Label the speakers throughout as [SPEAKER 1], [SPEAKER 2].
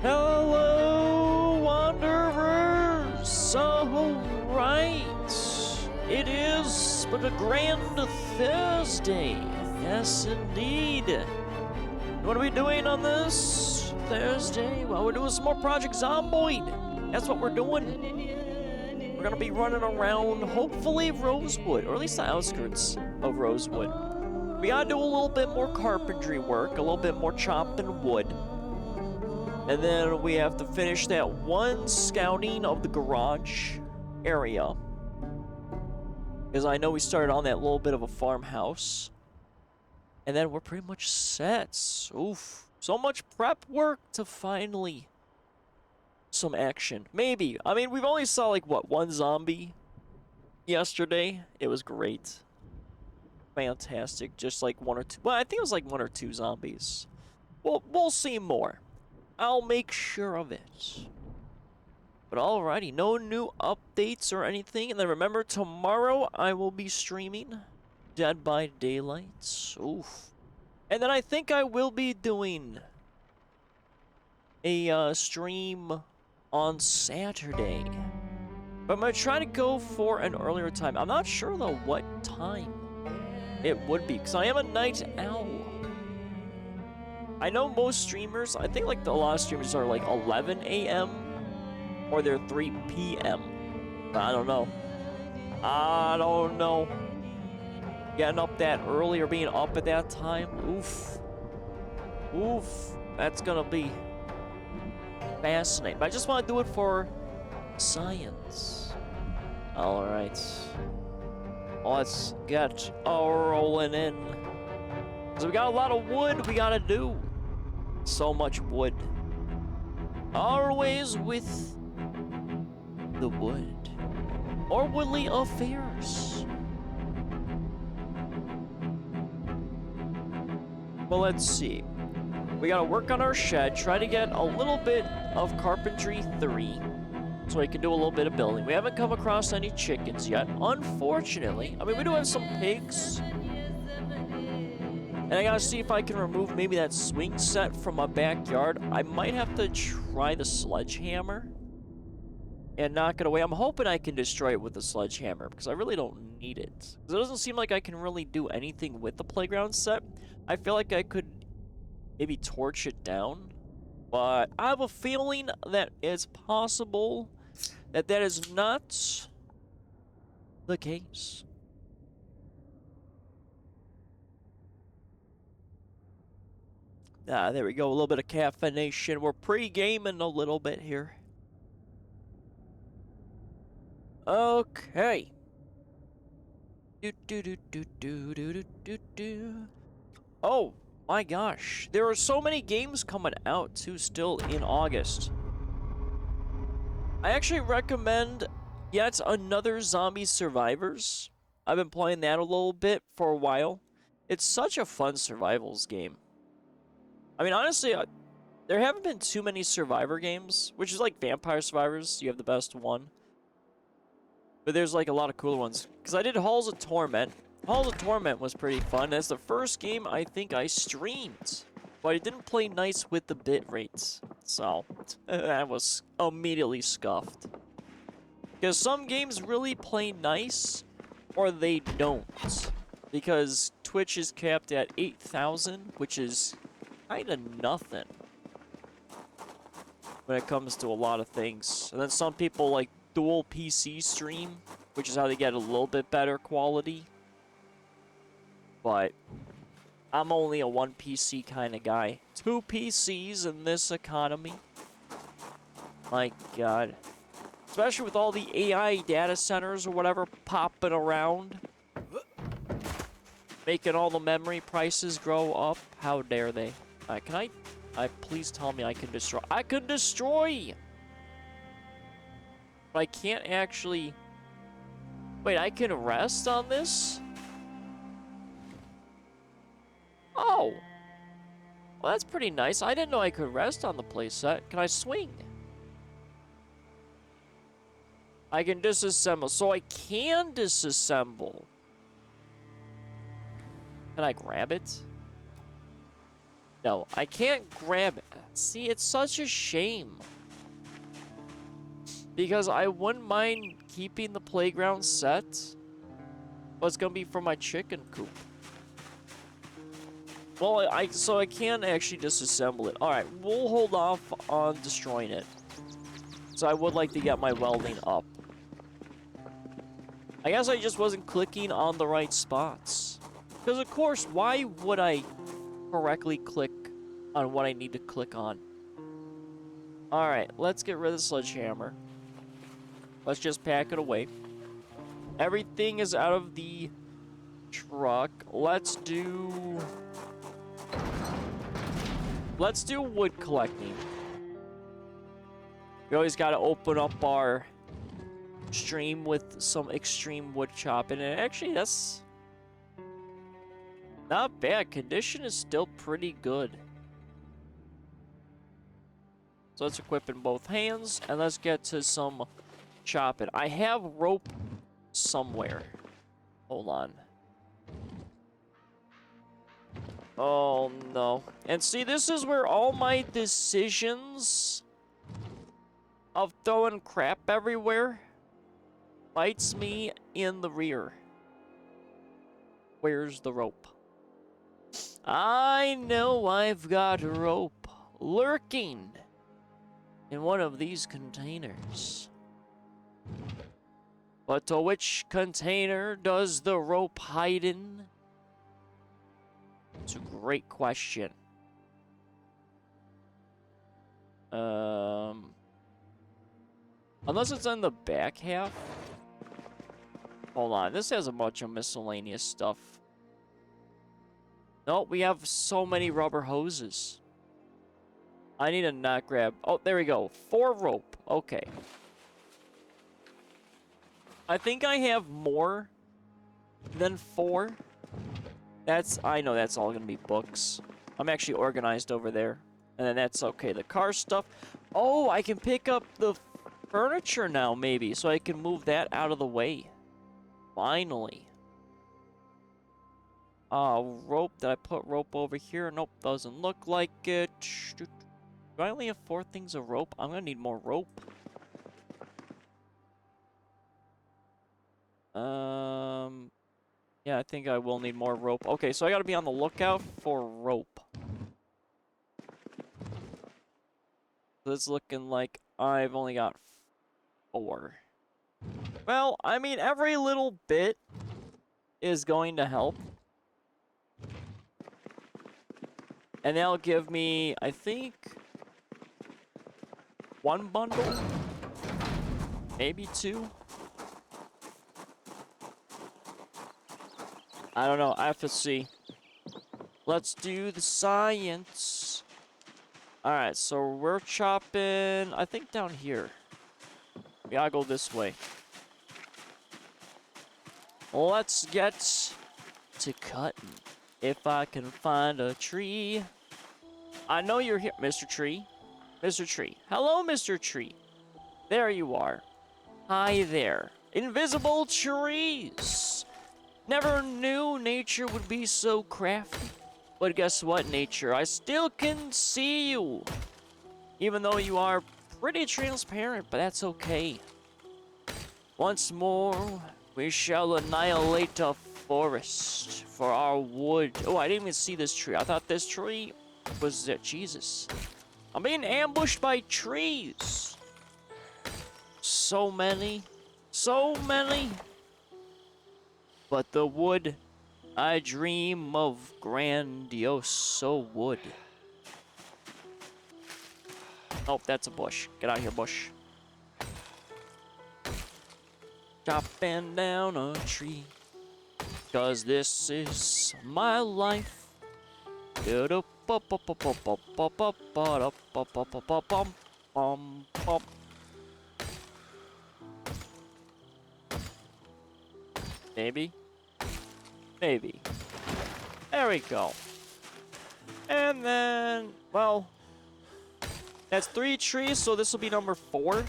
[SPEAKER 1] Hello, wanderers! Alright, it is but a grand Thursday. Yes, indeed. What are we doing on this Thursday? Well, we're doing some more Project Zomboid. That's what we're doing. We're gonna be running around, hopefully Rosewood, or at least the outskirts of Rosewood. We gotta do a little bit more carpentry work, a little bit more chopping wood. And then we have to finish that one scouting of the garage area. Because I know we started on that little bit of a farmhouse. And then we're pretty much set. Oof. So much prep work to finally some action. Maybe. I mean, we've only saw like, what, one zombie yesterday. It was great. Fantastic. Just like one or two. Well, I think it was like one or two zombies. Well, we'll see more. I'll make sure of it. But alrighty, no new updates or anything. And then remember, tomorrow I will be streaming Dead by Daylight. Oof. And then I think I will be doing a stream on Saturday. But I'm going to try to go for an earlier time. I'm not sure, though, what time it would be. Because I am a night owl. I know most streamers, I think like a lot of streamers are like 11 a.m. or they're 3 p.m. I don't know. I don't know. Getting up that early or being up at that time. Oof. Oof. That's gonna be fascinating. But I just want to do it for science. Alright. Let's get rolling in. So we got a lot of wood we gotta do. So much wood. Always with the wood. Or woodly affairs. Well, let's see. We gotta work on our shed. Try to get a little bit of carpentry 3. So we can do a little bit of building. We haven't come across any chickens yet. Unfortunately. I mean, we do have some pigs. And I gotta see if I can remove maybe that swing set from my backyard. I might have to try the sledgehammer and knock it away. I'm hoping I can destroy it with the sledgehammer because I really don't need it. Because it doesn't seem like I can really do anything with the playground set. I feel like I could maybe torch it down. But I have a feeling that it's possible that that is not the case. There we go. A little bit of caffeination. We're pre-gaming a little bit here. Okay. Oh my gosh. There are so many games coming out too still in August. I actually recommend yet another Zombie Survivors. I've been playing that a little bit for a while. It's such a fun survivals game. I mean, honestly, there haven't been too many Survivor games, which is like Vampire Survivors. You have the best one. But there's like a lot of cooler ones. Because I did Halls of Torment. Halls of Torment was pretty fun. That's the first game I think I streamed. But it didn't play nice with the bit rates. So, that was immediately scuffed. Because some games really play nice, or they don't. Because Twitch is capped at 8,000, which is kind of nothing when it comes to a lot of things. And then some people like dual PC stream, which is how they get a little bit better quality. But I'm only a one PC kind of guy. 2 PCs in this economy. My God. Especially with all the AI data centers or whatever popping around. Making all the memory prices grow up. How dare they? Can I please tell me I can destroy? I can destroy! But I can't actually... Wait, I can rest on this? Oh! Well, that's pretty nice. I didn't know I could rest on the playset. Can I swing? I can disassemble. So I can disassemble. Can I grab it? No, I can't grab it. See, it's such a shame. Because I wouldn't mind keeping the playground set. But it's gonna be for my chicken coop. Well, so I can actually disassemble it. Alright, we'll hold off on destroying it. So I would like to get my welding up. I guess I just wasn't clicking on the right spots. Because of course, why would I correctly click on what I need to click on? Alright, let's get rid of the sledgehammer. Let's just pack it away. Everything is out of the truck. Let's do wood collecting. We always got to open up our stream with some extreme wood chopping. And actually, that's not bad. Condition is still pretty good. So let's equip in both hands. And let's get to some chopping. I have rope somewhere. Hold on. Oh, no. And see, this is where all my decisions of throwing crap everywhere bites me in the rear. Where's the rope? I know I've got a rope lurking in one of these containers. But to which container does the rope hide in? It's a great question. Unless it's on the back half. Hold on, this has a bunch of miscellaneous stuff. No, we have so many rubber hoses. I need to not grab... Oh, there we go. 4 rope. Okay. I think I have more than 4. I know that's all gonna be books. I'm actually organized over there. And then that's okay. The car stuff. Oh, I can pick up the furniture now, maybe. So I can move that out of the way. Finally. Rope. Did I put rope over here? Nope, doesn't look like it. Do I only have 4 things of rope? I'm gonna need more rope. Yeah, I think I will need more rope. Okay, so I gotta be on the lookout for rope. So it's looking like I've only got 4. Well, I mean, every little bit is going to help. And that'll give me, I think, 1 bundle? Maybe 2? I don't know. I have to see. Let's do the science. Alright, so we're chopping, I think, down here. We gotta go this way. Let's get to cutting. If I can find a tree. I know you're here, Mr. Tree. Mr. Tree. Hello, Mr. Tree. There you are. Hi there. Invisible trees. Never knew nature would be so crafty. But guess what, nature? I still can see you. Even though you are pretty transparent, but that's okay. Once more, we shall annihilate a forest for our wood. Oh, I didn't even see this tree. I thought this tree was Jesus. I'm being ambushed by trees. So many. So many. But the wood, I dream of grandioso wood. Oh, that's a bush. Get out of here, bush. Chopping down a tree. 'Cause this is my life. Maybe. Maybe. There we go. And then, well, that's 3 trees, so this will be number 4.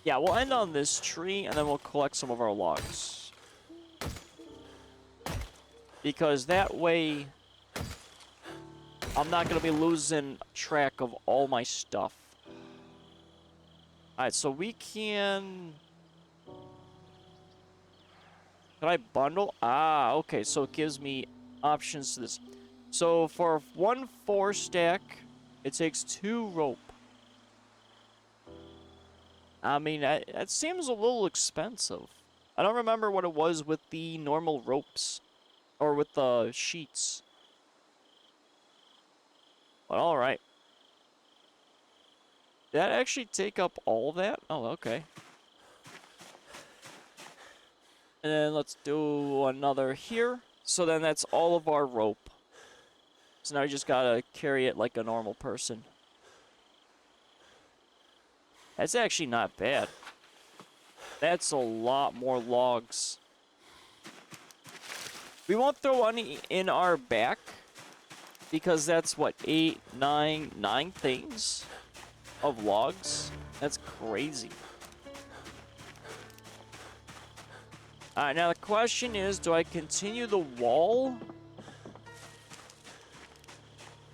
[SPEAKER 1] Yeah, we'll end on this tree, and then we'll collect some of our logs. Because that way, I'm not gonna be losing track of all my stuff. Alright, so we can... Can I bundle? Ah, okay, so it gives me options to this. So for 1 4 stack, it takes 2 rope. I mean, that seems a little expensive. I don't remember what it was with the normal ropes. Or with the sheets. But alright. Did that actually take up all that? Oh, okay. And then let's do another here. So then that's all of our rope. So now you just gotta carry it like a normal person. That's actually not bad. That's a lot more logs. We won't throw any in our back. Because that's what, 8, 9 things of logs? That's crazy. Alright, now the question is, do I continue the wall?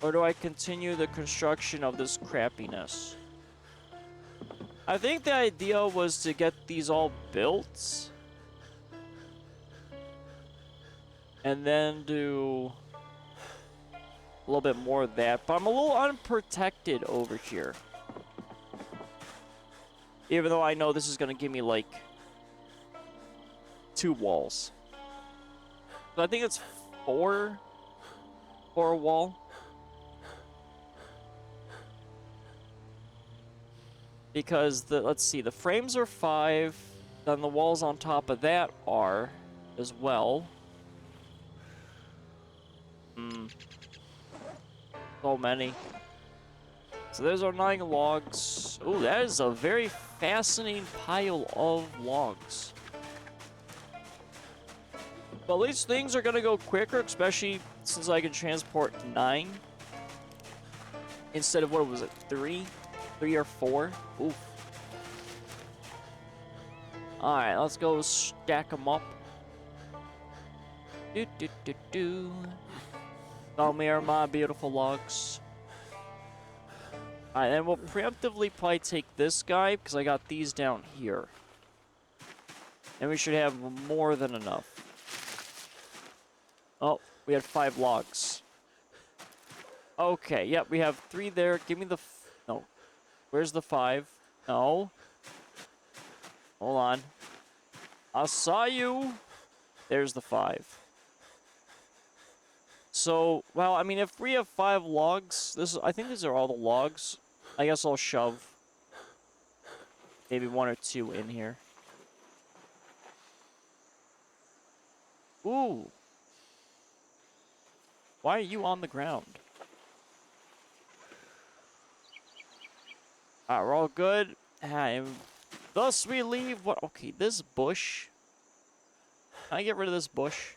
[SPEAKER 1] Or do I continue the construction of this crappiness? I think the idea was to get these all built. And then do a little bit more of that. But I'm a little unprotected over here. Even though I know this is going to give me, like, 2 walls. So I think it's 4 for a wall. Because, let's see, the frames are 5. Then the walls on top of that are as well. So many. So there's our 9 logs. Ooh, that is a very fascinating pile of logs. But at least things are gonna go quicker, especially since I can transport 9. Instead of, what was it, 3? 3 or 4? Oof. Alright, let's go stack them up. Tell me are my beautiful logs. Alright, then we'll preemptively probably take this guy, because I got these down here. And we should have more than enough. Oh, we had 5 logs. Okay, yep, we have 3 there. Give me the... no. Where's the 5? No. Hold on. I saw you. There's the 5. So, well, I mean, if we have 5 logs, I think these are all the logs. I guess I'll shove maybe 1 or 2 in here. Ooh. Why are you on the ground? Alright, we're all good. And thus we leave what... okay, this bush. Can I get rid of this bush?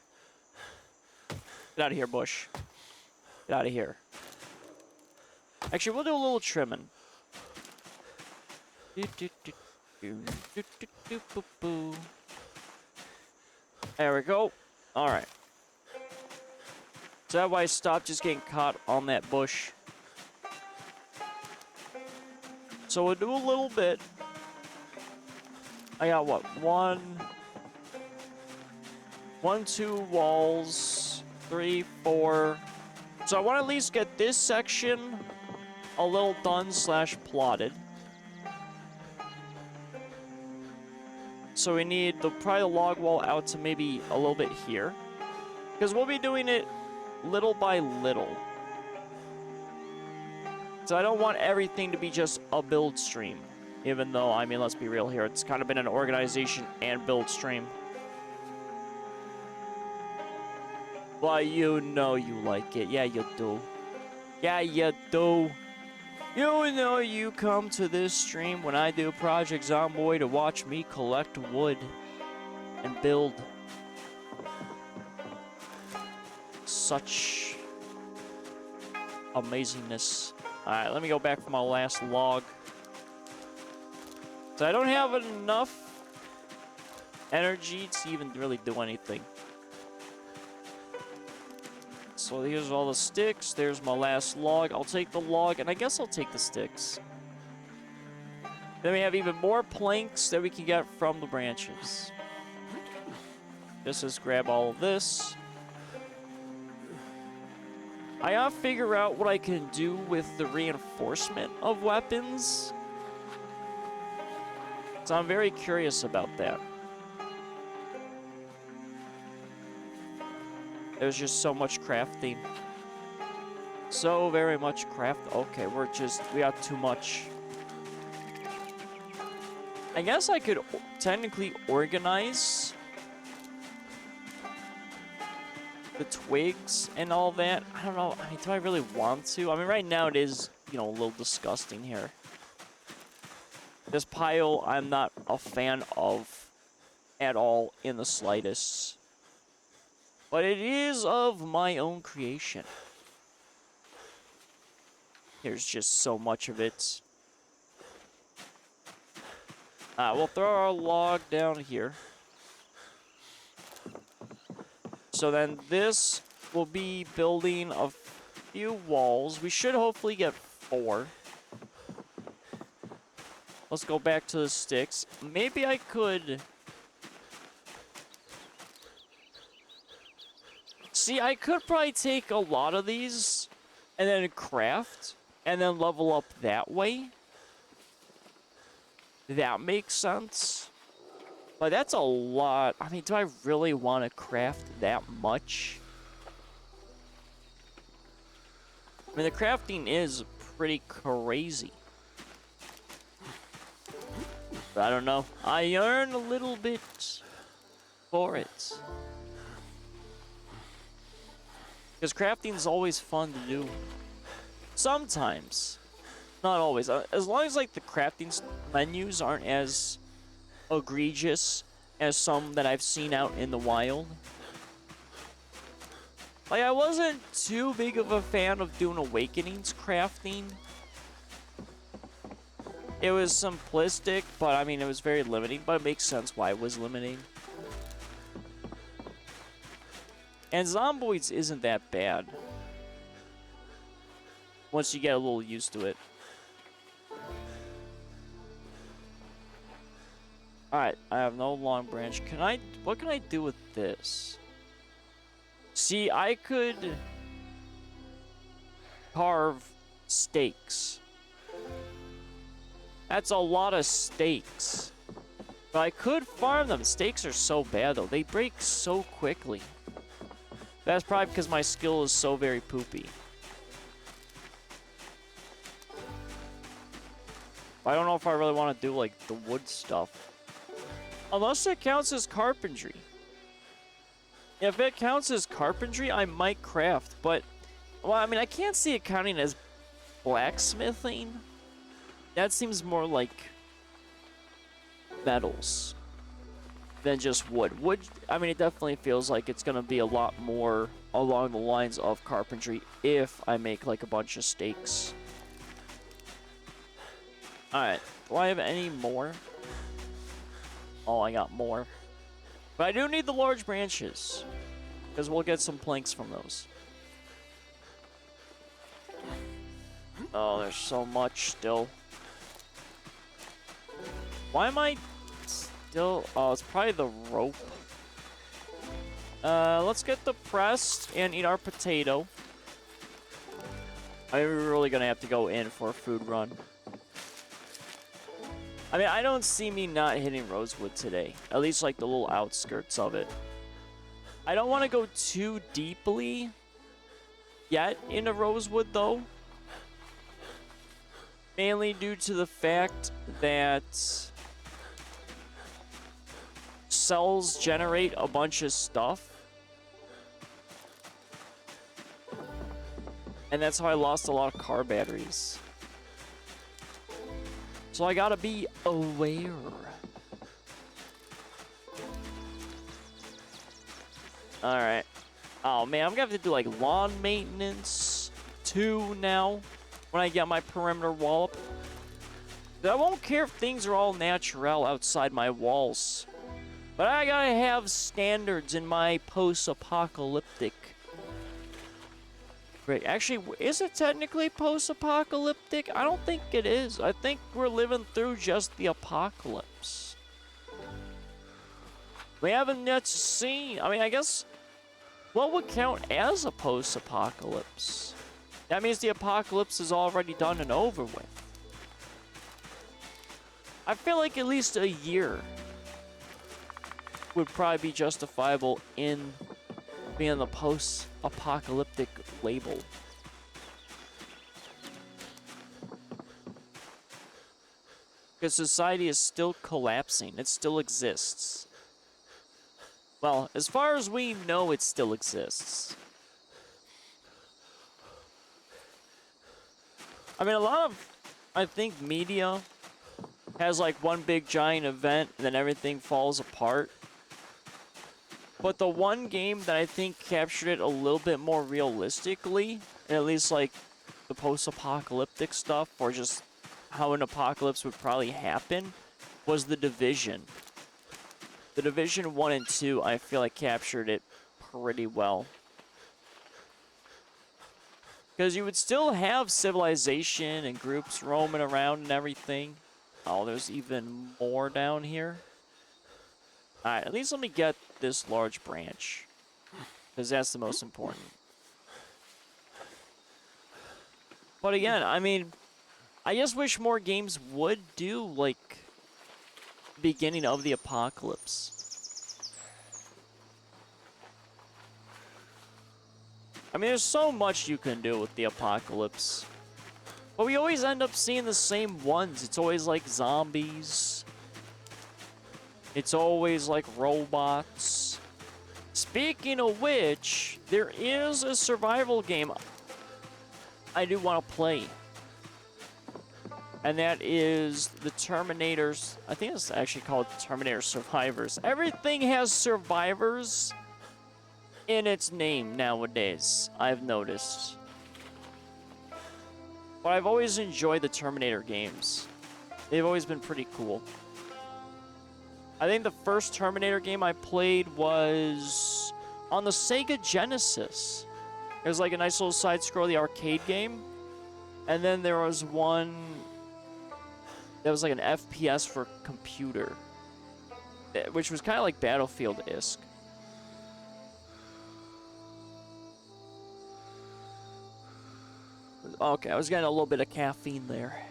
[SPEAKER 1] Get out of here, bush. Get out of here. Actually, we'll do a little trimming. There we go. Alright. So that way I stop just getting caught on that bush. So we'll do a little bit. I got what? 2 walls. 3, 4. So I want to at least get this section a little done / plotted. So we need probably the log wall out to maybe a little bit here. Because we'll be doing it little by little. So I don't want everything to be just a build stream. Even though, I mean, let's be real here. It's kind of been an organization and build stream. But you know you like it. Yeah, you do. Yeah, you do. You know you come to this stream when I do Project Zomboid to watch me collect wood and build. Such amazingness. Alright, let me go back for my last log. So I don't have enough energy to even really do anything. so here's all the sticks. There's my last log. I'll take the log, and I guess I'll take the sticks. Then we have even more planks that we can get from the branches. Just grab all of this. I gotta figure out what I can do with the reinforcement of weapons. So I'm very curious about that. There's just so much crafting. So very much craft. Okay, we got too much. I guess I could technically organize the twigs and all that. I don't know. I mean, do I really want to? I mean, right now it is, you know, a little disgusting here. This pile I'm not a fan of at all in the slightest. But it is of my own creation. There's just so much of it. We'll throw our log down here. So then this will be building a few walls. We should hopefully get 4. Let's go back to the sticks. Maybe I could... See, I could probably take a lot of these and then craft and then level up that way. That makes sense. But that's a lot. I mean, do I really want to craft that much? I mean, the crafting is pretty crazy. But I don't know. I earn a little bit for it. Because crafting is always fun to do. Sometimes. Not always. As long as, like, the crafting menus aren't as egregious as some that I've seen out in the wild. Like, I wasn't too big of a fan of doing Awakenings crafting. It was simplistic, but I mean, it was very limiting, but it makes sense why it was limiting. And Zomboids isn't that bad once you get a little used to it. Alright, I have no long branch. What can I do with this? See, I could carve stakes. That's a lot of stakes. But I could farm them. Stakes are so bad, though. They break so quickly. That's probably because my skill is so very poopy. I don't know if I really want to do, like, the wood stuff. Unless it counts as carpentry. If it counts as carpentry, I might craft. But, well, I mean, I can't see it counting as blacksmithing. That seems more like metals than just wood. Wood, I mean, it definitely feels like it's going to be a lot more along the lines of carpentry if I make, like, a bunch of stakes. Alright, do I have any more? Oh, I got more. But I do need the large branches, because we'll get some planks from those. Oh, there's so much still. Why am I still... Oh, it's probably the rope. Let's get the press and eat our potato. I'm really gonna have to go in for a food run. I mean, I don't see me not hitting Rosewood today. At least, like, the little outskirts of it. I don't want to go too deeply yet into Rosewood, though. Mainly due to the fact that cells generate a bunch of stuff. And that's how I lost a lot of car batteries. So I gotta be aware. Alright. Oh man, I'm gonna have to do like lawn maintenance too now when I get my perimeter wall up. I won't care if things are all natural outside my walls. But I gotta have standards in my post-apocalyptic Great. Actually, is it technically post-apocalyptic? I don't think it is. I think we're living through just the apocalypse. We haven't yet seen... I mean, I guess... What would count as a post-apocalypse? That means the apocalypse is already done and over with. I feel like at least a year would probably be justifiable in being the post-apocalyptic label. Because society is still collapsing. It still exists. Well, as far as we know, it still exists. I mean, a lot of, I think, media has like one big giant event and then everything falls apart. But the one game that I think captured it a little bit more realistically, at least like the post-apocalyptic stuff, or just how an apocalypse would probably happen, was The Division. The Division 1 and 2, I feel like captured it pretty well. Because you would still have civilization and groups roaming around and everything. Oh, there's even more down here. Alright, at least let me get this large branch. Because that's the most important. But again, I mean, I just wish more games would do, like, beginning of the apocalypse. I mean, there's so much you can do with the apocalypse. But we always end up seeing the same ones. It's always like zombies. It's always like robots. Speaking of which, there is a survival game I do want to play. And that is the Terminator's... I think it's actually called Terminator Survivors. Everything has survivors in its name nowadays, I've noticed. But I've always enjoyed the Terminator games. They've always been pretty cool. I think the first Terminator game I played was on the Sega Genesis. It was like a nice little side-scrolling arcade game. And then there was one that was like an FPS for computer, which was kind of like Battlefield-esque. Okay, I was getting a little bit of caffeine there.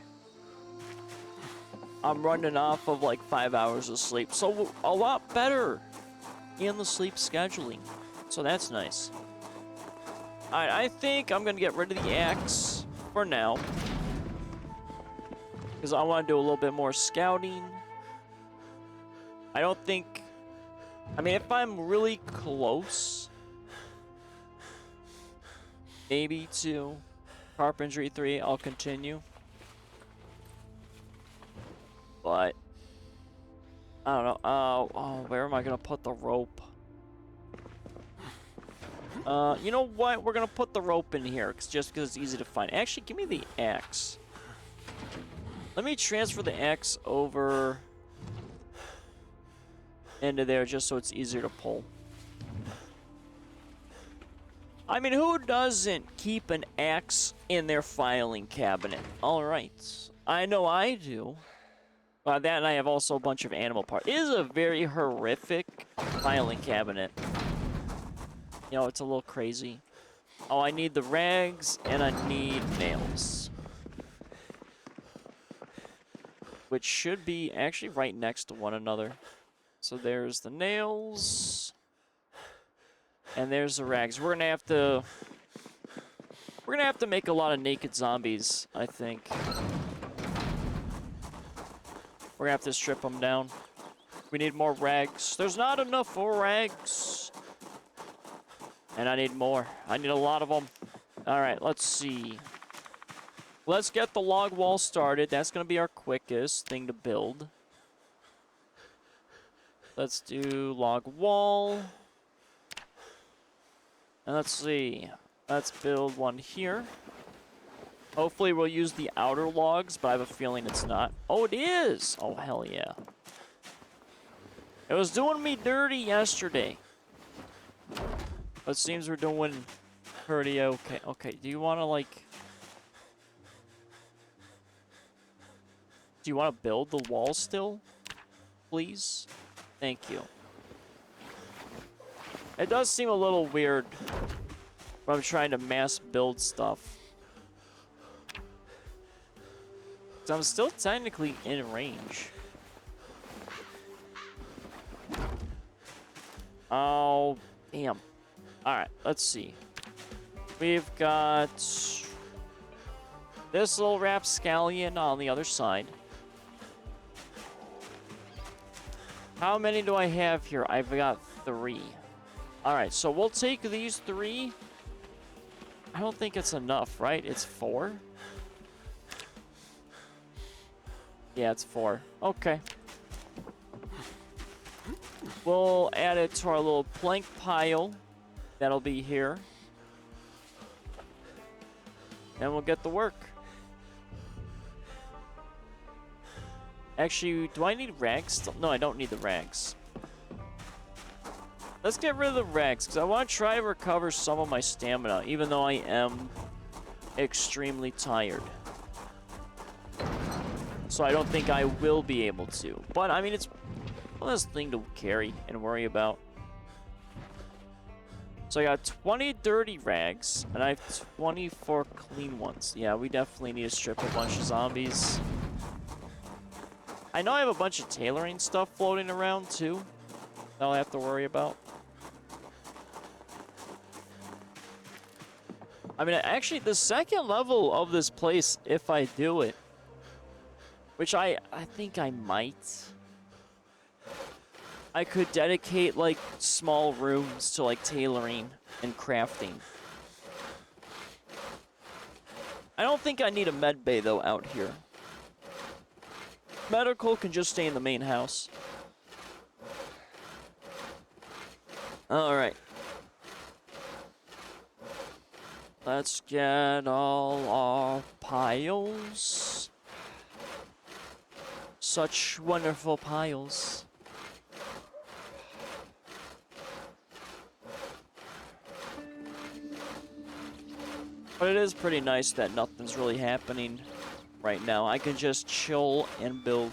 [SPEAKER 1] I'm running off of like 5 hours of sleep, so a lot better in the sleep scheduling. So that's nice. Alright, I think I'm gonna get rid of the axe for now, because I want to do a little bit more scouting. I don't think... I mean, if I'm really close, maybe to Carpentry 3, I'll continue. But I don't know. Oh, where am I gonna put the rope? You know what? We're gonna put the rope in here, just because it's easy to find. Actually, give me the axe. Let me transfer the axe over into there, just so it's easier to pull. I mean, who doesn't keep an axe in their filing cabinet? All right, I know I do. That, and I have also a bunch of animal parts. It is a very horrific filing cabinet. You know, it's a little crazy. Oh, I need the rags, and I need nails. Which should be actually right next to one another. So there's the nails. And there's the rags. We're gonna have to make a lot of naked zombies, I think. We're gonna have to strip them down. We need more rags. There's not enough rags. And I need more. I need a lot of them. Alright, let's see. Let's get the log wall started. That's gonna be our quickest thing to build. Let's do log wall. And let's see. Let's build one here. Hopefully we'll use the outer logs, but I have a feeling it's not. Oh, it is! Oh, hell yeah. It was doing me dirty yesterday. But it seems we're doing pretty okay. Okay, do you want to, like... Do you want to build the wall still? Please? Thank you. It does seem a little weird when I'm trying to mass build stuff. So I'm still technically in range. Oh, damn. Alright, let's see. We've got this little rapscallion on the other side. How many do I have here? I've got 3. Alright, so we'll take these 3. I don't think it's enough, right? It's 4? Yeah, it's 4. Okay. We'll add it to our little plank pile. That'll be here. And we'll get to work. Actually, do I need rags? No, I don't need the rags. Let's get rid of the rags, because I want to try to recover some of my stamina, even though I am extremely tired. So I don't think I will be able to. But, I mean, it's one less thing to carry and worry about. So I got 20 dirty rags, and I have 24 clean ones. Yeah, we definitely need to strip a bunch of zombies. I know I have a bunch of tailoring stuff floating around, too, that I'll have to worry about. I mean, actually, the second level of this place, if I do it, which I think I might, I could dedicate, like, small rooms to, like, tailoring and crafting. I don't think I need a med bay, though, out here. Medical can just stay in the main house. Alright. Let's get all our piles. Such wonderful piles. But it is pretty nice that nothing's really happening right now. I can just chill and build.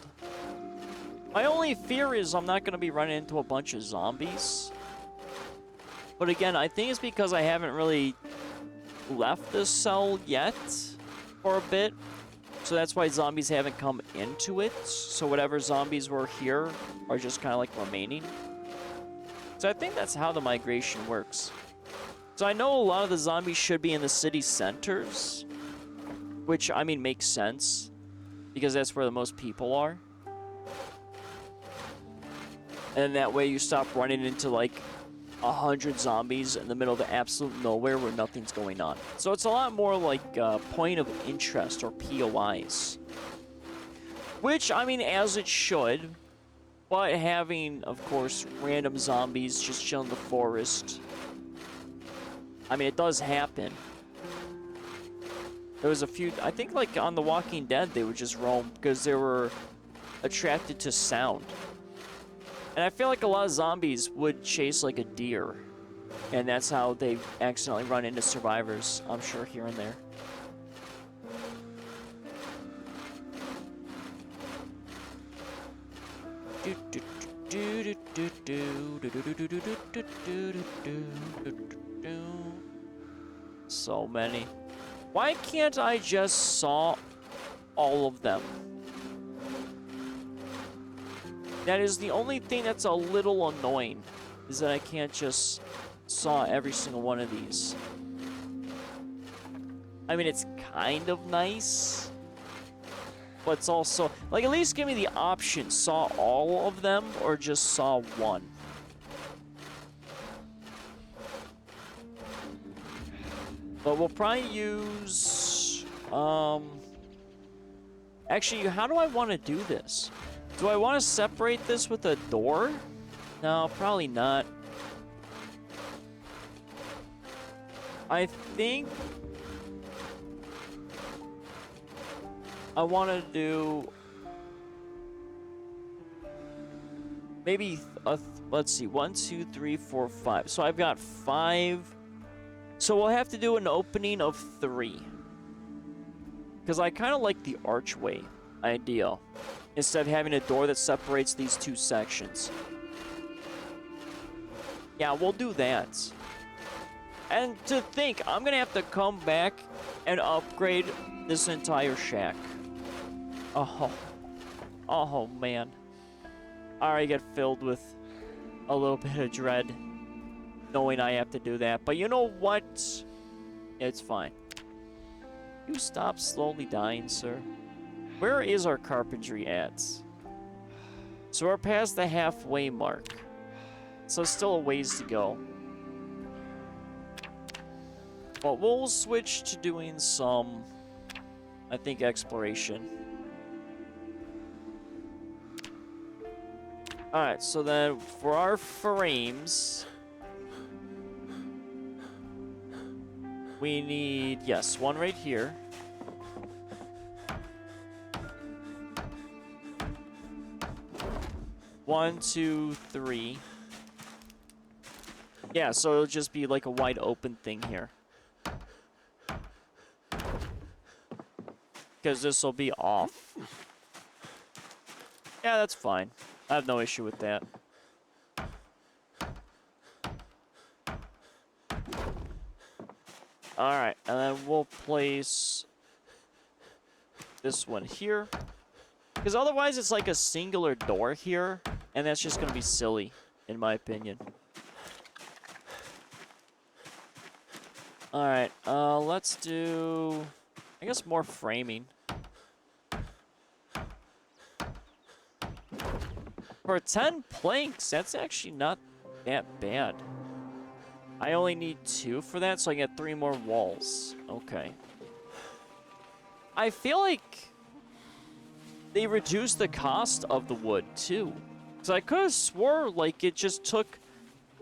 [SPEAKER 1] My only fear is I'm not going to be running into a bunch of zombies. But again, I think it's because I haven't really left this cell yet for a bit. So that's why zombies haven't come into it. So whatever zombies were here are just kind of like remaining. So I think that's how the migration works. So I know a lot of the zombies should be in the city centers, which, I mean, makes sense, because that's where the most people are. And that way you stop running into, like, 100 zombies in the middle of the absolute nowhere where nothing's going on. So it's a lot more like point of interest, or POIs. Which, I mean, as it should, but having, of course, random zombies just chilling in the forest. I mean, it does happen. There was a few, I think, like, on The Walking Dead, they would just roam because they were attracted to sound. And I feel like a lot of zombies would chase, like, a deer. And that's how they accidentally run into survivors, I'm sure, here and there. So many. Why can't I just saw all of them? That is the only thing that's a little annoying, is that I can't just saw every single one of these. I mean, it's kind of nice, but it's also, like, at least give me the option, saw all of them or just saw one. But we'll probably use, actually, how do I want to do this? Do I want to separate this with a door? No, probably not. I think I want to do maybe let's see, 1, 2, 3, 4, 5. So I've got 5 So we'll have to do an opening of 3. Because I kind of like the archway idea, instead of having a door that separates these 2 sections. Yeah, we'll do that. And to think, I'm going to have to come back and upgrade this entire shack. Oh, man. I already get filled with a little bit of dread, knowing I have to do that. But you know what? It's fine. You stop slowly dying, sir. Where is our carpentry at? So we're past the halfway mark. So still a ways to go. But we'll switch to doing some, I think, exploration. Alright, so then for our frames, we need, yes, one right here. One, two, three. Yeah, so it'll just be like a wide open thing here. Because this will be off. Yeah, that's fine. I have no issue with that. Alright, and then we'll place this one here. Because otherwise it's like a singular door here, and that's just going to be silly, in my opinion. Alright, let's do, I guess, more framing. For 10 planks, that's actually not that bad. I only need 2 for that, so I get 3 more walls. Okay. I feel like they reduced the cost of the wood, too. Because I could have swore, like, it just took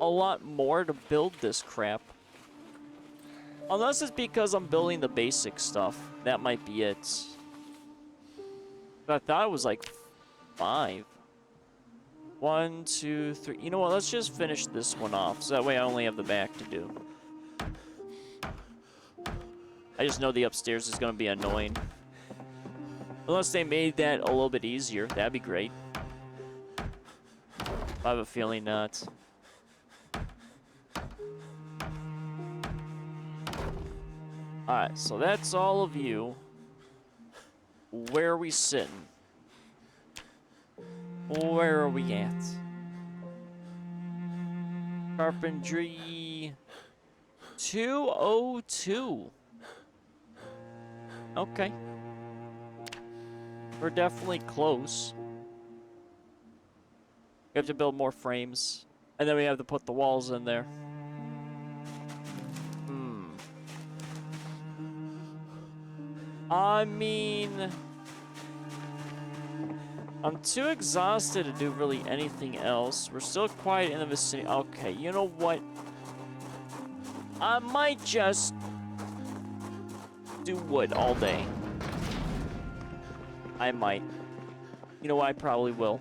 [SPEAKER 1] a lot more to build this crap. Unless it's because I'm building the basic stuff. That might be it. But I thought it was, like, 5. 1, 2, 3. You know what? Let's just finish this one off. So that way I only have the back to do. I just know the upstairs is going to be annoying. Unless they made that a little bit easier. That'd be great. I have a feeling not. Alright, so that's all of you. Where are we sitting? Where are we at? Carpentry 202. Okay. We're definitely close. We have to build more frames. And then we have to put the walls in there. I mean, I'm too exhausted to do really anything else. We're still quiet in the vicinity. Okay, you know what? I might just do wood all day. I might. You know what? I probably will.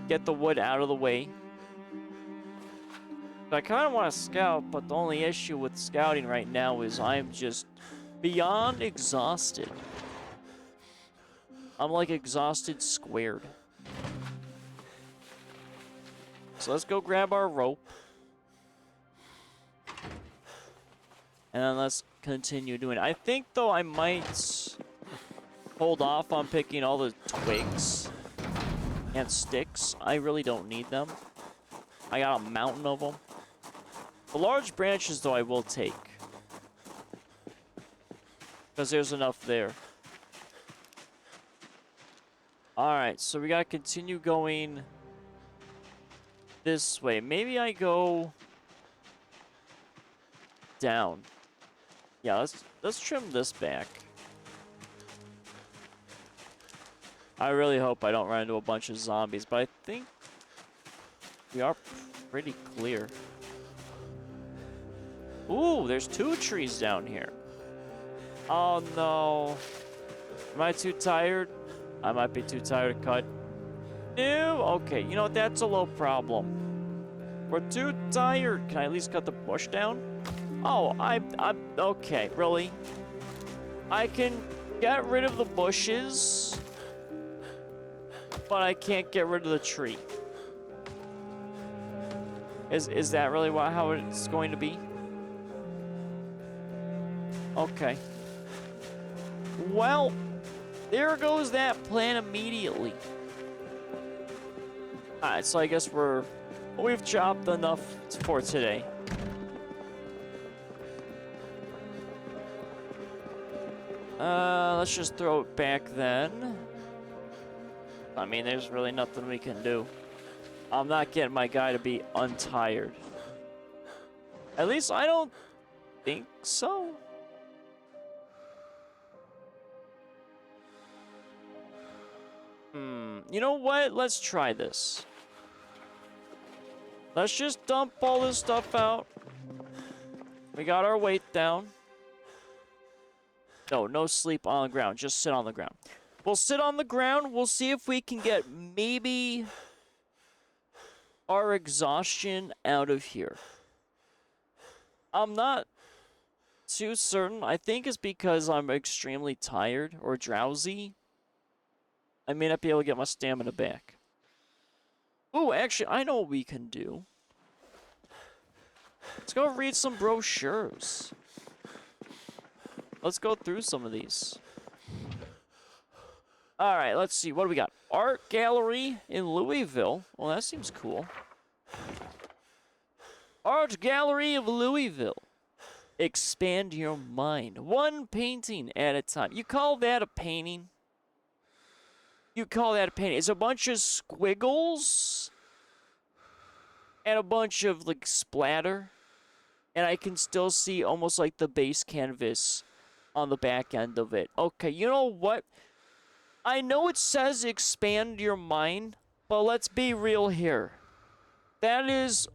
[SPEAKER 1] Get the wood out of the way. I kind of want to scout, but the only issue with scouting right now is I'm just beyond exhausted. I'm like exhausted squared. So let's go grab our rope. And then let's continue doing it. I think, though, I might hold off on picking all the twigs and sticks. I really don't need them. I got a mountain of them. The large branches, though, I will take. Because there's enough there. Alright, so we gotta continue going this way. Maybe I go down. Yeah, let's trim this back. I really hope I don't run into a bunch of zombies, but I think we are pretty clear. Ooh, there's 2 trees down here. Oh no. Am I too tired? I might be too tired to cut. No? Okay, you know, that's a low problem. We're too tired. Can I at least cut the bush down? Oh, I'm okay, really? I can get rid of the bushes, but I can't get rid of the tree. Is that really how it's going to be? Okay. Well, there goes that plan immediately. Alright, so I guess we've chopped enough for today. Let's just throw it back then. I mean, there's really nothing we can do. I'm not getting my guy to be untired. At least I don't think so. You know what? Let's try this. Let's just dump all this stuff out. We got our weight down. No sleep on the ground. Just sit on the ground. We'll sit on the ground. We'll see if we can get maybe our exhaustion out of here. I'm not too certain. I think it's because I'm extremely tired or drowsy. I may not be able to get my stamina back. Ooh, actually, I know what we can do. Let's go read some brochures. Let's go through some of these. Alright, let's see. What do we got? Art gallery in Louisville. Well, that seems cool. Art gallery of Louisville. Expand your mind. One painting at a time. You call that a painting? You call that a painting? It's a bunch of squiggles and a bunch of like splatter, and I can still see almost like the base canvas on the back end of it. Okay, you know what? I know it says expand your mind, but let's be real here. That is,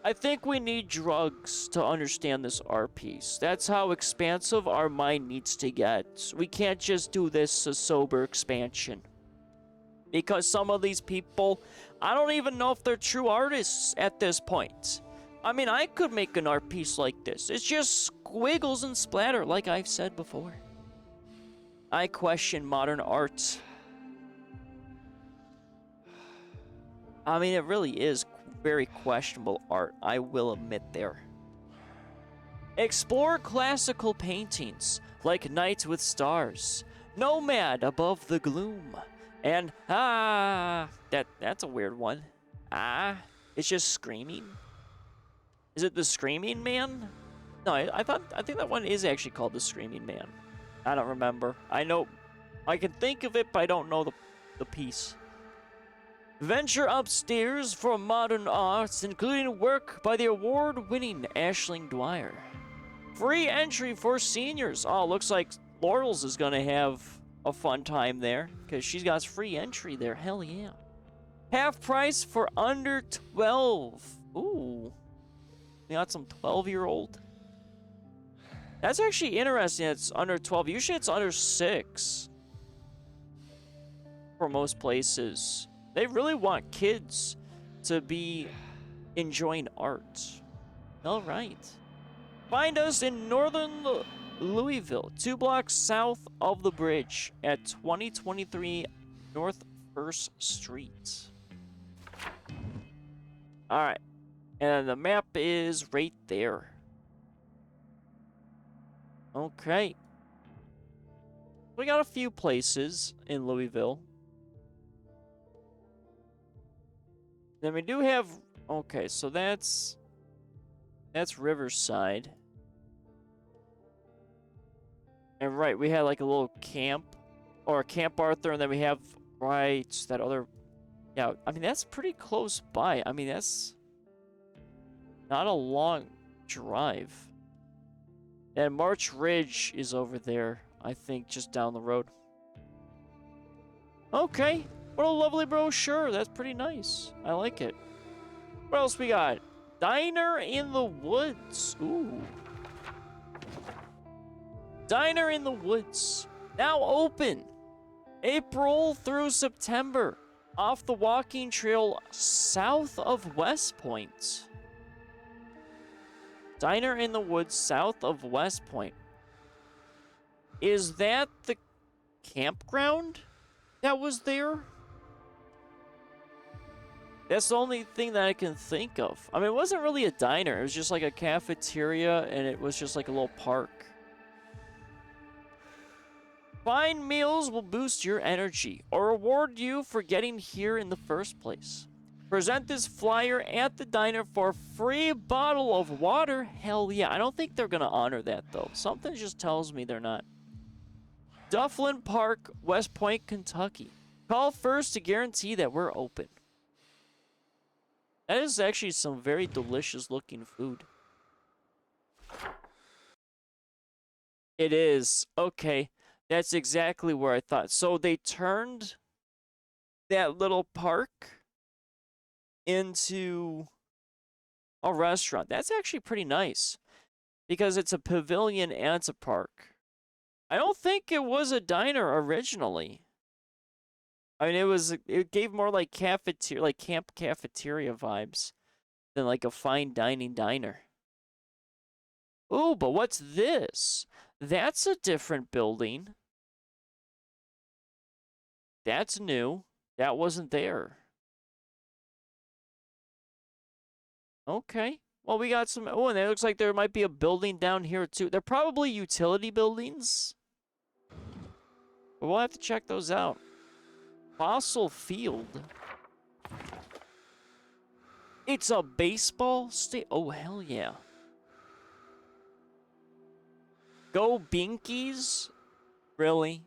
[SPEAKER 1] I think we need drugs to understand this art piece. That's how expansive our mind needs to get. We can't just do this as sober expansion. Because some of these people, I don't even know if they're true artists at this point. I mean, I could make an art piece like this. It's just squiggles and splatter, like I've said before. I question modern art. I mean, it really is very questionable art, I will admit there. Explore classical paintings, like Night with Stars, Nomad Above the Gloom, and that's a weird one. It's just screaming. Is it the Screaming Man? No, I think that one is actually called the Screaming Man. I don't remember. I know, I can think of it, but I don't know the piece. Venture upstairs for modern arts, including work by the award-winning Aisling Dwyer. Free entry for seniors. Oh, looks like Laurels is gonna have a fun time there, because she's got free entry there. Hell yeah. Half price for under 12. Ooh. We got some 12-year-old. That's actually interesting. It's under 12. Usually it's under 6. For most places. They really want kids to be enjoying art. All right. Find us in northern Louisville, 2 blocks south of the bridge at 2023 North 1st Street. All right. And the map is right there. Okay. We got a few places in Louisville. Then we do have... Okay, so that's Riverside. And right, we had like a little camp. Or Camp Arthur, and then we have... Right, that other... Yeah, I mean, that's pretty close by. I mean, that's... Not a long drive. And March Ridge is over there, I think, just down the road. Okay. What a lovely brochure. That's pretty nice. I like it. What else we got? Diner in the Woods. Ooh. Diner in the Woods. Now open. April through September. Off the walking trail south of West Point. Diner in the woods south of West Point. Is that the campground that was there? That's the only thing that I can think of. I mean, it wasn't really a diner. It was just like a cafeteria, and it was just like a little park. Fine meals will boost your energy or reward you for getting here in the first place. Present this flyer at the diner for a free bottle of water. Hell yeah. I don't think they're going to honor that, though. Something just tells me they're not. Dufflin Park, West Point, Kentucky. Call first to guarantee that we're open. That is actually some very delicious looking food. It is. Okay. That's exactly where I thought. So they turned that little park into a restaurant. That's actually pretty nice because it's a pavilion and it's a park. I don't think it was a diner originally. I mean, it gave more like cafeteria, like camp cafeteria vibes than like a fine dining diner. Ooh, but what's this? That's a different building. That's new. That wasn't there. Okay. Well, we got some... Oh, and it looks like there might be a building down here, too. They're probably utility buildings. But we'll have to check those out. Fossil Field. It's a baseball state. Oh, hell yeah. Go Binkies? Really?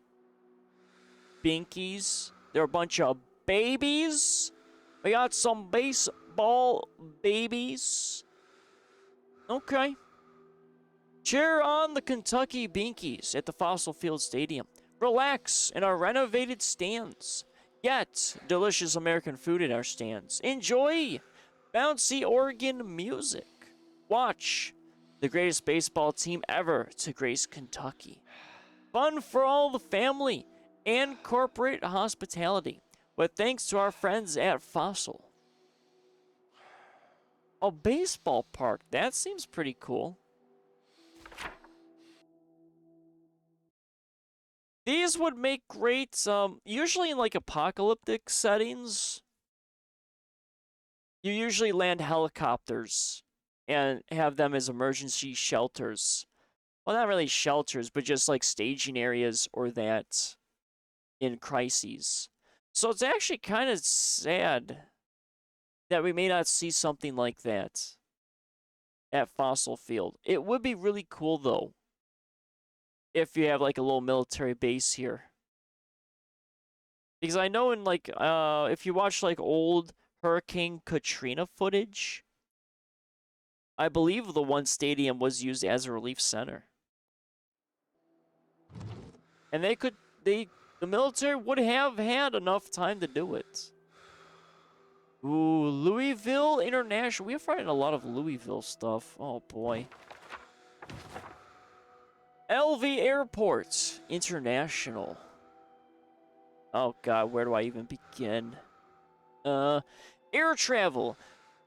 [SPEAKER 1] Binkies? They're a bunch of babies? We got some baseball babies. Okay. Cheer on the Kentucky Binkies at the Fossil Field Stadium. Relax in our renovated stands. Get delicious American food in our stands. Enjoy bouncy Oregon music. Watch the greatest baseball team ever to grace Kentucky. Fun for all the family and corporate hospitality. With thanks to our friends at Fossil. A baseball park. That seems pretty cool. These would make great, usually in like apocalyptic settings, you usually land helicopters and have them as emergency shelters. Well, not really shelters, but just like staging areas or that in crises. So it's actually kind of sad that we may not see something like that at Fossil Field. It would be really cool, though, if you have like a little military base here. Because I know in like, if you watch like old Hurricane Katrina footage, I believe the one stadium was used as a relief center. And the military would have had enough time to do it. Ooh, Louisville International. We're finding a lot of Louisville stuff. Oh, boy. LV Airport International. Oh, God, where do I even begin? Air travel.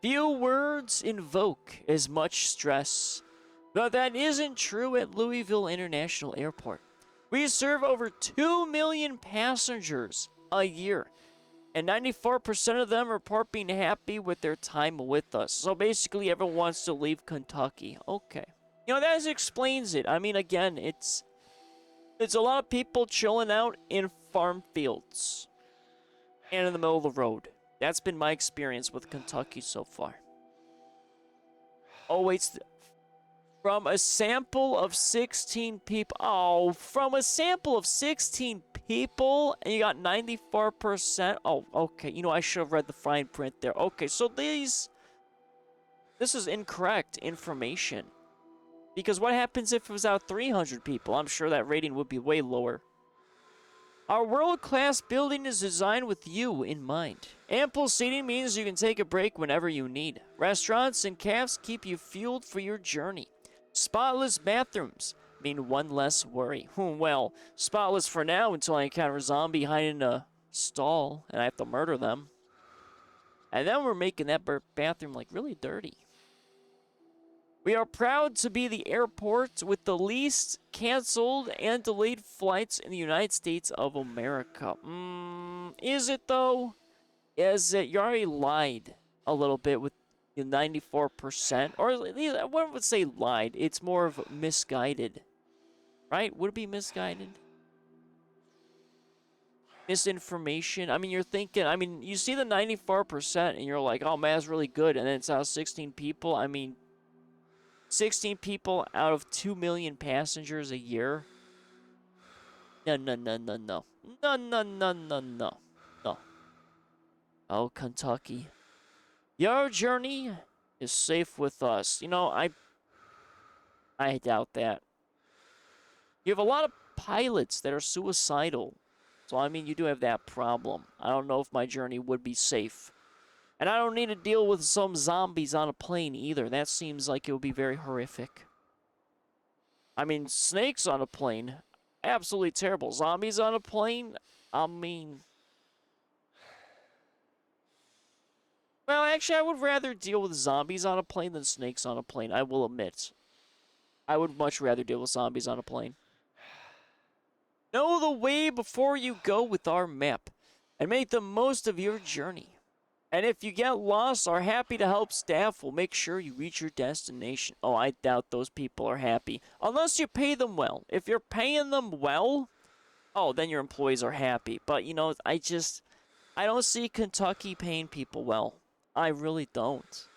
[SPEAKER 1] Few words invoke as much stress. But that isn't true at Louisville International Airport. We serve over 2 million passengers a year. And 94% of them report being happy with their time with us. So basically, everyone wants to leave Kentucky. Okay. You know, that explains it. I mean, again, it's a lot of people chilling out in farm fields. And in the middle of the road. That's been my experience with Kentucky so far. Oh, wait. From a sample of 16 people. Oh, from a sample of 16 people, and you got 94%. Oh, okay. You know, I should have read the fine print there. Okay, so this is incorrect information. Because what happens if it was out 300 people? I'm sure that rating would be way lower. Our world-class building is designed with you in mind. Ample seating means you can take a break whenever you need. Restaurants and cafes keep you fueled for your journey. Spotless bathrooms mean one less worry. Well, spotless for now until I encounter a zombie hiding in a stall and I have to murder them. And then we're making that bathroom like really dirty. We are proud to be the airport with the least canceled and delayed flights in the United States of America. Is it though? Is it? You already lied a little bit with the 94%. Or I wouldn't say lied. It's more of misguided. Right? Would it be misguided? Misinformation. I mean, you're thinking, I mean, you see the 94% and you're like, oh man, that's really good. And then it's out 16 people. I mean, 16 people out of 2 million passengers a year. No, no, no, no, no. No, no, no, no, no. No. Oh, Kentucky. Your journey is safe with us. You know, I doubt that. You have a lot of pilots that are suicidal. So, I mean, you do have that problem. I don't know if my journey would be safe. And I don't need to deal with some zombies on a plane either. That seems like it would be very horrific. I mean, snakes on a plane, absolutely terrible. Zombies on a plane, I mean... Well, actually, I would rather deal with zombies on a plane than snakes on a plane, I will admit. I would much rather deal with zombies on a plane. Know the way before you go with our map, and make the most of your journey. And if you get lost, are happy to help staff will make sure you reach your destination. Oh, I doubt those people are happy. Unless you pay them well. If you're paying them well, oh, then your employees are happy. But, you know, I don't see Kentucky paying people well. I really don't.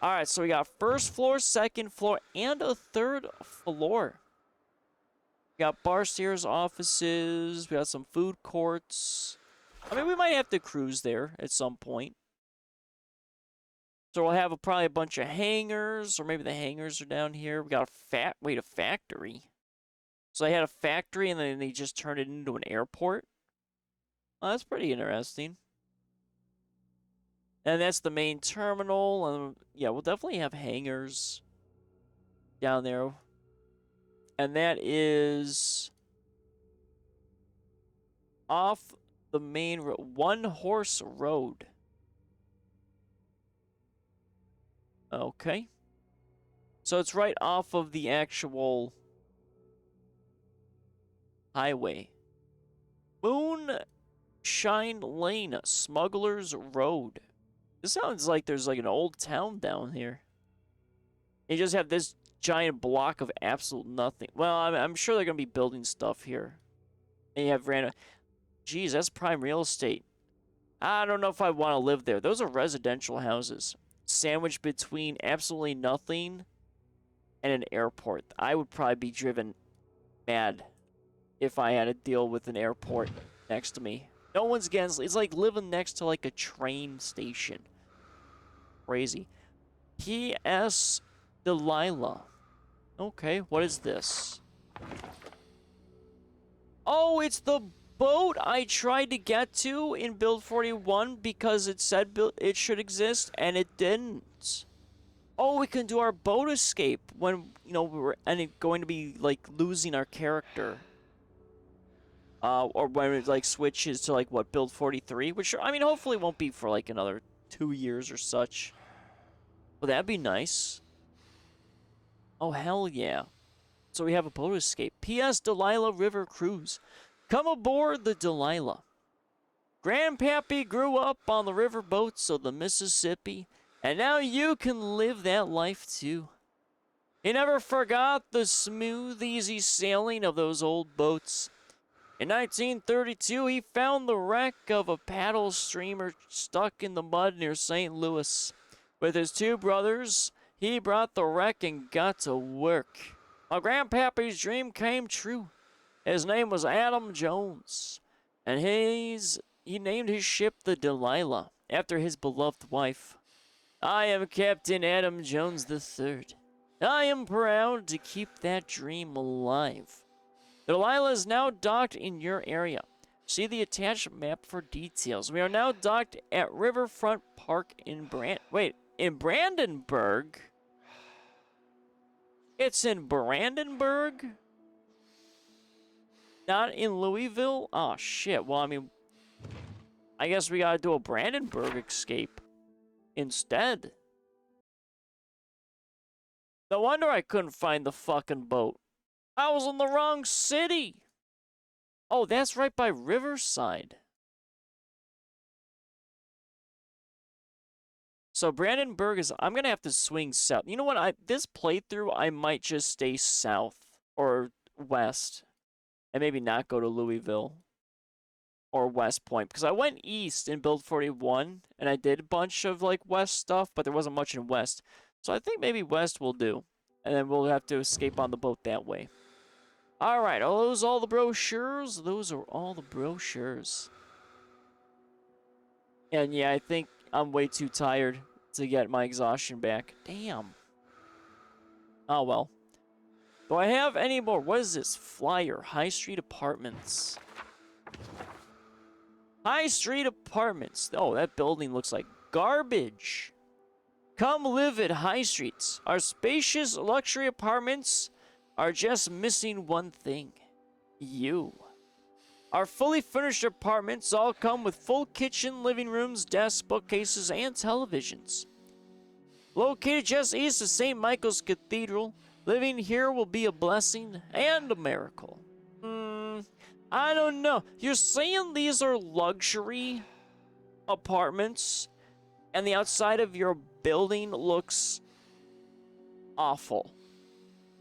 [SPEAKER 1] Alright, so we got first floor, second floor, and a third floor. We got Barstier's offices. We got some food courts. I mean, we might have to cruise there at some point. So we'll have probably a bunch of hangars, or maybe the hangars are down here. We got a factory. So they had a factory and then they just turned it into an airport. Well, that's pretty interesting. And that's the main terminal. Yeah, we'll definitely have hangars down there. And that is off the main one horse road. Okay. So it's right off of the actual highway. Moonshine Lane, Smuggler's Road. This sounds like there's like an old town down here. You just have this giant block of absolute nothing. Well, I'm sure they're going to be building stuff here. And you have random... Geez, that's prime real estate. I don't know if I want to live there. Those are residential houses. Sandwiched between absolutely nothing and an airport. I would probably be driven mad if I had to deal with an airport next to me. No one's getting... It's like living next to like a train station. Crazy. P.S. Delilah. Okay, what is this? Oh, it's the boat I tried to get to in Build 41 because it said it should exist and it didn't. Oh, we can do our boat escape when, you know, we're going to be like losing our character. Or when it like switches to like what, Build 43, which I mean hopefully won't be for like another 2 years or such. Well, that'd be nice. Oh, hell yeah. So we have a boat escape. P.S. Delilah River Cruise. Come aboard the Delilah. Grandpappy grew up on the river boats of the Mississippi, and now you can live that life too. He never forgot the smooth, easy sailing of those old boats. In 1932, he found the wreck of a paddle steamer stuck in the mud near St. Louis. With his 2 brothers, he brought the wreck and got to work. My grandpappy's dream came true. His name was Adam Jones, and he named his ship the Delilah after his beloved wife. I am Captain Adam Jones III. I am proud to keep that dream alive. The Delilah is now docked in your area. See the attached map for details. We are now docked at Riverfront Park in in Brandenburg? It's in Brandenburg? Not in Louisville? Oh, shit. Well, I mean, I guess we gotta do a Brandenburg escape instead. No wonder I couldn't find the fucking boat. I was in the wrong city. Oh, that's right by Riverside. So Brandenburg is, I'm gonna have to swing south. You know what? This playthrough I might just stay south or west, and maybe not go to Louisville or West Point, because I went east in Build 41 and I did a bunch of like west stuff, but there wasn't much in west. So I think maybe west will do, and then we'll have to escape on the boat that way. All right, are those all the brochures? Those are all the brochures. And yeah, I think I'm way too tired to get my exhaustion back. Damn. Oh, well. Do I have any more? What is this? Flyer. High Street Apartments. High Street Apartments. Oh, that building looks like garbage. Come live at High Streets. Our spacious luxury apartments are just missing one thing. You. Our fully furnished apartments all come with full kitchen, living rooms, desks, bookcases, and televisions. Located just east of St. Michael's Cathedral, living here will be a blessing and a miracle. I don't know. You're saying these are luxury apartments, and the outside of your building looks awful.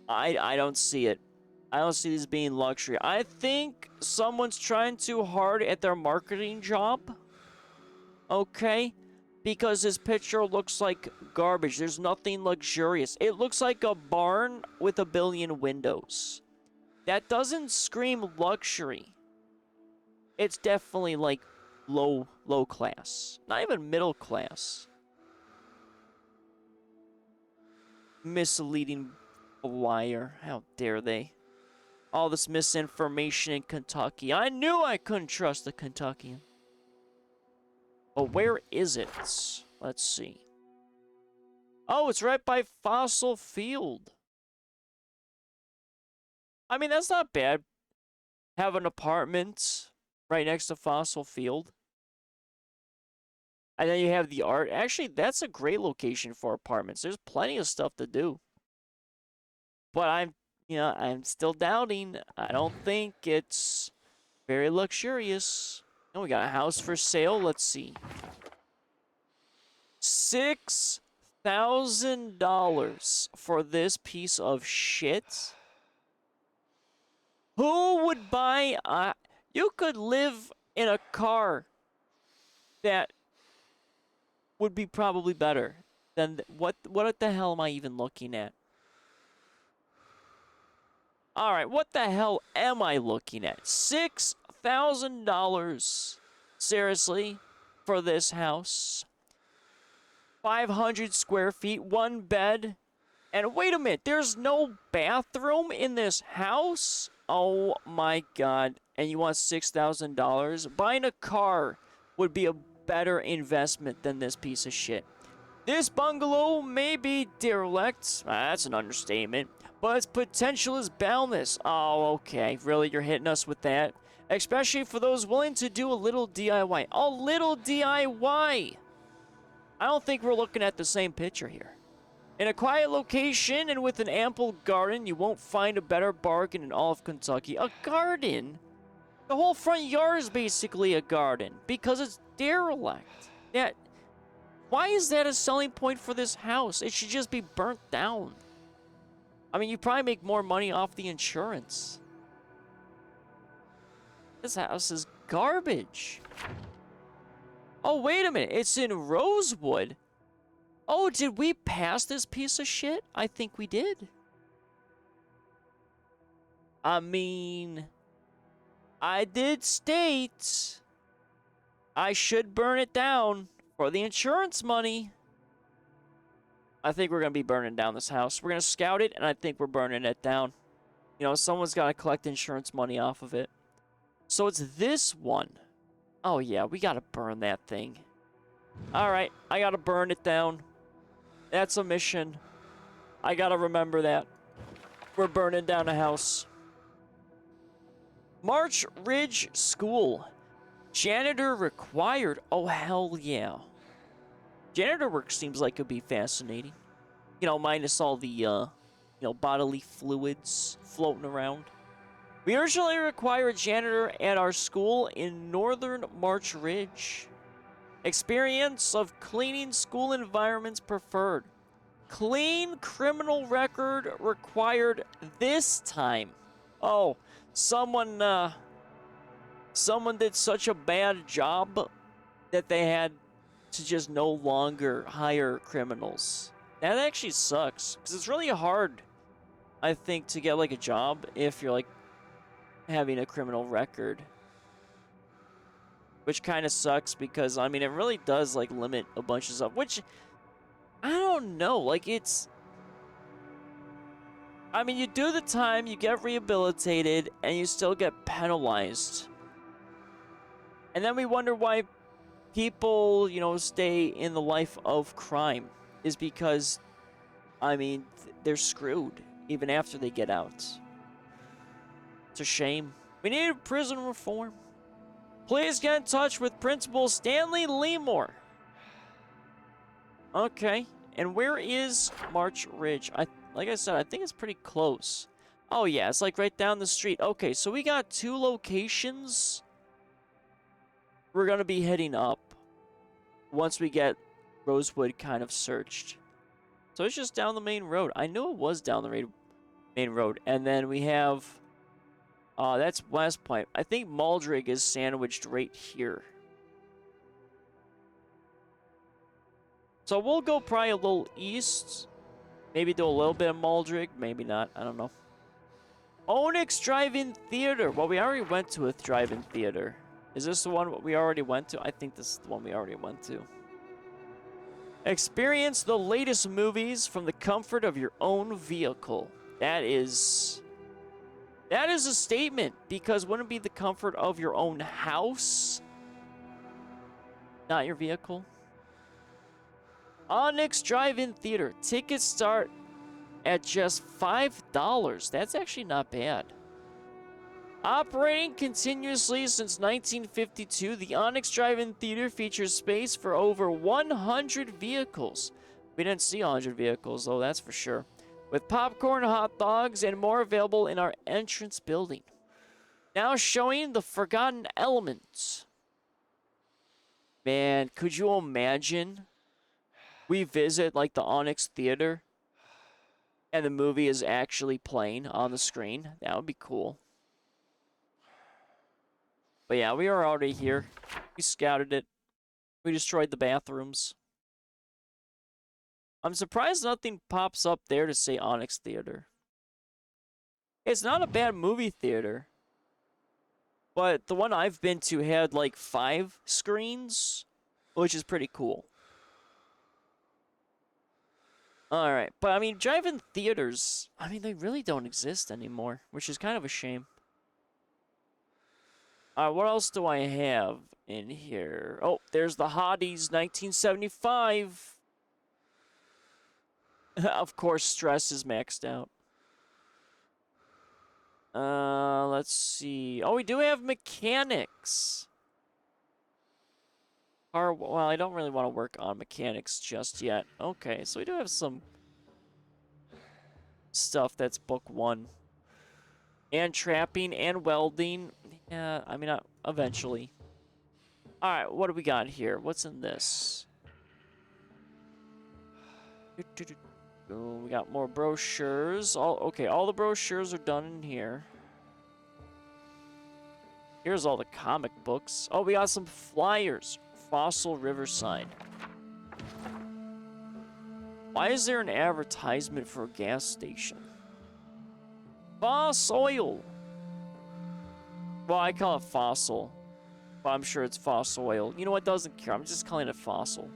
[SPEAKER 1] I don't see it. I don't see these being luxury. I think someone's trying too hard at their marketing job. Okay? Because his picture looks like garbage. There's nothing luxurious. It looks like a barn with a billion windows. That doesn't scream luxury. It's definitely like low class. Not even middle class. Misleading liar. How dare they? All this misinformation in Kentucky. I knew I couldn't trust the Kentuckian. But where is it? Let's see. Oh, it's right by Fossil Field. I mean, that's not bad. Have an apartment right next to Fossil Field. And then you have the art. Actually, that's a great location for apartments. There's plenty of stuff to do. But I'm still doubting. I don't think it's very luxurious. Oh, we got a house for sale. Let's see. $6,000 for this piece of shit. Who would buy you could live in a car that would be probably better than what the hell am I even looking at? All right, what the hell am I looking at? $6,000. Seriously, for this house. 500 square feet, one bed. And wait a minute, there's no bathroom in this house? Oh my god. And you want $6,000? Buying a car would be a better investment than this piece of shit. This bungalow may be derelict. That's an understatement. But its potential is boundless. Oh, okay. Really, you're hitting us with that? Especially for those willing to do a little DIY. A little DIY! I don't think we're looking at the same picture here. In a quiet location and with an ample garden, you won't find a better bargain in all of Kentucky. A garden? The whole front yard is basically a garden because it's derelict. Yeah. Why is that a selling point for this house? It should just be burnt down. I mean, you probably make more money off the insurance. This house is garbage. Oh, wait a minute. It's in Rosewood. Oh, did we pass this piece of shit? I think we did. I mean, I did state I should burn it down for the insurance money. I think we're going to be burning down this house. We're going to scout it, and I think we're burning it down. You know, someone's got to collect insurance money off of it. So it's this one. Oh, yeah, we got to burn that thing. All right, I got to burn it down. That's a mission. I got to remember that. We're burning down a house. March Ridge School. Janitor required. Oh, hell yeah. Janitor work seems like it would be fascinating. You know, minus all the, you know, bodily fluids floating around. We urgently require a janitor at our school in Northern March Ridge. Experience of cleaning school environments preferred. Clean criminal record required this time. Oh, someone did such a bad job that they had to just no longer hire criminals. That actually sucks, because it's really hard, I think, to get, like, a job if you're, like, having a criminal record. Which kind of sucks, because, I mean, it really does, like, limit a bunch of stuff, which, I don't know, like, it's... I mean, you do the time, you get rehabilitated, and you still get penalized. And then we wonder why people, you know, stay in the life of crime. Is because, I mean, they're screwed even after they get out. It's a shame. We need prison reform. Please get in touch with Principal Stanley Leemore. Okay, and where is March Ridge? Like I said, I think it's pretty close. Oh yeah, it's like right down the street. Okay, so we got 2 locations. We're gonna be heading up once we get Rosewood kind of searched. So it's just down the main road. I knew it was down the main road. And then we have... that's West Point. I think Maldrig is sandwiched right here. So we'll go probably a little east. Maybe do a little bit of Maldrig. Maybe not. I don't know. Onyx Drive-In Theater. Well, we already went to a drive-in theater. Is this the one we already went to? I think this is the one we already went to. Experience the latest movies from the comfort of your own vehicle. That is a statement, because wouldn't it be the comfort of your own house? Not your vehicle. Onyx Drive-In Theater. Tickets start at just $5. That's actually not bad. Operating continuously since 1952, the Onyx Drive-In Theater features space for over 100 vehicles. We didn't see 100 vehicles, though, that's for sure. With popcorn, hot dogs, and more available in our entrance building. Now showing The Forgotten Elements. Man, could you imagine we visit, like, the Onyx Theater and the movie is actually playing on the screen? That would be cool. But yeah, we are already here. We scouted it. We destroyed the bathrooms. I'm surprised nothing pops up there to say Onyx Theater. It's not a bad movie theater. But the one I've been to had like 5 screens, which is pretty cool. Alright, but I mean, drive-in theaters, I mean, they really don't exist anymore, which is kind of a shame. What else do I have in here? Oh, there's the Hotties 1975. Of course, stress is maxed out. Let's see. Oh, we do have mechanics. Well, I don't really want to work on mechanics just yet. Okay, so we do have some stuff that's book 1. And trapping and welding. Yeah, I mean, eventually. Alright, what do we got here? What's in this? Oh, we got more brochures. Okay, all the brochures are done in here. Here's all the comic books. Oh, we got some flyers. Fossil Riverside. Why is there an advertisement for a gas station? Foss oil. Well, I call it fossil. But I'm sure it's fossil oil. You know what? Doesn't care. I'm just calling it fossil.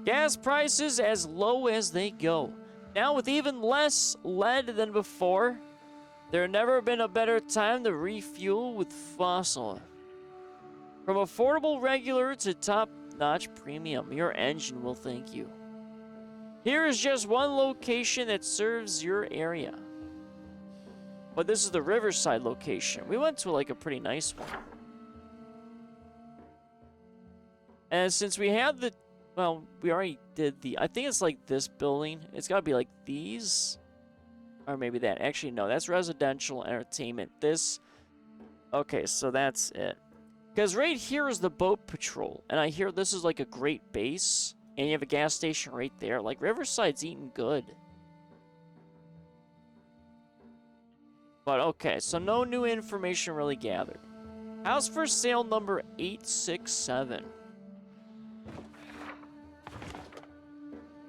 [SPEAKER 1] Gas prices as low as they go. Now with even less lead than before, there never been a better time to refuel with fossil. From affordable regular to top-notch premium, your engine will thank you. Here is just one location that serves your area. But this is the Riverside location. We went to like a pretty nice one. And since we had the... Well, we already did the... I think it's like this building. It's got to be like these. Or maybe that. Actually, no. That's residential entertainment. This... Okay, so that's it. Because right here is the boat patrol. And I hear this is like a great base. And you have a gas station right there. Like, Riverside's eating good. But okay, so no new information really gathered. House for sale number 867.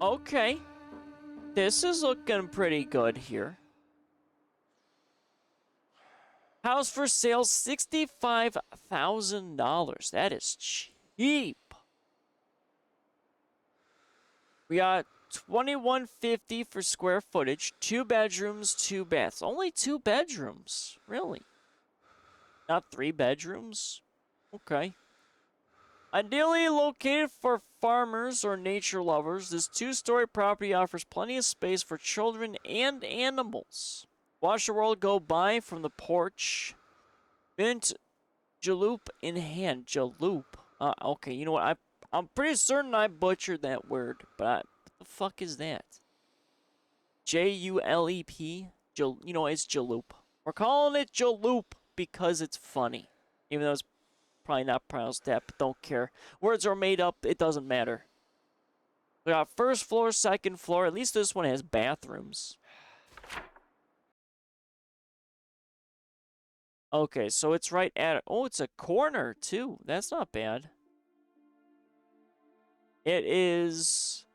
[SPEAKER 1] Okay. This is looking pretty good here. House for sale, $65,000. That is cheap. We got $21.50 for square footage. 2 bedrooms, 2 baths. Only 2 bedrooms. Really? Not 3 bedrooms? Okay. Ideally located for farmers or nature lovers, this 2-story property offers plenty of space for children and animals. Watch the world go by from the porch. Mint jalop in hand. Jalop. Okay, you know what? I'm pretty certain I butchered that word, but what the fuck is that? J-U-L-E-P? You know, it's jalop. We're calling it jalop because it's funny. Even though it's probably not pronounced that, but don't care. Words are made up, it doesn't matter. We got first floor, second floor. At least this one has bathrooms. Okay, so it's right at... Oh, it's a corner, too. That's not bad. It is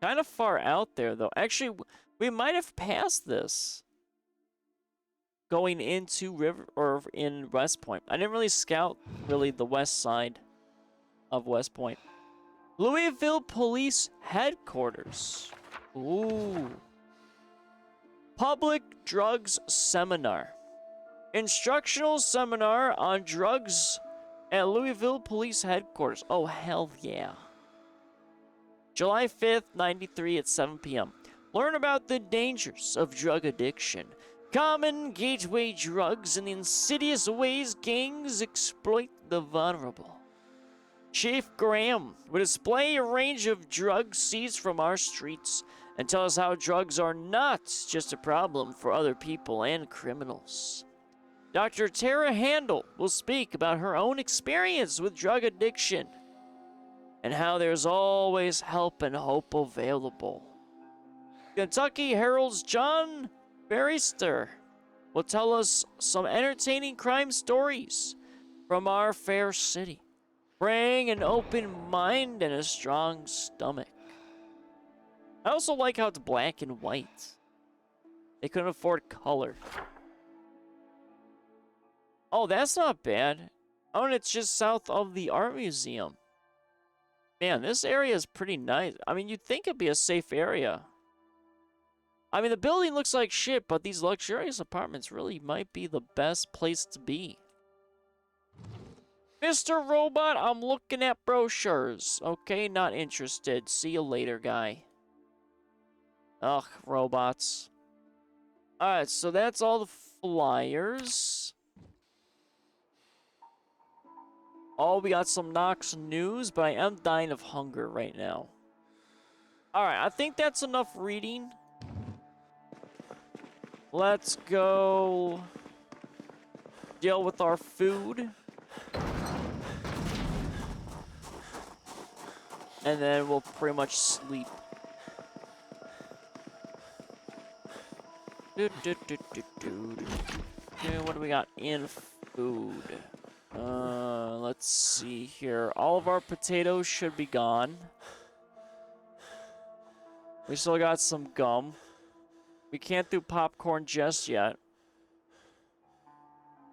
[SPEAKER 1] kind of far out there, though. Actually, we might have passed this going into River... or in West Point. I didn't really scout, really, the west side of West Point. Louisville Police Headquarters. Ooh. Public Drugs Seminar. Instructional seminar on drugs at Louisville Police Headquarters. Oh, hell yeah. July 5th, 93 at 7 p.m. Learn about the dangers of drug addiction, common gateway drugs, and the insidious ways gangs exploit the vulnerable. Chief Graham will display a range of drugs seized from our streets and tell us how drugs are not just a problem for other people and criminals. Dr. Tara Handel will speak about her own experience with drug addiction and how there's always help and hope available. Kentucky Herald's John Barrister will tell us some entertaining crime stories from our fair city. Bring an open mind and a strong stomach. I also like how it's black and white. They couldn't afford color. Oh, that's not bad. Oh, and it's just south of the art museum. Man, this area is pretty nice. I mean, you'd think it'd be a safe area. I mean, the building looks like shit, but these luxurious apartments really might be the best place to be. Mr. Robot, I'm looking at brochures. Okay, not interested. See you later, guy. Ugh, robots. Alright, so that's all the flyers. Oh, we got some Knox news, but I am dying of hunger right now. Alright, I think that's enough reading. Let's go deal with our food. And then we'll pretty much sleep. What do we got in food? Let's see here. All of our potatoes should be gone. We still got some gum. We can't do popcorn just yet.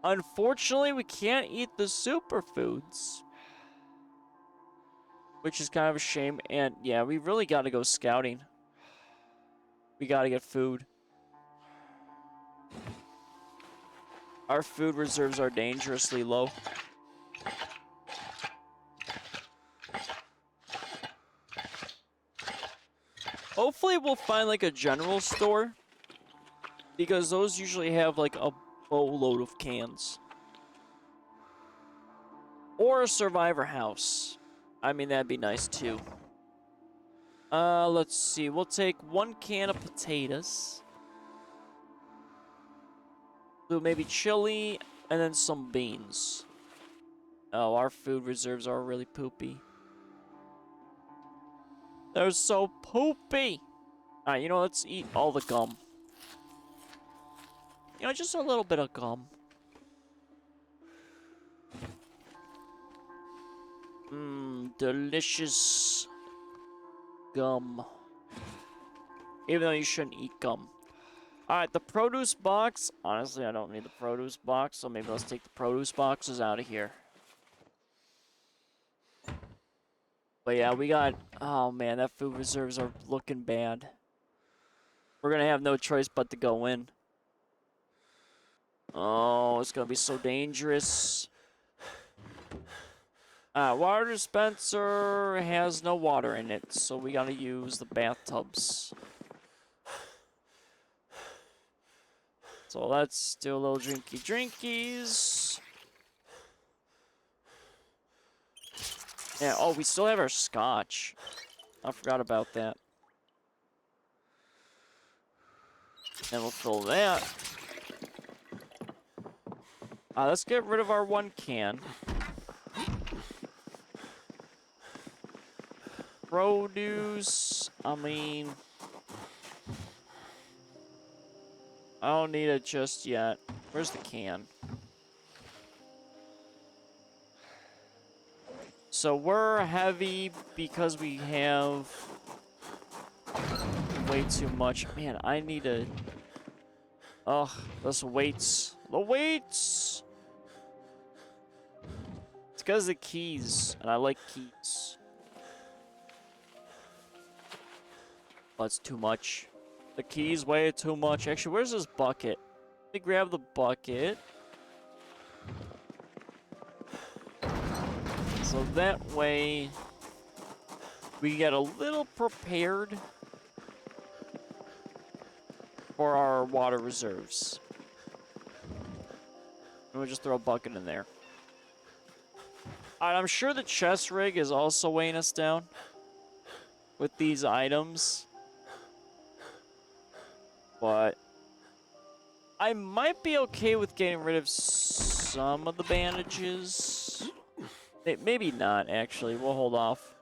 [SPEAKER 1] Unfortunately, we can't eat the superfoods, which is kind of a shame. And yeah, we really got to go scouting. We got to get food. Our food reserves are dangerously low. Hopefully we'll find like a general store, because those usually have like a boatload of cans. Or a survivor house. I mean, that'd be nice too. Let's see. We'll take 1 can of potatoes. Do maybe chili and then some beans. Oh, our food reserves are really poopy. They're so poopy. Alright, you know, let's eat all the gum. You know, just a little bit of gum. Mmm, delicious gum. Even though you shouldn't eat gum. Alright, the produce box. Honestly, I don't need the produce box, so maybe let's take the produce boxes out of here. But yeah, we got... Oh man, that food reserves are looking bad. We're gonna have no choice but to go in. Oh, it's gonna be so dangerous. Water dispenser has no water in it, so we gotta use the bathtubs. So let's do a little drinkies. Yeah, oh, we still have our scotch. I forgot about that. And we'll fill that. Let's get rid of our 1 can. Produce, I mean... I don't need it just yet. Where's the can? So we're heavy because we have way too much. Man, I need to... Ugh, those weights. The weights! It's because of the keys, and I like keys. That's too much. The keys weigh too much. Actually, where's this bucket? Let me grab the bucket. So that way, we get a little prepared for our water reserves. And we'll just throw a bucket in there. Alright, I'm sure the chest rig is also weighing us down with these items. But I might be okay with getting rid of some of the bandages. Maybe not, actually. We'll hold off.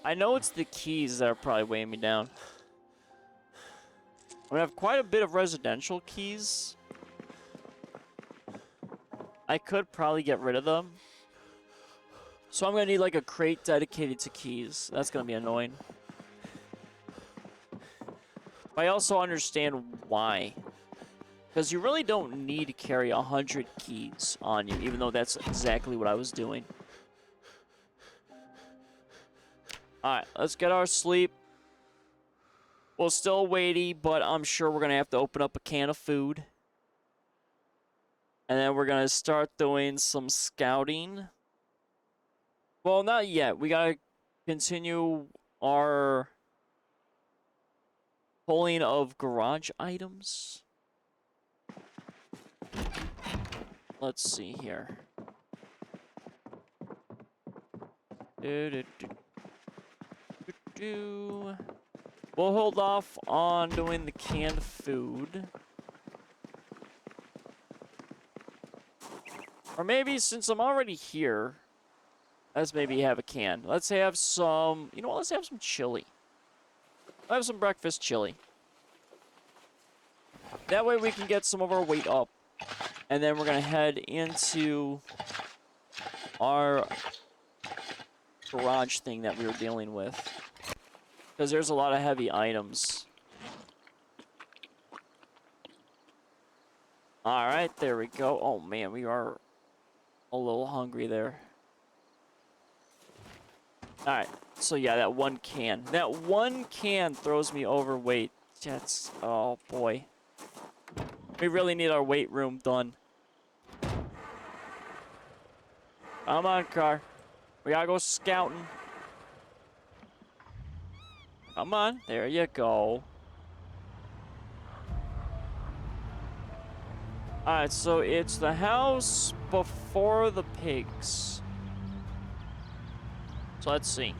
[SPEAKER 1] I know it's the keys that are probably weighing me down. I have quite a bit of residential keys. I could probably get rid of them. So I'm going to need like a crate dedicated to keys. That's going to be annoying. But I also understand why. Because you really don't need to carry 100 keys on you, even though that's exactly what I was doing. Alright, let's get our sleep. Well, still weighty, but I'm sure we're going to have to open up a can of food. And then we're going to start doing some scouting. Well, not yet. We got to continue our pulling of garage items. Let's see here. We'll hold off on doing the canned food. Or maybe since I'm already here, let's maybe have a can. Let's have some, you know what, let's have some chili. I'll have some breakfast chili. That way we can get some of our weight up. And then we're going to head into our garage thing that we were dealing with. Because there's a lot of heavy items. Alright, there we go. Oh man, we are a little hungry there. Alright, so yeah, that 1 can. That 1 can throws me overweight. That's, oh boy. We really need our weight room done. Come on, car. We gotta go scouting. Come on, there you go. Alright, so it's the house before the pigs. So let's see.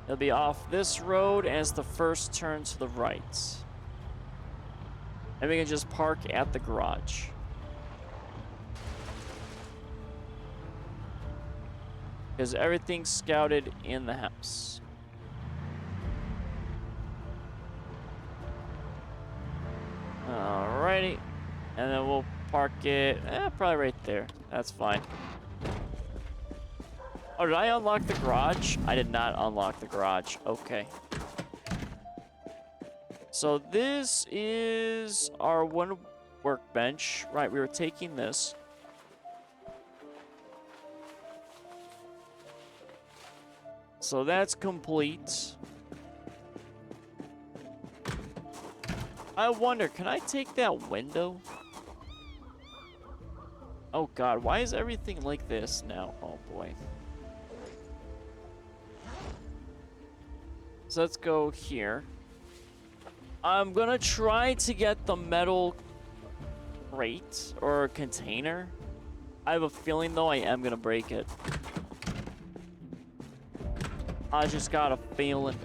[SPEAKER 1] It'll be off this road as the first turn to the right. And we can just park at the garage. Because everything's scouted in the house. Alrighty. And then we'll park it, probably right there. That's fine. Oh, did I unlock the garage? I did not unlock the garage. Okay. So this is our one workbench. Right, we were taking this. So that's complete. I wonder, can I take that window? Oh god, why is everything like this now? Oh boy. So let's go here. I'm gonna try to get the metal crate or container. I have a feeling though I am gonna break it. I just got a feeling.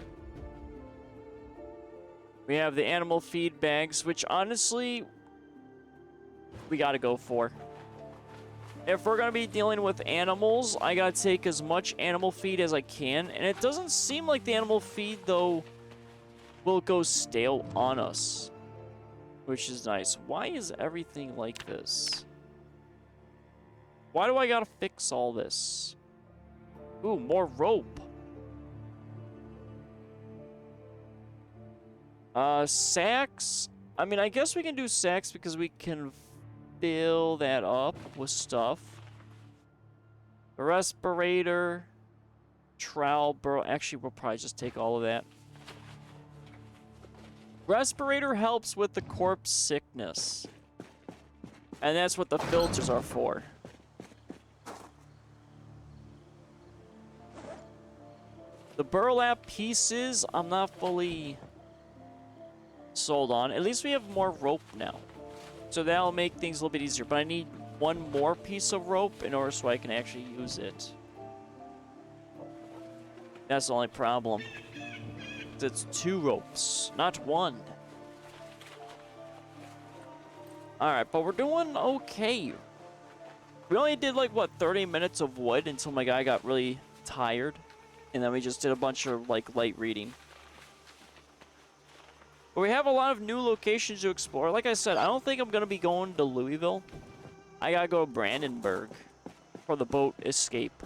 [SPEAKER 1] We have the animal feed bags, which honestly, we gotta go for. If we're gonna be dealing with animals, I gotta take as much animal feed as I can. And it doesn't seem like the animal feed, though, will go stale on us. Which is nice. Why is everything like this? Why do I gotta fix all this? Ooh, more rope. Sacks. I mean, I guess we can do sacks because we can fill that up with stuff. A respirator. Trowel, bro. Actually, we'll probably just take all of that. Respirator helps with the corpse sickness. And that's what the filters are for. The burlap pieces, I'm not fully sold on. At least we have more rope now. So that'll make things a little bit easier. But I need one more piece of rope in order so I can actually use it. That's the only problem. It's 2 ropes, not 1. Alright, but we're doing okay. We only did like, what, 30 minutes of wood until my guy got really tired. And then we just did a bunch of, like, light reading. But we have a lot of new locations to explore. Like I said, I don't think I'm going to be going to Louisville. I got to go to Brandenburg for the boat escape.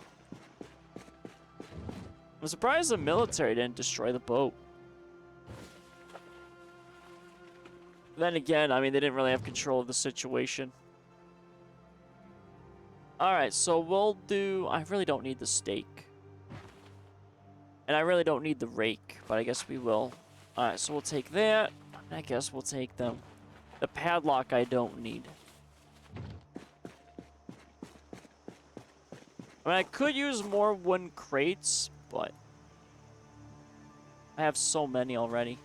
[SPEAKER 1] I'm surprised the military didn't destroy the boat. Then again, I mean, they didn't really have control of the situation. Alright, so we'll do... I really don't need the stake. And I really don't need the rake, but I guess we will. Alright, so we'll take that. I guess we'll take them. The padlock I don't need. I mean, I could use more wooden crates, but I have so many already.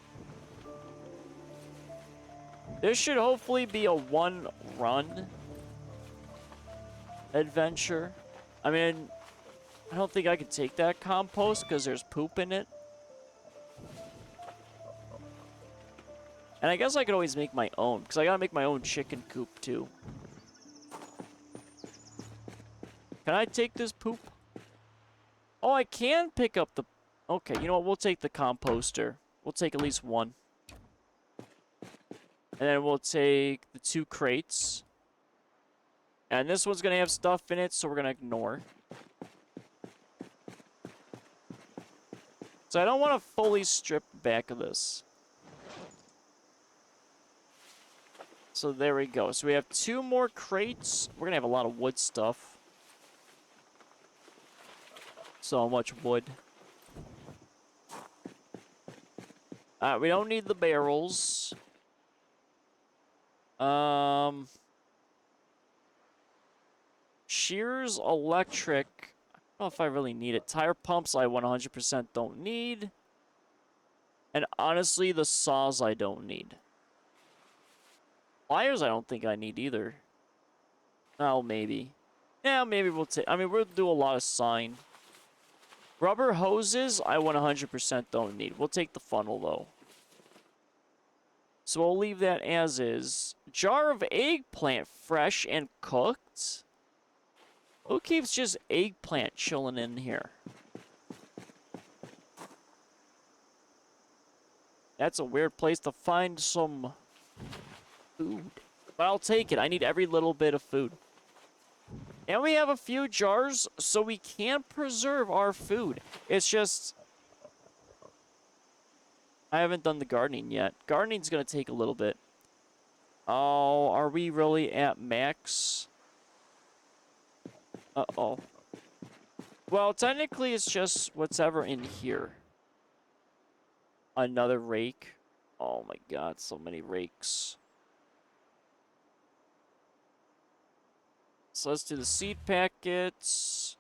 [SPEAKER 1] This should hopefully be a one-run adventure. I mean, I don't think I could take that compost because there's poop in it. And I guess I could always make my own, because I gotta make my own chicken coop, too. Can I take this poop? Oh, I can pick up the... Okay, you know what? We'll take the composter. We'll take at least one. And then we'll take the 2 crates. And this one's gonna have stuff in it, so we're gonna ignore. So I don't want to fully strip back of this. So there we go. So we have 2 more crates. We're gonna have a lot of wood stuff. So much wood. We don't need the barrels. Shears electric. I don't know if I really need it. Tire pumps I 100% don't need. And honestly, the saws I don't need. Pliers I don't think I need either. Oh, maybe. Yeah, maybe we'll take... I mean, we'll do a lot of sign. Rubber hoses, I 100% don't need. We'll take the funnel, though. So we'll leave that as is. Jar of eggplant, fresh and cooked? Who keeps just eggplant chilling in here? That's a weird place to find some food. But I'll take it. I need every little bit of food. And we have a few jars, so we can preserve our food. It's just... I haven't done the gardening yet. Gardening's going to take a little bit. Oh, are we really at max? Uh-oh. Well, technically it's just whatever in here. Another rake. Oh my god, so many rakes. So let's do the seed packets.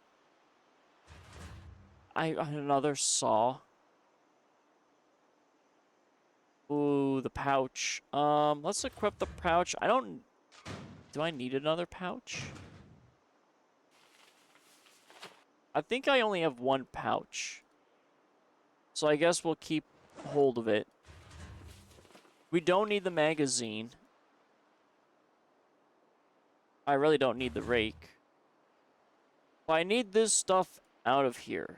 [SPEAKER 1] Another saw. Ooh, the pouch. Let's equip the pouch. Do I need another pouch? I think I only have one pouch. So I guess we'll keep hold of it. We don't need the magazine. I really don't need the rake. But I need this stuff out of here.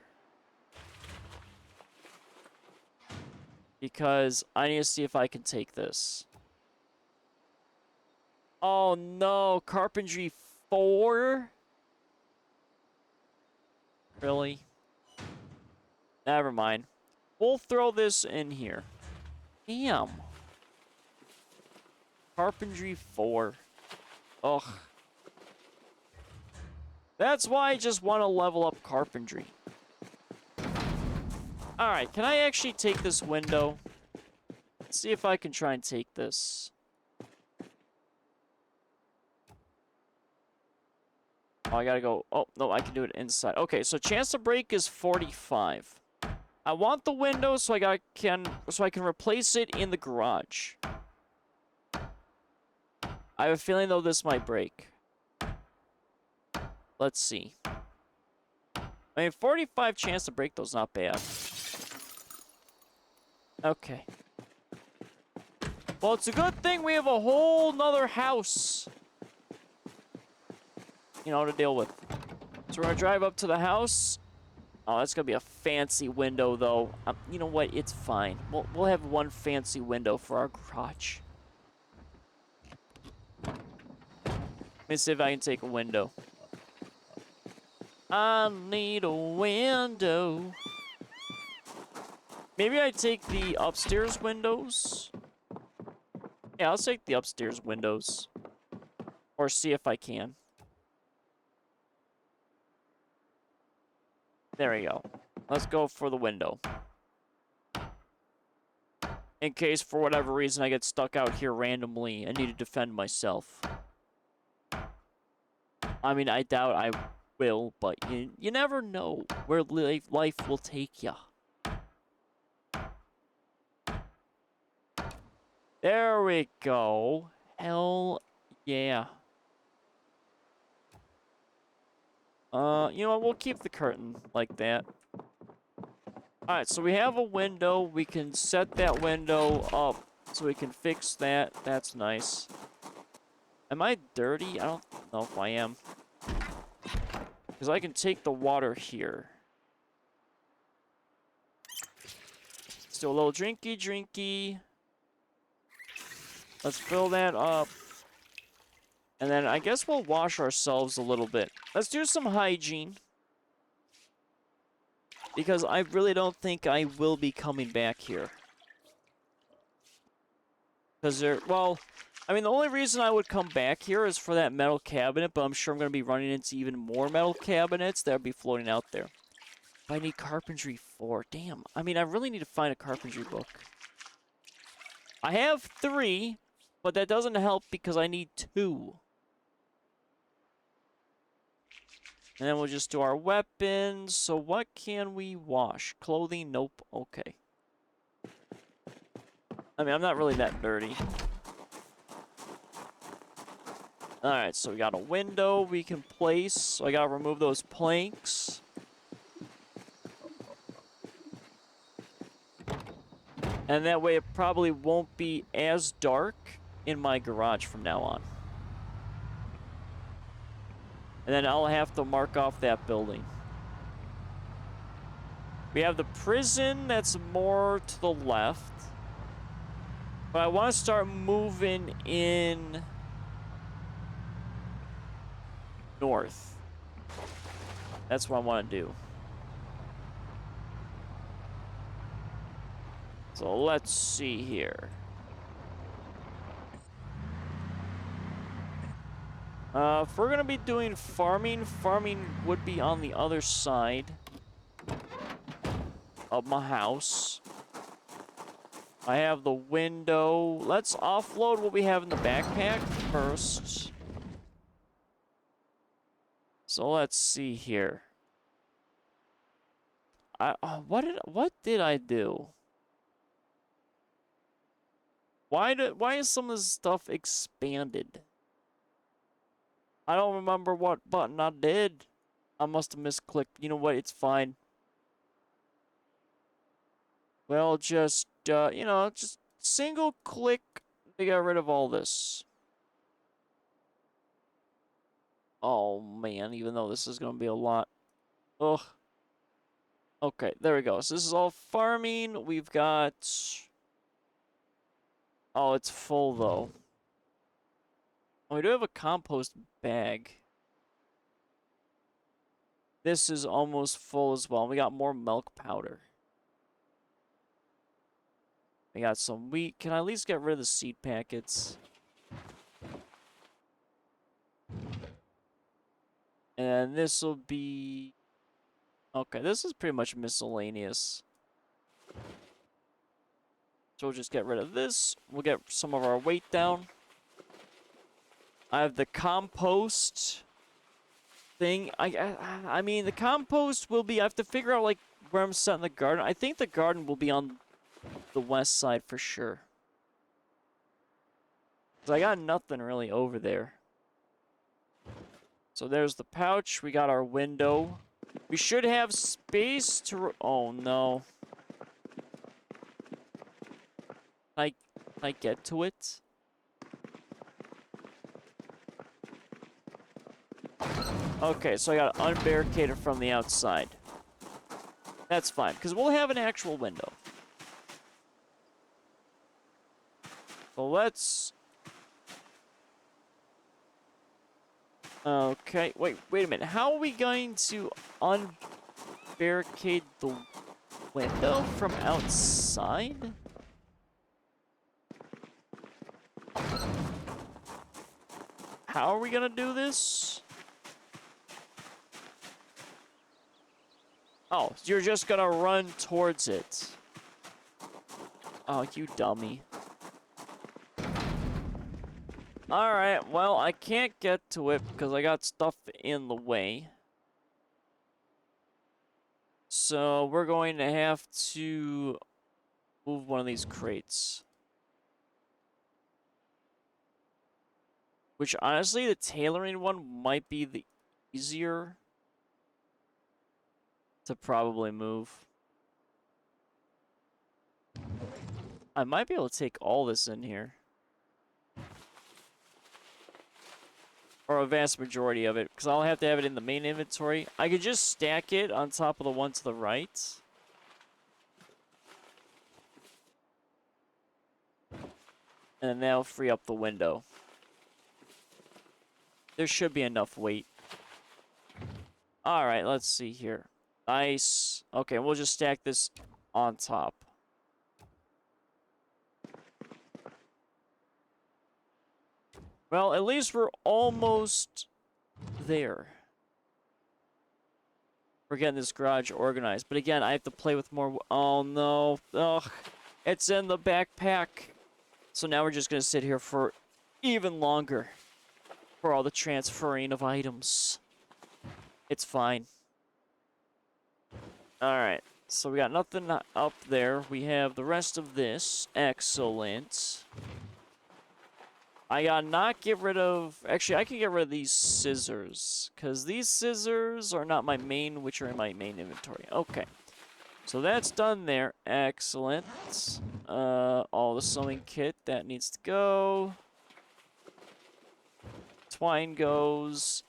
[SPEAKER 1] Because I need to see if I can take this. Oh no, carpentry 4? Really? Never mind. We'll throw this in here. Damn. Carpentry 4. Ugh. That's why I just want to level up carpentry. Alright, can I actually take this window? Let's see if I can try and take this. Oh, I gotta go. Oh, no, I can do it inside. Okay, so chance to break is 45. I want the window so I can replace it in the garage. I have a feeling, though, this might break. Let's see. I mean, 45 chance to break those, not bad. Okay. Well, it's a good thing we have a whole nother house, you know, to deal with. So we're gonna drive up to the house. Oh, that's gonna be a fancy window, though. You know what? It's fine. We'll have one fancy window for our garage. Let me see if I can take a window. I need a window. Maybe I take the upstairs windows. Yeah, I'll take the upstairs windows. Or see if I can. There we go. Let's go for the window. In case, for whatever reason, I get stuck out here randomly and need to defend myself. I mean, I doubt I will, but you never know where life will take ya. There we go. Hell yeah. You know what? We'll keep the curtain like that. Alright, so we have a window. We can set that window up so we can fix that. That's nice. Am I dirty? I don't know if I am. Because I can take the water here. Let's do a little drinky. Let's fill that up. And then I guess we'll wash ourselves a little bit. Let's do some hygiene. Because I really don't think I will be coming back here. Because well, I mean, the only reason I would come back here is for that metal cabinet, but I'm sure I'm going to be running into even more metal cabinets that would be floating out there. I need carpentry 4. Damn. I mean, I really need to find a carpentry book. I have 3, but that doesn't help because I need 2. And then we'll just do our weapons. So what can we wash? Clothing? Nope. Okay. I mean, I'm not really that dirty. Alright, so we got a window we can place. So I gotta remove those planks. And that way it probably won't be as dark in my garage from now on. And then I'll have to mark off that building. We have the prison that's more to the left. But I want to start moving in north. That's what I want to do. So let's see here. If we're going to be doing farming, farming would be on the other side of my house. I have the window. Let's offload what we have in the backpack first. So let's see here. What did I do? Why is some of this stuff expanded? I don't remember what button I did. I must have misclicked. You know what? It's fine. Well, just, you know, just single click to get rid of all this. Oh, man, even though this is going to be a lot. Ugh. Okay, there we go. So this is all farming. We've got... Oh, it's full, though. Oh, we do have a compost bag. This is almost full as well. We got more milk powder. We got some wheat. Can I at least get rid of the seed packets? And this will be... Okay, this is pretty much miscellaneous. So we'll just get rid of this. We'll get some of our weight down. I have the compost thing. I mean, the compost will be... I have to figure out, like, where I'm setting the garden. I think the garden will be on the west side for sure. Because I got nothing really over there. So there's the pouch. We got our window. We should have space to... Oh, no. Can I get to it? Okay, so I got unbarricaded from the outside. That's fine, because we'll have an actual window. So let's... Okay, wait a minute. How are we going to unbarricade the window from outside? How are we gonna do this? Oh, you're just gonna run towards it. Oh, you dummy. Alright, well, I can't get to it because I got stuff in the way. So, we're going to have to move one of these crates. Which, honestly, the tailoring one might be the easier to probably move. I might be able to take all this in here. Or a vast majority of it, because I'll have to have it in the main inventory. I could just stack it on top of the one to the right. And then that'll free up the window. There should be enough weight. Alright, let's see here. Nice. Okay, we'll just stack this on top. Well, at least we're almost there. We're getting this garage organized. But again, I have to play with more... Oh, no. Ugh. It's in the backpack. So now we're just going to sit here for even longer. For all the transferring of items. It's fine. Alright. So we got nothing up there. We have the rest of this. Excellent. I gotta not get rid of... Actually, I can get rid of these scissors. Because these scissors are not my main, which are in my main inventory. Okay. So that's done there. Excellent. All the sewing kit, that needs to go. Twine goes.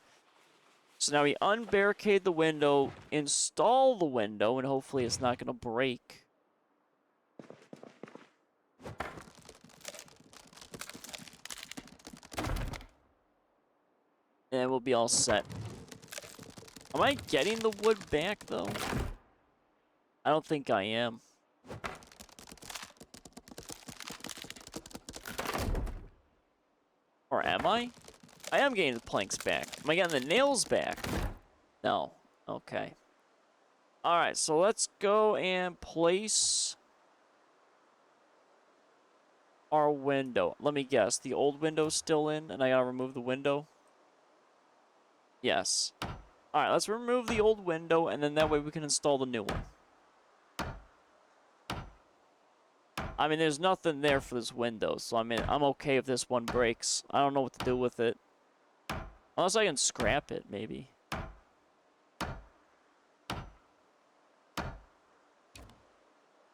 [SPEAKER 1] So now we unbarricade the window, install the window, and hopefully it's not going to break. And we'll be all set. Am I getting the wood back, though? I don't think I am. Or am I? I am getting the planks back. Am I getting the nails back? No. Okay. Alright, so let's go and place our window. Let me guess. The old window's still in, and I gotta remove the window? Yes. Alright, let's remove the old window, and then that way we can install the new one. I mean, there's nothing there for this window, so I mean, I'm okay if this one breaks. I don't know what to do with it. Unless I can scrap it, maybe.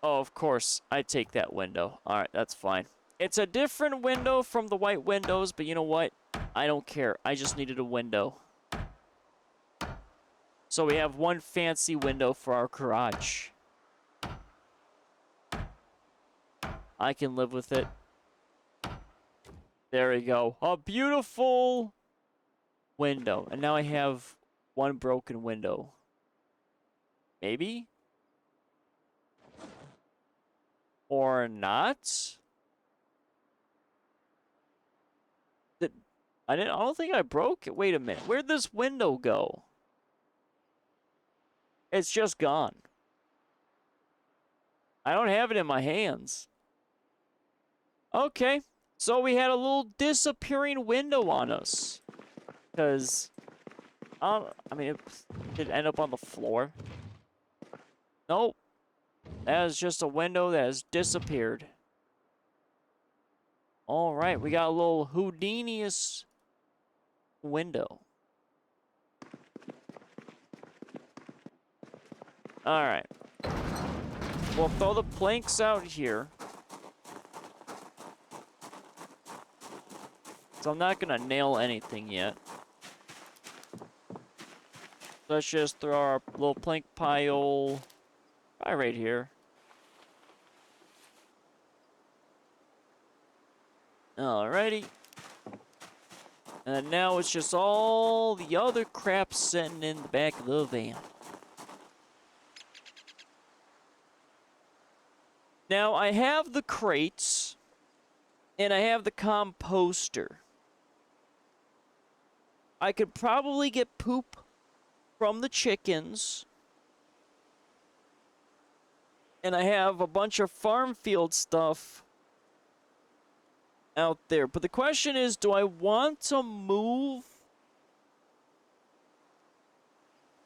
[SPEAKER 1] Oh, of course, I take that window. Alright, that's fine. It's a different window from the white windows, but you know what? I don't care. I just needed a window. So we have one fancy window for our garage. I can live with it. There we go. A beautiful window. And now I have one broken window. Maybe? Or not? I don't think I broke it. Wait a minute. Where'd this window go? It's just gone. I don't have it in my hands. Okay. So we had a little disappearing window on us. Because, I mean, did it end up on the floor? Nope. That is just a window that has disappeared. Alright, we got a little Houdini's window. Alright. We'll throw the planks out here. So I'm not gonna nail anything yet. Let's just throw our little plank pile right here. Alrighty. And now it's just all the other crap sitting in the back of the van. Now I have the crates and I have the composter. I could probably get poop from the chickens. And I have a bunch of farm field stuff out there. But the question is, do I want to move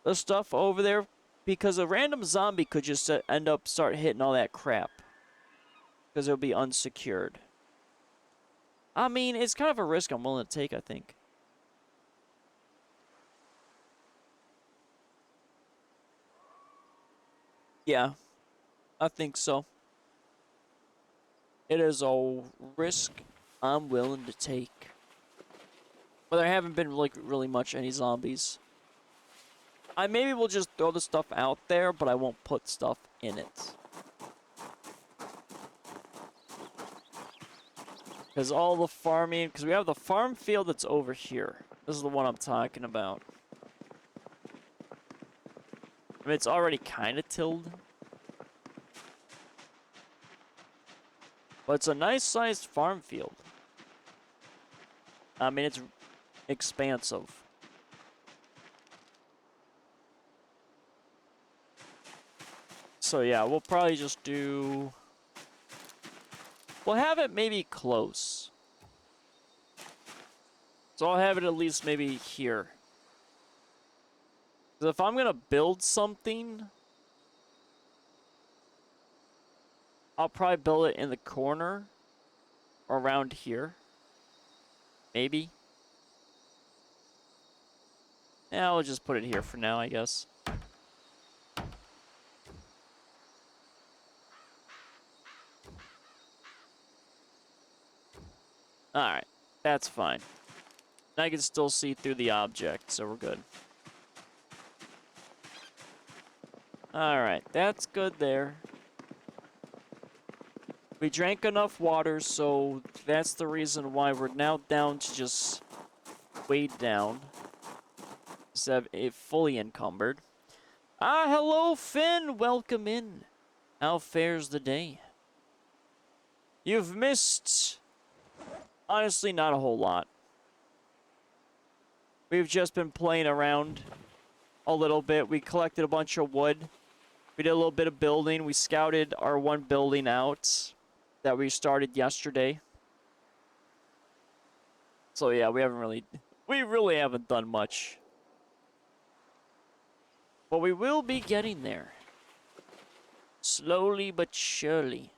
[SPEAKER 1] the stuff over there? Because a random zombie could just start hitting all that crap. Because it'll be unsecured. I mean, it's kind of a risk I'm willing to take, I think. Yeah, I think so. It is a risk I'm willing to take. But there haven't been like really much any zombies. I maybe will just throw the stuff out there, but I won't put stuff in it. Because all the farming, because we have the farm field that's over here. This is the one I'm talking about. I mean, it's already kind of tilled. But it's a nice-sized farm field. I mean, it's expansive. So, yeah, we'll probably just do... We'll have it maybe close. So I'll have it at least maybe here. Because if I'm going to build something, I'll probably build it in the corner around here. Maybe. Yeah, I'll just put it here for now, I guess. Alright, that's fine. I can still see through the object, so we're good. Alright, that's good there. We drank enough water, so that's the reason why we're now down to just weighed down. Instead of it fully encumbered. Ah, hello, Finn! Welcome in. How fares the day? You've missed... honestly, not a whole lot. We've just been playing around a little bit. We collected a bunch of wood. We did a little bit of building. We scouted our one building out that we started yesterday. So yeah, we really haven't done much. But we will be getting there. Slowly but surely.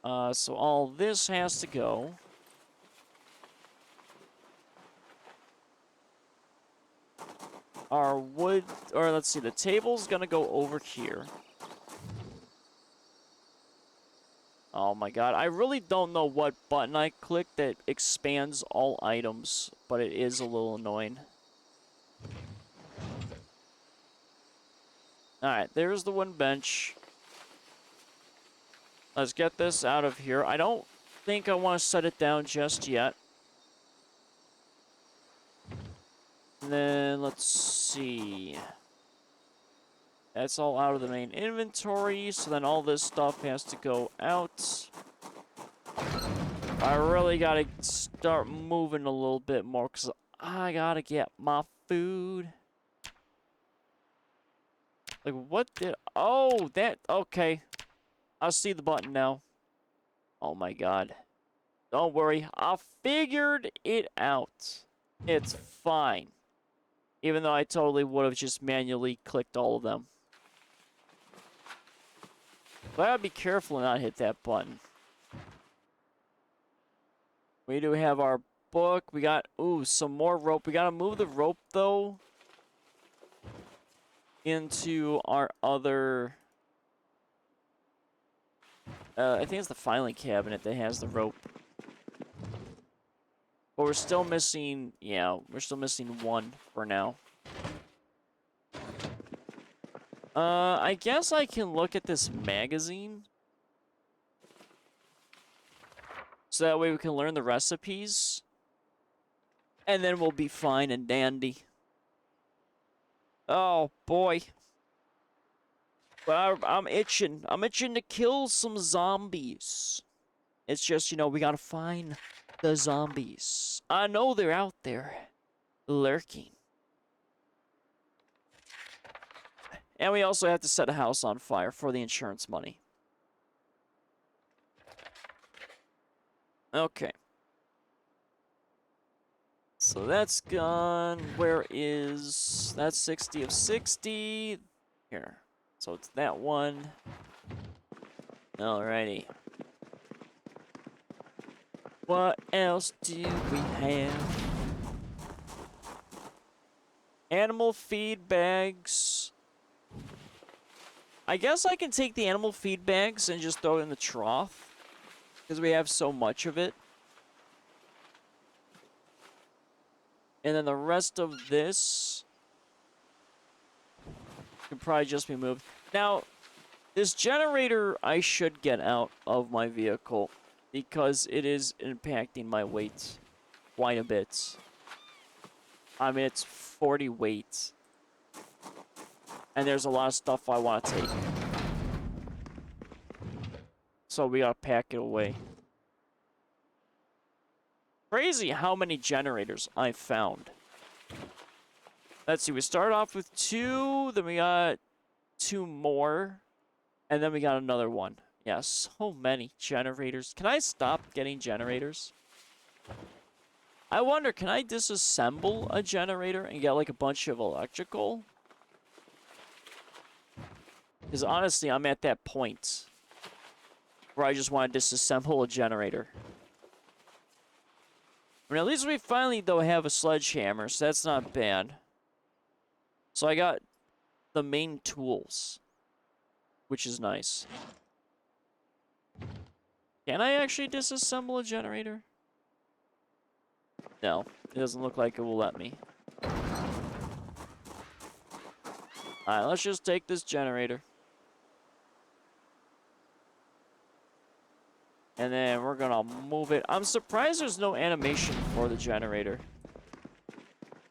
[SPEAKER 1] So all this has to go. Our wood, or let's see, the table's gonna go over here. Oh my god, I really don't know what button I clicked that expands all items, but it is a little annoying. Alright, there's the one bench. Let's get this out of here. I don't think I want to set it down just yet. And then, let's see. That's all out of the main inventory, so then all this stuff has to go out. I really gotta start moving a little bit more, because I gotta get my food. Like, what did... oh, that... okay. I see the button now. Oh my god. Don't worry, I figured it out. It's fine. Even though I totally would have just manually clicked all of them. But I gotta be careful and not hit that button. We do have our book. We got, ooh, some more rope. We gotta move the rope, though, into our other... I think it's the filing cabinet that has the rope. But we're still missing, yeah, we're still missing one for now. I guess I can look at this magazine. So that way we can learn the recipes. And then we'll be fine and dandy. Oh, boy. But I'm itching. I'm itching to kill some zombies. It's just, you know, we gotta find the zombies. I know they're out there. Lurking. And we also have to set a house on fire for the insurance money. Okay. So that's gone. Where is... that's 60 of 60. Here. So it's that one. Alrighty. What else do we have? Animal feed bags. I guess I can take the animal feed bags and just throw it in the trough. Because we have so much of it. And then the rest of this can probably just be moved. Now, this generator I should get out of my vehicle because it is impacting my weight quite a bit. I mean, it's 40 weight. And there's a lot of stuff I want to take. So we gotta pack it away. Crazy how many generators I found. Let's see, we started off with 2, then we got 2 more, and then we got another one. Yeah, so many generators. Can I stop getting generators? I wonder, can I disassemble a generator and get like a bunch of electrical? Because honestly, I'm at that point where I just want to disassemble a generator. I mean, at least we finally, though, have a sledgehammer, so that's not bad. So I got the main tools, which is nice. Can I actually disassemble a generator? No, it doesn't look like it will let me. Alright, let's just take this generator. And then we're gonna move it. I'm surprised there's no animation for the generator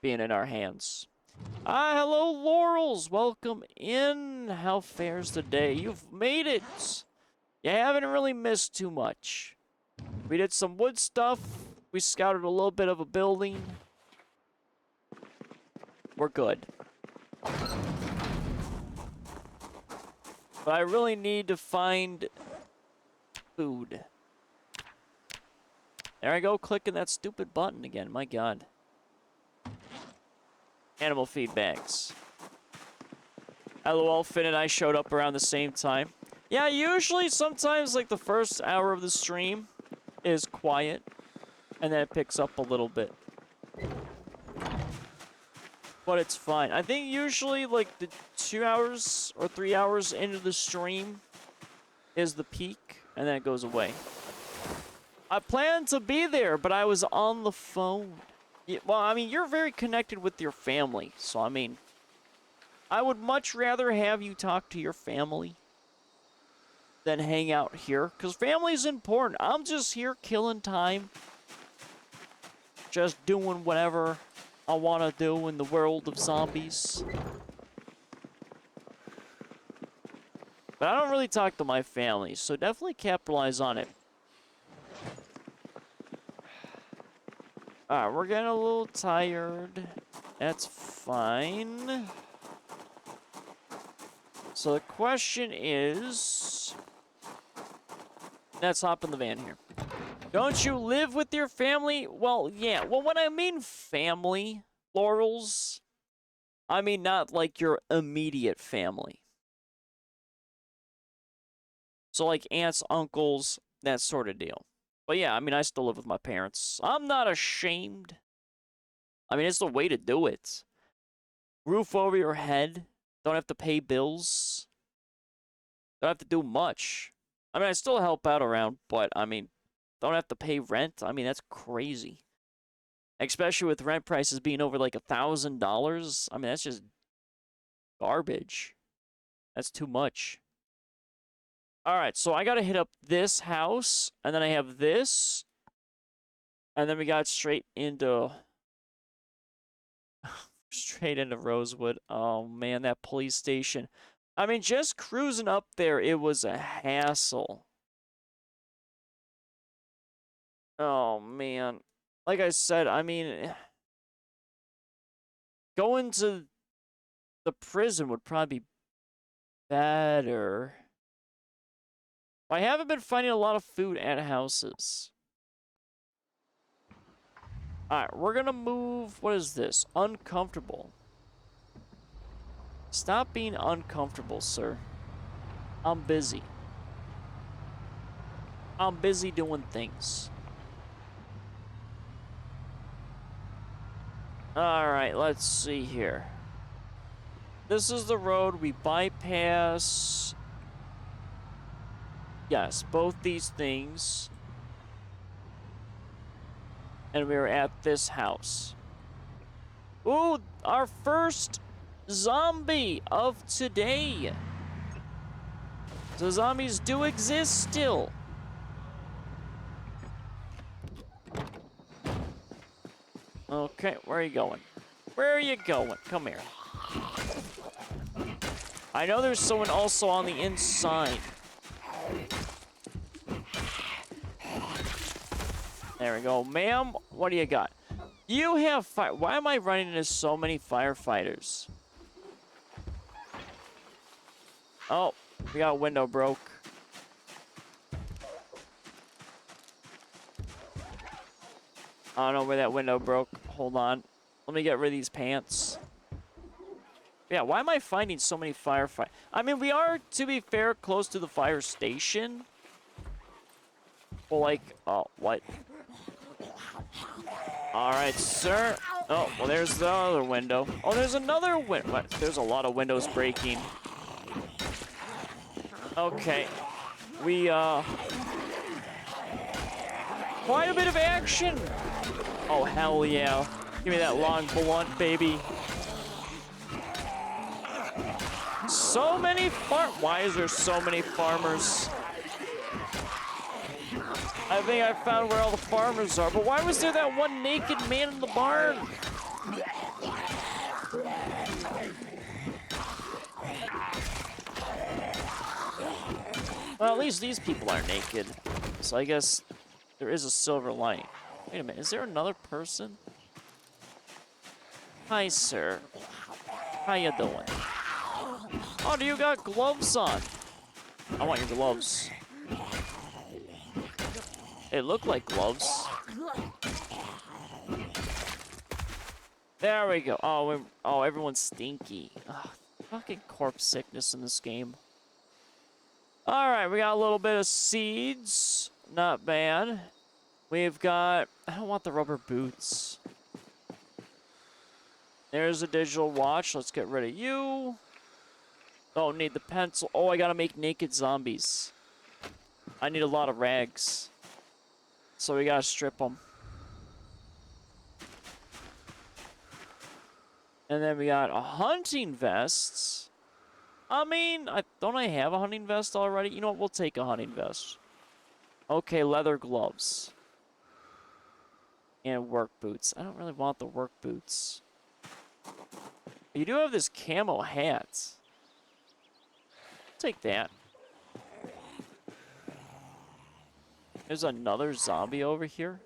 [SPEAKER 1] being in our hands. Hello, Laurels. Welcome in. How fares the day? You've made it. You haven't really missed too much. We did some wood stuff. We scouted a little bit of a building. We're good. But I really need to find food. There I go, clicking that stupid button again. My God. Animal feed bags. LOL, Finn and I showed up around the same time. Yeah, usually, sometimes, like, the first hour of the stream is quiet. And then it picks up a little bit. But it's fine. I think usually, like, the 2 hours or 3 hours into the stream is the peak. And then it goes away. I planned to be there, but I was on the phone. Yeah, well, I mean, you're very connected with your family. So, I mean, I would much rather have you talk to your family than hang out here. Because family's important. I'm just here killing time. Just doing whatever I want to do in the world of zombies. But I don't really talk to my family, so definitely capitalize on it. Alright, we're getting a little tired. That's fine. So the question is... Let's hop in the van here. Don't you live with your family? Well, yeah. Well, when I mean family, Laurels, I mean not like your immediate family. So like aunts, uncles, that sort of deal. But yeah, I mean, I still live with my parents. I'm not ashamed. I mean, it's the way to do it. Roof over your head. Don't have to pay bills. Don't have to do much. I mean, I still help out around, but I mean, don't have to pay rent. I mean, that's crazy. Especially with rent prices being over like $1,000. I mean, that's just garbage. That's too much. Alright, so I gotta hit up this house, and then I have this, and then we got straight into Rosewood. Oh man, that police station. I mean, just cruising up there, it was a hassle. Oh man. Like I said, I mean, going to the prison would probably be better. I haven't been finding a lot of food at houses. Alright, we're gonna move... What is this? Uncomfortable. Stop being uncomfortable, sir. I'm busy. I'm busy doing things. Alright, let's see here. This is the road we bypass... Yes, both these things. And we're at this house. Ooh, our first zombie of today. So zombies do exist still. Okay, where are you going? Where are you going? Come here. I know there's someone also on the inside. There we go. Ma'am, what do you got? You have fire. Why am I running into so many firefighters? Oh, we got a window broke. I don't know where that window broke. Hold on. Let me get rid of these pants. Yeah, why am I finding so many firefighters? I mean, we are, to be fair, close to the fire station. Well, like, oh, what? All right, sir. Oh, well, there's the other window. Oh, there's another window. There's a lot of windows breaking. Okay. We, quite a bit of action. Oh, hell yeah. Give me that long blunt, baby. So many Why is there so many farmers? I think I found where all the farmers are, but why was there that one naked man in the barn? Well, at least these people are naked. So I guess there is a silver lining. Wait a minute, is there another person? Hi, sir. How you doing? Oh, do you got gloves on? I want your gloves. They look like gloves. There we go. Oh, everyone's stinky. Ugh, fucking corpse sickness in this game. All right, we got a little bit of seeds. Not bad. We've got... I don't want the rubber boots. There's a digital watch. Let's get rid of you. Don't need the pencil. Oh, I gotta make naked zombies. I need a lot of rags. So we gotta strip them. And then we got a hunting vest. I mean, don't I have a hunting vest already? You know what? We'll take a hunting vest. Okay, leather gloves. And work boots. I don't really want the work boots. You do have this camo hat. Take that. There's another zombie over here.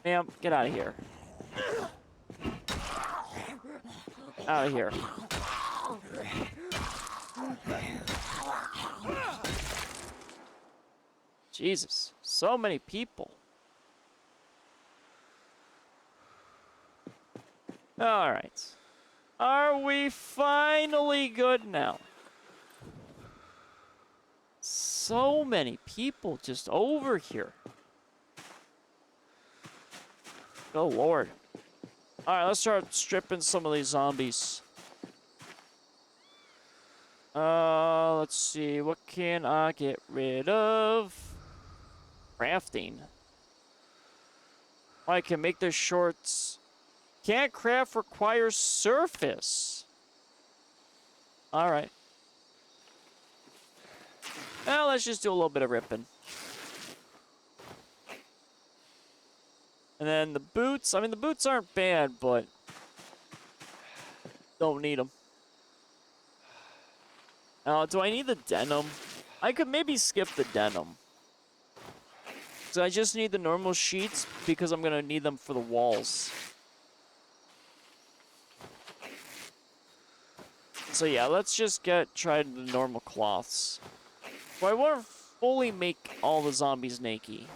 [SPEAKER 1] Ma'am, get out of here. Out of here. Jesus, so many people. All right. Are we finally good now? So many people just over here. Oh, Lord. All right, let's start stripping some of these zombies. Let's see. What can I get rid of? Crafting. I can make the shorts. Can't craft, requires surface. All right. Well, let's just do a little bit of ripping. And then the boots. I mean, the boots aren't bad, but don't need them. Do I need the denim? I could maybe skip the denim. So I just need the normal sheets because I'm going to need them for the walls. So yeah, let's just try the normal cloths. But I want to fully make all the zombies naked.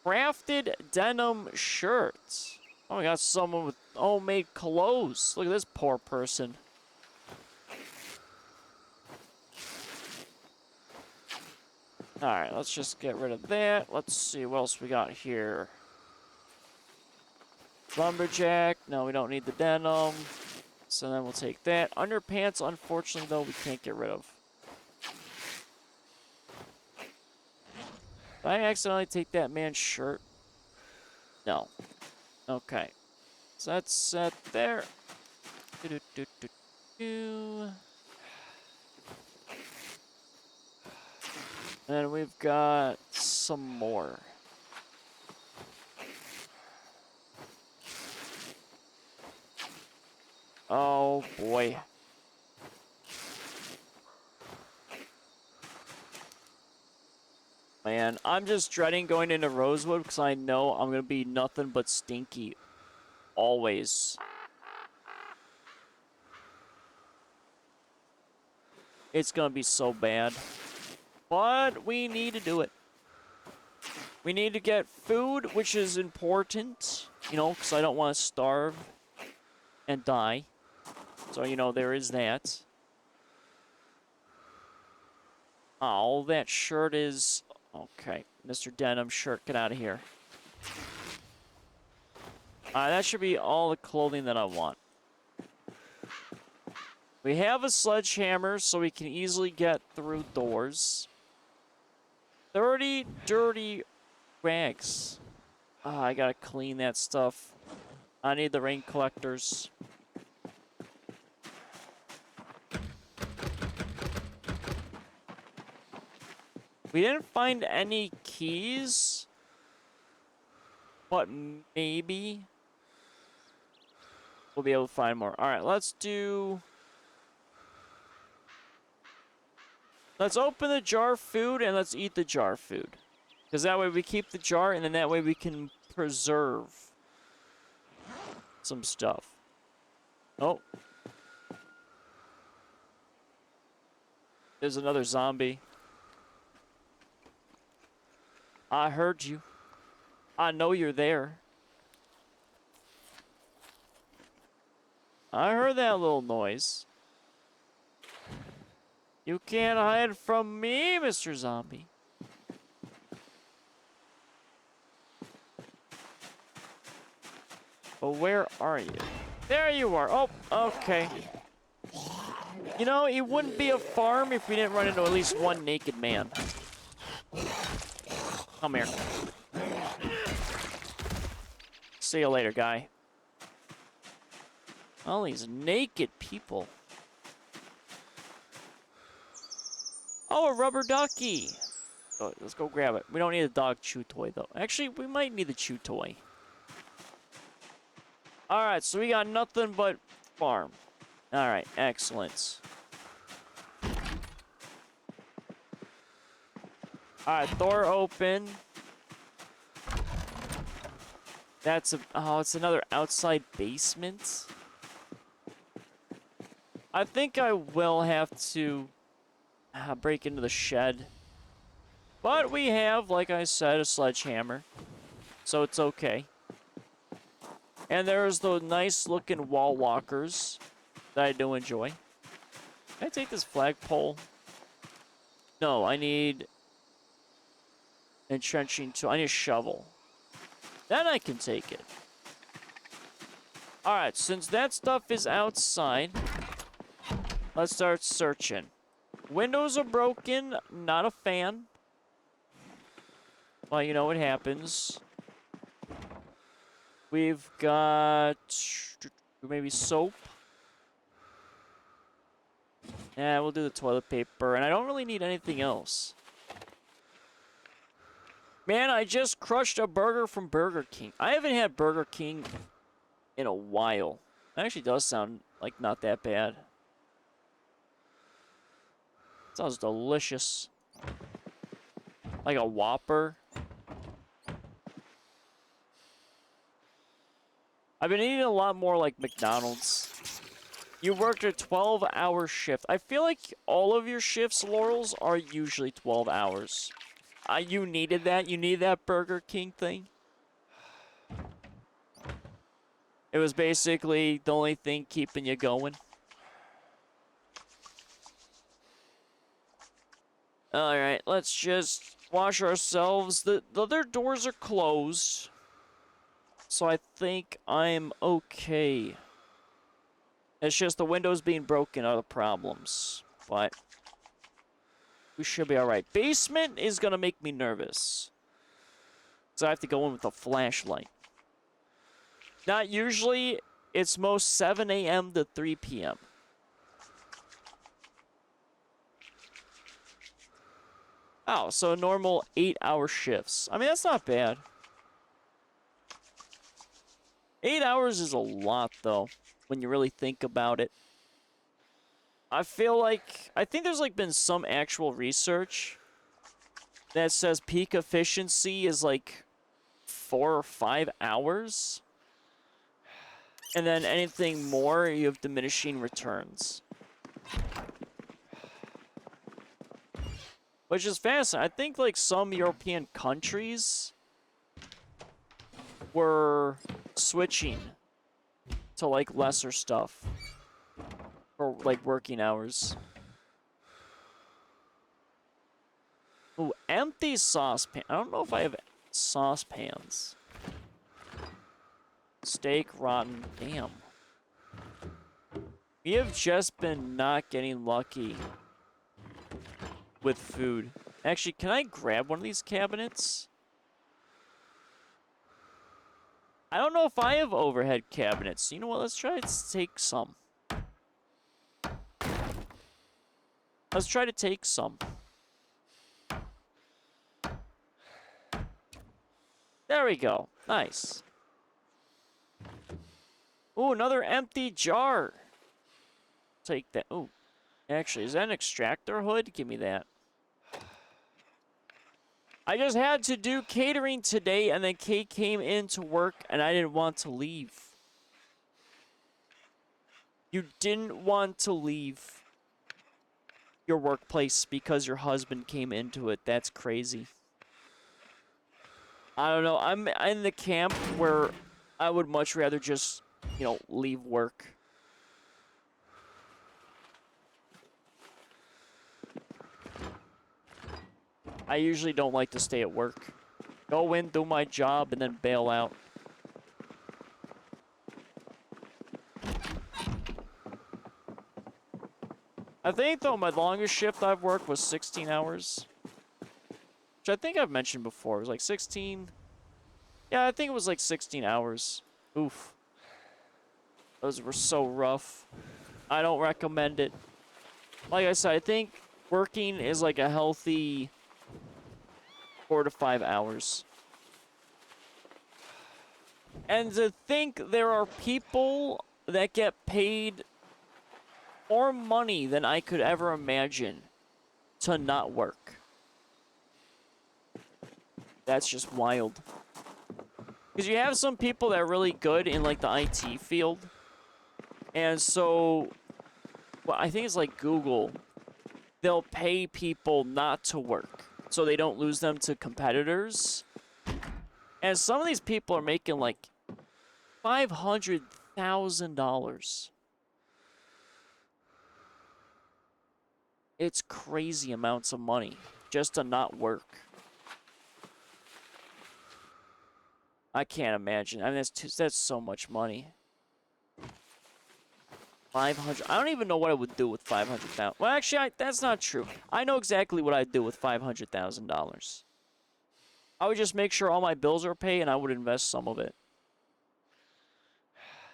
[SPEAKER 1] Crafted denim shirts. Oh, we got someone with homemade clothes. Look at this poor person. Alright, let's just get rid of that. Let's see what else we got here. Lumberjack. No, we don't need the denim. So then we'll take that. Underpants, unfortunately, though, we can't get rid of. Did I accidentally take that man's shirt? No. Okay. So that's set there. And we've got some more. Oh, boy. Man, I'm just dreading going into Rosewood because I know I'm going to be nothing but stinky. Always. It's going to be so bad. But we need to do it. We need to get food, which is important. You know, because I don't want to starve and die. So, you know, there is that. Oh, that shirt is... Okay, Mr. Denim shirt, get out of here. Alright, that should be all the clothing that I want. We have a sledgehammer, so we can easily get through doors. 30 dirty rags. Ah, I gotta clean that stuff. I need the rain collectors. We didn't find any keys, but maybe we'll be able to find more. All right, let's open the jar food and let's eat the jar food. Because that way we keep the jar and then that way we can preserve some stuff. Oh. There's another zombie. I heard you. I know you're there. I heard that little noise. You can't hide from me, Mr. Zombie. But where are you? There you are. Oh, okay. You know, it wouldn't be a farm if we didn't run into at least one naked man. Come here. See you later, guy. All these naked people. Oh, a rubber ducky. Oh, let's go grab it. We don't need a dog chew toy, though. Actually, we might need the chew toy. Alright, so we got nothing but farm. Alright, excellent. Alright, door open. That's a... Oh, it's another outside basement? I think I will have to break into the shed. But we have, like I said, a sledgehammer. So it's okay. And there's those nice looking wall walkers that I do enjoy. Can I take this flagpole? No, I need entrenching tool. I need a shovel. Then I can take it. Alright, since that stuff is outside, let's start searching. Windows are broken, not a fan. Well, you know what happens. We've got maybe soap. Yeah, we'll do the toilet paper, and I don't really need anything else. Man, I just crushed a burger from Burger King. I haven't had Burger King in a while. It actually does sound like not that bad. Sounds delicious. Like a Whopper. I've been eating a lot more like McDonald's. You worked a 12-hour shift. I feel like all of your shifts, Laurels, are usually 12 hours. You needed that? You needed that Burger King thing? It was basically the only thing keeping you going. Alright, let's just wash ourselves. The other doors are closed. So I think I'm okay. It's just the windows being broken are the problems. But we should be alright. Basement is going to make me nervous. So I have to go in with a flashlight. Not usually. It's most 7 a.m. to 3 p.m. Oh, so normal 8-hour shifts. I mean, that's not bad. 8 hours is a lot, though, when you really think about it. I feel like... I think there's, like, been some actual research that says peak efficiency is, like, 4 or 5 hours. And then anything more, you have diminishing returns. Which is fascinating. I think, like, some European countries were switching to, like, lesser stuff for, like, working hours. Ooh, empty saucepan. I don't know if I have saucepans. Steak rotten. Damn. We have just been not getting lucky with food. Actually, can I grab one of these cabinets? I don't know if I have overhead cabinets. You know what? Let's try to take some. Let's try to take some. There we go. Nice. Ooh, another empty jar. Take that. Ooh. Actually, is that an extractor hood? Give me that. I just had to do catering today, and then Kate came in to work, and I didn't want to leave. You didn't want to leave your workplace because your husband came into it. That's crazy. I don't know. I'm in the camp where I would much rather just, you know, leave work. I usually don't like to stay at work. Go in, do my job, and then bail out. I think, though, my longest shift I've worked was 16 hours. Which I think I've mentioned before. It was like 16... Yeah, I think it was like 16 hours. Oof. Those were so rough. I don't recommend it. Like I said, I think working is like a healthy 4 to 5 hours. And to think there are people that get paid more money than I could ever imagine to not work. That's just wild. Because you have some people that are really good in, like, the IT field. And so, well, I think it's like Google. They'll pay people not to work so they don't lose them to competitors. And some of these people are making, like, $500,000. It's crazy amounts of money just to not work. I can't imagine. I mean, that's so much money. 500. I don't even know what I would do with 500,000. Well, actually, that's not true. I know exactly what I'd do with $500,000. I would just make sure all my bills are paid, and I would invest some of it.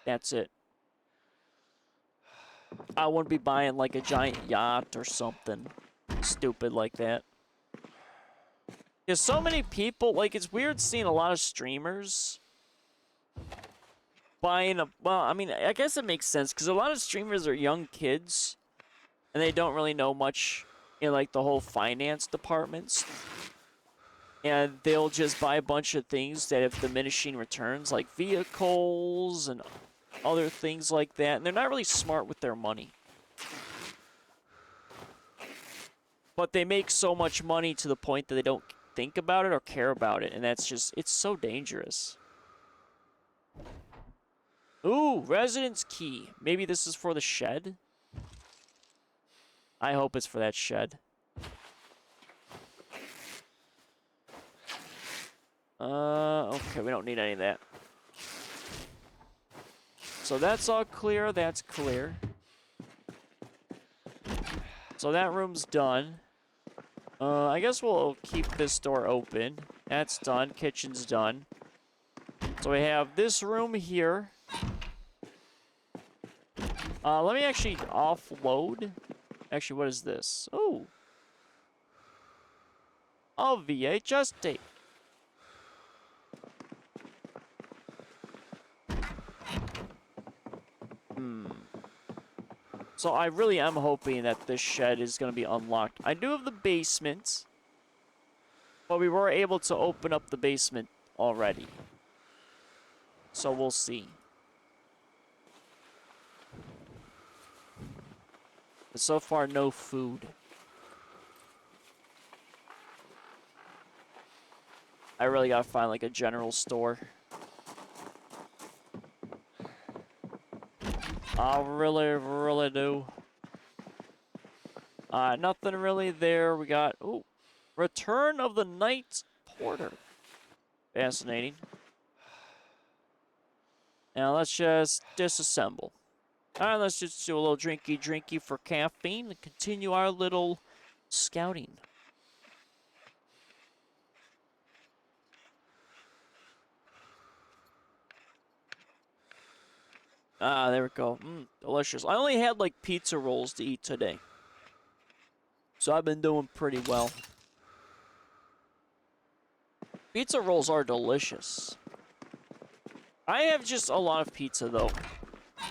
[SPEAKER 1] That's it. I wouldn't be buying like a giant yacht or something stupid like that. There's so many people, like, it's weird seeing a lot of streamers buying a, well, I mean, I guess it makes sense, because a lot of streamers are young kids, and they don't really know much in, like, the whole finance departments, and they'll just buy a bunch of things that have diminishing returns, like vehicles and other things like that, and they're not really smart with their money. But they make so much money to the point that they don't think about it or care about it, and that's just, it's so dangerous. Ooh, residence key. Maybe this is for the shed? I hope it's for that shed. Okay, we don't need any of that. So that's all clear, that's clear. So that room's done. I guess we'll keep this door open. That's done. Kitchen's done. So we have this room here. Let me actually offload. Actually, what is this? Oh. A VHS tape. So I really am hoping that this shed is going to be unlocked. I do have the basement, but we were able to open up the basement already. So we'll see. But so far, no food. I really gotta find like a general store. I really do. Nothing really there. We got... Ooh. Return of the Night Porter. Fascinating. Now let's just disassemble. Alright, let's just do a little drinky for caffeine and continue our little scouting. Ah, there we go. Delicious. I only had like pizza rolls to eat today. So I've been doing pretty well. Pizza rolls are delicious. I have just a lot of pizza though.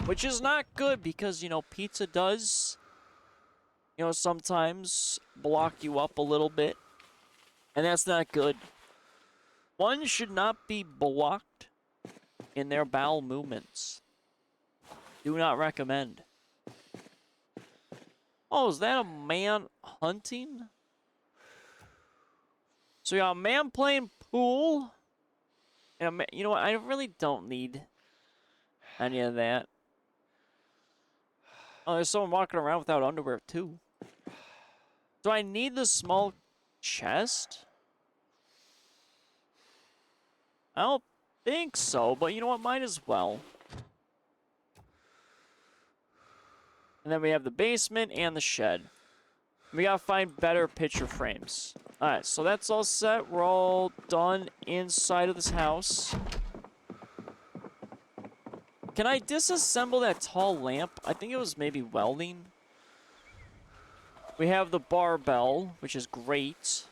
[SPEAKER 1] Which is not good because, you know, pizza does, you know, sometimes block you up a little bit. And that's not good. One should not be blocked in their bowel movements. Do not recommend. Oh, is that a man hunting? So you got a man playing pool. And a man, you know what? I really don't need any of that. Oh, there's someone walking around without underwear, too. Do I need the small chest? I don't think so, but you know what? Might as well. And then we have the basement and the shed. We gotta find better picture frames. Alright, so that's all set. We're all done inside of this house. Can I disassemble that tall lamp? I think it was maybe welding. We have the barbell, which is great.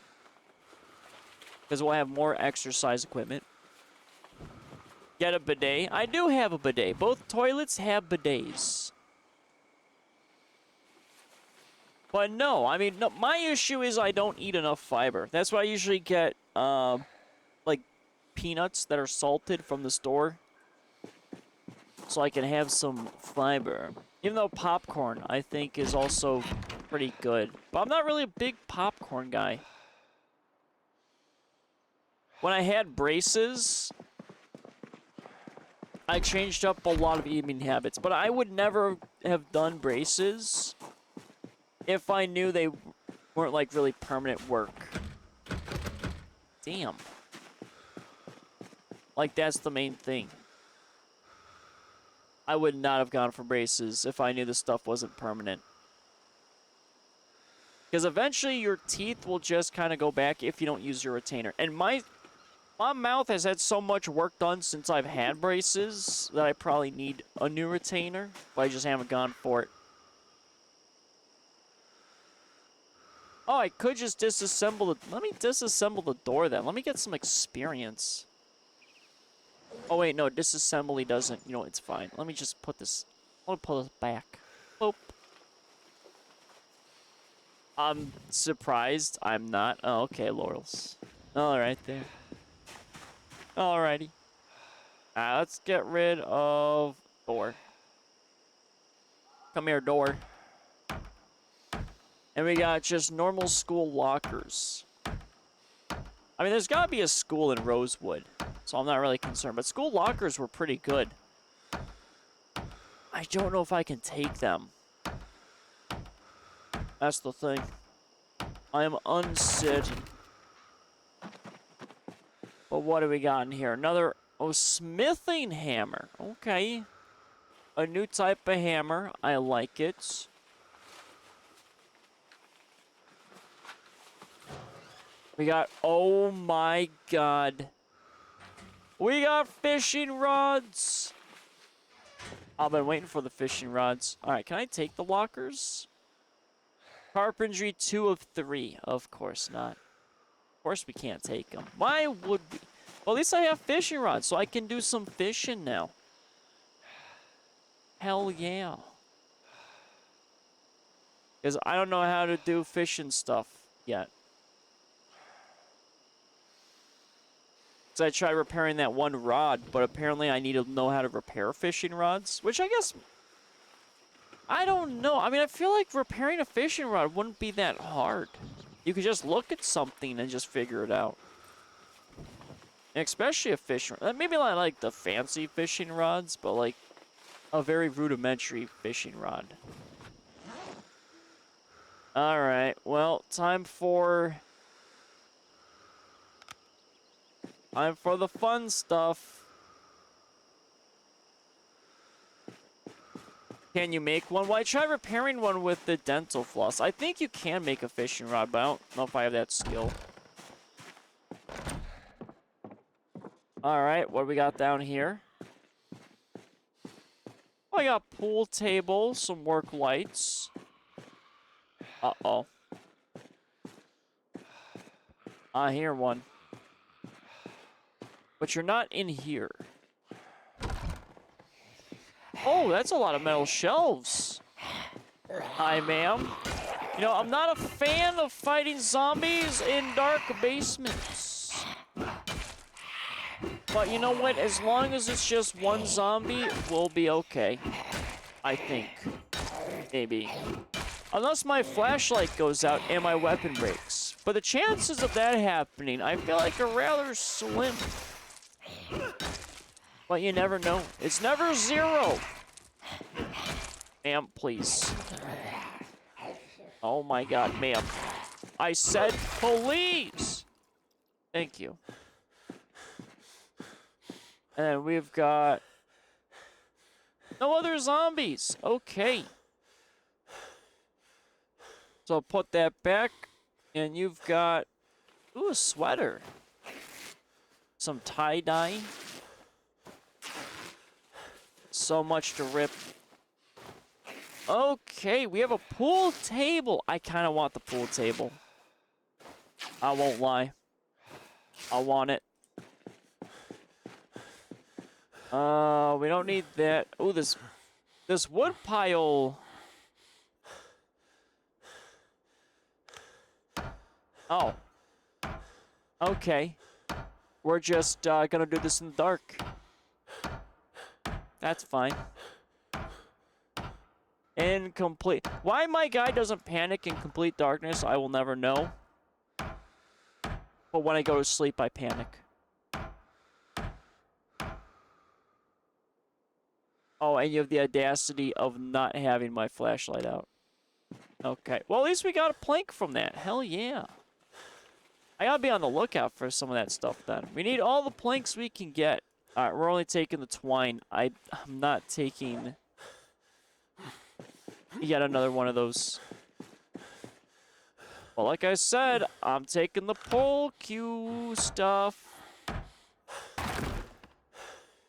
[SPEAKER 1] Because we'll have more exercise equipment. Get a bidet. I do have a bidet. Both toilets have bidets. But no, I mean, no, my issue is I don't eat enough fiber. That's why I usually get, like, peanuts that are salted from the store. So I can have some fiber. Even though popcorn, I think, is also pretty good. But I'm not really a big popcorn guy. When I had braces, I changed up a lot of eating habits. But I would never have done braces if I knew they weren't, like, really permanent work. Damn. Like, that's the main thing. I would not have gone for braces if I knew the stuff wasn't permanent. Because eventually your teeth will just kind of go back if you don't use your retainer. And my mouth has had so much work done since I've had braces that I probably need a new retainer, but I just haven't gone for it. Oh, I could just disassemble the... Let me disassemble the door then. Let me get some experience. Oh, wait, no. Disassembly doesn't... You know, it's fine. Let me just put this... I'll pull this back. Boop. I'm surprised. I'm not. Oh, okay, Laurels. All right, there. Alrighty. Let's get rid of door. Come here, door. And we got just normal school lockers. I mean, there's got to be a school in Rosewood, so I'm not really concerned. But school lockers were pretty good. I don't know if I can take them. That's the thing. I am uncertain. But what do we got in here? Another... Oh, smithing hammer. Okay. A new type of hammer. I like it. We got... Oh my god. We got fishing rods. I've been waiting for the fishing rods. Alright, can I take the lockers? Carpentry 2 of 3. Of course not. Of course we can't take them. Why would we? Well, at least I have fishing rods, so I can do some fishing now. Hell yeah. Because I don't know how to do fishing stuff yet. So I tried repairing that one rod, but apparently I need to know how to repair fishing rods, which I guess... I don't know. I mean, I feel like repairing a fishing rod wouldn't be that hard. You could just look at something and just figure it out. And especially a fishing rod. Maybe not like the fancy fishing rods, but like a very rudimentary fishing rod. Alright, well, time for I'm for the fun stuff. Can you make one? Well, I tried repairing one with the dental floss. I think you can make a fishing rod, but I don't know if I have that skill. Alright, what do we got down here? Oh, I got pool table, some work lights. Uh-oh. I hear one. But you're not in here. Oh, that's a lot of metal shelves. Hi, ma'am. You know, I'm not a fan of fighting zombies in dark basements. But you know what? As long as it's just one zombie, we'll be okay. I think. Maybe. Unless my flashlight goes out and my weapon breaks. But the chances of that happening, I feel like, are rather slim. But you never know. It's never zero. Ma'am, please. Oh my god, ma'am. I said please! Thank you. And we've got... no other zombies. Okay. So put that back. And you've got... ooh, a sweater. Some tie-dye. So much to rip. Okay, we have a pool table. I kind of want the pool table. I won't lie. I want it. We don't need that. Oh, this wood pile. Oh. Okay. We're just gonna do this in the dark. That's fine. In complete... why my guy doesn't panic in complete darkness, I will never know. But when I go to sleep, I panic. Oh, and you have the audacity of not having my flashlight out. Okay. Well, at least we got a plank from that. Hell yeah. I gotta be on the lookout for some of that stuff then. We need all the planks we can get. Alright, we're only taking the twine. I'm not taking yet another one of those. Well, like I said, I'm taking the pole cue stuff.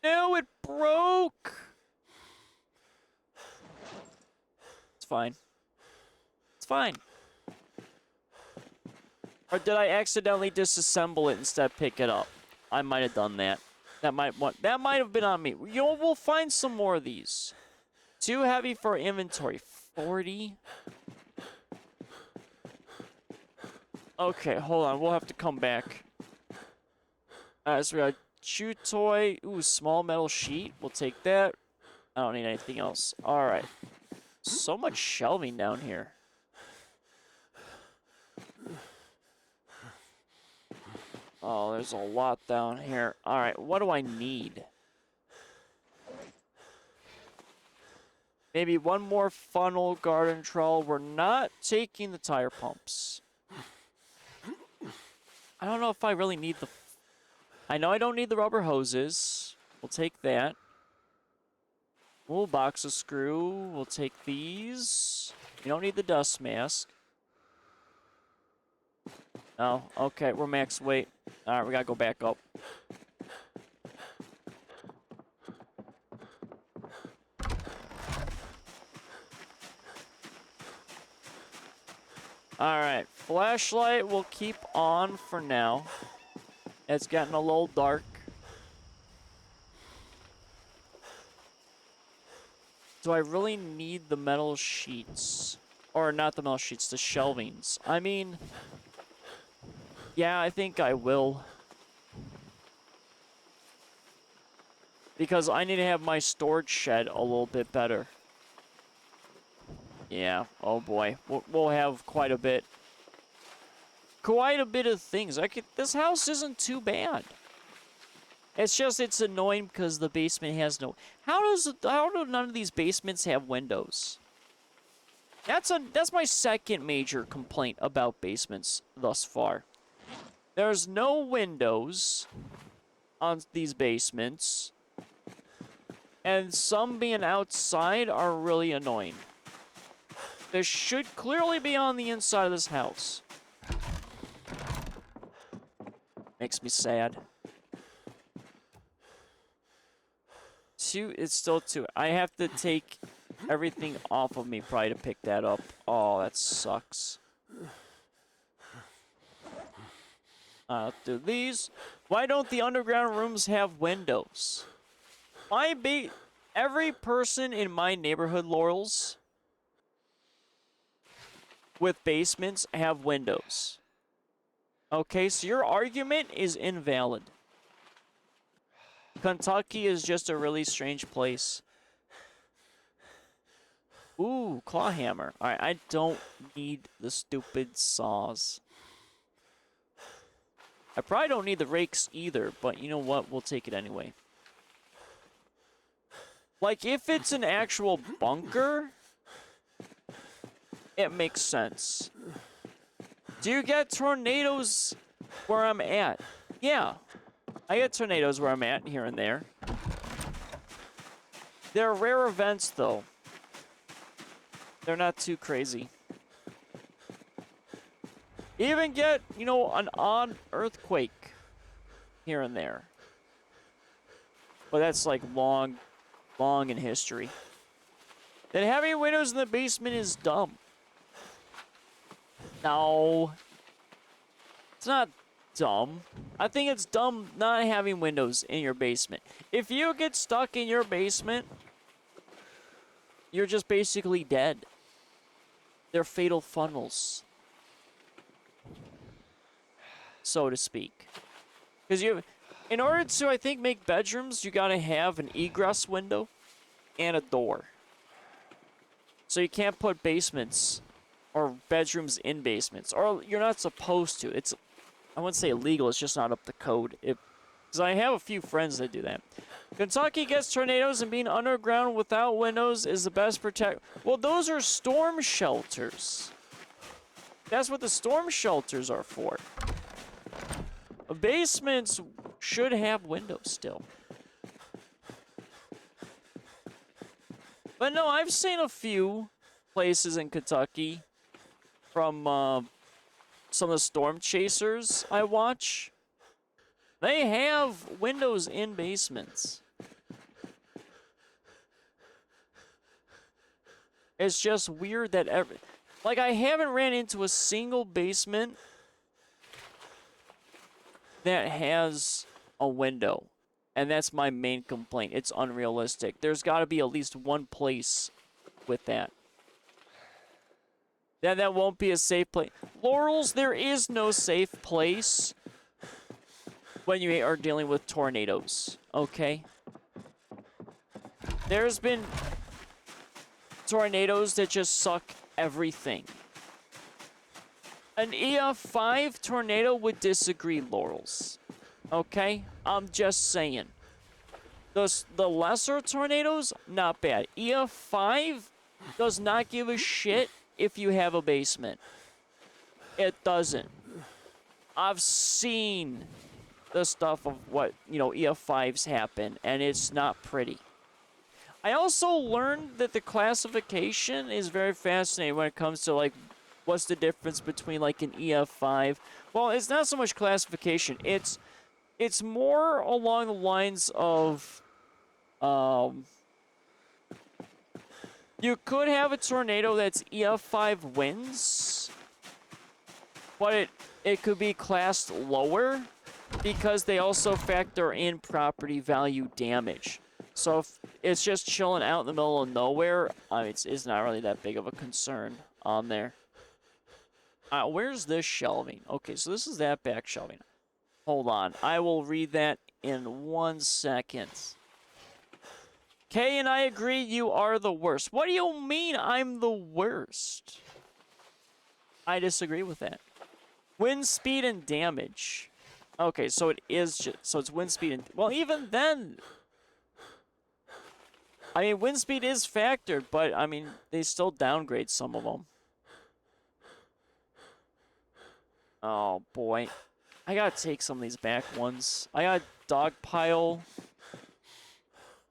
[SPEAKER 1] No, it broke! It's fine. It's fine. Or did I accidentally disassemble it instead of pick it up? I might have done that. That might have been on me. You know, we'll find some more of these. Too heavy for inventory. 40. Okay, hold on. We'll have to come back. Alright, so we got chew toy. Ooh, small metal sheet. We'll take that. I don't need anything else. Alright. So much shelving down here. Oh, there's a lot down here. Alright, what do I need? Maybe one more funnel, garden trowel. We're not taking the tire pumps. I don't know if I really need the... I know I don't need the rubber hoses. We'll take that. Ooh, box of screw. We'll take these. You don't need the dust mask. Oh, okay, we're max weight. Alright, we gotta go back up. Alright, flashlight we'll keep on for now. It's getting a little dark. Do I really need the metal sheets? Or not the metal sheets, the shelvings. I mean... yeah, I think I will. Because I need to have my storage shed a little bit better. Yeah, oh boy. We'll have quite a bit. Quite a bit of things. This house isn't too bad. It's just, it's annoying because the basement has no... How do none of these basements have windows? That's my second major complaint about basements thus far. There's no windows, on these basements. And some being outside are really annoying. This should clearly be on the inside of this house. Makes me sad. Two, it's still two. I have to take everything off of me probably to pick that up. Oh, that sucks. I'll do these. Why don't the underground rooms have windows? Every person in my neighborhood, Laurels, with basements have windows. Okay, so your argument is invalid. Kentucky is just a really strange place. Ooh, claw hammer. Alright, I don't need the stupid saws. I probably don't need the rakes either, but you know what? We'll take it anyway. Like, if it's an actual bunker, it makes sense. Do you get tornadoes where I'm at? Yeah. I get tornadoes where I'm at, here and there. They're rare events, though. They're not too crazy. Even get, you know, an odd earthquake here and there. But that's like long in history. Then having windows in the basement is dumb. No. It's not dumb. I think it's dumb not having windows in your basement. If you get stuck in your basement, you're just basically dead. They're fatal funnels, so to speak. Because in order to, I think, make bedrooms, you gotta have an egress window and a door. So you can't put basements or bedrooms in basements, or you're not supposed to. It's, I wouldn't say illegal, it's just not up to code. Because I have a few friends that do that. Kentucky gets tornadoes, and being underground without windows is the best protect. Well, those are storm shelters. That's what the storm shelters are for. Basements should have windows still. But no, I've seen a few places in Kentucky from some of the storm chasers I watch. They have windows in basements. It's just weird that like, I haven't ran into a single basement that has a window. And that's my main complaint. It's unrealistic. There's got to be at least one place with that. Then that won't be a safe place. Laurels, there is no safe place when you are dealing with tornadoes, okay? There's been tornadoes that just suck everything. An EF5 tornado would disagree, Laurels. Okay? I'm just saying. The lesser tornadoes, not bad. EF5 does not give a shit if you have a basement. It doesn't. I've seen the stuff of what, you know, EF5s happen, and it's not pretty. I also learned that the classification is very fascinating when it comes to, like, what's the difference between, like, an EF5. Well, it's not so much classification. It's more along the lines of, you could have a tornado that's EF5 winds, but it could be classed lower because they also factor in property value damage. So if it's just chilling out in the middle of nowhere, it's not really that big of a concern on there. Where's this shelving? Okay, so this is that back shelving. Hold on. I will read that in 1 second. Kay and I agree you are the worst. What do you mean I'm the worst? I disagree with that. Wind speed and damage. Okay, so it is just, so it's wind speed and, well, even then, I mean, wind speed is factored, but I mean, they still downgrade some of them. Oh boy, I gotta take some of these back ones. I gotta stockpile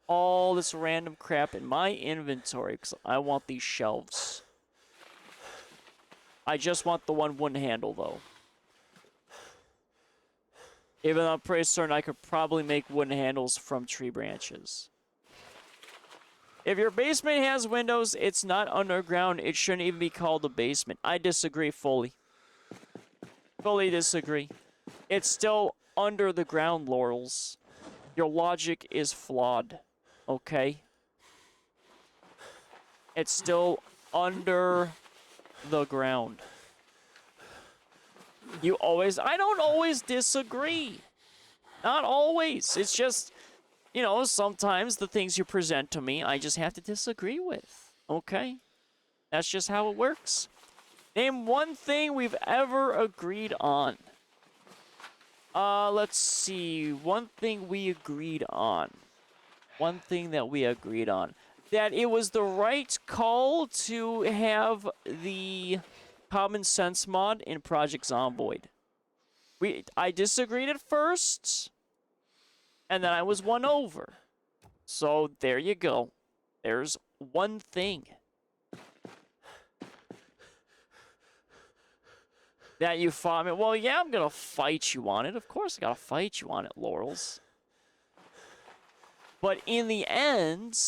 [SPEAKER 1] all this random crap in my inventory because I want these shelves. I just want the one wooden handle, though. Even though I'm pretty certain I could probably make wooden handles from tree branches. If your basement has windows, it's not underground. It shouldn't even be called a basement. I disagree fully. Fully disagree. It's still under the ground, Laurels. Your logic is flawed. Okay? It's still under the ground. I don't always disagree. Not always. It's just, you know, sometimes the things you present to me, I just have to disagree with. Okay? That's just how it works. Name one thing we've ever agreed on. Let's see. One thing we agreed on. One thing that we agreed on. That it was the right call to have the common sense mod in Project Zomboid. I disagreed at first, and then I was won over. So there you go. There's one thing that you fought me. Well, yeah, I'm gonna fight you on it. Of course I gotta fight you on it, Laurels. But in the end,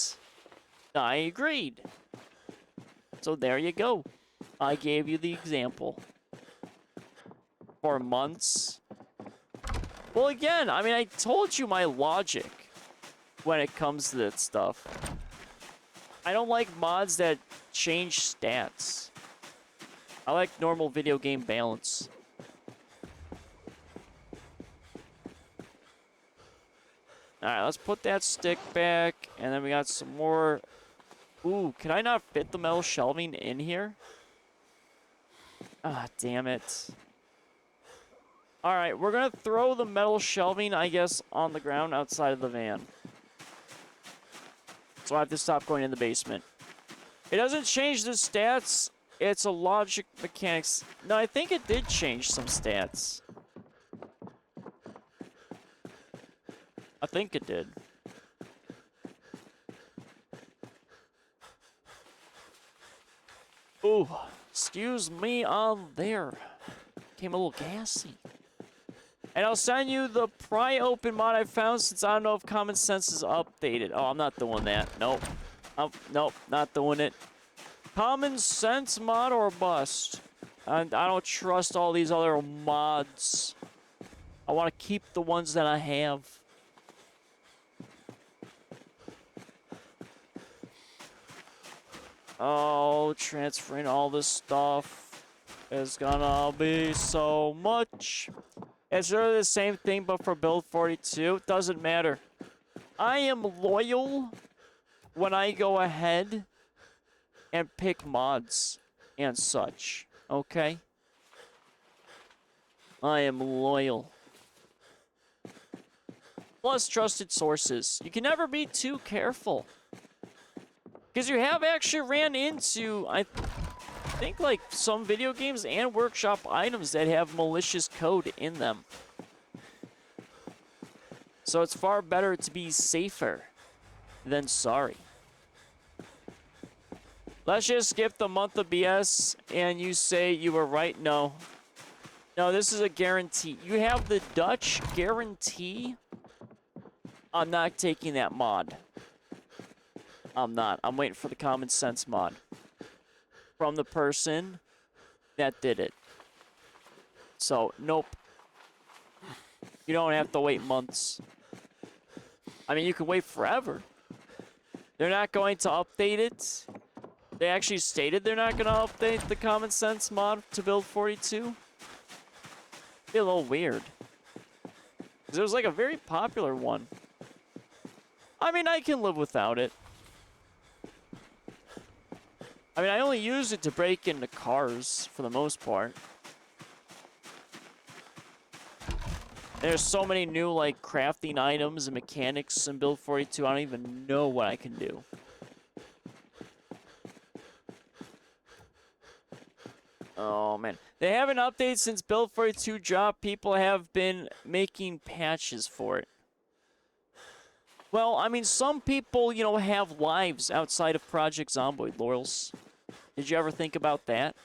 [SPEAKER 1] I agreed. So there you go. I gave you the example. For months. Well, again, I mean, I told you my logic when it comes to that stuff. I don't like mods that change stats. I like normal video game balance. Alright, let's put that stick back, and then we got some more. Ooh, can I not fit the metal shelving in here? Ah, damn it. Alright, we're gonna throw the metal shelving, I guess, on the ground outside of the van. So I have to stop going in the basement. It doesn't change the stats. It's a logic mechanics. No, I think it did change some stats. I think it did. Ooh, excuse me on there. Came a little gassy. And I'll send you the pry open mod I found since I don't know if common sense is updated. Oh, I'm not doing that. Nope. Nope, not doing it. Common sense mod or bust. And I don't trust all these other mods. I want to keep the ones that I have. Oh, transferring all this stuff is gonna be so much. It's really the same thing, but for build 42. Doesn't matter. I am loyal when I go ahead and pick mods and such. Okay? I am loyal. Plus trusted sources. You can never be too careful. Because you have actually ran into, I think, like, some video games and workshop items that have malicious code in them. So it's far better to be safer than sorry. Let's just skip the month of BS and you say you were right. No. No, this is a guarantee. You have the Dutch guarantee. I'm not taking that mod. I'm not. I'm waiting for the common sense mod. From the person that did it. So, nope. You don't have to wait months. I mean, you can wait forever. They're not going to update it. They actually stated they're not going to update the common sense mod to build 42. Be a little weird. Because it was like a very popular one. I mean, I can live without it. I mean, I only use it to break into cars, for the most part. There's so many new, like, crafting items and mechanics in Build 42, I don't even know what I can do. Oh, man. They haven't updated since Build 42 dropped. People have been making patches for it. Well, I mean, some people, you know, have lives outside of Project Zomboid, Laurels. Did you ever think about that?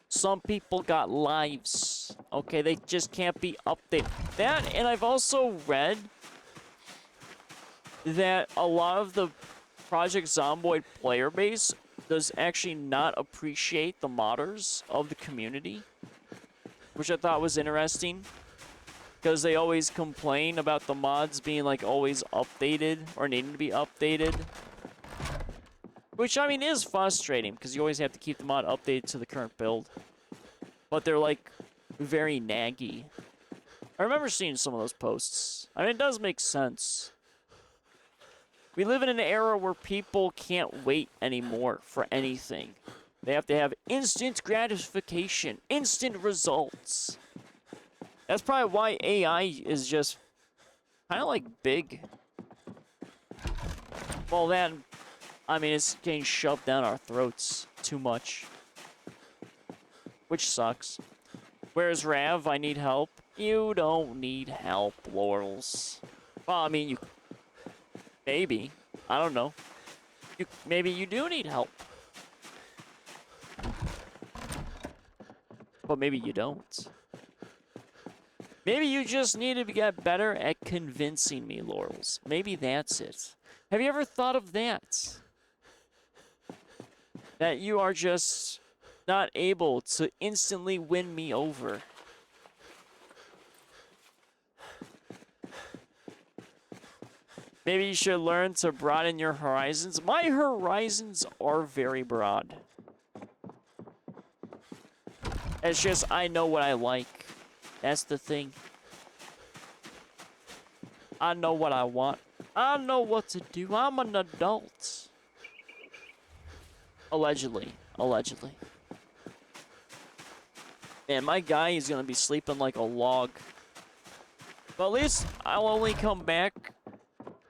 [SPEAKER 1] Some people got lives. Okay, they just can't be updated. That, and I've also read that a lot of the Project Zomboid player base does actually not appreciate the modders of the community, which I thought was interesting, because they always complain about the mods being, like, always updated or needing to be updated. Which, I mean, is frustrating, because you always have to keep the mod updated to the current build. But they're, like, very naggy. I remember seeing some of those posts. I mean, it does make sense. We live in an era where people can't wait anymore for anything. They have to have instant gratification, instant results. That's probably why AI is just kind of like big. Well, then, I mean, it's getting shoved down our throats too much. Which sucks. Where's Rav? I need help. You don't need help, Laurels. Well, I mean, you... Maybe. I don't know. Maybe you do need help. But maybe you don't. Maybe you just need to get better at convincing me, Laurels. Maybe that's it. Have you ever thought of that? That you are just not able to instantly win me over. Maybe you should learn to broaden your horizons. My horizons are very broad. It's just I know what I like. That's the thing. I know what I want. I know what to do. I'm an adult. Allegedly. Allegedly. Man, my guy is gonna be sleeping like a log. But at least I'll only come back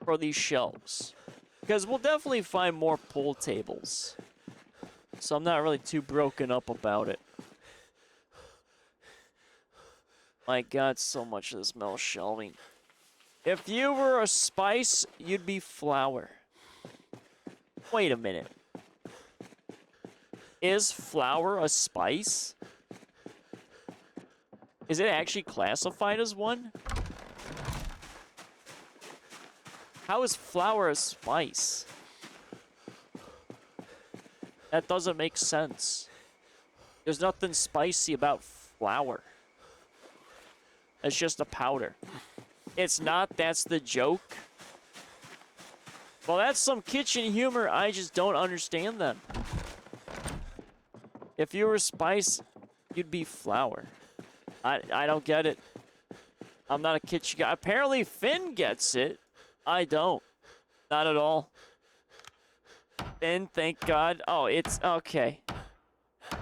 [SPEAKER 1] for these shelves. Because we'll definitely find more pool tables. So I'm not really too broken up about it. My god, so much of this metal shelving. If you were a spice, you'd be flour. Wait a minute. Is flour a spice? Is it actually classified as one? How is flour a spice? That doesn't make sense. There's nothing spicy about flour. It's just a powder. It's not, that's the joke. Well, that's some kitchen humor I just don't understand then. If you were spice, you'd be flour. I don't get it. I'm not a kitchen guy. Apparently Finn gets it. I don't. Not at all. Finn, thank God. Oh, it's okay.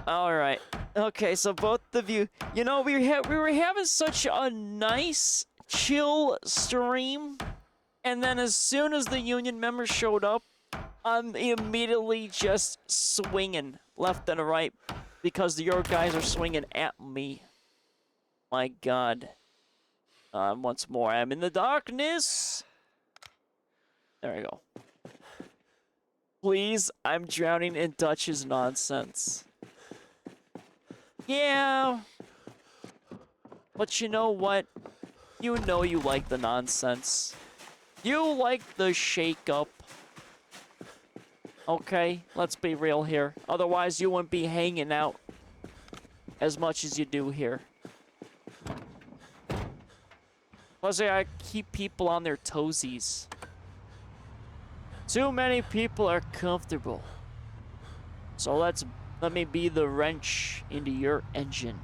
[SPEAKER 1] All right. Okay, so both of you, you know, we were having such a nice, chill stream, and then as soon as the union members showed up, I'm immediately just swinging left and right because your guys are swinging at me. My God. Once more, I'm in the darkness. There we go. Please, I'm drowning in Dutch's nonsense. Yeah. But you know what? You know you like the nonsense. You like the shake-up. Okay, let's be real here. Otherwise, you wouldn't be hanging out as much as you do here. Plus, I keep people on their toesies. Too many people are comfortable. So let me be the wrench into your engine.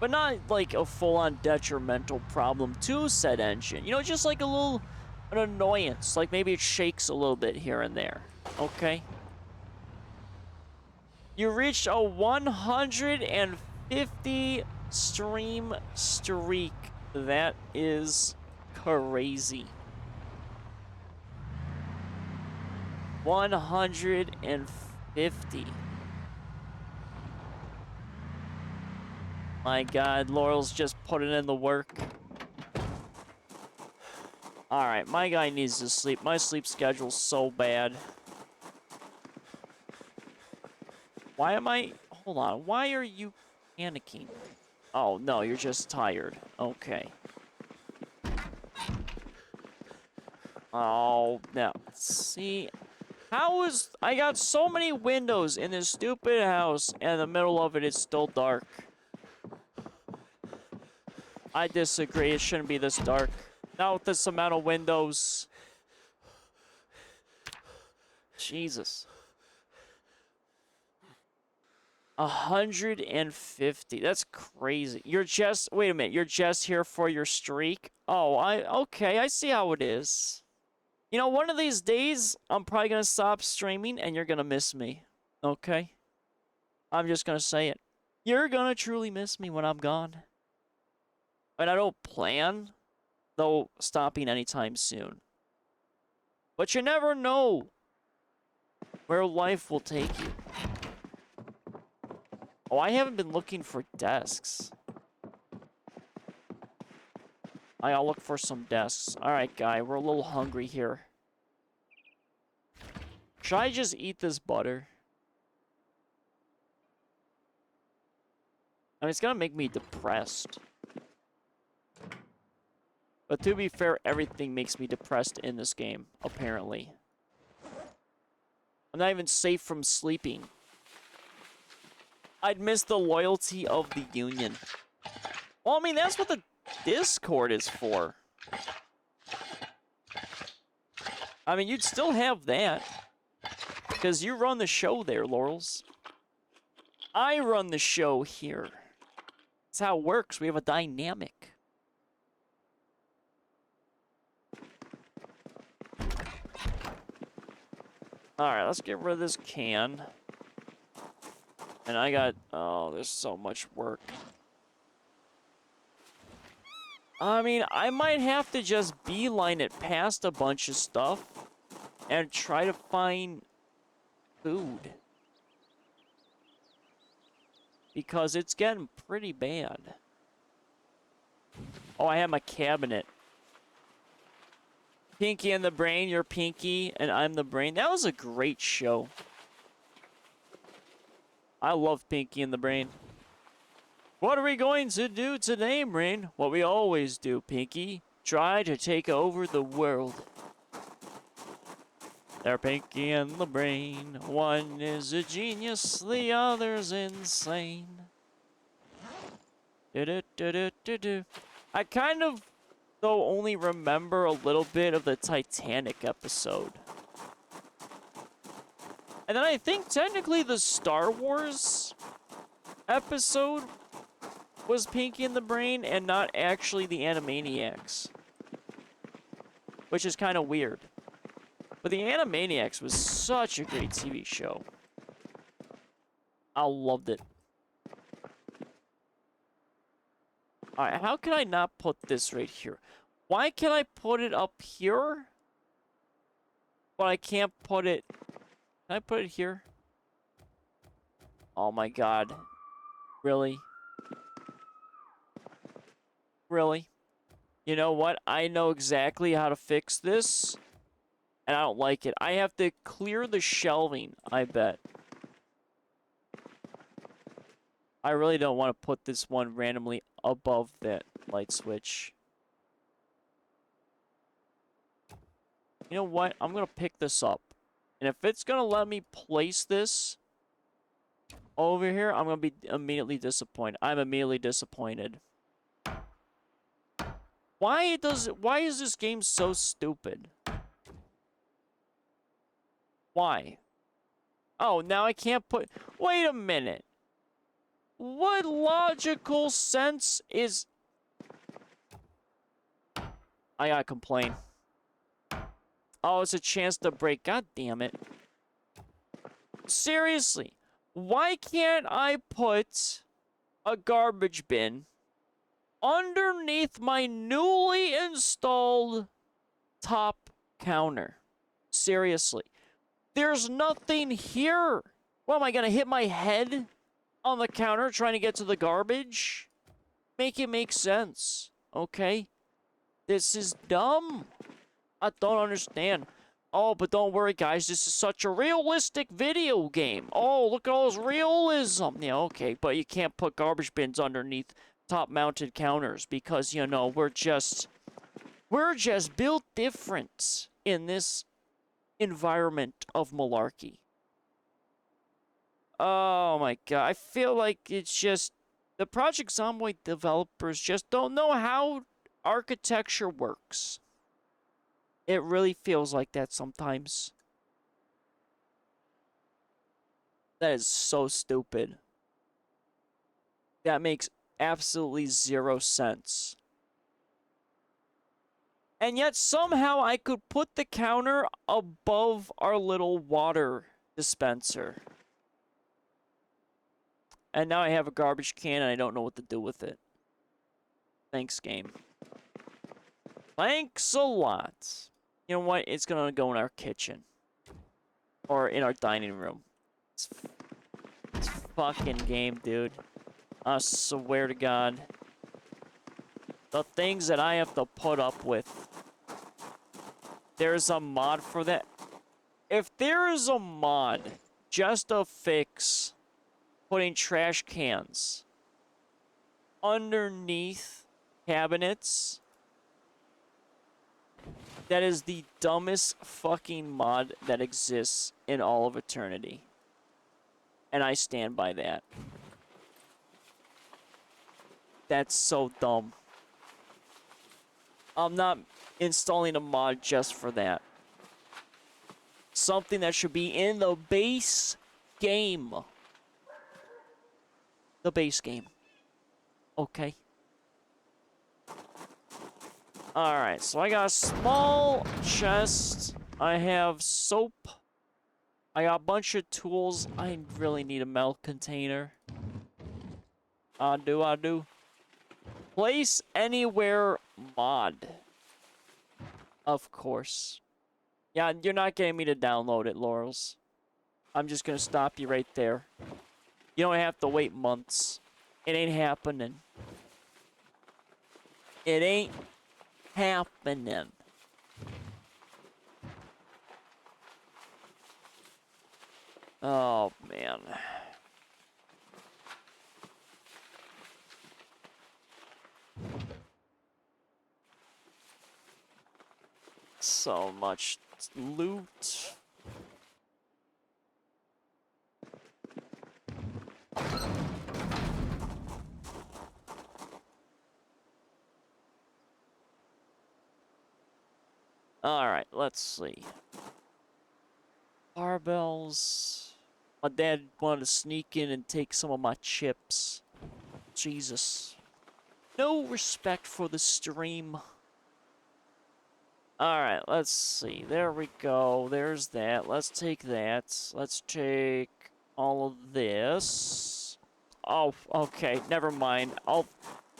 [SPEAKER 1] But not like a full-on detrimental problem to said engine. You know, just like an annoyance. Like maybe it shakes a little bit here and there. Okay? You reached a 150 stream streak. That is crazy. 150. My God, Laurel's just putting in the work. Alright, my guy needs to sleep. My sleep schedule's so bad. Why am I... Hold on, why are you panicking? Oh, no, you're just tired. Okay. Oh, no. See... How is... I got so many windows in this stupid house, and in the middle of it, it's still dark. I disagree. It shouldn't be this dark. Not with this amount of windows. Jesus. 150. That's crazy. You're just... Wait a minute. You're just here for your streak? Oh, okay, I see how it is. You know, one of these days, I'm probably going to stop streaming, and you're going to miss me. Okay? I'm just going to say it. You're going to truly miss me when I'm gone. And I don't plan, though, stopping anytime soon. But you never know where life will take you. Oh, I haven't been looking for desks. I gotta look for some desks. Alright, guy, we're a little hungry here. Should I just eat this butter? I mean, it's gonna make me depressed. But to be fair, everything makes me depressed in this game, apparently. I'm not even safe from sleeping. I'd miss the loyalty of the Union. Well, I mean, that's what the Discord is for. I mean, you'd still have that. Because you run the show there, Laurels. I run the show here. That's how it works. We have a dynamic. Alright, let's get rid of this can. And I got... Oh, there's so much work. I mean, I might have to just beeline it past a bunch of stuff and try to find food. Because it's getting pretty bad. Oh, I have my cabinet. Pinky and the Brain, you're Pinky, and I'm the Brain. That was a great show. I love Pinky and the Brain. What are we going to do today, Brain? What we always do, Pinky. Try to take over the world. They're Pinky and the Brain. One is a genius, the other's insane. Do-do-do-do-do-do. I kind of, though, only remember a little bit of the Titanic episode. And then I think technically the Star Wars episode was Pinky and the Brain and not actually the Animaniacs. Which is kind of weird. But the Animaniacs was such a great TV show. I loved it. Alright, how can I not put this right here? Why can I put it up here? But I can't put it... Can I put it here? Oh my god. Really? Really? You know what? I know exactly how to fix this. And I don't like it. I have to clear the shelving, I bet. I really don't want to put this one randomly above that light switch. You know what? I'm going to pick this up. And if it's going to let me place this over here, I'm going to be immediately disappointed. I'm immediately disappointed. Why is this game so stupid? Why? Oh, now I can't put... Wait a minute. What logical sense is... I gotta complain. Oh, it's a chance to break. God damn it. Seriously. Why can't I put a garbage bin underneath my newly installed top counter? Seriously. There's nothing here. What, am I gonna hit my head on the counter trying to get to the garbage? Make it make sense, okay? This is dumb. I don't understand. Oh, but don't worry, guys. This is such a realistic video game. Oh, look at all this realism. Yeah, okay, but you can't put garbage bins underneath top-mounted counters because, you know, we're just built different in this environment of malarkey. Oh my god, I feel like it's just the Project Zomboid developers just don't know how architecture works. It really feels like that sometimes. That is so stupid. That makes absolutely 0 sense. And yet somehow I could put the counter above our little water dispenser. And now I have a garbage can and I don't know what to do with it. Thanks, game. Thanks a lot. You know what? It's gonna go in our kitchen. Or in our dining room. It's fucking game, dude. I swear to God. The things that I have to put up with. There's a mod for that. If there is a mod just to fix putting trash cans underneath cabinets, that is the dumbest fucking mod that exists in all of eternity. And I stand by that. That's so dumb. I'm not installing a mod just for that. Something that should be in the base game. The base game. Okay. Alright, so I got a small chest. I have soap. I got a bunch of tools. I really need a milk container. I do. Place anywhere mod. Of course. Yeah, you're not getting me to download it, Laurels. I'm just gonna stop you right there. You don't have to wait months. It ain't happening. It ain't happening. Oh, man. So much loot. Alright, let's see. Barbells. My dad wanted to sneak in and take some of my chips. Jesus. No respect for the stream. Alright, let's see. There we go. There's that. Let's take that. Let's take all of this. Oh, okay. Never mind. All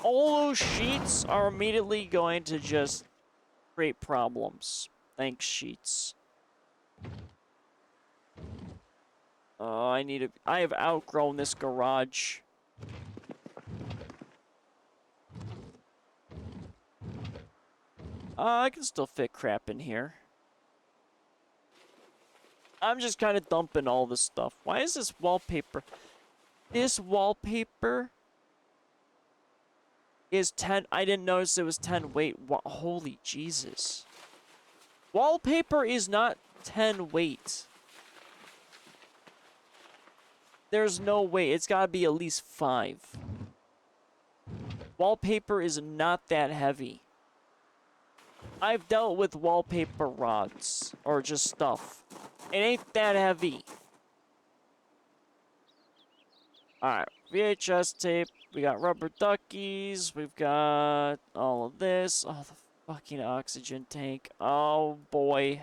[SPEAKER 1] those sheets are immediately going to just create problems. Thanks, sheets. I have outgrown this garage. I can still fit crap in here. I'm just kind of dumping all this stuff. Why is this wallpaper? This wallpaper is 10. I didn't notice it was 10. Wait, holy Jesus. Wallpaper is not 10 weight. There's no way. It's gotta be at least 5. Wallpaper is not that heavy. I've dealt with wallpaper rods, or just stuff. It ain't that heavy. Alright, VHS tape. We got rubber duckies. We've got all of this. Oh, the fucking oxygen tank. Oh, boy.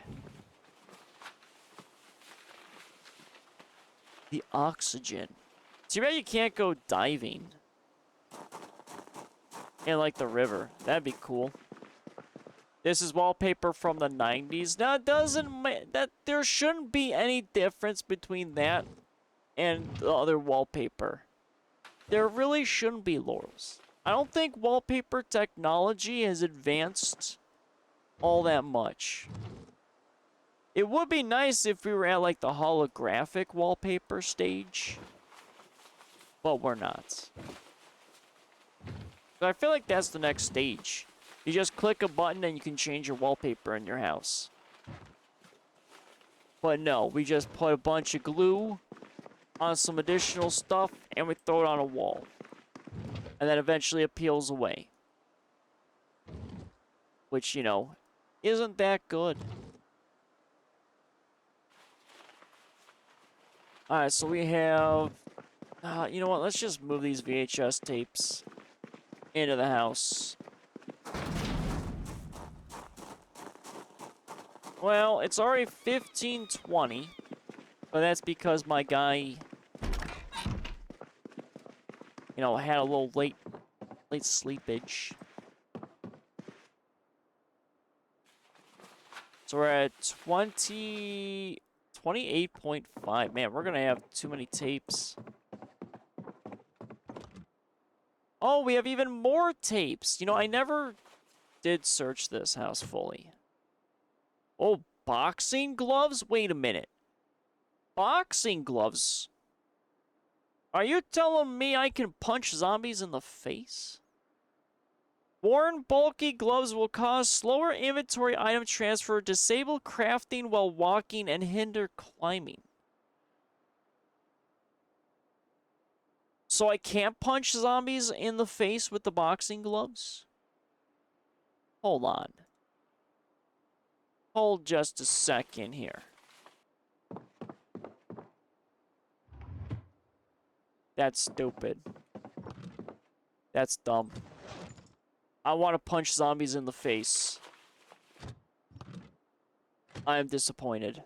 [SPEAKER 1] The oxygen. Too bad you can't go diving. In, like, the river. That'd be cool. This is wallpaper from the 90s. Now, it doesn't... there shouldn't be any difference between that and the other wallpaper. There really shouldn't be, Laurels. I don't think wallpaper technology has advanced all that much. It would be nice if we were at, like, the holographic wallpaper stage. But we're not. But I feel like that's the next stage. You just click a button and you can change your wallpaper in your house. But no, we just put a bunch of glue on some additional stuff and we throw it on a wall. And then eventually it peels away. Which, you know, isn't that good. Alright, so we have... you know what, let's just move these VHS tapes into the house. Well, it's already 15:20, but that's because my guy, you know, had a little late sleepage. So we're at 28.5. Man, we're gonna have too many tapes. Oh, we have even more tapes. You know, I never did search this house fully. Oh, boxing gloves? Wait a minute. Boxing gloves? Are you telling me I can punch zombies in the face? Worn bulky gloves will cause slower inventory item transfer, disable crafting while walking, and hinder climbing. So I can't punch zombies in the face with the boxing gloves? Hold on. Hold just a second here. That's stupid. That's dumb. I want to punch zombies in the face. I am disappointed.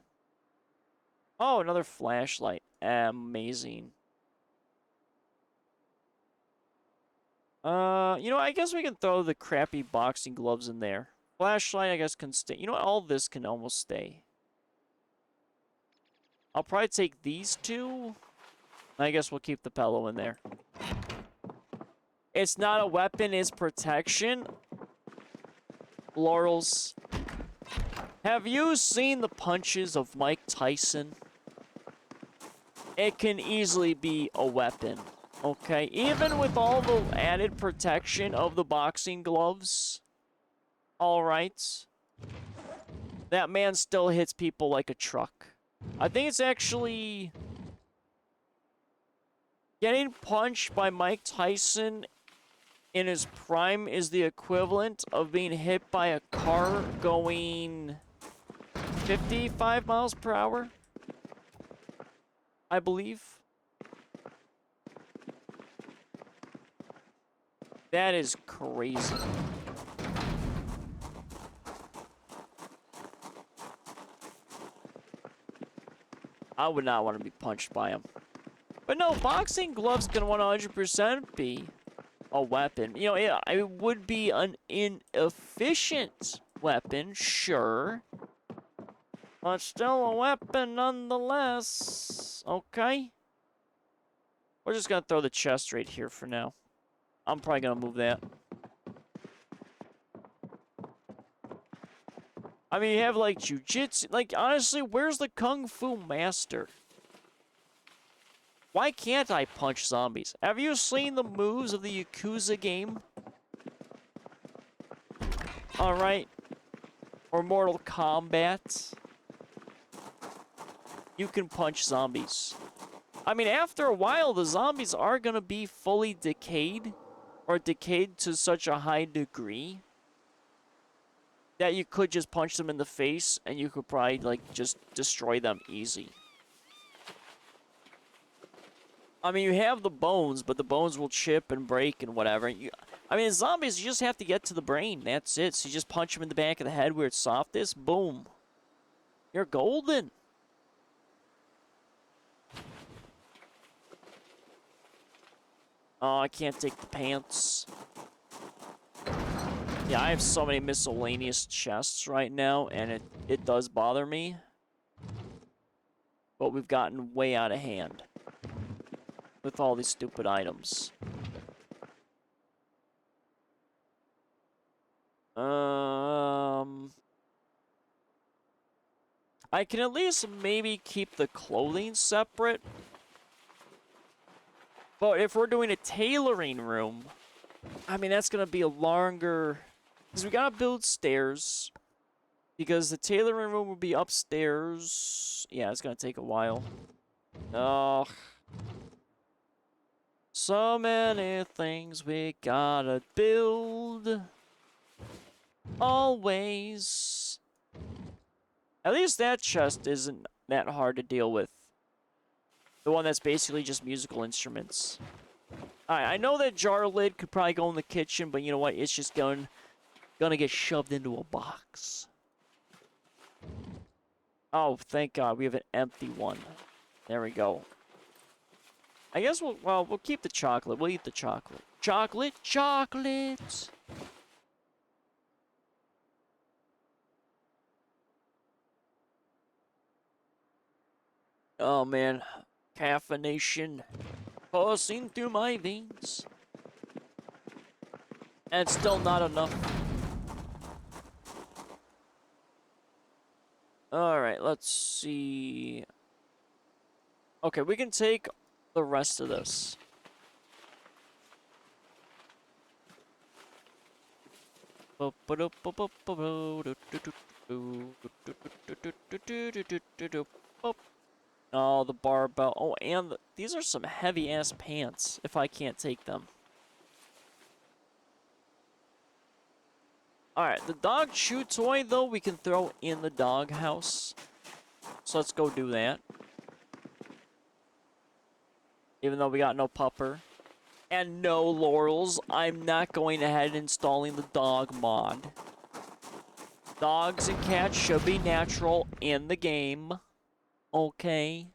[SPEAKER 1] Oh, another flashlight. Amazing. You know, I guess we can throw the crappy boxing gloves in there. Flashlight, I guess, can stay. You know what? All this can almost stay. I'll probably take these two. I guess we'll keep the pillow in there. It's not a weapon, it's protection. Laurels. Have you seen the punches of Mike Tyson? It can easily be a weapon. Okay, even with all the added protection of the boxing gloves. Alright. That man still hits people like a truck. I think it's actually... Getting punched by Mike Tyson in his prime is the equivalent of being hit by a car going 55 miles per hour. I believe. That is crazy. I would not want to be punched by him. But no, boxing gloves can 100% be a weapon. You know, it would be an inefficient weapon, sure. But still a weapon nonetheless. Okay. We're just gonna throw the chest right here for now. I'm probably gonna move that. I mean, you have, like, jujitsu. Like, honestly, where's the Kung Fu master? Why can't I punch zombies? Have you seen the moves of the Yakuza game? Alright. Or Mortal Kombat. You can punch zombies. I mean, after a while, the zombies are gonna be fully decayed. Or decayed to such a high degree that you could just punch them in the face and you could probably, like, just destroy them easy. I mean, you have the bones, but the bones will chip and break and whatever. I mean, zombies, you just have to get to the brain. That's it. So you just punch them in the back of the head where it's softest. Boom. You're golden. Oh, I can't take the pants. Yeah, I have so many miscellaneous chests right now, and it does bother me. But we've gotten way out of hand with all these stupid items. I can at least maybe keep the clothing separate. But if we're doing a tailoring room, I mean, that's going to be a longer... Because we got to build stairs. Because the tailoring room will be upstairs. Yeah, it's going to take a while. Ugh. So many things we gotta build. Always. At least that chest isn't that hard to deal with. The one that's basically just musical instruments. Alright, I know that jar lid could probably go in the kitchen, but you know what? It's just gonna get shoved into a box. Oh, thank God, we have an empty one. There we go. I guess we'll keep the chocolate. We'll eat the chocolate. Chocolate, chocolate! Oh, man. Caffeination coursing through my veins. And it's still not enough. Alright, let's see. Okay, we can take the rest of this. Oh, the barbell. Oh, and these are some heavy-ass pants, if I can't take them. Alright, the dog chew toy, though, we can throw in the dog house. So let's go do that. Even though we got no pupper. And no laurels, I'm not going ahead and installing the dog mod. Dogs and cats should be natural in the game. Okay.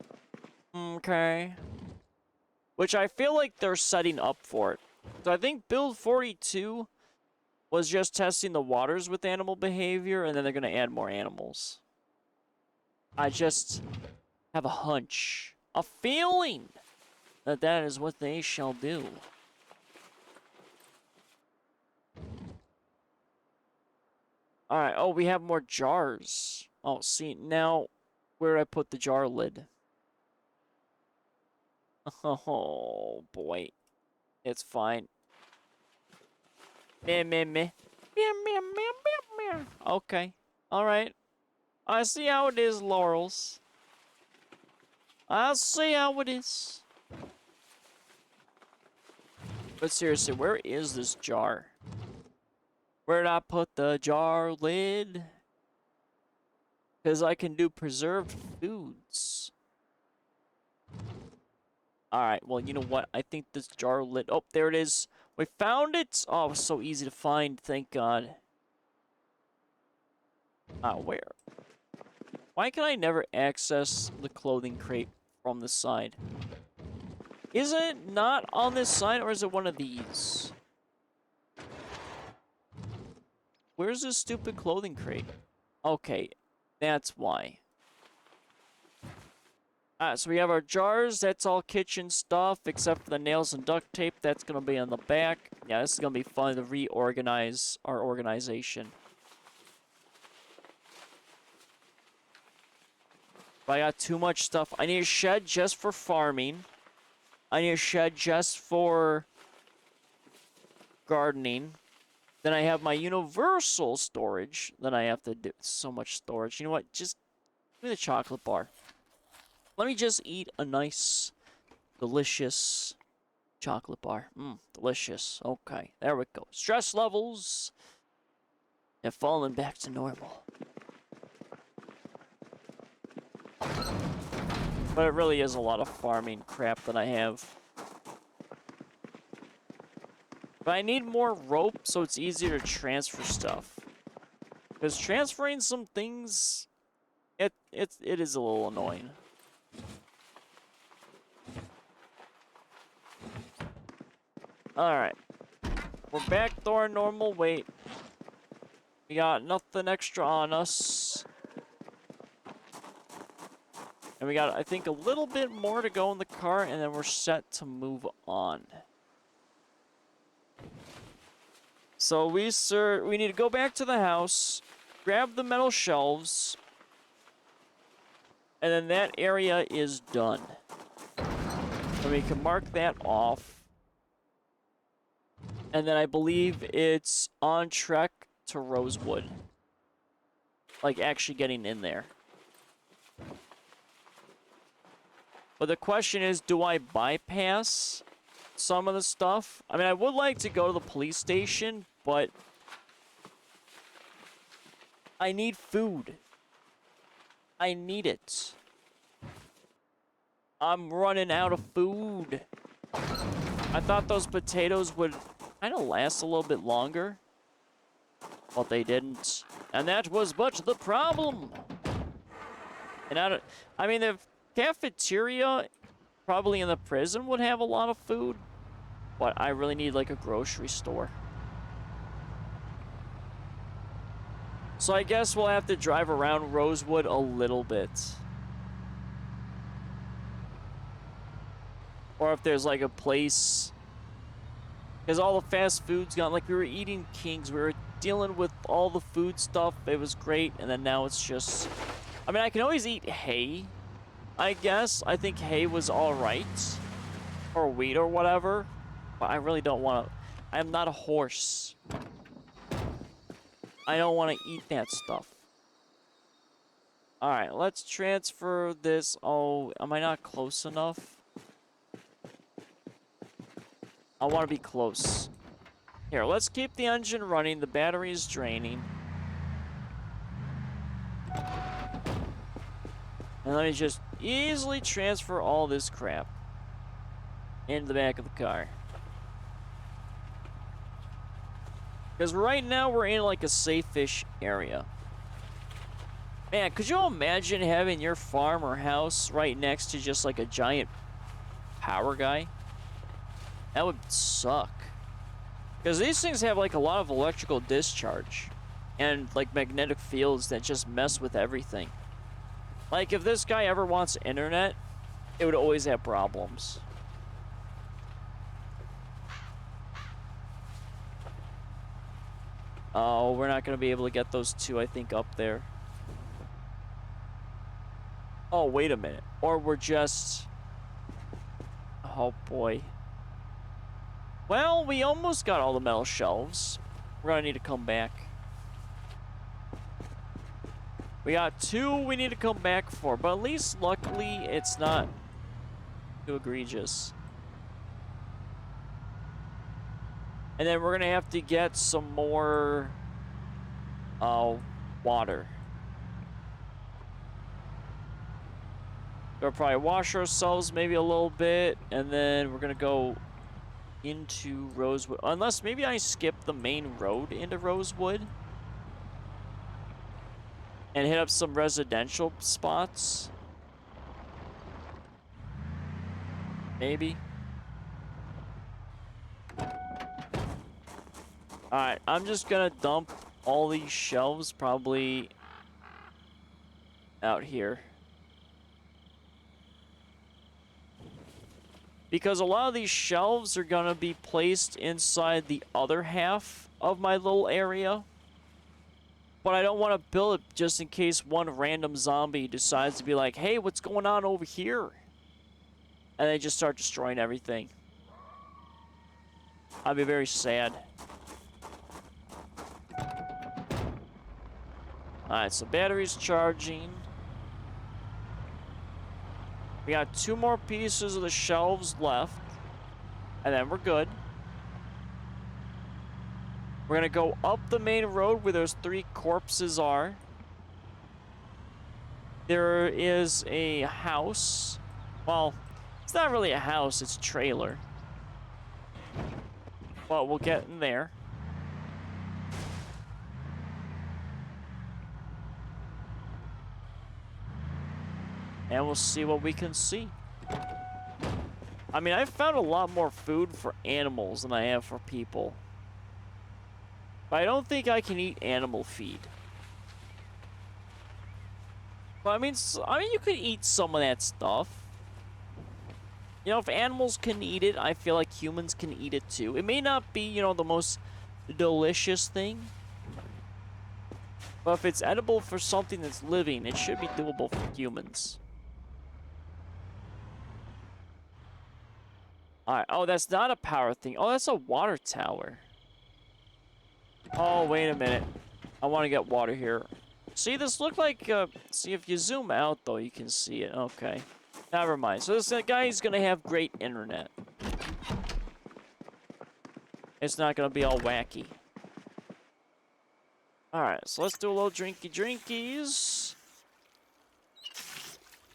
[SPEAKER 1] Okay. Which I feel like they're setting up for it. So I think build 42 was just testing the waters with animal behavior, and then they're going to add more animals. I just have a hunch. A feeling that that is what they shall do. Alright, oh, we have more jars. Oh, see, now, where did I put the jar lid? Oh, boy. It's fine. Meh, meh, meh. Meow, meow, meow, meow, meow. Okay. Alright. I see how it is, Laurels. I see how it is. But seriously, where is this jar? Where did I put the jar lid? Because I can do preserved foods. Alright, well, you know what? I think this jar lid... Oh, there it is. We found it! Oh, it was so easy to find, thank God. Where? Why can I never access the clothing crate from the side? Isn't it not on this side, or is it one of these? Where's this stupid clothing crate? Okay, that's why. Alright, so we have our jars. That's all kitchen stuff, except for the nails and duct tape. That's going to be on the back. Yeah, this is going to be fun to reorganize our organization. But I got too much stuff. I need a shed just for farming. I need a shed just for gardening. Then I have my universal storage. Then I have to do so much storage. You know what? Just give me the chocolate bar. Let me just eat a nice, delicious chocolate bar. Delicious. Okay, there we go. Stress levels have fallen back to normal. But it really is a lot of farming crap that I have. But I need more rope so it's easier to transfer stuff. Because transferring some things, it is a little annoying. Alright. We're back to our normal weight. We got nothing extra on us. And we got, I think, a little bit more to go in the car, and then we're set to move on. So we need to go back to the house, grab the metal shelves, and then that area is done. And we can mark that off. And then I believe it's on trek to Rosewood. Like, actually getting in there. But the question is, do I bypass some of the stuff? I mean, I would like to go to the police station, but I need food. I need it. I'm running out of food. I thought those potatoes would kind of last a little bit longer, but they didn't. And that was much the problem. And I mean, the cafeteria probably in the prison would have a lot of food, but I really need like a grocery store. So I guess we'll have to drive around Rosewood a little bit. Or if there's like a place, because all the fast food's gone. Like, we were eating King's, we were dealing with all the food stuff, it was great, and then now it's just, I mean, I can always eat hay, I guess. I think hay was alright, or wheat or whatever, but I really don't want to. I am not a horse. I don't want to eat that stuff. Alright, let's transfer this. Oh, am I not close enough? I want to be close. Here, let's keep the engine running. The battery is draining. And let me just easily transfer all this crap into the back of the car. Because right now we're in like a safe-ish area. Man, could you imagine having your farm or house right next to just like a giant power guy? That would suck. Because these things have like a lot of electrical discharge and like magnetic fields that just mess with everything. Like, if this guy ever wants internet, it would always have problems. Oh, we're not going to be able to get those two, I think, up there. Oh, wait a minute. Or we're just... Oh, boy. Well, we almost got all the metal shelves. We're going to need to come back. We got two we need to come back for, but at least, luckily, it's not too egregious. And then we're going to have to get some more water. We'll probably wash ourselves maybe a little bit, and then we're going to go into Rosewood. Unless maybe I skip the main road into Rosewood and hit up some residential spots. Maybe. Alright, I'm just gonna dump all these shelves probably out here. Because a lot of these shelves are gonna be placed inside the other half of my little area. But I don't want to build it just in case one random zombie decides to be like, hey, what's going on over here? And they just start destroying everything. I'd be very sad. Alright, so battery's charging. We got two more pieces of the shelves left. And then we're good. We're gonna go up the main road where those three corpses are. There is a house. Well, it's not really a house, it's a trailer. But we'll get in there. And we'll see what we can see. I mean, I've found a lot more food for animals than I have for people. But I don't think I can eat animal feed. But I mean, you could eat some of that stuff. You know, if animals can eat it, I feel like humans can eat it too. It may not be, you know, the most delicious thing. But if it's edible for something that's living, it should be doable for humans. Alright, oh, that's not a power thing. Oh, that's a water tower. Oh, wait a minute. I want to get water here. See, this looked like, see, if you zoom out, though, you can see it. Okay. Never mind. So this guy is going to have great internet. It's not going to be all wacky. Alright, so let's do a little drinkies.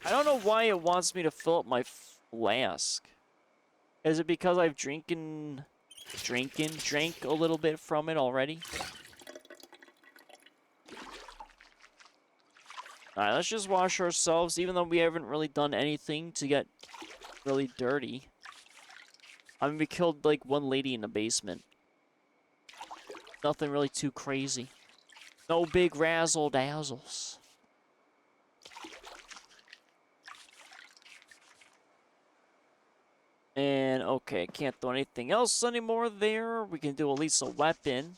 [SPEAKER 1] I don't know why it wants me to fill up my flask. Is it because I've drank a little bit from it already? Alright, let's just wash ourselves, even though we haven't really done anything to get really dirty. I mean, we killed, like, one lady in the basement. Nothing really too crazy. No big razzle-dazzles. And, okay, can't do anything else anymore there. We can do at least a weapon.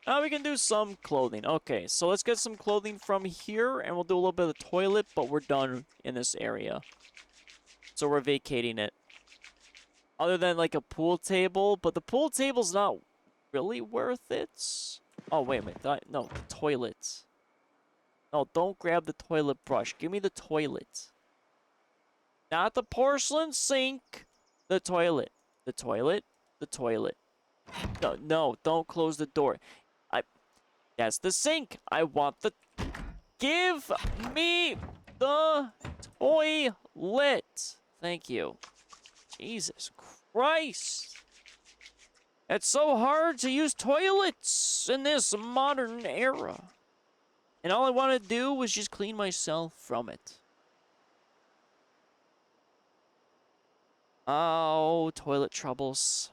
[SPEAKER 1] We can do some clothing. Okay, so let's get some clothing from here, and we'll do a little bit of the toilet, but we're done in this area. So we're vacating it. Other than, like, a pool table, but the pool table's not really worth it. Oh, wait a minute. No, the toilet. No, don't grab the toilet brush. Give me the toilet. Not the porcelain sink. The toilet. The toilet. The toilet. No, no, don't close the door. That's the sink. I want the... Give me the toilet. Thank you. Jesus Christ. It's so hard to use toilets in this modern era. And all I want to do was just clean myself from it. Oh, toilet troubles.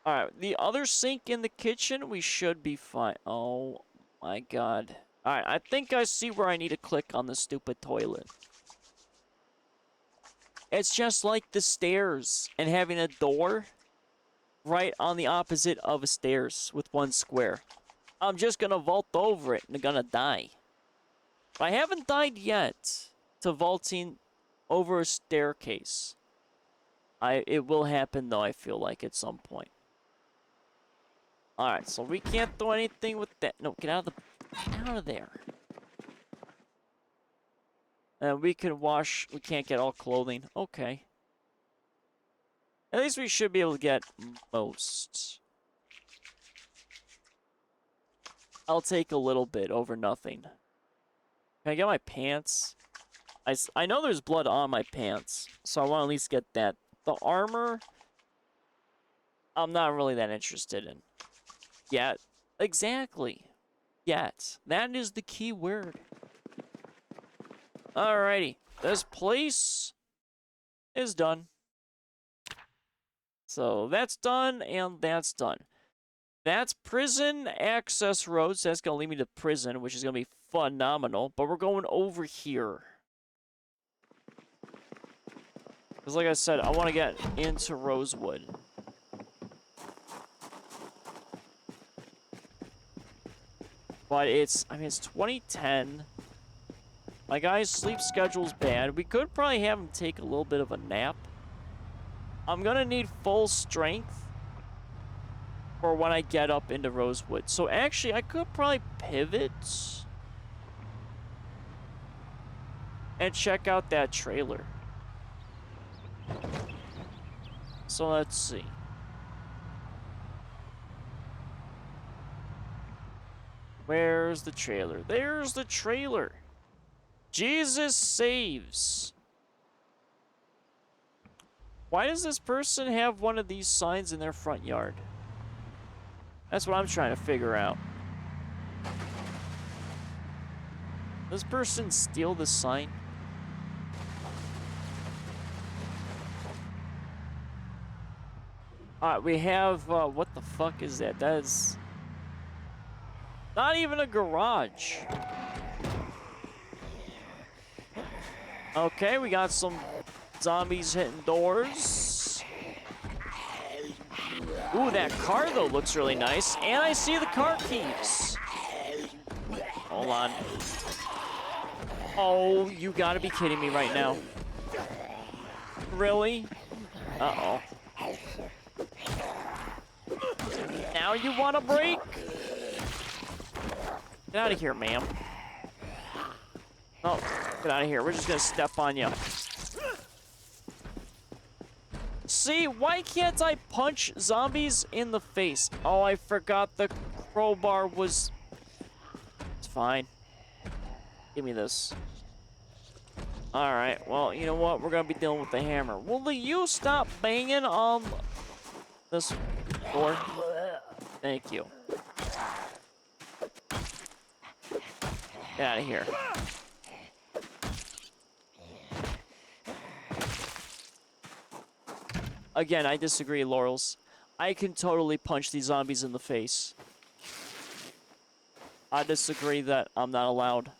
[SPEAKER 1] Alright, the other sink in the kitchen, we should be fine. Oh, my God. Alright, I think I see where I need to click on the stupid toilet. It's just like the stairs and having a door right on the opposite of a stairs with one square. I'm just gonna vault over it and I'm gonna die. But I haven't died yet to vaulting over a staircase. It will happen though, I feel like, at some point. Alright, so we can't do anything with that. No, get out of there. And we can wash, we can't get all clothing. Okay. At least we should be able to get most. I'll take a little bit over nothing. Can I get my pants? I know there's blood on my pants, so I want to at least get that. The armor, I'm not really that interested in. Yet. Exactly. Yet. That is the key word. Alrighty. This place is done. So that's done, and that's done. That's prison access roads. So that's going to lead me to prison, which is going to be phenomenal. But we're going over here. Because like I said, I want to get into Rosewood. But it's 2010. My guy's sleep schedule's bad. We could probably have him take a little bit of a nap. I'm gonna need full strength for when I get up into Rosewood. So actually, I could probably pivot and check out that trailer. So let's see. Where's the trailer? There's the trailer. Jesus saves. Why does this person have one of these signs in their front yard? That's what I'm trying to figure out. Does this person steal this sign? Alright, we have, what the fuck is that? That is not even a garage. Okay, we got some zombies hitting doors. Ooh, that car, though, looks really nice. And I see the car keys. Hold on. Oh, you gotta be kidding me right now. Really? Uh-oh. Now you want to break? Get out of here, ma'am. Oh, get out of here. We're just gonna step on you. See, why can't I punch zombies in the face? Oh, I forgot the crowbar was... It's fine. Give me this. Alright, well, you know what? We're gonna be dealing with the hammer. Will you stop banging on this door? Thank you. Get out of here. Again, I disagree, Laurels. I can totally punch these zombies in the face. I disagree that I'm not allowed.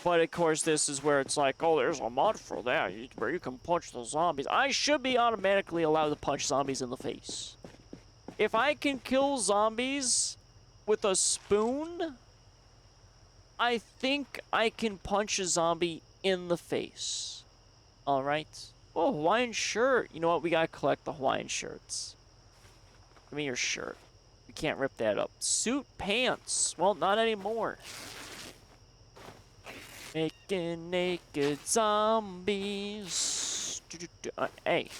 [SPEAKER 1] But of course, this is where it's like, oh, there's a mod for that, where you can punch the zombies. I should be automatically allowed to punch zombies in the face. If I can kill zombies with a spoon, I think I can punch a zombie in the face. Alright. Oh, Hawaiian shirt. You know what? We gotta collect the Hawaiian shirts. Give me your shirt. We can't rip that up. Suit pants. Well, not anymore. Making naked zombies. Hey,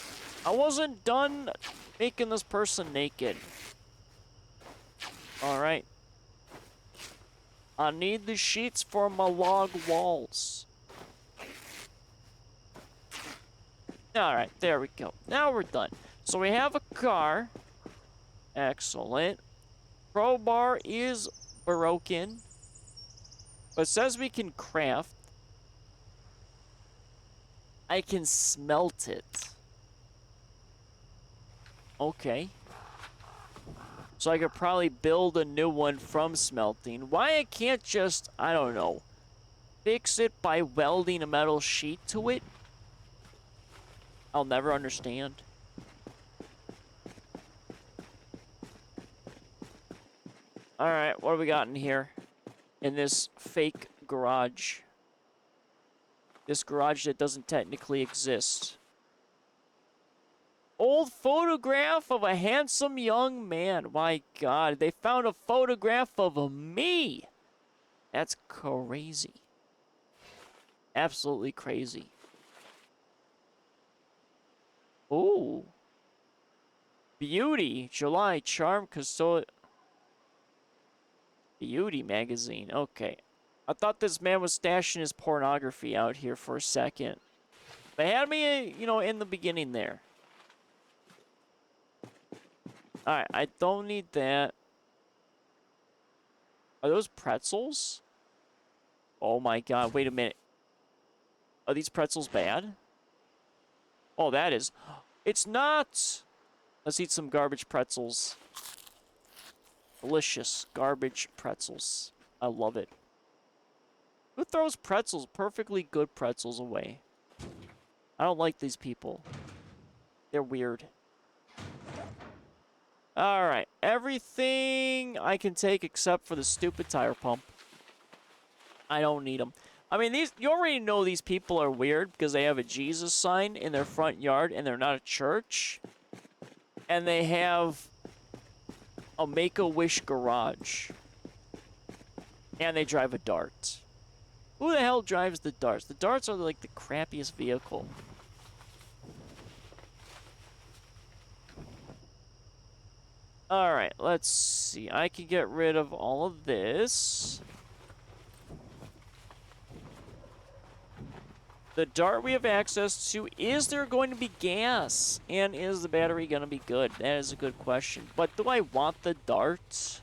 [SPEAKER 1] I wasn't done making this person naked. Alright. I need the sheets for my log walls. Alright, there we go. Now we're done. So we have a car. Excellent. Crowbar is broken. But it says we can craft. I can smelt it. Okay. So I could probably build a new one from smelting. Why I can't just, I don't know, fix it by welding a metal sheet to it? I'll never understand. Alright, what do we got in here? In this fake garage. This garage that doesn't technically exist. Old photograph of a handsome young man. My God, they found a photograph of me. That's crazy. Absolutely crazy. Ooh. Beauty, July, Charm, Custodian. Beauty magazine, okay. I thought this man was stashing his pornography out here for a second. They had me, you know, in the beginning there. Alright, I don't need that. Are those pretzels? Oh my God, wait a minute. Are these pretzels bad? Oh, that is. It's not! Let's eat some garbage pretzels. Delicious garbage pretzels. I love it. Who throws pretzels, perfectly good pretzels, away? I don't like these people. They're weird. Alright, everything I can take except for the stupid tire pump. I don't need them. I mean, you already know these people are weird because they have a Jesus sign in their front yard and they're not a church. And they have a Make-A-Wish garage. And they drive a Dart. Who the hell drives the Darts? The Darts are like the crappiest vehicle. Alright, let's see. I can get rid of all of this. The Dart we have access to. Is there going to be gas? And is the battery going to be good? That is a good question. But do I want the Dart?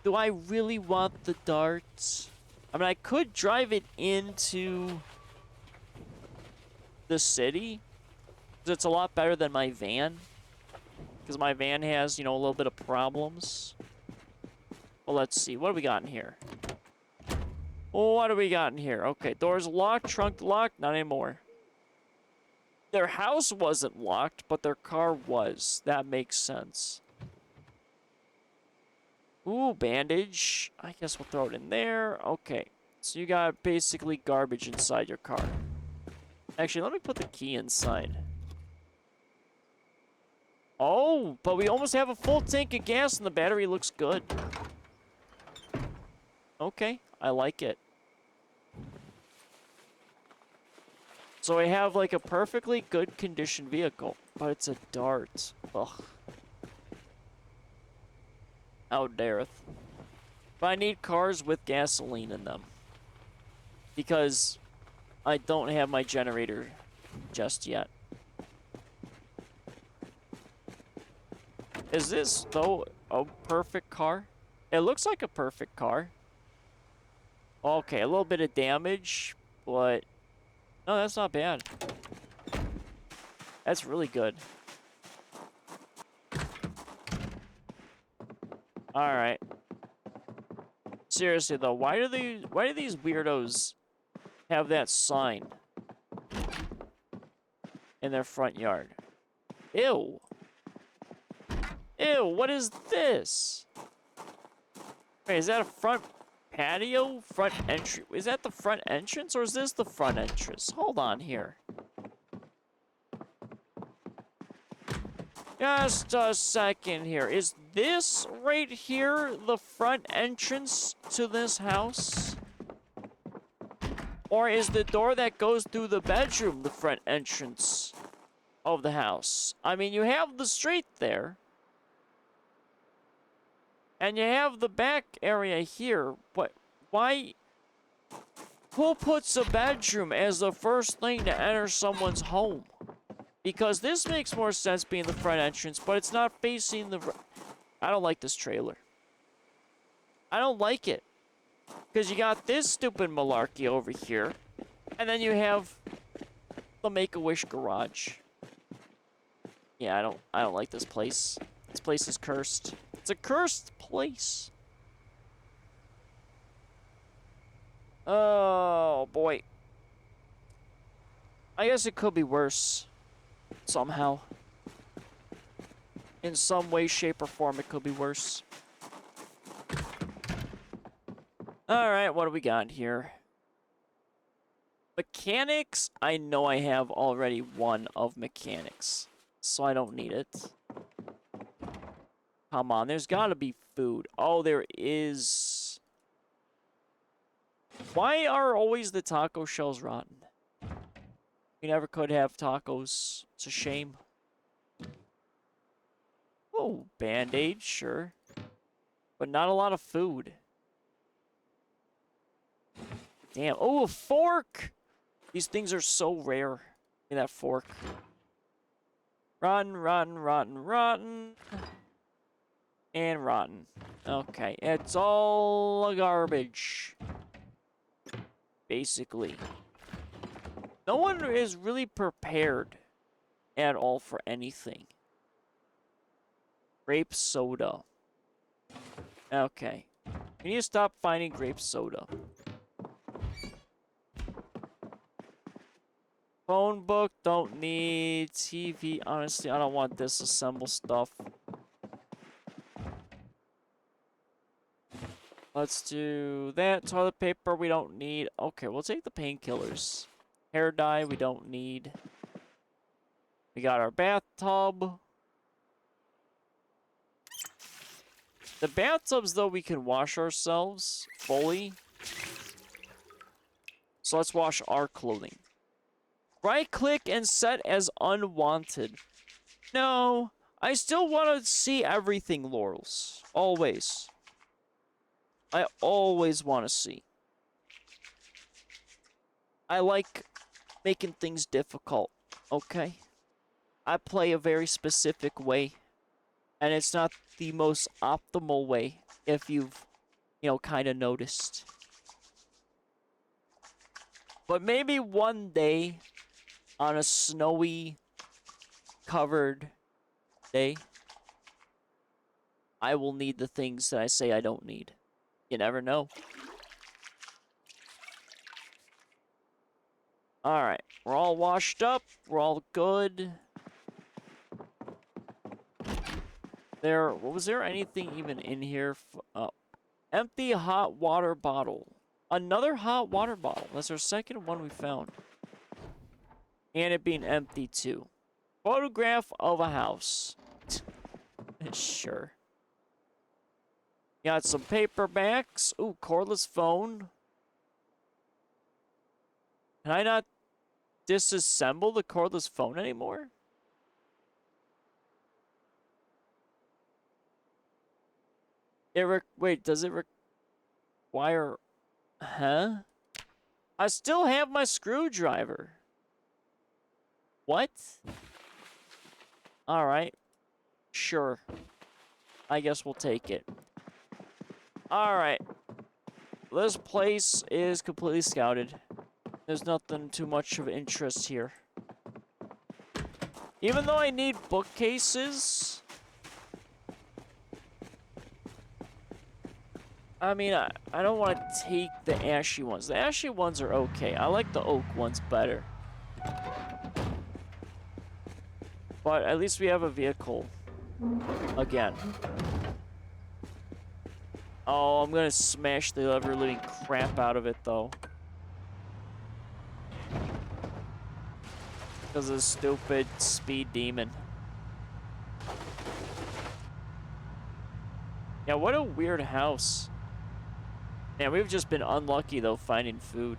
[SPEAKER 1] Do I really want the Dart? I mean, I could drive it into the city. Because it's a lot better than my van. Because my van has, you know, a little bit of problems. Well, let's see. What do we got in here? What do we got in here? Okay, doors locked, trunk locked. Not anymore. Their house wasn't locked, but their car was. That makes sense. Ooh, bandage. I guess we'll throw it in there. Okay. So you got basically garbage inside your car. Actually, let me put the key inside. Oh, but we almost have a full tank of gas and the battery looks good. Okay, I like it. So I have like a perfectly good condition vehicle, but it's a Dart. Ugh. How dareth. But I need cars with gasoline in them. Because I don't have my generator just yet. Is this, though, a perfect car? It looks like a perfect car. Okay, a little bit of damage, but... No, that's not bad. That's really good. Alright. Seriously, though, why do these weirdos have that sign in their front yard? Ew. Ew, what is this? Wait, is that a front patio? Front entry? Is that the front entrance, or is this the front entrance? Hold on here. Just a second here. Is this right here the front entrance to this house? Or is the door that goes through the bedroom the front entrance of the house? I mean, you have the street there. And you have the back area here. But why? Who puts a bedroom as the first thing to enter someone's home? Because this makes more sense being the front entrance, but it's not facing the... I don't like this trailer. I don't like it. Because you got this stupid malarkey over here. And then you have the Make-A-Wish garage. Yeah, I don't like this place. This place is cursed. It's a cursed place. Oh, boy. I guess it could be worse. Somehow. In some way, shape, or form, it could be worse. Alright, what do we got here? Mechanics, I know I have already one of mechanics. So I don't need it. Come on, there's gotta be food. Oh, there is. Why are always the taco shells rotten? We never could have tacos. It's a shame. Oh, band-aid, sure. But not a lot of food. Damn. Oh, a fork! These things are so rare. Give me that fork. Rotten, rotten, rotten, rotten. And rotten. Okay, it's all garbage. Basically. No one is really prepared at all for anything. Grape soda. Okay. We need to stop finding grape soda. Phone book, don't need. TV, honestly, I don't want disassemble stuff. Let's do that. Toilet paper, we don't need. Okay, we'll take the painkillers. Hair dye, we don't need. We got our bathtub. The bathtubs, though, we can wash ourselves fully. So let's wash our clothing. Right-click and set as unwanted. No, I still want to see everything, Laurels. Always. I always want to see. I like making things difficult, okay? I play a very specific way, and it's not the most optimal way, if you've, kind of noticed. But maybe one day, on a snowy, covered day, I will need the things that I say I don't need. You never know. Alright. We're all washed up. We're all good. Was there anything even in here? Empty hot water bottle. Another hot water bottle. That's our second one we found. And it being empty too. Photograph of a house. Sure. Got some paperbacks. Ooh, cordless phone. Can I not disassemble the cordless phone anymore? Wait, does it require... Huh? I still have my screwdriver. What? Alright. Sure. I guess we'll take it. Alright. This place is completely scouted. There's nothing too much of interest here. Even though I need bookcases... I mean, I don't want to take the ashy ones. The ashy ones are okay. I like the oak ones better. But at least we have a vehicle. Again. Oh, I'm gonna smash the ever-living crap out of it, though. Because of the stupid speed demon. Yeah, what a weird house. Yeah, we've just been unlucky, though, finding food.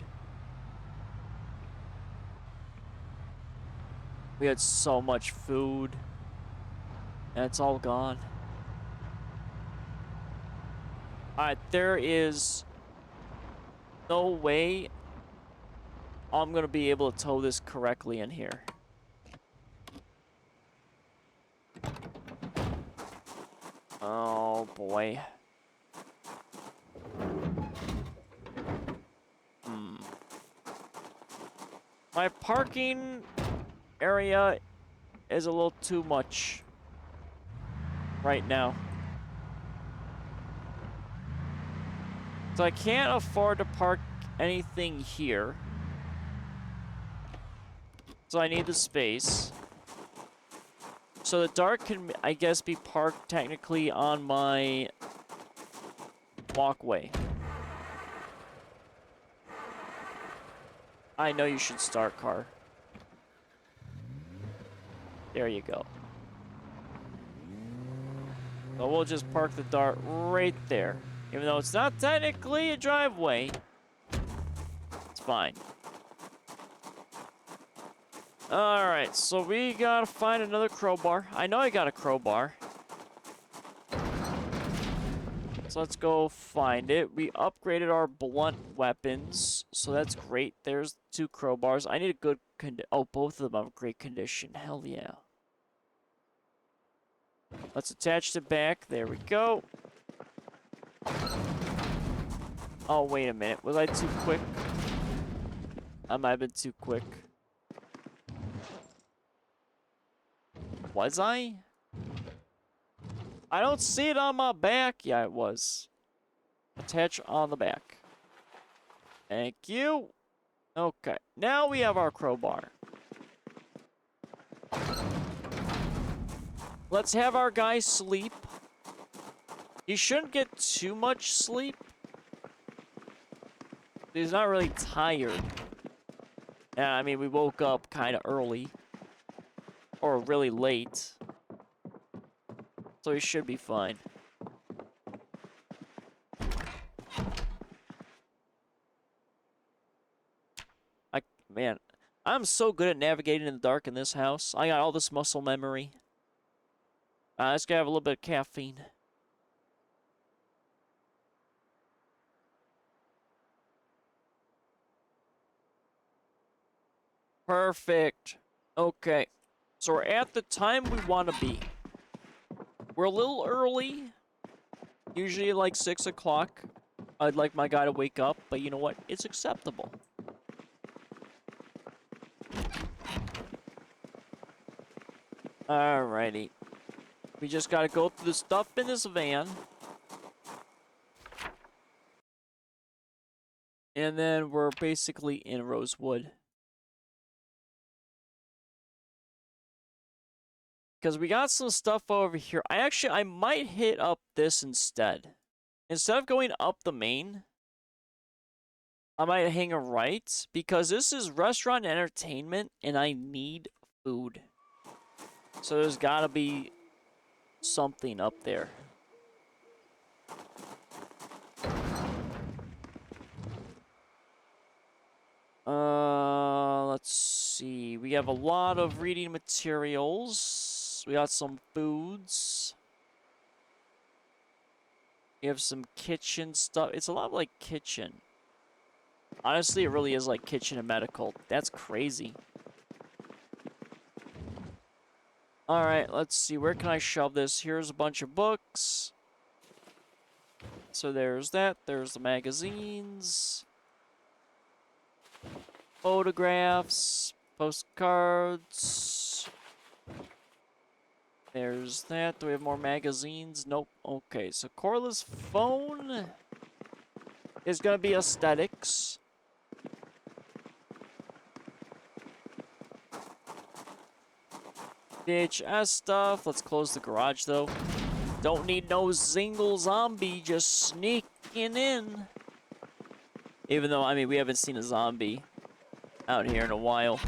[SPEAKER 1] We had so much food. And it's all gone. Alright, there is no way I'm going to be able to tow this correctly in here. Oh, boy. My parking area is a little too much right now. So I can't afford to park anything here. So I need the space. So the dart can, I guess, be parked technically on my walkway. I know you should start, car. There you go. So we'll just park the dart right there. Even though it's not technically a driveway. It's fine. Alright, so we gotta find another crowbar. I know I got a crowbar. So let's go find it. We upgraded our blunt weapons, so that's great. There's 2 crowbars. I need a good oh, both of them have great condition. Hell yeah. Let's attach the back. There we go. Oh, wait a minute. Was I too quick? I might have been too quick. Was I? I don't see it on my back. Yeah, it was. Attach on the back. Thank you. Okay, now we have our crowbar. Let's have our guy sleep. He shouldn't get too much sleep. He's not really tired. Yeah, I mean, we woke up kind of early. Or really late. So he should be fine. Man, I'm so good at navigating in the dark in this house. I got all this muscle memory. I just gotta have a little bit of caffeine. Perfect. Okay. So we're at the time we want to be. We're a little early. Usually like 6 o'clock. I'd like my guy to wake up, but you know what? It's acceptable. Alrighty. We just gotta go through the stuff in this van. And then we're basically in Rosewood. Because we got some stuff over here. I might hit up this instead. Instead of going up the main, I might hang a right. Because this is restaurant entertainment, and I need food. So there's gotta be something up there. Let's see. We have a lot of reading materials. We got some foods. We have some kitchen stuff. It's a lot like kitchen. Honestly, it really is like kitchen and medical. That's crazy. Alright, let's see. Where can I shove this? Here's a bunch of books. So there's that. There's the magazines. Photographs. Postcards. There's that. Do we have more magazines? Nope. Okay, so Corliss phone is going to be aesthetics. VHS stuff. Let's close the garage, though. Don't need no single zombie just sneaking in. Even though, I mean, we haven't seen a zombie out here in a while.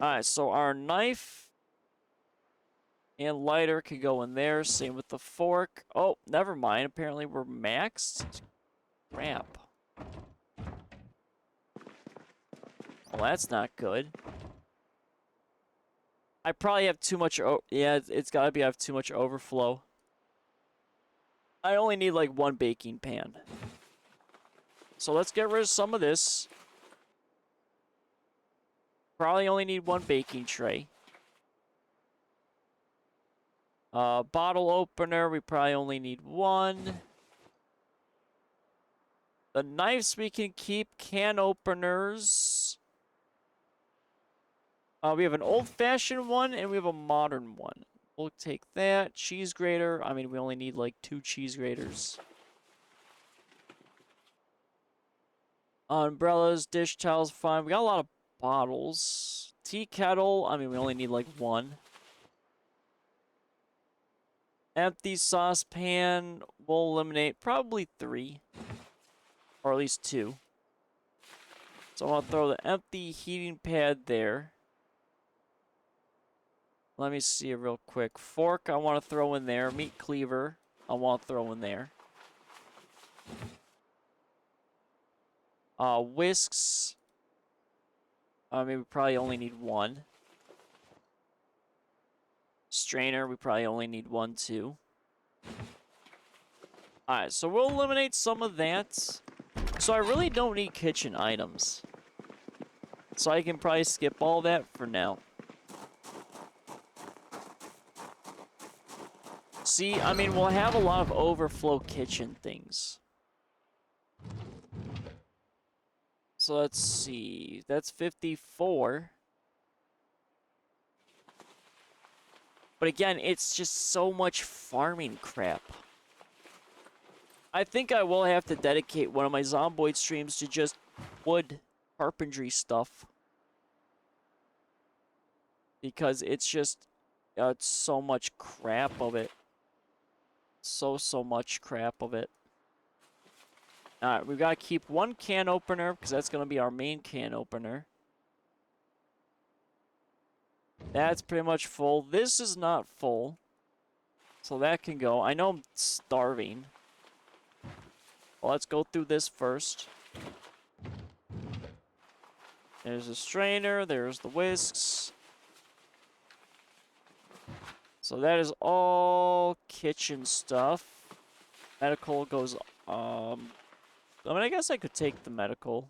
[SPEAKER 1] Alright, so our knife and lighter could go in there. Same with the fork. Oh, never mind. Apparently we're maxed. Crap. Well, that's not good. I probably have too much... yeah, it's gotta be I have too much overflow. I only need like one baking pan. So let's get rid of some of this. Probably only need one baking tray. Bottle opener, we probably only need one. The knives we can keep. Can openers. We have an old-fashioned one, and we have a modern one. We'll take that. Cheese grater. I mean, we only need, like, 2 cheese graters. Umbrellas, dish towels, fine. We got a lot of bottles. Tea kettle. I mean, we only need, like, 1. Empty saucepan. We'll eliminate probably 3. Or at least 2. So I'll throw the empty heating pad there. Let me see it real quick. Fork, I want to throw in there. Meat cleaver, I want to throw in there. Whisks. I mean, we probably only need 1. Strainer, we probably only need 1 too. Alright, so we'll eliminate some of that. So I really don't need kitchen items. So I can probably skip all that for now. See, I mean, we'll have a lot of overflow kitchen things. So let's see. That's 54. But again, it's just so much farming crap. I think I will have to dedicate one of my Zomboid streams to just wood carpentry stuff. Because it's just... it's so much crap of it. So much crap of it. Alright, we've got to keep 1 can opener, because that's going to be our main can opener. That's pretty much full. This is not full. So that can go. I know I'm starving. Well, let's go through this first. There's a strainer. There's the whisks. So that is all kitchen stuff. Medical goes, I mean, I guess I could take the medical.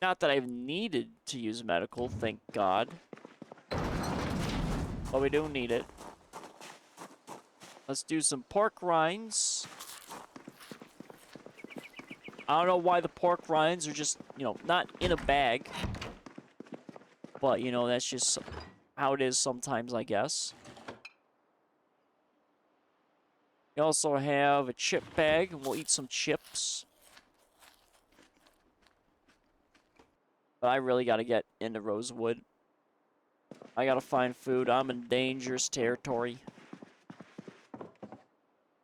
[SPEAKER 1] Not that I've needed to use medical, thank God. But we do need it. Let's do some pork rinds. I don't know why the pork rinds are just, you know, not in a bag. But, you know, that's just how it is sometimes, I guess. We also have a chip bag. We'll eat some chips. But I really got to get into Rosewood. I gotta find food. I'm in dangerous territory.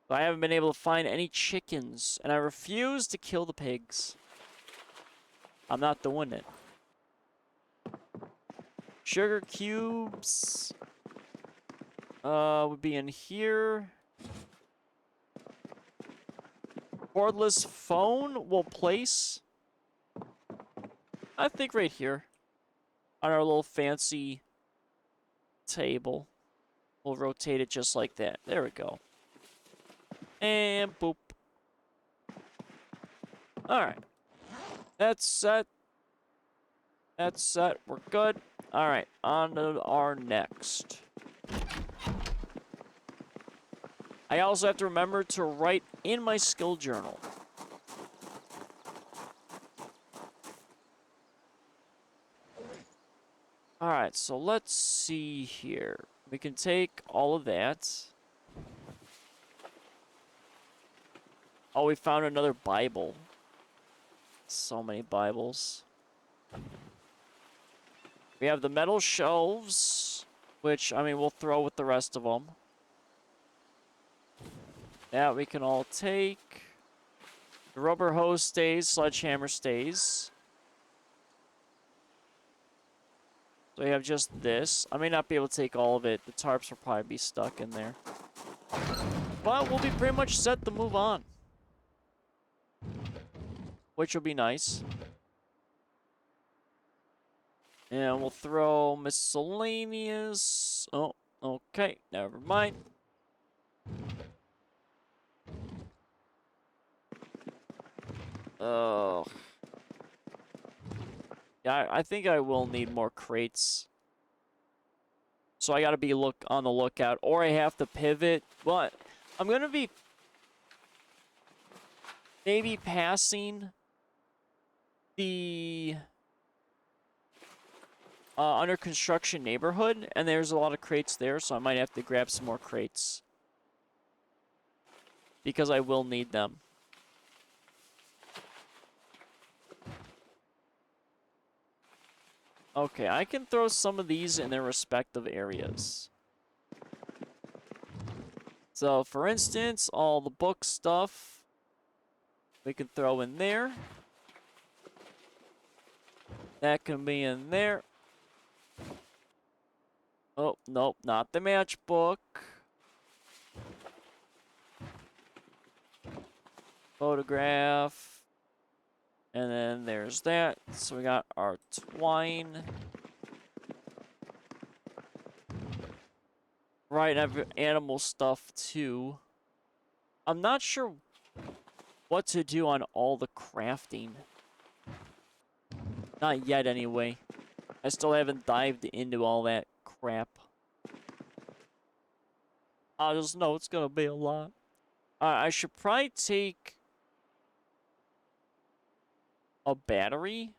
[SPEAKER 1] I haven't been able to find any chickens, and I refuse to kill the pigs. I'm not doing it. Sugar cubes would be in here. Cordless phone will place, I think, right here on our little fancy table. We'll rotate it just like that. There we go. And boop. Alright. That's set. That's set. We're good. Alright, on to our next. I also have to remember to write in my skill journal. Alright, so let's see here. We can take all of that. Oh, we found another Bible. So many Bibles. We have the metal shelves, which, I mean, we'll throw with the rest of them. That we can all take. The rubber hose stays, sledgehammer stays. So we have just this. I may not be able to take all of it. The tarps will probably be stuck in there. But we'll be pretty much set to move on. Which will be nice. And we'll throw miscellaneous. Oh, okay. Never mind. Oh. Yeah, I think I will need more crates. So I gotta be on the lookout. Or I have to pivot. But I'm gonna be maybe passing the under construction neighborhood, and there's a lot of crates there, so I might have to grab some more crates. Because I will need them. Okay, I can throw some of these in their respective areas. So, for instance, all the book stuff we can throw in there. That can be in there. Oh, nope, not the matchbook. Photograph. And then there's that. So we got our twine. Right, I have animal stuff too. I'm not sure what to do on all the crafting. Not yet, anyway. I still haven't dived into all that crap. I just know it's gonna be a lot. I should probably take a battery.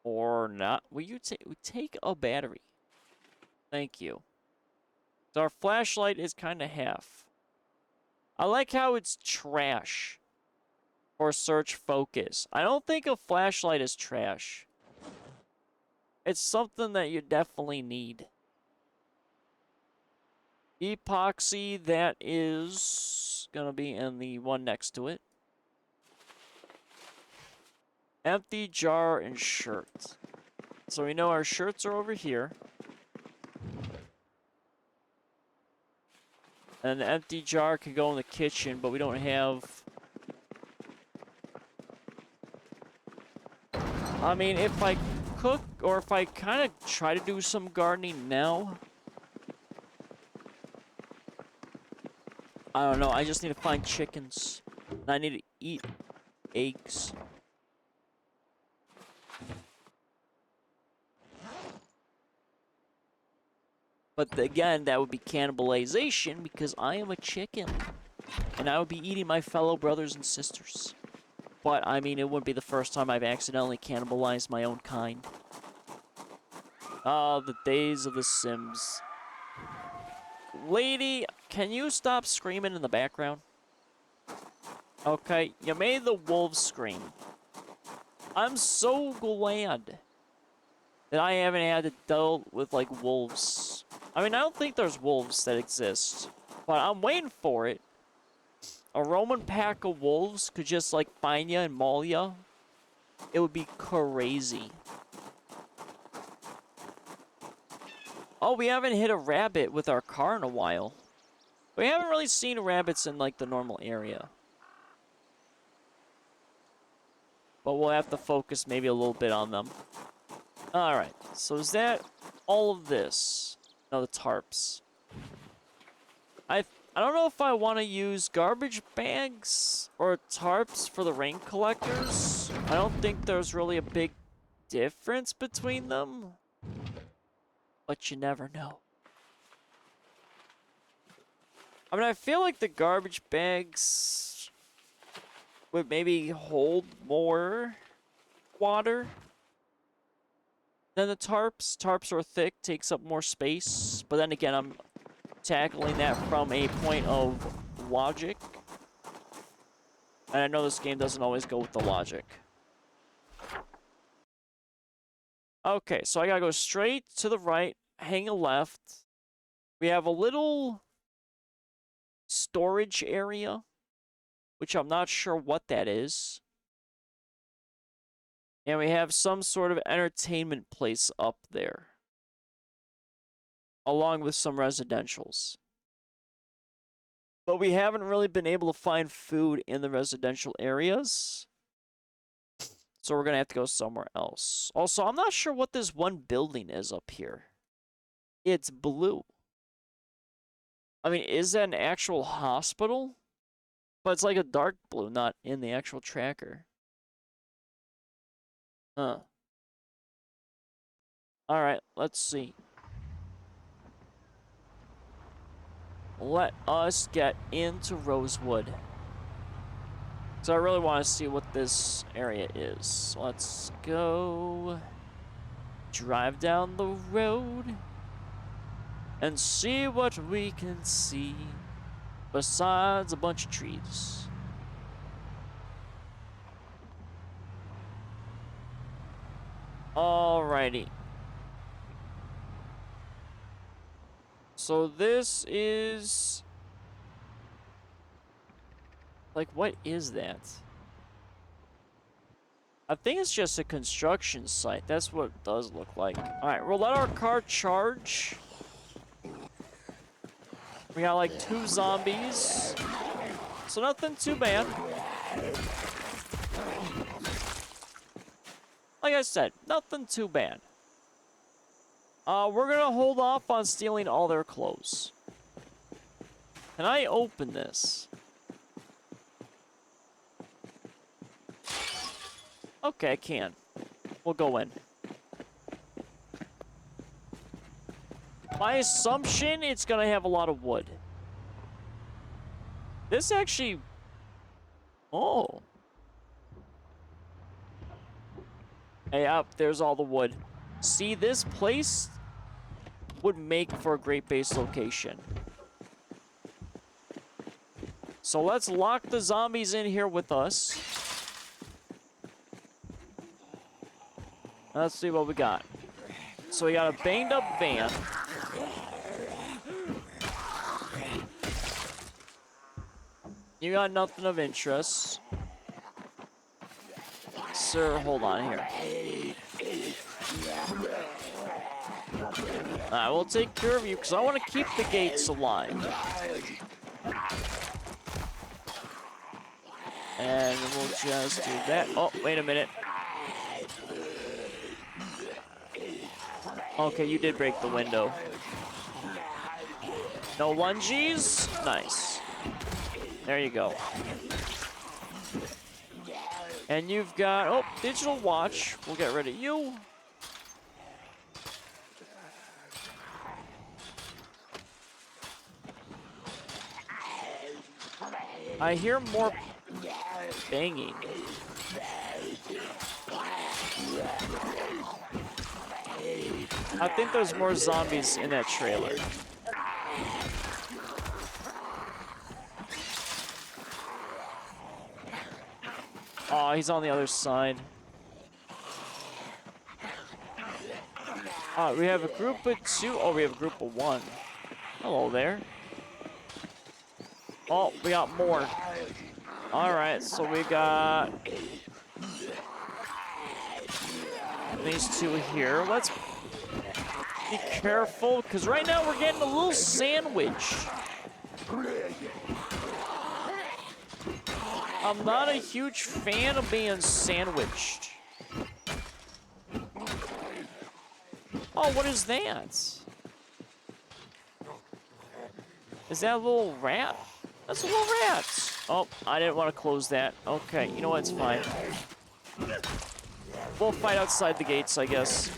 [SPEAKER 1] Or not. Will you take a battery? Thank you. So our flashlight is kind of half. I like how it's trash for search focus. I don't think a flashlight is trash. It's something that you definitely need. Epoxy, that is gonna be in the one next to it. Empty jar and shirt. So we know our shirts are over here. And the empty jar can go in the kitchen, but we don't have... I mean, if I cook, or if I kind of try to do some gardening now... I don't know, I just need to find chickens. And I need to eat eggs. But again, that would be cannibalization because I am a chicken. And I would be eating my fellow brothers and sisters. But, I mean, it wouldn't be the first time I've accidentally cannibalized my own kind. Oh, the days of the Sims. Lady, can you stop screaming in the background? Okay, you made the wolves scream. I'm so glad that I haven't had to deal with, like, wolves. I mean, I don't think there's wolves that exist, but I'm waiting for it. A Roman pack of wolves could just, like, find ya and maul ya. It would be crazy. Oh, we haven't hit a rabbit with our car in a while. We haven't really seen rabbits in, like, the normal area. But we'll have to focus maybe a little bit on them. Alright, so is that all of this? No, the tarps. I don't know if I want to use garbage bags or tarps for the rain collectors. I don't think there's really a big difference between them. But you never know. I mean, I feel like the garbage bags would maybe hold more water than the tarps. Tarps are thick, takes up more space. But then again, I'm tackling that from a point of logic. And I know this game doesn't always go with the logic. Okay, so I gotta go straight to the right, hang a left. We have a little storage area, which I'm not sure what that is. And we have some sort of entertainment place up there, along with some residentials. But we haven't really been able to find food in the residential areas. So we're going to have to go somewhere else. Also, I'm not sure what this one building is up here. It's blue. I mean, is that an actual hospital? But it's like a dark blue, not in the actual tracker. Huh. Alright, let's see. Let us get into Rosewood. So I really want to see what this area is. Let's go drive down the road and see what we can see besides a bunch of trees. Alrighty. So this is... like, what is that? I think it's just a construction site. That's what it does look like. Alright, we'll let our car charge. We got like 2 zombies. So nothing too bad. Like I said, nothing too bad. We're gonna hold off on stealing all their clothes. Can I open this? Okay, I can. We'll go in. My assumption, it's gonna have a lot of wood. This actually... oh. Hey, up, there's all the wood. See, this place would make for a great base location. So let's lock the zombies in here with us. Let's see what we got. So we got a banged up van. You got nothing of interest. Sir, hold on here. Alright, we'll take care of you because I want to keep the gates alive. And we'll just do that. Oh, wait a minute. Okay, you did break the window. No lunges? Nice. There you go. And you've got... oh, digital watch. We'll get rid of you. I hear more banging. I think there's more zombies in that trailer. Oh, he's on the other side. We have a group of 2. Oh, we have a group of 1. Hello there. Oh, we got more. Alright, so we got these 2 here. Let's be careful, because right now we're getting a little sandwich. I'm not a huge fan of being sandwiched. Oh, what is that? Is that a little rat? That's a little rat. Oh, I didn't want to close that. Okay, you know what? It's fine. We'll fight outside the gates, I guess.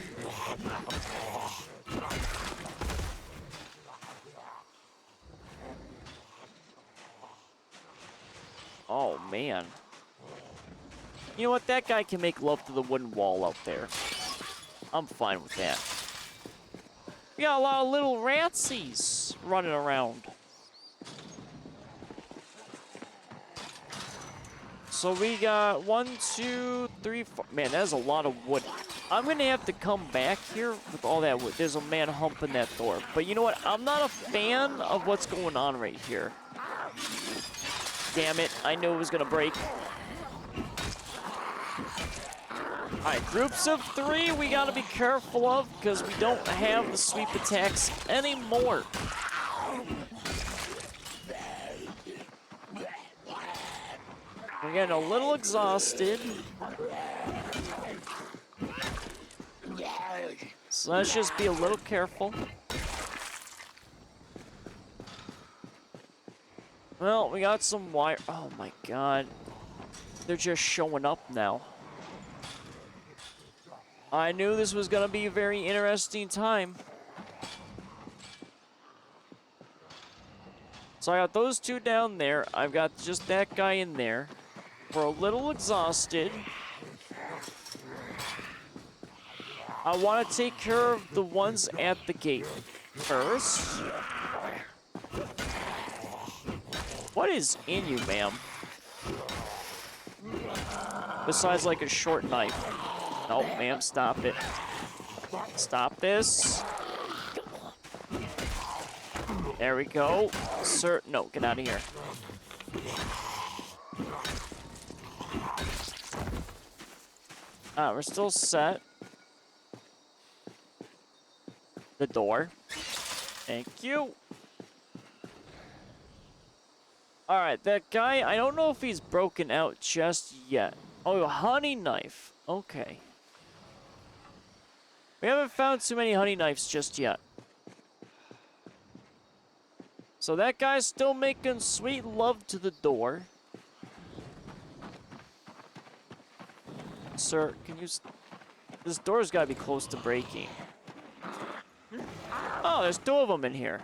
[SPEAKER 1] Oh, man. You know what? That guy can make love to the wooden wall out there. I'm fine with that. We got a lot of little ratsies running around. So we got 1, 2, 3, 4. Man, that is a lot of wood. I'm going to have to come back here with all that wood. There's a man humping that door. But you know what? I'm not a fan of what's going on right here. Damn it. I knew it was going to break. Alright, groups of 3 we got to be careful of because we don't have the sweep attacks anymore. We're getting a little exhausted. So let's just be a little careful. Well, we got some wire. Oh my god. They're just showing up now. I knew this was going to be a very interesting time. So I got those 2 down there. I've got just that guy in there. We're a little exhausted. I want to take care of the ones at the gate first. What is in you, ma'am? Besides, like, a short knife. No, ma'am, stop it. Stop this. There we go. Sir, no, get out of here. We're still set. The door. Thank you. Alright, that guy, I don't know if he's broken out just yet. Oh, a honey knife. Okay. We haven't found too many honey knives just yet. So that guy's still making sweet love to the door. Sir, can you... This door's gotta be close to breaking. Oh, there's 2 of them in here.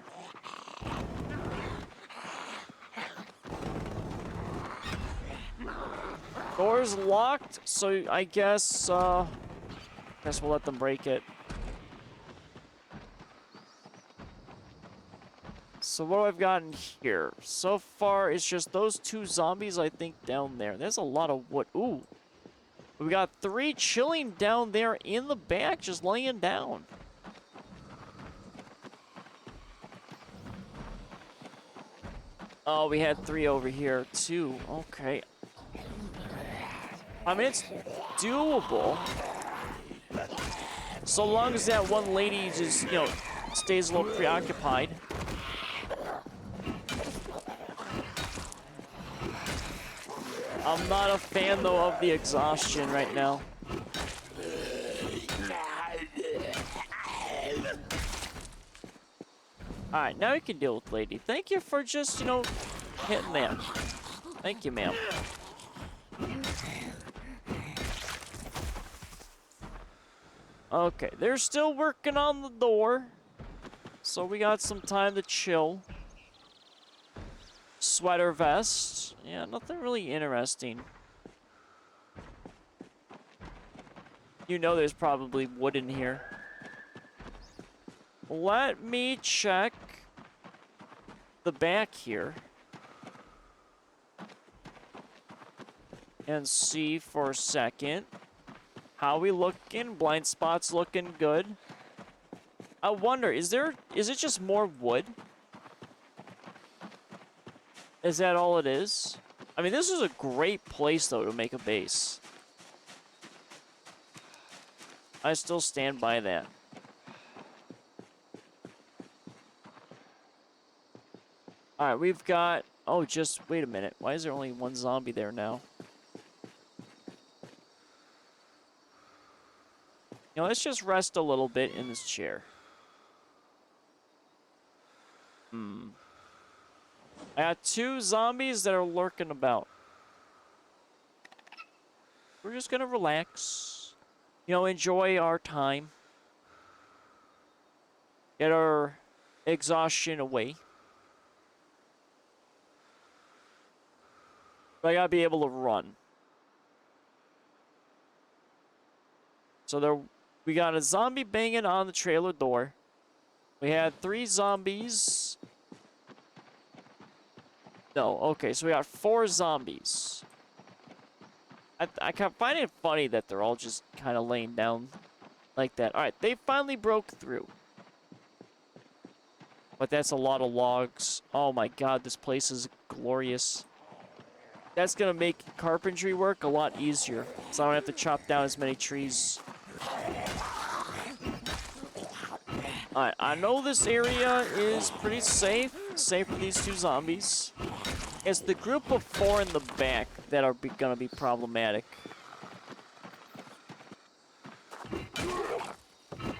[SPEAKER 1] Door's locked, so I guess we'll let them break it. So what I've gotten here? So far, it's just those 2 zombies, I think, down there. There's a lot of wood. Ooh. We got 3 chilling down there in the back, just laying down. Oh, we had 3 over here, too. Okay. I mean, it's doable. So long as that one lady just, you know, stays a little preoccupied. I'm not a fan, though, of the exhaustion right now. Alright, now you can deal with lady. Thank you for just, you know, hitting that. Thank you, ma'am. Okay, they're still working on the door. So we got some time to chill. Sweater vest. Yeah, nothing really interesting. You know there's probably wood in here. Let me check the back here. And see for a second. How we looking? Blind spot's looking good. I wonder, is it just more wood? Is that all it is? I mean, this is a great place, though, to make a base. I still stand by that. Alright, we've got... Oh, just... Wait a minute. Why is there only one zombie there now? You know, let's just rest a little bit in this chair. I got 2 zombies that are lurking about. We're just gonna relax. You know, enjoy our time. Get our exhaustion away. But I gotta be able to run. So there, we got a zombie banging on the trailer door. We had 3 zombies. No, okay, so we got 4 zombies. I find it funny that they're all just kind of laying down like that. Alright, they finally broke through. But that's a lot of logs. Oh my god, this place is glorious. That's gonna make carpentry work a lot easier, so I don't have to chop down as many trees. Alright, I know this area is pretty safe for these 2 zombies. It's the group of 4 in the back that are gonna be problematic.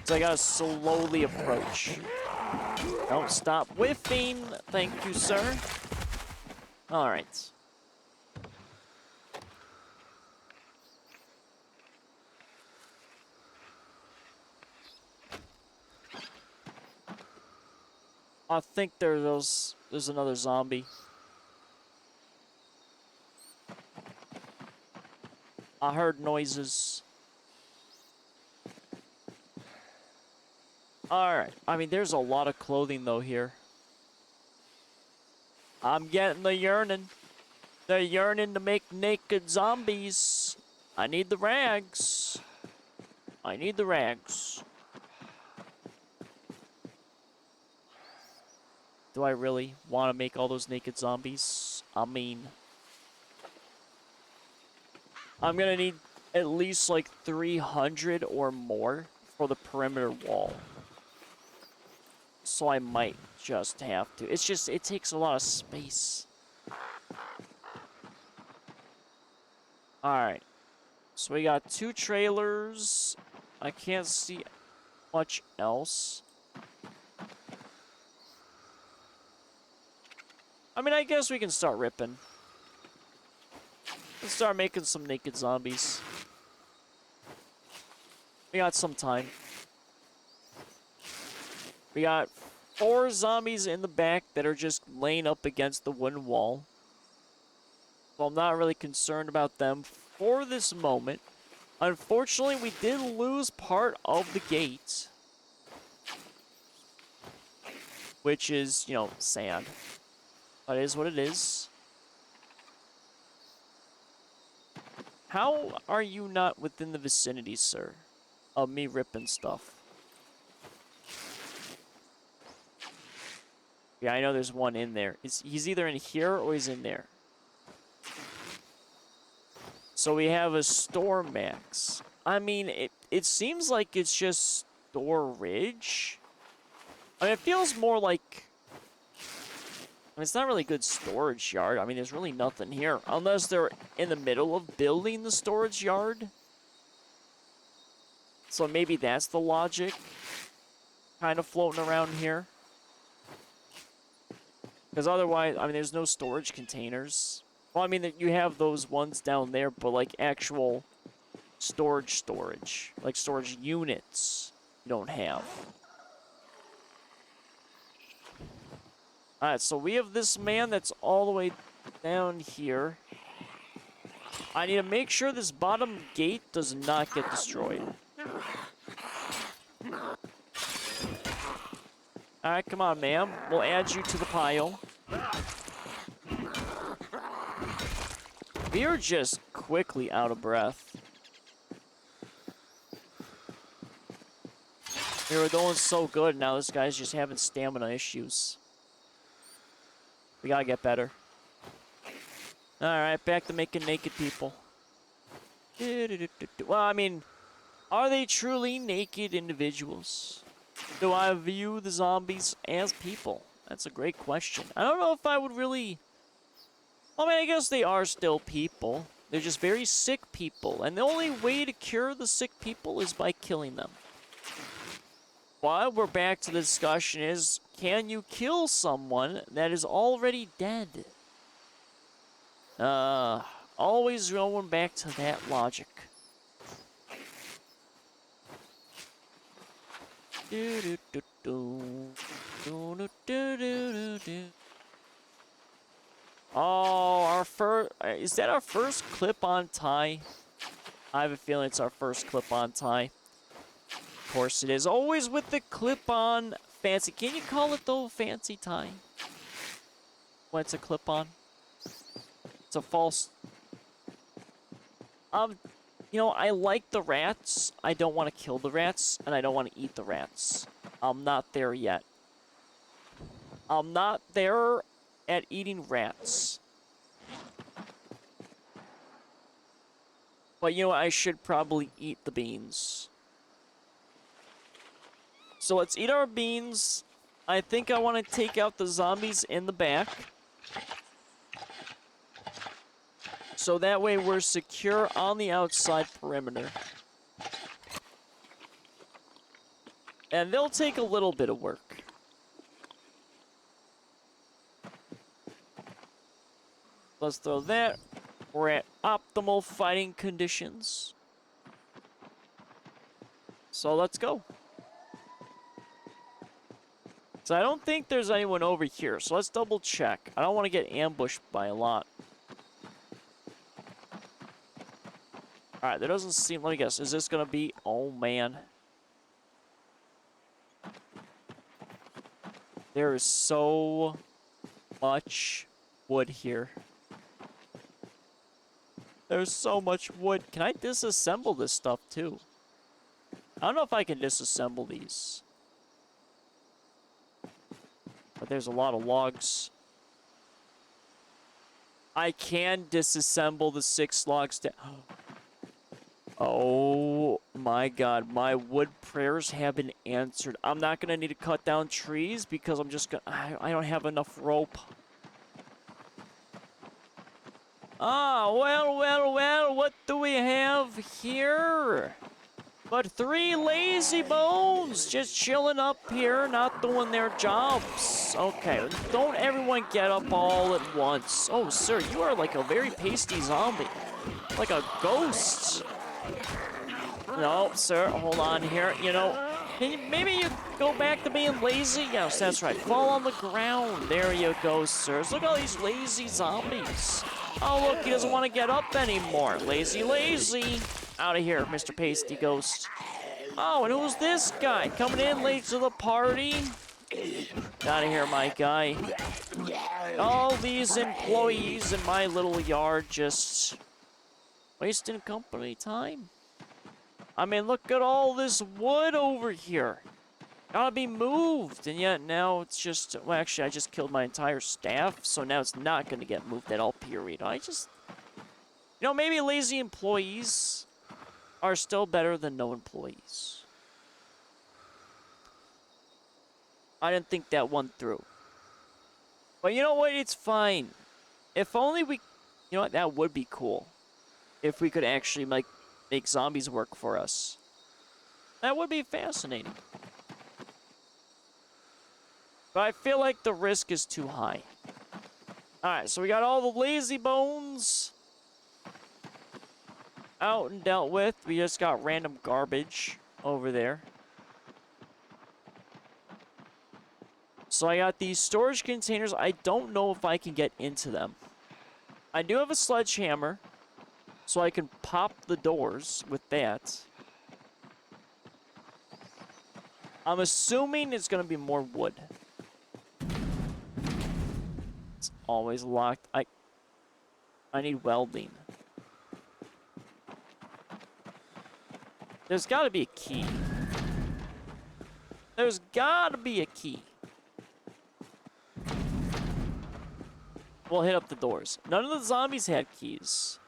[SPEAKER 1] So I gotta slowly approach. Don't stop whiffing. Thank you, sir. Alright. I think there's another zombie. I heard noises. Alright. I mean, there's a lot of clothing, though, here. I'm getting the yearning. The yearning to make naked zombies. I need the rags. I need the rags. Do I really want to make all those naked zombies? I mean... I'm gonna need at least like 300 or more for the perimeter wall. So I might just have to. It's just, it takes a lot of space. Alright. So we got 2 trailers. I can't see much else. I mean, I guess we can start ripping. Let's start making some naked zombies. We got some time. We got 4 zombies in the back that are just laying up against the wooden wall. So I'm not really concerned about them for this moment. Unfortunately, we did lose part of the gate. Which is, you know, sad. But it is what it is. How are you not within the vicinity, sir, of me ripping stuff? Yeah, I know there's one in there. He's either in here or he's in there. So we have a store max. I mean, it seems like it's just storage. I mean, it feels more like... I mean, it's not really a good storage yard. I mean, there's really nothing here. Unless they're in the middle of building the storage yard. So maybe that's the logic. Kind of floating around here. Because otherwise, I mean, there's no storage containers. Well, I mean, you have those ones down there, but like actual storage. Like storage units you don't have. Alright, so we have this man that's all the way down here. I need to make sure this bottom gate does not get destroyed. Alright, come on, ma'am. We'll add you to the pile. We are just quickly out of breath. They were doing so good, now this guy's just having stamina issues. We gotta get better. Alright, back to making naked people. Well, I mean, are they truly naked individuals? Do I view the zombies as people? That's a great question. I don't know if I would really... I mean, I guess they are still people. They're just very sick people. And the only way to cure the sick people is by killing them. While we're back to the discussion is, can you kill someone that is already dead? Always going back to that logic. Oh, our first... Is that our first clip-on tie? I have a feeling it's our first clip-on tie. Of course it is. Always with the clip-on fancy. Can you call it, though, fancy tie? When it's a clip-on? It's a false... You know, I like the rats. I don't want to kill the rats, and I don't want to eat the rats. I'm not there yet. I'm not there at eating rats. But, you know, I should probably eat the beans. So let's eat our beans. I think I want to take out the zombies in the back. So that way we're secure on the outside perimeter. And they'll take a little bit of work. Let's throw that. We're at optimal fighting conditions. So let's go. So I don't think there's anyone over here. So let's double check. I don't want to get ambushed by a lot. Alright, there doesn't seem... Let me guess. Is this going to be... Oh, man. There is so much wood here. There's so much wood. Can I disassemble this stuff, too? I don't know if I can disassemble these. But there's a lot of logs. I can disassemble the 6 logs down. Oh my god, my wood prayers have been answered. I'm not gonna need to cut down trees because I'm just gonna... I don't have enough rope. Ah, well, what do we have here? But 3 lazy bones just chilling up here, not doing their jobs. Okay, don't everyone get up all at once. Oh, sir, you are like a very pasty zombie. Like a ghost. No, sir, hold on here. You know, maybe you go back to being lazy? Yes, that's right. Fall on the ground. There you go, sirs. Look at all these lazy zombies. Oh, look, he doesn't want to get up anymore. Lazy, lazy. Out of here, Mr. Pasty Ghost. Oh, and who's this guy? Coming in late to the party? Out of here, my guy. All these employees in my little yard just wasting company time. I mean, look at all this wood over here. Gotta be moved, and yet now it's just... Well, actually, I just killed my entire staff, so now it's not gonna get moved at all, period. I just... You know, maybe lazy employees are still better than no employees. I didn't think that one through. But you know what? It's fine. If only we... You know what? That would be cool. If we could actually, like, make zombies work for us. That would be fascinating. But I feel like the risk is too high. Alright, so we got all the lazy bones out and dealt with. We just got random garbage over there. So I got these storage containers. I don't know if I can get into them. I do have a sledgehammer, so I can pop the doors with that. I'm assuming it's going to be more wood. It's always locked. I need welding. There's got to be a key. There's gotta be a key. We'll hit up the doors. None of the zombies had keys.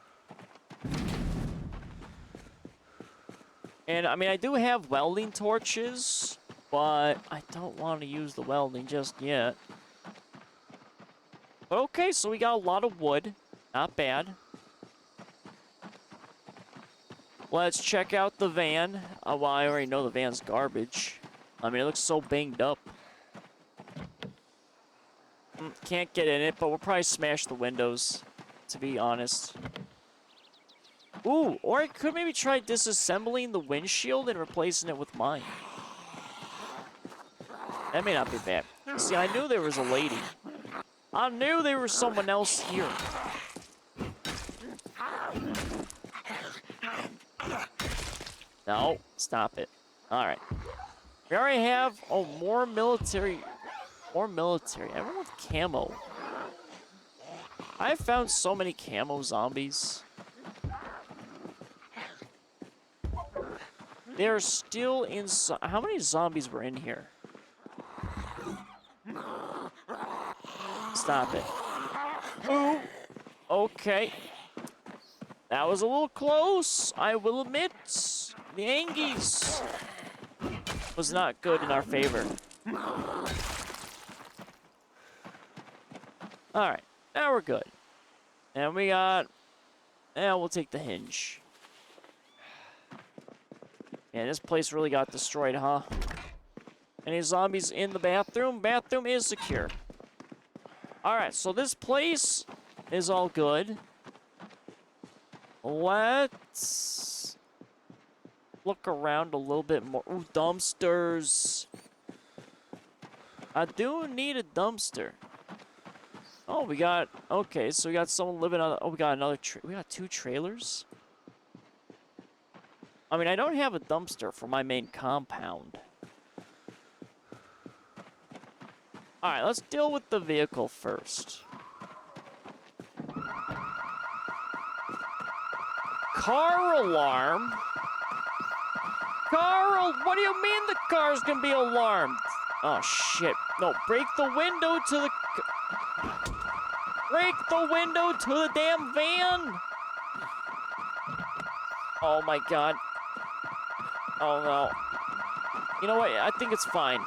[SPEAKER 1] And, I mean, I do have welding torches, but I don't want to use the welding just yet. But okay, so we got a lot of wood. Not bad. Let's check out the van. Well, I already know the van's garbage. I mean, it looks so banged up. Can't get in it, but we'll probably smash the windows, to be honest. Ooh, or I could maybe try disassembling the windshield and replacing it with mine. That may not be bad. See, I knew there was a lady. I knew there was someone else here. No, stop it. Alright. We already have, oh, more military. More military. Everyone with camo. I found so many camo zombies. They're still inside. How many zombies were in here? Stop it. Ooh. Okay. That was a little close, I will admit. The Angies was not good in our favor. Alright, now we're good. And we got... we'll take the hinge. Man, this place really got destroyed, huh? Any zombies in the bathroom? Bathroom is secure. Alright, so this place is all good. Let's look around a little bit more. Ooh, dumpsters. I do need a dumpster. Oh, we got... Okay, so we got someone living on... Oh, we got another... We got 2 trailers? I mean, I don't have a dumpster for my main compound. Alright, let's deal with the vehicle first. Car alarm? What do you mean the car's gonna be alarmed? Oh, shit. No, break the window to the... Break the window to the damn van! Oh my god. Oh no. You know what? I think it's fine.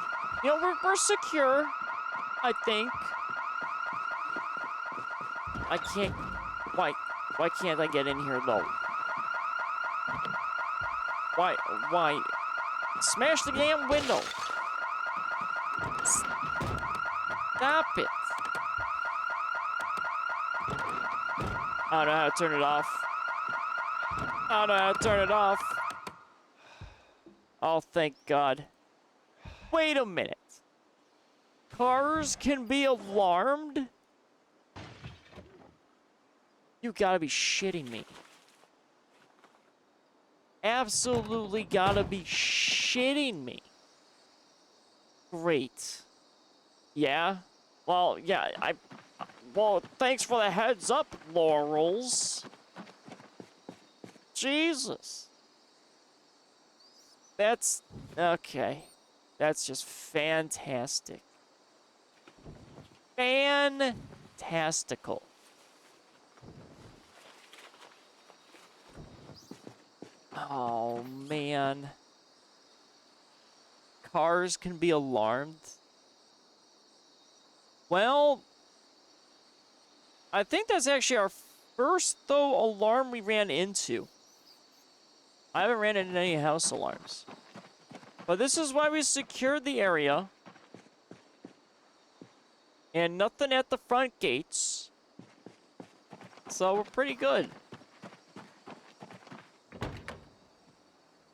[SPEAKER 1] You know, we're secure. I think. I can't... Why can't I get in here though? Why? Smash the damn window! Stop it! I don't know how to turn it off. I don't know how to turn it off. Oh, thank God. Wait a minute. Cars can be alarmed? You gotta be shitting me. Absolutely gotta be shitting me. Great. Yeah? Well, yeah, well, thanks for the heads up, Laurels. Jesus. That's... Okay. That's just fantastic. Fantastical. Oh, man. Cars can be alarmed. Well, I think that's actually our first, though, alarm we ran into. I haven't ran into any house alarms. But this is why we secured the area. And nothing at the front gates. So we're pretty good.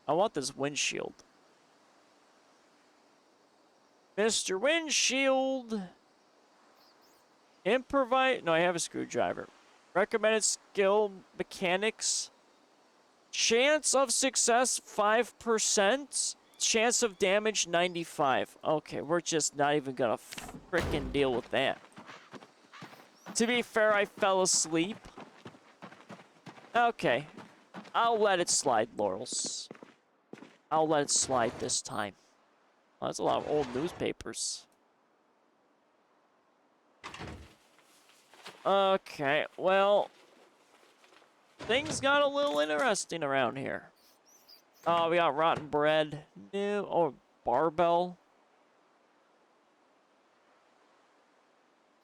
[SPEAKER 1] I want this windshield. Mr. Windshield. Improvise. No, I have a screwdriver. Recommended skill mechanics. Chance of success 5%. Chance of damage 95. Okay, we're just not even gonna frickin' deal with that. To be fair, I fell asleep. Okay. I'll let it slide, Laurels. I'll let it slide this time. Oh, that's a lot of old newspapers. Okay, well, things got a little interesting around here. Oh, we got rotten bread. New, oh, barbell.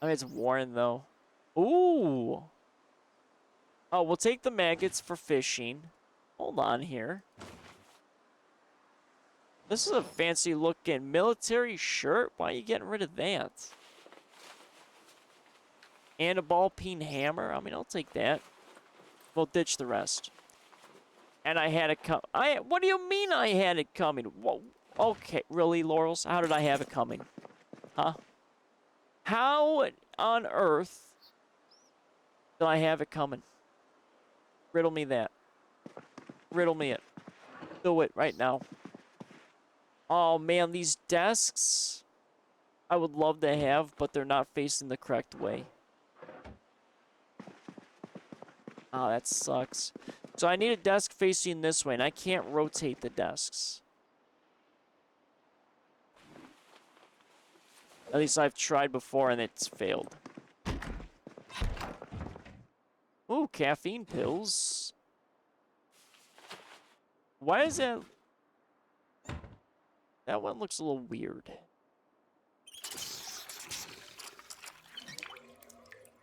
[SPEAKER 1] I mean, it's worn though. Ooh. Oh, we'll take the maggots for fishing. Hold on here. This is a fancy looking military shirt. Why are you getting rid of that? And a ball peen hammer. I mean, I'll take that. We'll ditch the rest. And I had it come. What do you mean I had it coming? Whoa. Okay, really, Laurels? How did I have it coming? Huh? How on earth did I have it coming? Riddle me that. Riddle me it. Do it right now. Oh, man, these desks I would love to have, but they're not facing the correct way. Oh, that sucks. So I need a desk facing this way, and I can't rotate the desks. At least I've tried before, and it's failed. Ooh, caffeine pills. Why is that... That one looks a little weird.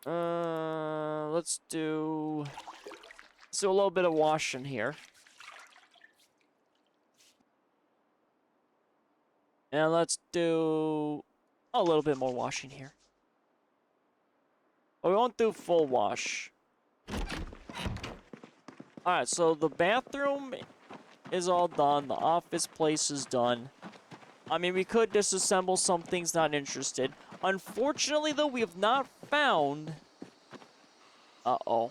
[SPEAKER 1] Let's do a little bit of washing here. And let's do a little bit more washing here. But we won't do full wash. Alright, so the bathroom is all done. The office place is done. I mean, we could disassemble some things, not interested. Unfortunately, though, we have not found... Uh-oh.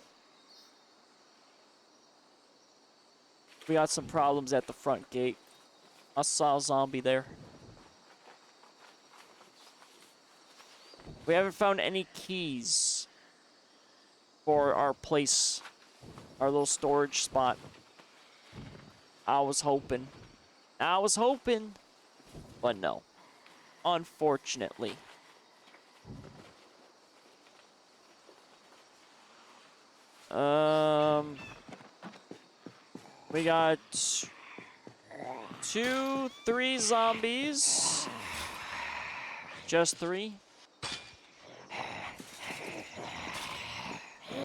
[SPEAKER 1] We got some problems at the front gate. I saw a zombie there. We haven't found any keys for our place, our little storage spot. I was hoping. But no. Unfortunately. We got 3 zombies. Just 3.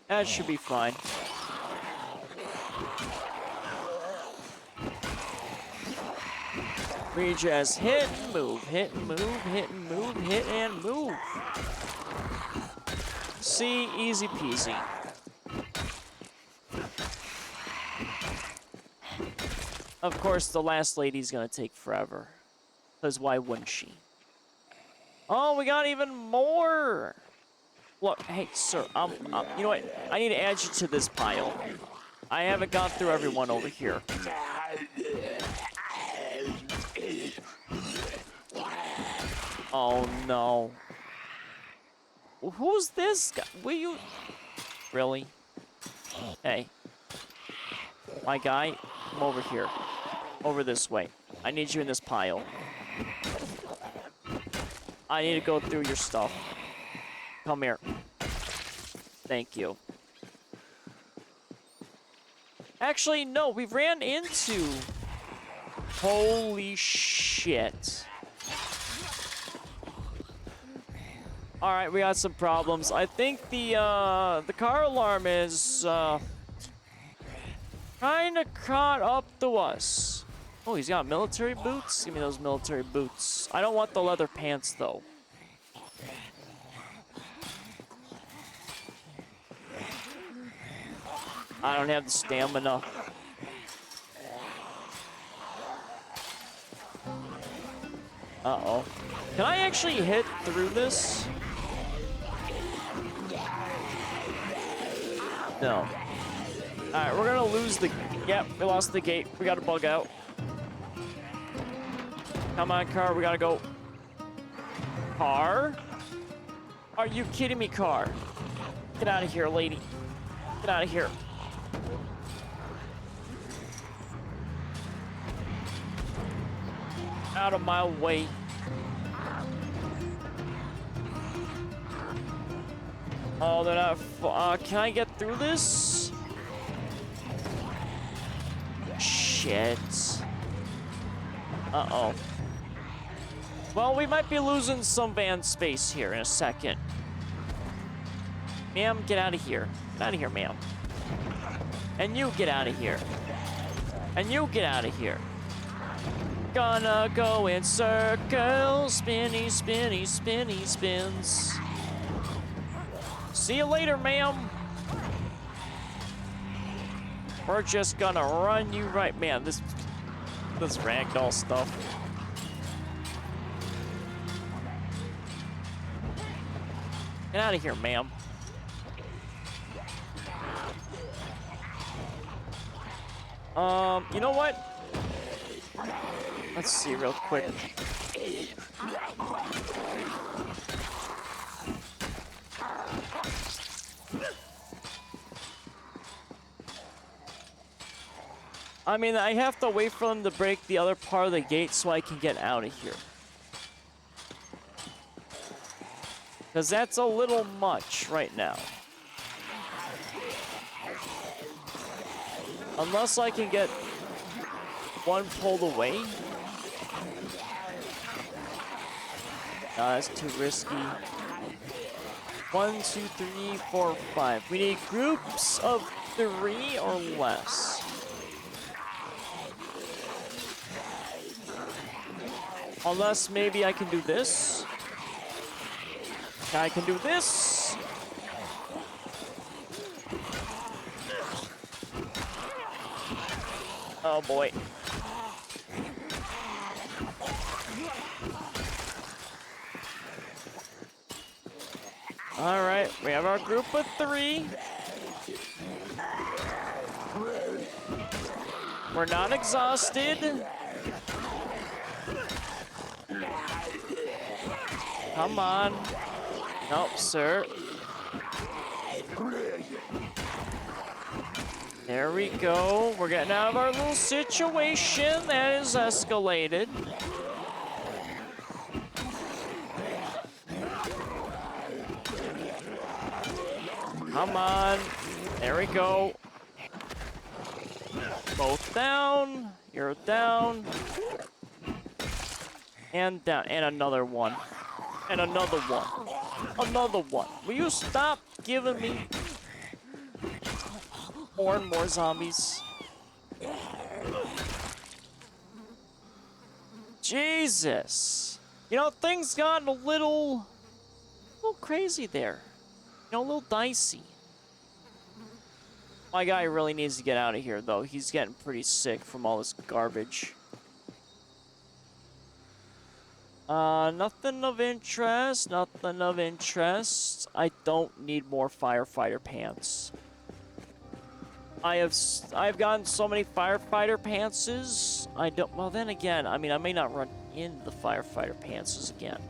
[SPEAKER 1] That should be fine. We just hit and move, hit and move, hit and move, hit and move. See, easy peasy. Of course, the last lady's gonna take forever. Because why wouldn't she? Oh, we got even more! Look, hey, sir, you know what? I need to add you to this pile. I haven't gone through everyone over here. Oh, no. Who's this guy? Will you... Really? Hey. My guy, come over here. Over this way. I need you in this pile. I need to go through your stuff. Come here. Thank you. Actually, no, we ran into... Holy shit. Alright, we got some problems. I think the car alarm is, kinda caught up to us. Oh, he's got military boots? Give me those military boots. I don't want the leather pants, though. I don't have the stamina. Uh-oh. Can I actually hit through this? No. Alright, we're gonna lose the... Yep, we lost the gate. We gotta bug out. Come on, car. We gotta go. Car? Are you kidding me, car? Get out of here, lady. Get out of here. Out of my way. Oh, they're not. Can I get through this? Shit. Uh-oh. Well, we might be losing some van space here in a second. Ma'am, get out of here. Get out of here, ma'am. And you get out of here. And you get out of here. Gonna go in circles. Spinny, spinny, spinny, spins. See you later, ma'am. We're just gonna run you right, man. This ragdoll stuff. Get out of here, ma'am. You know what? Let's see real quick. I mean, I have to wait for them to break the other part of the gate so I can get out of here. Because that's a little much right now. Unless I can get one pulled away. No, that's too risky. 1, 2, 3, 4, 5. We need groups of 3 or less. Unless maybe I can do this. I can do this. Oh boy. All right, we have our group of 3. We're not exhausted. Come on. Nope, sir. There we go. We're getting out of our little situation that is escalated. Come on. There we go. Both down. You're down. And down. And another one. And another one. Another one. Will you stop giving me more and more zombies? Jesus. You know, things got a little crazy there. You know, a little dicey. My guy really needs to get out of here, though. He's getting pretty sick from all this garbage. Nothing of interest. Nothing of interest. I don't need more firefighter pants. I've gotten so many firefighter pantses. I don't. Well, then again, I mean, I may not run into the firefighter pantses again.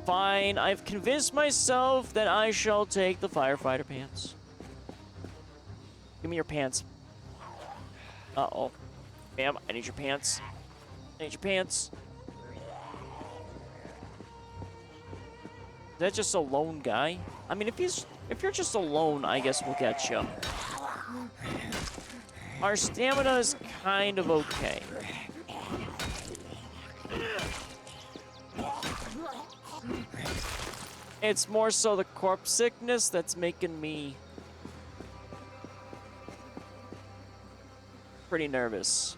[SPEAKER 1] Fine, I've convinced myself that I shall take the firefighter pants. Give me your pants. Uh-oh. Ma'am, I need your pants. I need your pants. Is that just a lone guy? I mean, if you're just alone, I guess we'll get you. Our stamina is kind of okay. It's more so the corpse sickness that's making me pretty nervous.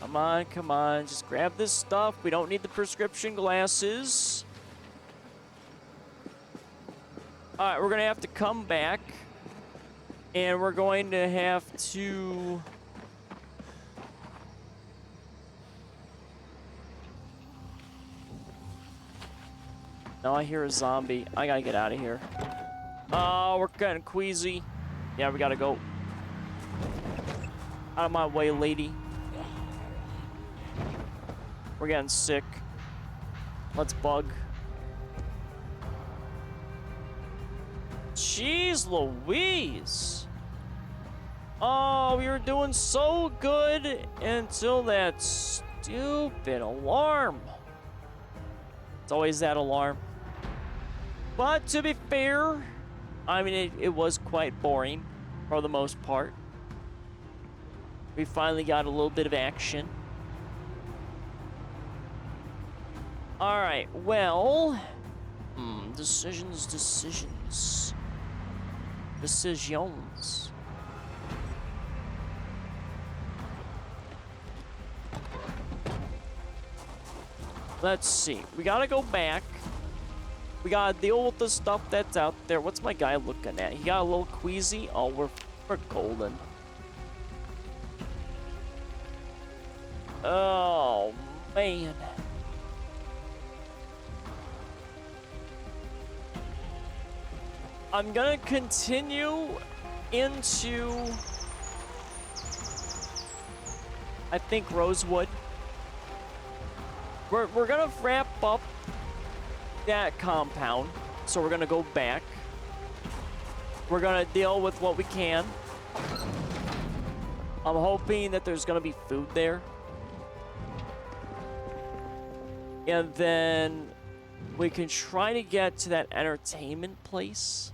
[SPEAKER 1] Come on, come on. Just grab this stuff. We don't need the prescription glasses. Alright, we're going to have to come back. And we're going to have to... Now I hear a zombie. I gotta get out of here. Oh, we're getting queasy. Yeah, we gotta go. Out of my way, lady. We're getting sick. Let's bug. Jeez Louise. Oh, we were doing so good until that stupid alarm. It's always that alarm. But to be fair, I mean, it was quite boring for the most part. We finally got a little bit of action. Alright, well... decisions. Decisions. Let's see. We gotta go back. We gotta deal with the stuff that's out there. What's my guy looking at? He got a little queasy. Oh, we're golden. Oh, man. I'm gonna continue into... I think Rosewood. We're gonna wrap up that compound, so we're gonna go back. We're gonna deal with what we can. I'm hoping that there's gonna be food there. And then we can try to get to that entertainment place.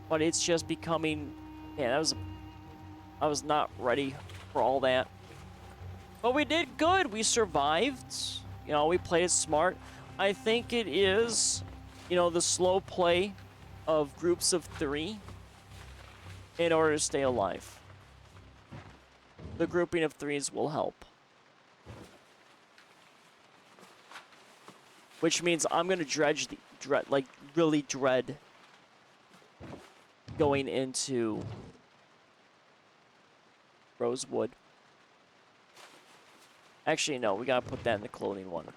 [SPEAKER 1] But it's just becoming... Man, I was not ready for all that. But we did good. We survived. You know, we played it smart. I think it is, you know, the slow play of groups of 3 in order to stay alive. The grouping of 3s will help. Which means I'm going to really dread going into Rosewood. Actually, no, we gotta put that in the clothing one.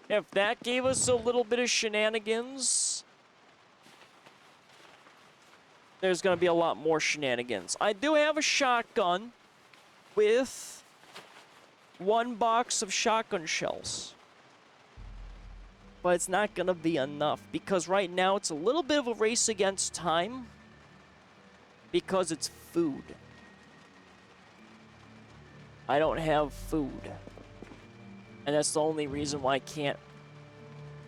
[SPEAKER 1] If that gave us a little bit of shenanigans, there's gonna be a lot more shenanigans. I do have a shotgun with 1 box of shotgun shells. But it's not gonna be enough, because right now it's a little bit of a race against time, because it's food. I don't have food. And that's the only reason why I can't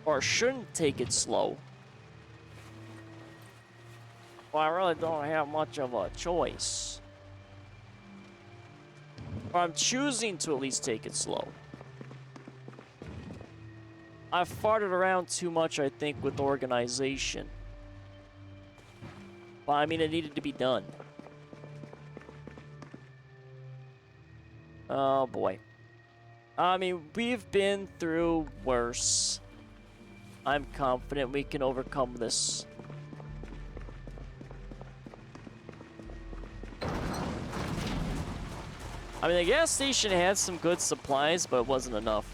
[SPEAKER 1] or shouldn't take it slow. Well, I really don't have much of a choice. Or I'm choosing to at least take it slow. I've farted around too much, I think, with organization. But I mean, it needed to be done. Oh, boy. I mean, we've been through worse. I'm confident we can overcome this. I mean, the gas station had some good supplies, but it wasn't enough.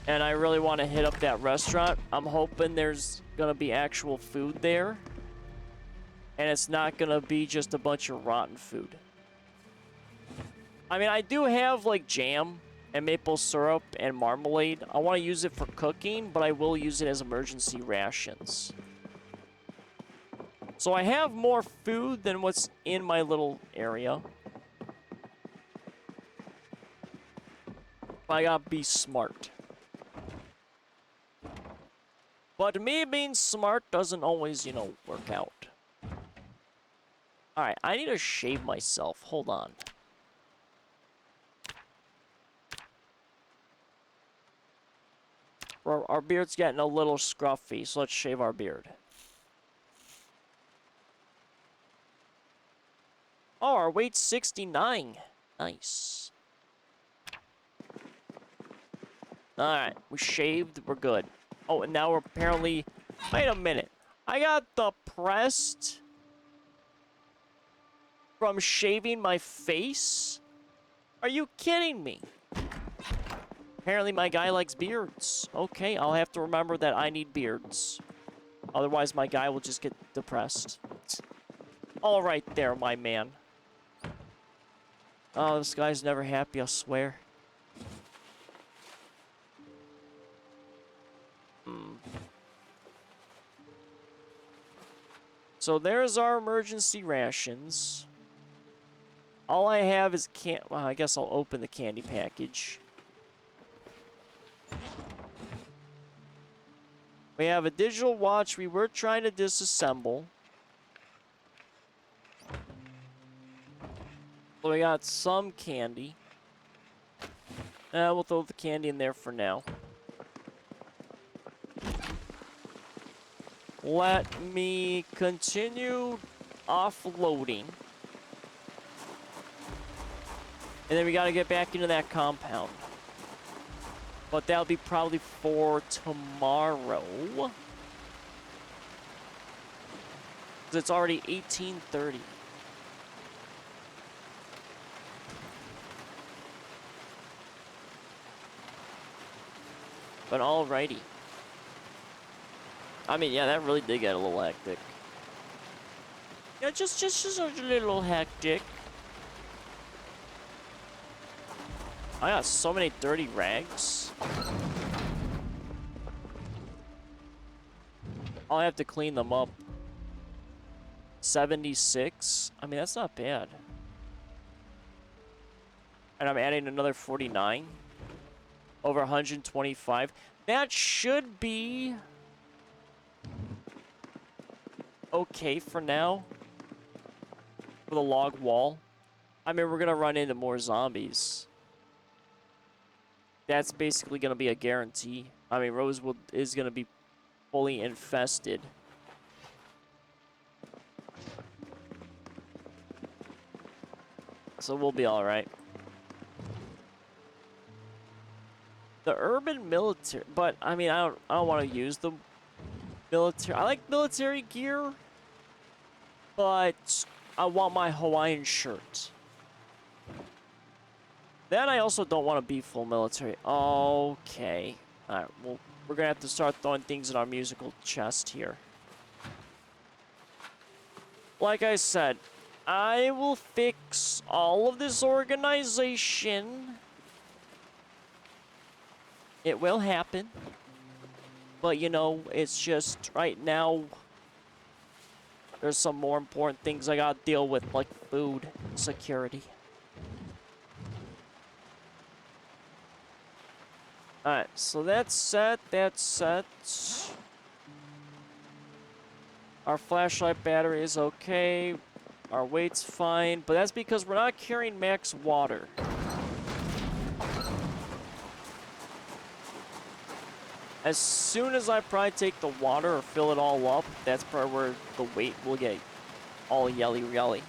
[SPEAKER 1] And I really want to hit up that restaurant. I'm hoping there's going to be actual food there. And it's not going to be just a bunch of rotten food. I mean, I do have, like, jam and maple syrup and marmalade. I want to use it for cooking, but I will use it as emergency rations. So I have more food than what's in my little area. But I gotta be smart. But me being smart doesn't always, you know, work out. Alright, I need to shave myself. Hold on. Our beard's getting a little scruffy, so let's shave our beard. Oh, our weight's 69. Nice. Alright, we shaved, we're good. Oh, and now we're apparently... Wait a minute. I got depressed from shaving my face? Are you kidding me? Apparently my guy likes beards. Okay, I'll have to remember that I need beards. Otherwise my guy will just get depressed. All right there, my man. Oh, this guy's never happy, I swear. So there's our emergency rations. All I have is well, I guess I'll open the candy package. We have a digital watch we were trying to disassemble. So we got some candy. We'll throw the candy in there for now. Let me continue offloading. And then we gotta get back into that compound. But that'll be probably for tomorrow. Because it's already 18:30. But alrighty. I mean, yeah, that really did get a little hectic. Yeah, just a little hectic. I got so many dirty rags. I'll have to clean them up. 76. I mean, that's not bad. And I'm adding another 49. Over 125. That should be okay for now. For the log wall. I mean, we're gonna run into more zombies. That's basically gonna be a guarantee. I mean, Rosewood is gonna be fully infested. So we'll be alright. The urban military, but I mean, I don't want to use the military. I like military gear, but I want my Hawaiian shirt. Then I also don't want to be full military. Okay. Alright, well, we're gonna have to start throwing things in our musical chest here. Like I said, I will fix all of this organization. It will happen. But, you know, it's just right now, there's some more important things I gotta deal with, like food security. Alright, so that's set, that's set. Our flashlight battery is okay. Our weight's fine, but that's because we're not carrying max water. As soon as I probably take the water or fill it all up, that's probably where the weight will get all yelly.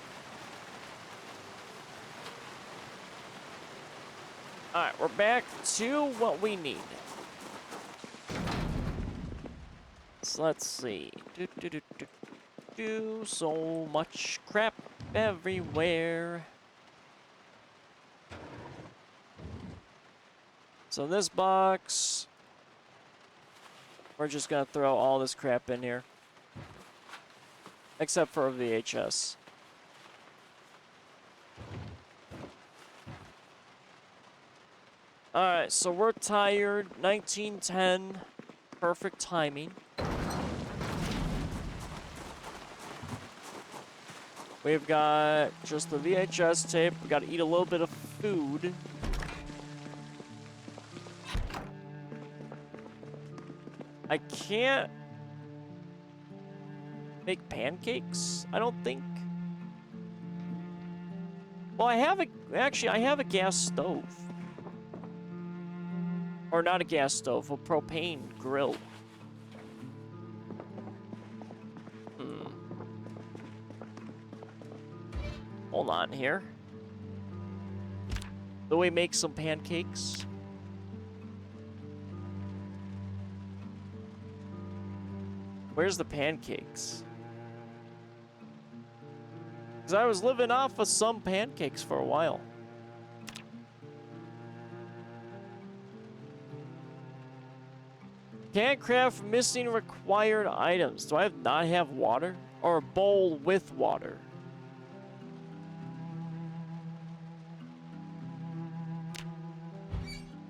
[SPEAKER 1] Alright, we're back to what we need. So let's see. So much crap everywhere. So this box, we're just gonna throw all this crap in here. Except for VHS. Alright, so we're tired. 1910. Perfect timing. We've got just the VHS tape. We gotta eat a little bit of food. I can't make pancakes, I don't think. Well, I have a gas stove. Or not a gas stove, a propane grill. Hold on here. Do we make some pancakes? Where's the pancakes? Because I was living off of some pancakes for a while. Can't craft missing required items. Do I not have water? Or a bowl with water?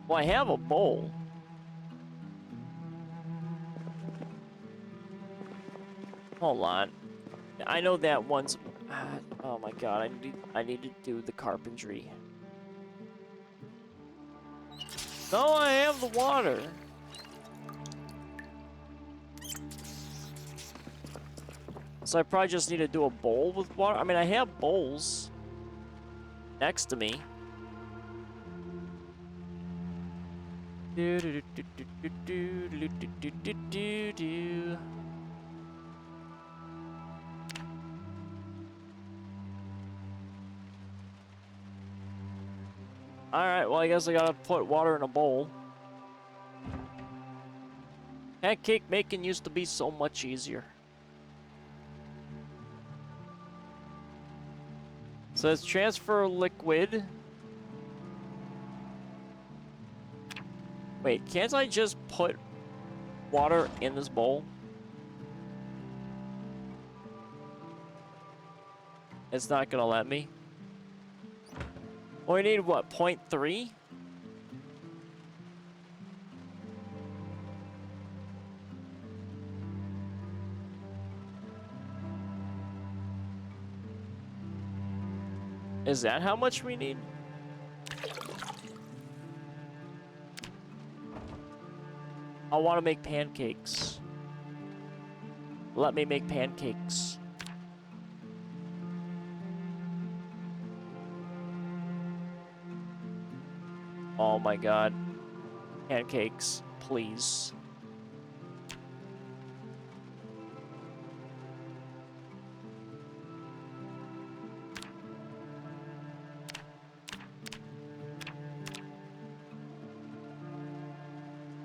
[SPEAKER 1] Well, I have a bowl. Hold on. I know that one's... oh my god, I need to do the carpentry. No, I have the water. So I probably just need to do a bowl with water. I mean, I have bowls next to me. Alright, well, I guess I gotta put water in a bowl. Pancake making used to be so much easier. So it's transfer liquid. Wait, can't I just put water in this bowl? It's not gonna let me. We need what, 0.3? Is that how much we need? I want to make pancakes. Let me make pancakes. Oh my god. Pancakes, please.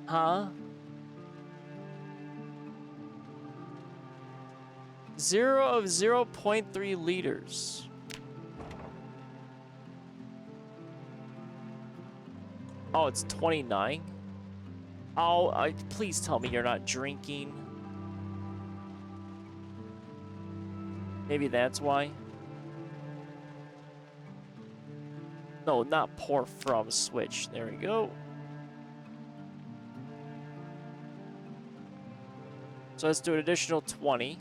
[SPEAKER 1] Huh? 0 of 0.3 liters. Oh, it's 29? Oh, please tell me you're not drinking. Maybe that's why. No, not pour from, switch. There we go. So let's do an additional 20.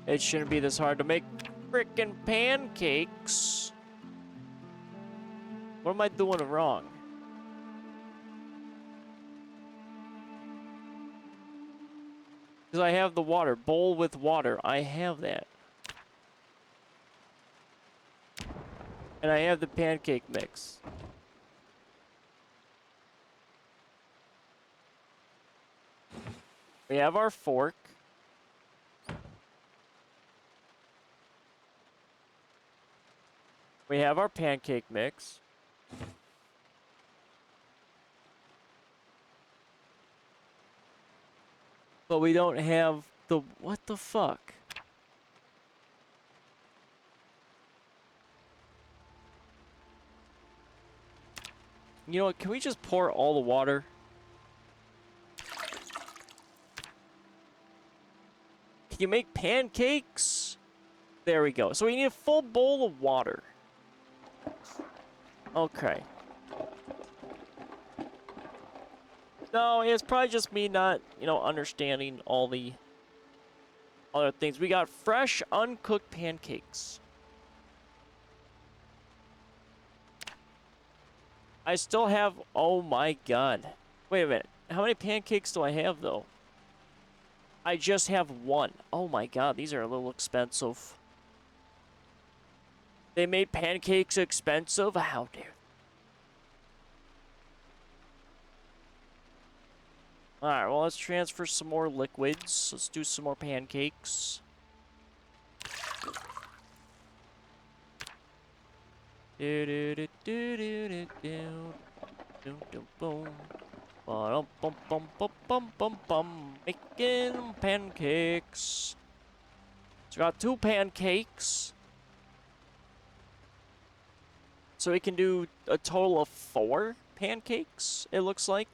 [SPEAKER 1] It shouldn't be this hard to make frickin' pancakes. What am I doing wrong? Because I have the water. Bowl with water. I have that. And I have the pancake mix. We have our fork. We have our pancake mix. But we don't have the... What the fuck? You know what? Can we just pour all the water? Can you make pancakes? There we go. So we need a full bowl of water. Okay. No, it's probably just me not, you know, understanding all the other things. We got fresh, uncooked pancakes. I still have... Oh my god. Wait a minute. How many pancakes do I have, though? I just have one. Oh my god, these are a little expensive. They made pancakes expensive? How dare... Alright, well, let's transfer some more liquids. Let's do some more pancakes. Making pancakes. So we got 2 pancakes. So we can do a total of 4 pancakes, it looks like.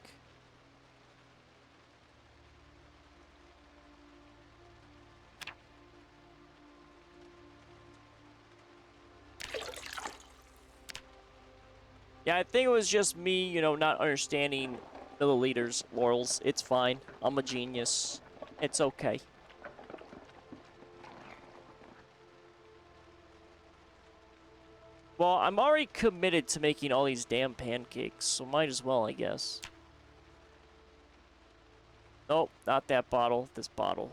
[SPEAKER 1] Yeah, I think it was just me, you know, not understanding milliliters, Laurels. It's fine. I'm a genius. It's okay. Well, I'm already committed to making all these damn pancakes, so might as well, I guess. Nope, not that bottle. This bottle.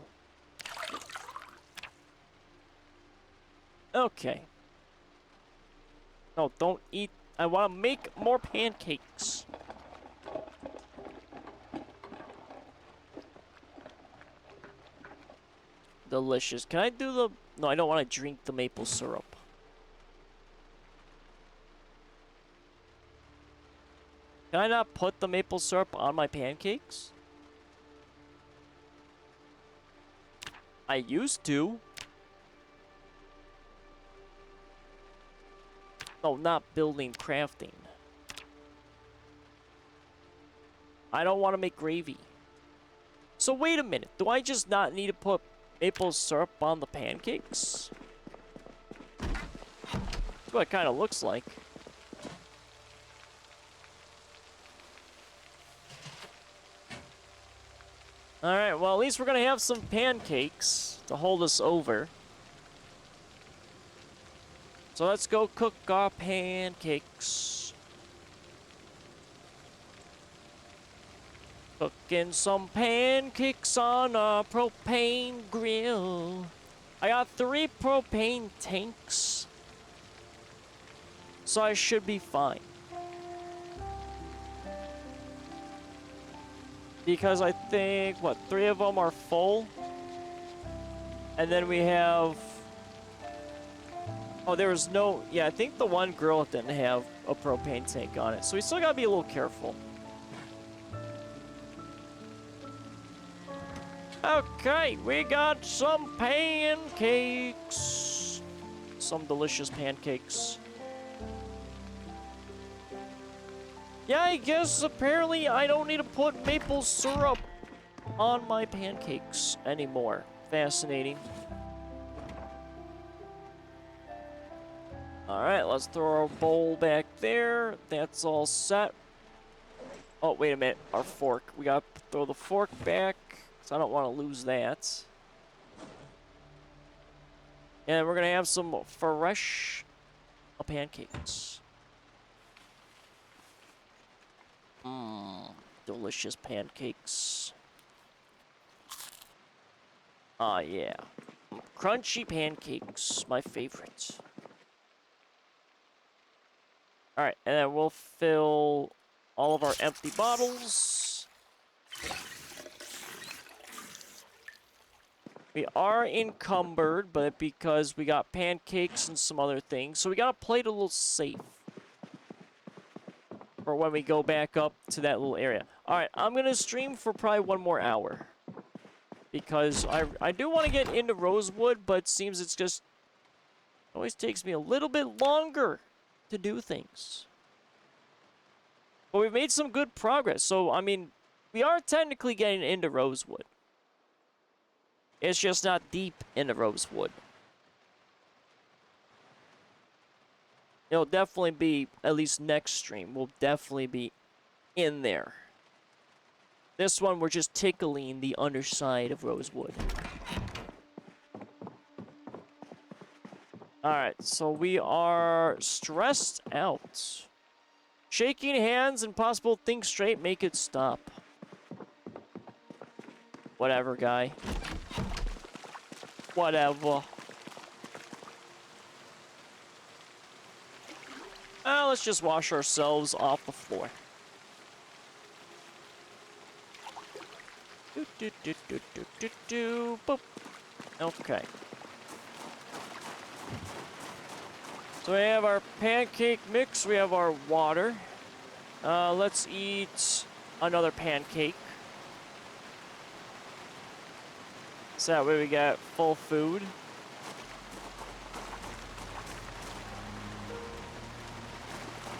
[SPEAKER 1] Okay. No, don't eat. I want to make more pancakes. Delicious. Can I do the... No, I don't want to drink the maple syrup. Can I not put the maple syrup on my pancakes? I used to. No, not building, crafting. I don't want to make gravy. So wait a minute. Do I just not need to put maple syrup on the pancakes? That's what it kind of looks like. Alright, well, at least we're going to have some pancakes to hold us over. So let's go cook our pancakes. Cooking some pancakes on a propane grill. I got 3 propane tanks, so I should be fine. Because I think, what, 3 of them are full? And then we have... Oh, there was no... Yeah, I think the one girl didn't have a propane tank on it. So we still gotta be a little careful. Okay, we got some pancakes. Some delicious pancakes. Yeah, I guess apparently I don't need to put maple syrup on my pancakes anymore. Fascinating. Alright, let's throw our bowl back there. That's all set. Oh, wait a minute. Our fork. We gotta throw the fork back, because I don't want to lose that. And we're gonna have some fresh pancakes. Delicious pancakes. Ah, yeah. Crunchy pancakes, my favorite. Alright, and then we'll fill all of our empty bottles. We are encumbered, but because we got pancakes and some other things, so we gotta play it a little safe for when we go back up to that little area. Alright, I'm gonna stream for probably 1 more hour. Because I do want to get into Rosewood, but it seems it's just... It always takes me a little bit longer to do things. But we've made some good progress, so, I mean, we are technically getting into Rosewood. It's just not deep into Rosewood. It'll definitely be, at least next stream, we'll definitely be in there. This one, we're just tickling the underside of Rosewood. Alright, so we are stressed out. Shaking hands and possible think straight, make it stop. Whatever, guy. Whatever. Let's just wash ourselves off the floor. Boop. Okay. So we have our pancake mix, we have our water. Let's eat another pancake. So that way we got full food.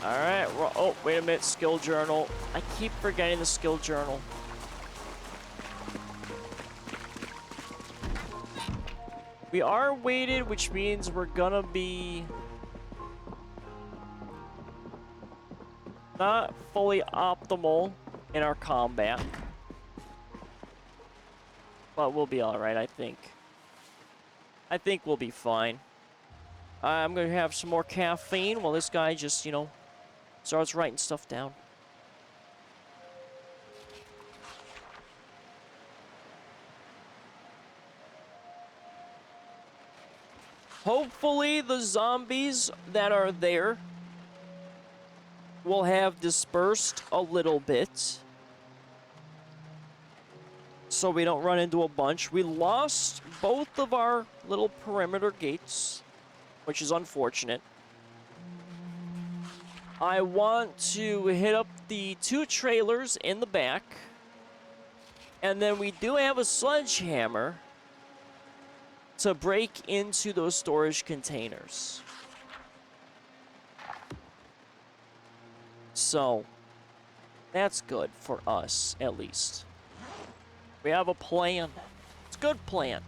[SPEAKER 1] Alright, oh, wait a minute, skill journal. I keep forgetting the skill journal. We are weighted, which means we're gonna be not fully optimal in our combat. But we'll be alright, I think. I think we'll be fine. I'm gonna have some more caffeine while this guy just, you know, starts writing stuff down. Hopefully the zombies that are there will have dispersed a little bit, so we don't run into a bunch. We lost both of our little perimeter gates, which is unfortunate. I want to hit up the 2 trailers in the back, and then we do have a sledgehammer to break into those storage containers. So, that's good for us, at least. We have a plan. It's a good plan.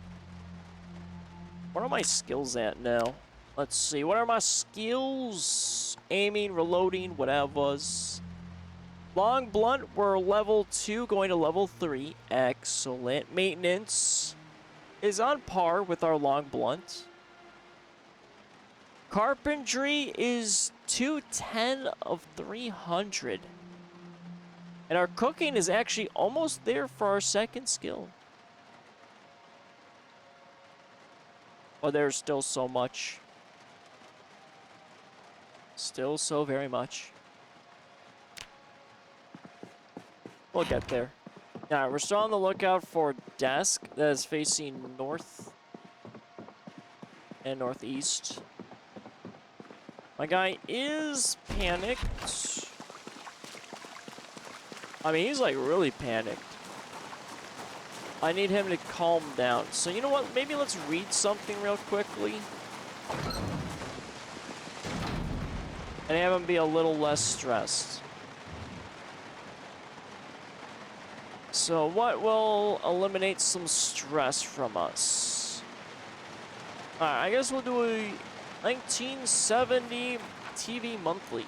[SPEAKER 1] What are my skills at now? Let's see. What are my skills? Aiming, reloading, whatever's. Long blunt, we're level 2, going to level 3. Excellent. Maintenance is on par with our long blunt. Carpentry is 210 of 300. And our cooking is actually almost there for our second skill. But there's still so much. Still so very much. We'll get there. Alright, we're still on the lookout for a desk that is facing north and northeast. My guy is panicked. I mean, he's like really panicked. I need him to calm down. So you know what? Maybe let's read something real quickly. And have him be a little less stressed. So what will eliminate some stress from us? Alright, I guess we'll do a 1970 TV monthly.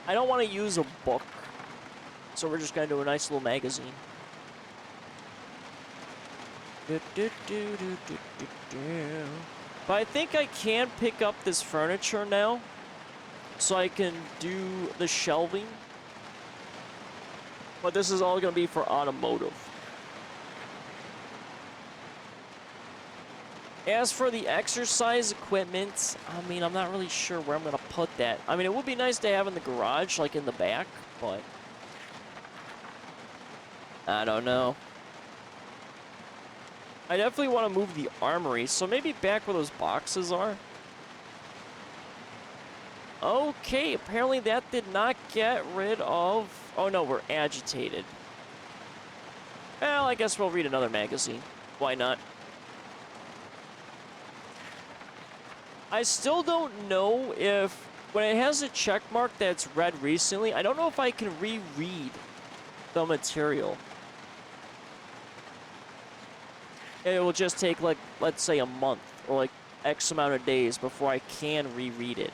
[SPEAKER 1] I don't want to use a book, so we're just going to do a nice little magazine. But I think I can pick up this furniture now, so I can do the shelving. But this is all going to be for automotive. As for the exercise equipment, I mean, I'm not really sure where I'm going to put that. I mean, it would be nice to have in the garage, like in the back, but I don't know. I definitely want to move the armory, so maybe back where those boxes are. Okay, apparently that did not get rid of... Oh no, we're agitated. Well, I guess we'll read another magazine. Why not? I still don't know if... When it has a check mark that's read recently, I don't know if I can reread the material. It will just take, like, let's say a month or, like, X amount of days before I can reread it.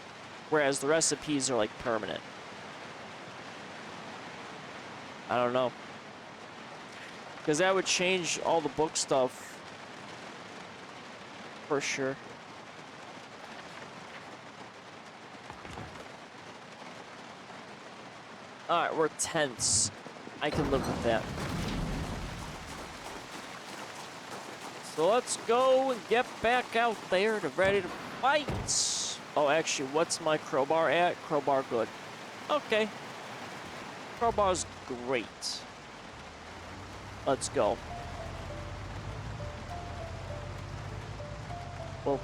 [SPEAKER 1] Whereas the recipes are, like, permanent. I don't know. Because that would change all the book stuff. For sure. Alright, we're tense. I can live with that. So let's go and get back out there to ready to fight. Oh, actually, what's my crowbar at? Crowbar good. Okay. Crowbar's great. Let's go. Okay,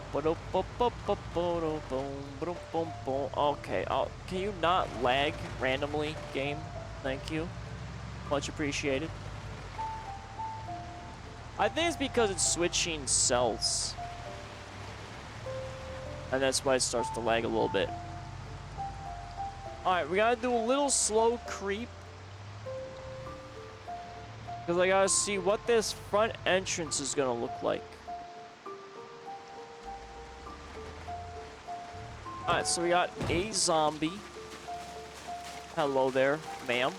[SPEAKER 1] can you not lag randomly, game? Thank you. Much appreciated. I think it's because it's switching cells. And that's why it starts to lag a little bit. Alright, we gotta do a little slow creep. Because I gotta see what this front entrance is gonna look like. Alright, so we got a zombie. Hello there, ma'am.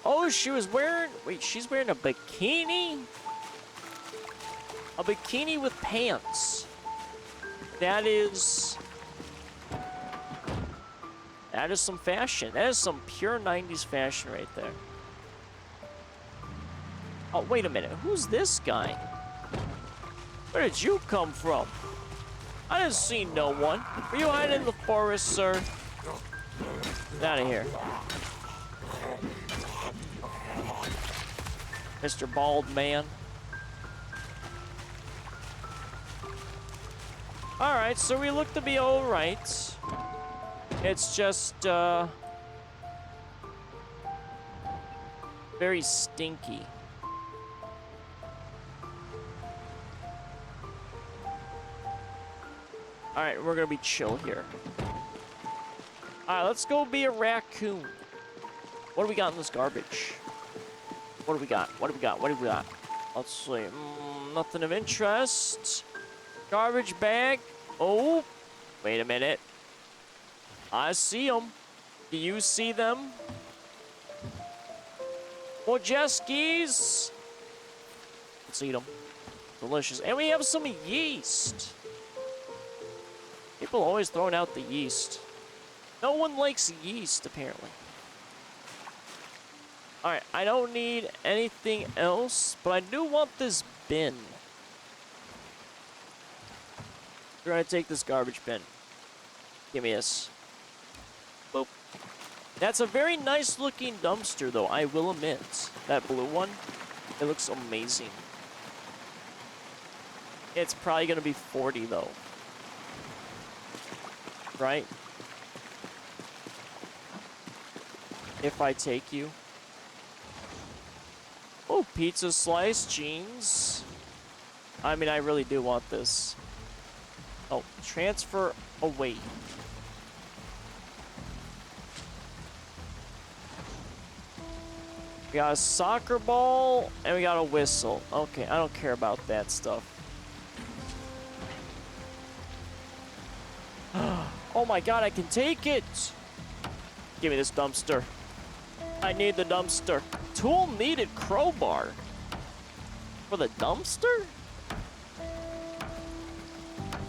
[SPEAKER 1] Oh, she was wearing... Wait, she's wearing a bikini? A bikini with pants. That is some fashion. That is some pure 90s fashion right there. Oh, wait a minute. Who's this guy? Where did you come from? I didn't see no one. Were you hiding in the forest, sir? Get out of here. Mr. Bald Man. Alright, so we look to be alright. It's just, very stinky. Alright, we're gonna be chill here. Alright, let's go be a raccoon. What do we got in this garbage? What do we got? What do we got? What do we got? Let's see. Nothing of interest. Garbage bag. Oh, wait a minute. I see them. Do you see them? More jet skis. Let's eat them. Delicious. And we have some yeast. People always throwing out the yeast. No one likes yeast, apparently. Alright, I don't need anything else, but I do want this bin. We're gonna take this garbage bin. Give me this. Boop. That's a very nice looking dumpster, though, I will admit. That blue one, it looks amazing. It's probably gonna be 40, though. Right? If I take you. Oh, pizza slice, jeans. I mean, I really do want this. Oh, transfer away. We got a soccer ball, and we got a whistle. Okay, I don't care about that stuff. Oh my god, I can take it! Give me this dumpster. I need the dumpster. Tool needed crowbar. For the dumpster?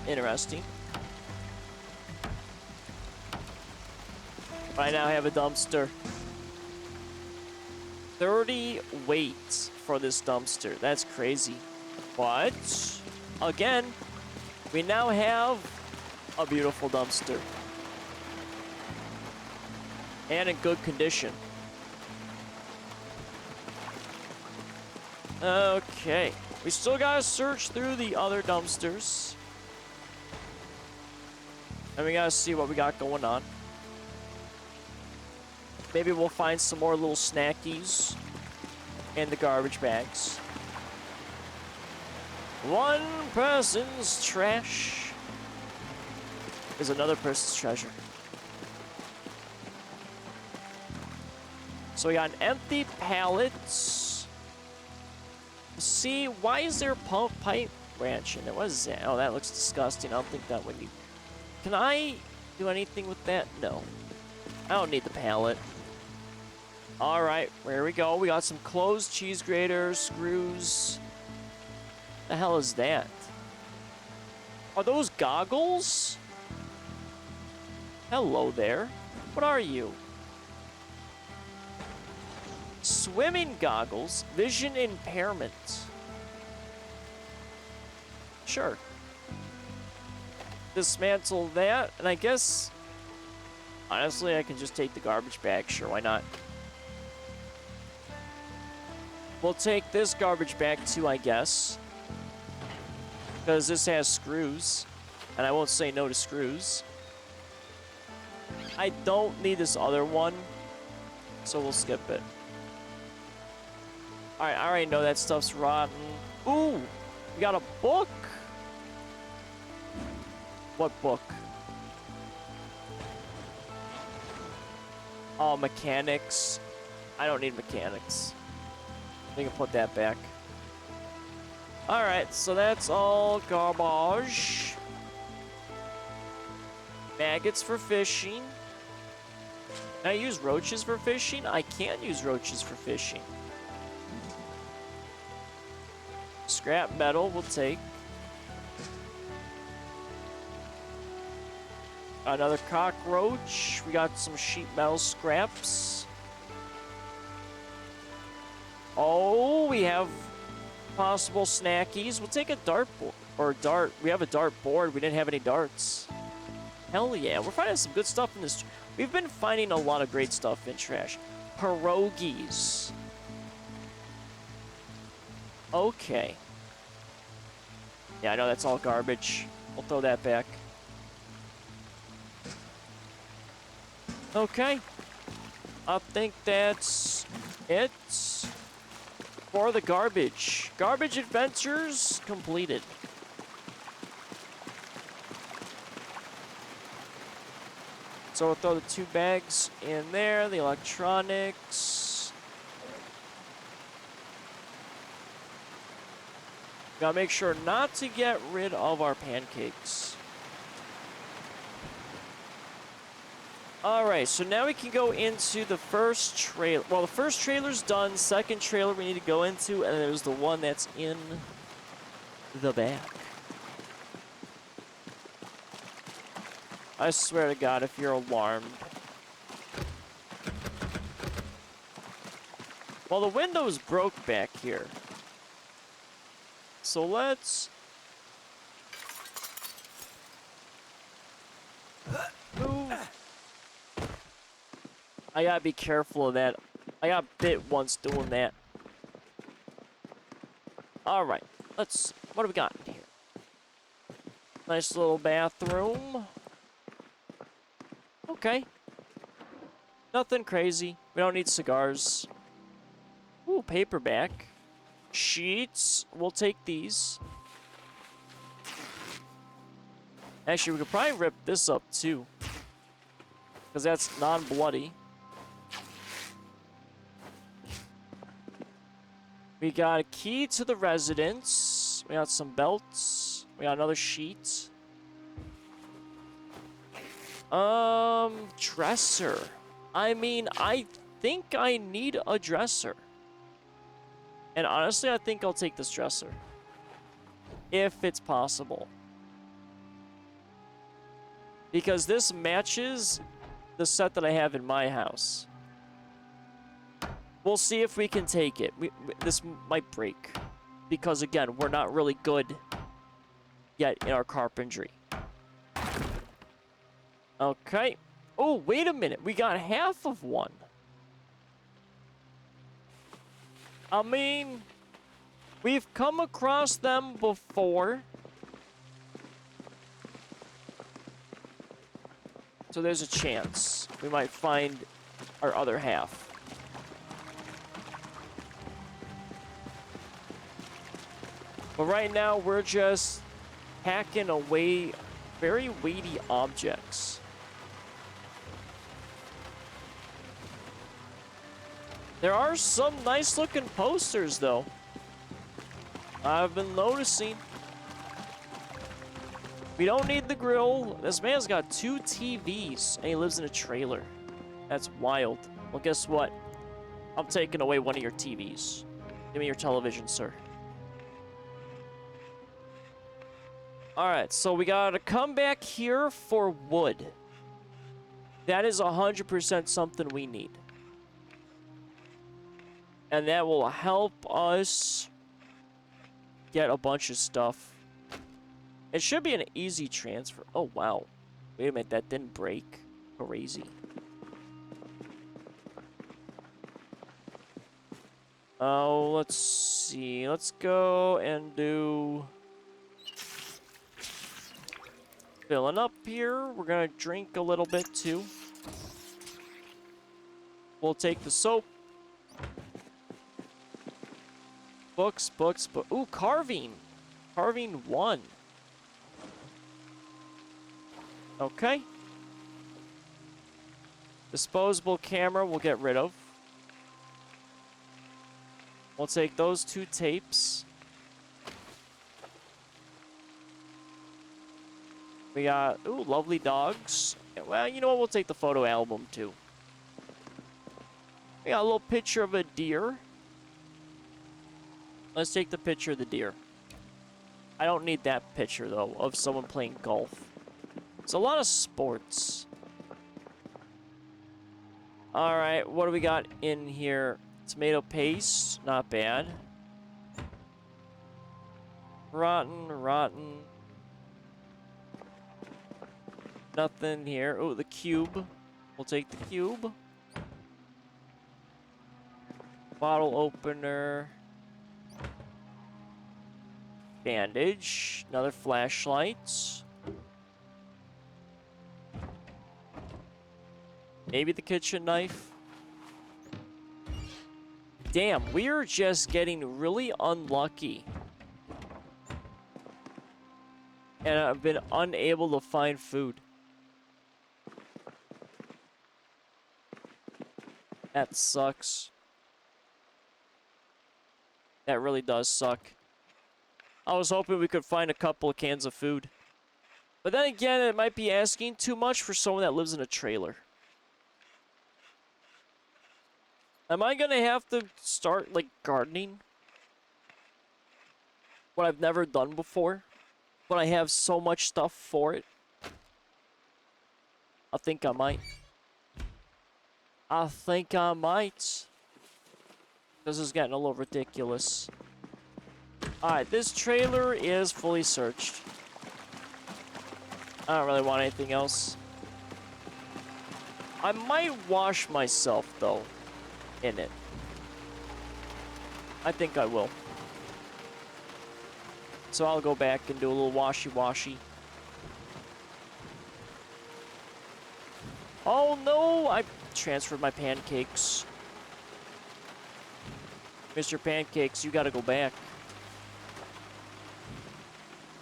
[SPEAKER 1] Interesting. I now have a dumpster. 30 weight for this dumpster. That's crazy. But, again, we now have a beautiful dumpster. And in good condition. Okay. We still gotta search through the other dumpsters. And we gotta see what we got going on. Maybe we'll find some more little snackies in the garbage bags. One person's trash is another person's treasure. So we got an empty pallet. See, why is there a pipe branch in there? What is that? Oh, that looks disgusting. I don't think that would be... Can I do anything with that? No. I don't need the pallet. Alright, here we go. We got some closed cheese graters, screws. The hell is that? Are those goggles? Hello there. What are you? Swimming goggles, vision impairment. Sure. Dismantle that, and I guess, honestly, I can just take the garbage bag. Sure, why not? We'll take this garbage bag too, I guess. Because this has screws, and I won't say no to screws. I don't need this other one, so we'll skip it. Alright, I already know that stuff's rotten. Ooh, we got a book. What book? Oh, mechanics. I don't need mechanics. We can put that back. Alright, so that's all garbage. Maggots for fishing. Can I use roaches for fishing? I can use roaches for fishing. Scrap metal we'll take. Another cockroach. We got some sheet metal scraps. Oh, we have possible snackies. We'll take a dart board. Or a dart. We have a dart board. We didn't have any darts. Hell yeah. We're finding some good stuff in this. We've been finding a lot of great stuff in trash. Pierogies. Okay. Yeah, I know that's all garbage. We'll throw that back. Okay. I think that's it for the garbage. Garbage adventures completed. So we'll throw the 2 bags in there, the electronics. Gotta make sure not to get rid of our pancakes. Alright, so now we can go into the first trailer. Well, the first trailer's done. Second trailer we need to go into, and there's the one that's in the back. I swear to God, if you're alarmed. Well, the window's broke back here. So let's... move. I gotta be careful of that. I got bit once doing that. Alright, let's... what do we got in here? Nice little bathroom. Okay. Nothing crazy. We don't need cigars. Ooh, paperback. Sheets. We'll take these. Actually, we could probably rip this up, too. Because that's non-bloody. We got a key to the residence. We got some belts. We got another sheet. Dresser. I mean, I think I need a dresser. And honestly, I think I'll take this dresser. If it's possible. Because this matches the set that I have in my house. We'll see if we can take it. This might break. Because again, we're not really good yet in our carpentry. Okay. Oh, wait a minute. We got half of one. I mean, we've come across them before. So there's a chance we might find our other half. But right now, we're just hacking away very weighty objects. There are some nice looking posters though. I've been noticing. We don't need the grill. This man's got 2 TVs and he lives in a trailer. That's wild. Well, guess what? I'm taking away one of your TVs. Give me your television, sir. Alright, so we gotta come back here for wood. That is 100% something we need. And that will help us get a bunch of stuff. It should be an easy transfer. Oh, wow. Wait a minute, that didn't break. Crazy. Oh, let's see. Let's go and do... filling up here. We're gonna drink a little bit, too. We'll take the soap. Books. Ooh, carving. Carving 1. Okay. Disposable camera we'll get rid of. We'll take those 2 tapes. We got, ooh, lovely dogs. Well, you know what? We'll take the photo album, too. We got a little picture of a deer. Let's take the picture of the deer. I don't need that picture, though, of someone playing golf. It's a lot of sports. Alright, what do we got in here? Tomato paste. Not bad. Rotten. Nothing here. Oh, the cube. We'll take the cube. Bottle opener. Bandage. Another flashlight. Maybe the kitchen knife. Damn, we're just getting really unlucky. And I've been unable to find food. That sucks. That really does suck. I was hoping we could find a couple of cans of food. But then again, it might be asking too much for someone that lives in a trailer. Am I gonna have to start, like, gardening? What I've never done before? But I have so much stuff for it. I think I might. This is getting a little ridiculous. Alright, this trailer is fully searched. I don't really want anything else. I might wash myself, though, in it. I think I will. So I'll go back and do a little washy-washy. Oh no! I transferred my pancakes. Mr. Pancakes, you gotta go back.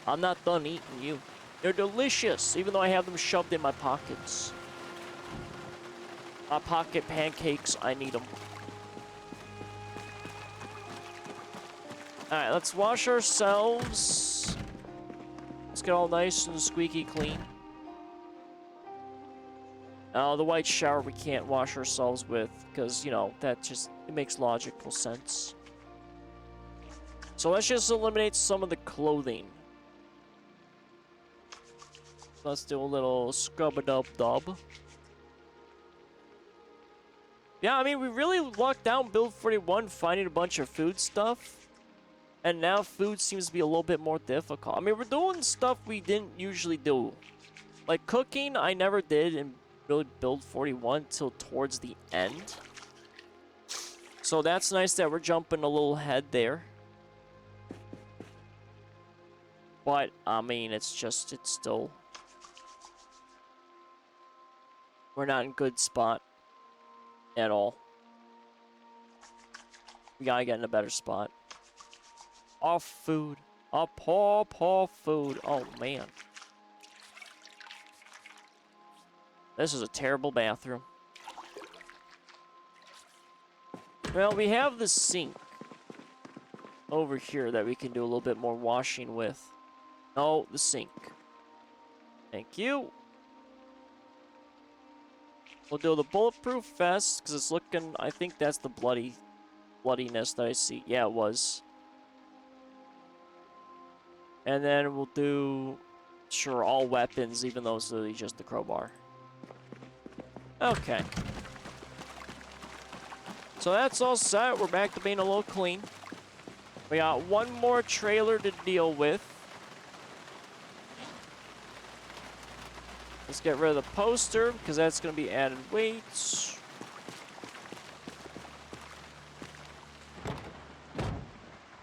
[SPEAKER 1] I'm not done eating you. They're delicious, even though I have them shoved in my pockets. My pocket pancakes, I need them. Alright, let's wash ourselves. Let's get all nice and squeaky clean. The white shower we can't wash ourselves with, because, you know, that just, it makes logical sense. So let's just eliminate some of the clothing. Let's do a little scrub-a-dub-dub. Yeah, I mean, we really lucked out in Build 41 finding a bunch of food stuff. And now food seems to be a little bit more difficult. I mean, we're doing stuff we didn't usually do. Like cooking, I never did in really Build 41 till towards the end. So that's nice that we're jumping a little ahead there. But, I mean, it's still... We're not in good spot. At all. We gotta get in a better spot. Off food. Poor food. Oh, man. This is a terrible bathroom. Well, we have the sink over here that we can do a little bit more washing with. Oh, the sink. Thank you. We'll do the bulletproof vest, because it's looking... I think that's the bloodiness that I see. Yeah, it was. And then we'll do... Sure, all weapons, even though it's literally just the crowbar. Okay. So that's all set. We're back to being a little clean. We got one more trailer to deal with. Let's get rid of the poster, because that's going to be added weights.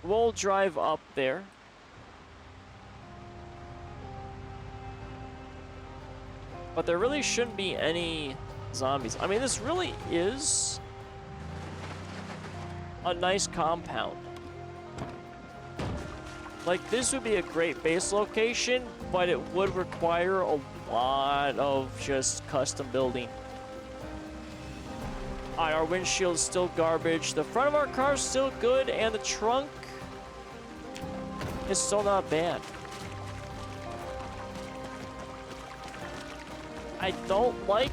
[SPEAKER 1] We'll drive up there. But there really shouldn't be any zombies. I mean, this really is a nice compound. Like, this would be a great base location, but it would require a lot of just custom building. Alright, our windshield's still garbage. The front of our car's still good, and the trunk is still not bad. I don't like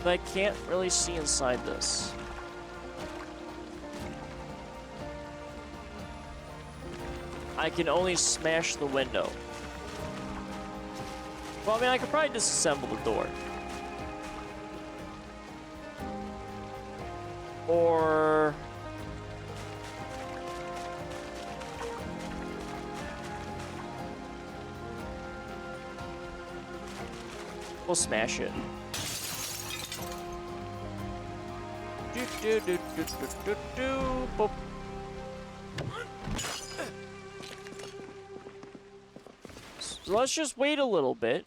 [SPEAKER 1] that I can't really see inside this. I can only smash the window. Well, I mean, I could probably disassemble the door. Or... we'll smash it. Boop. So let's just wait a little bit.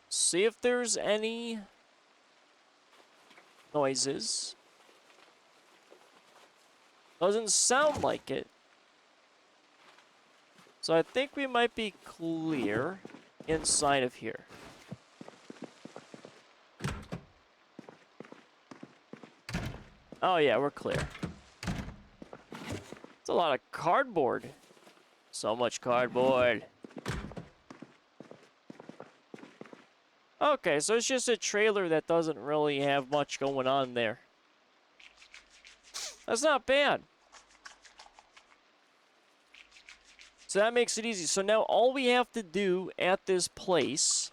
[SPEAKER 1] See if there's any noises. Doesn't sound like it. So I think we might be clear inside of here. Oh yeah, we're clear. It's a lot of cardboard. So much cardboard. Okay, so it's just a trailer that doesn't really have much going on there. That's not bad. So that makes it easy. So now all we have to do at this place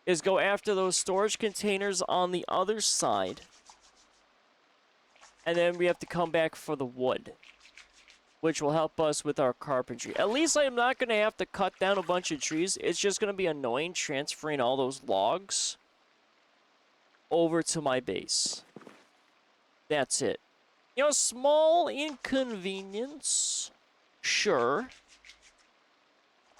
[SPEAKER 1] is go after those storage containers on the other side. And then we have to come back for the wood, which will help us with our carpentry. At least I'm not going to have to cut down a bunch of trees. It's just going to be annoying transferring all those logs over to my base. That's it. You know, small inconvenience, sure.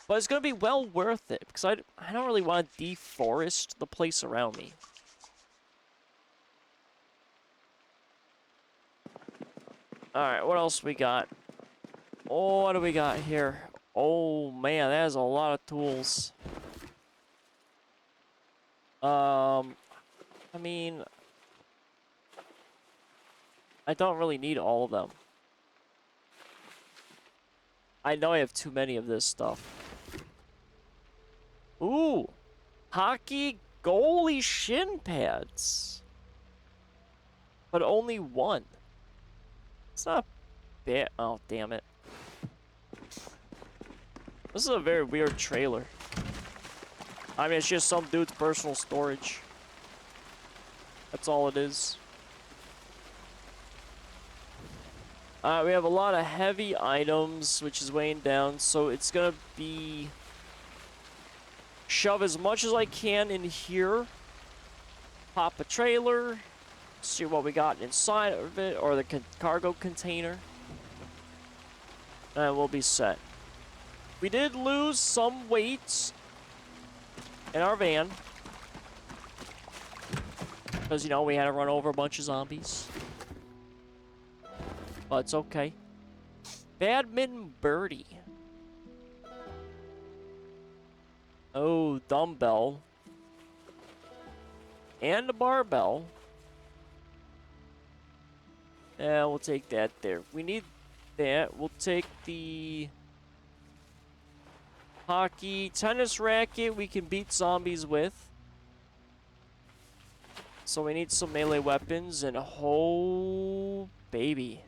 [SPEAKER 1] But it's going to be well worth it, because I don't really want to deforest the place around me. Alright, what else we got? Oh, what do we got here? Oh, man, that is a lot of tools. I mean... I don't really need all of them. I know I have too many of this stuff. Ooh! Hockey goalie shin pads! But only one. It's not bad. Oh, damn it. This is a very weird trailer. I mean, it's just some dude's personal storage. That's all it is. We have a lot of heavy items, which is weighing down, so it's gonna be... shove as much as I can in here. Pop a trailer. See what we got inside of it, or the cargo container. And we'll be set. We did lose some weight in our van. Because, you know, we had to run over a bunch of zombies. But it's okay. Badminton birdie. Oh, dumbbell. And a barbell. Yeah, we'll take that there. We need that. We'll take the hockey tennis racket we can beat zombies with. So we need some melee weapons, and oh baby.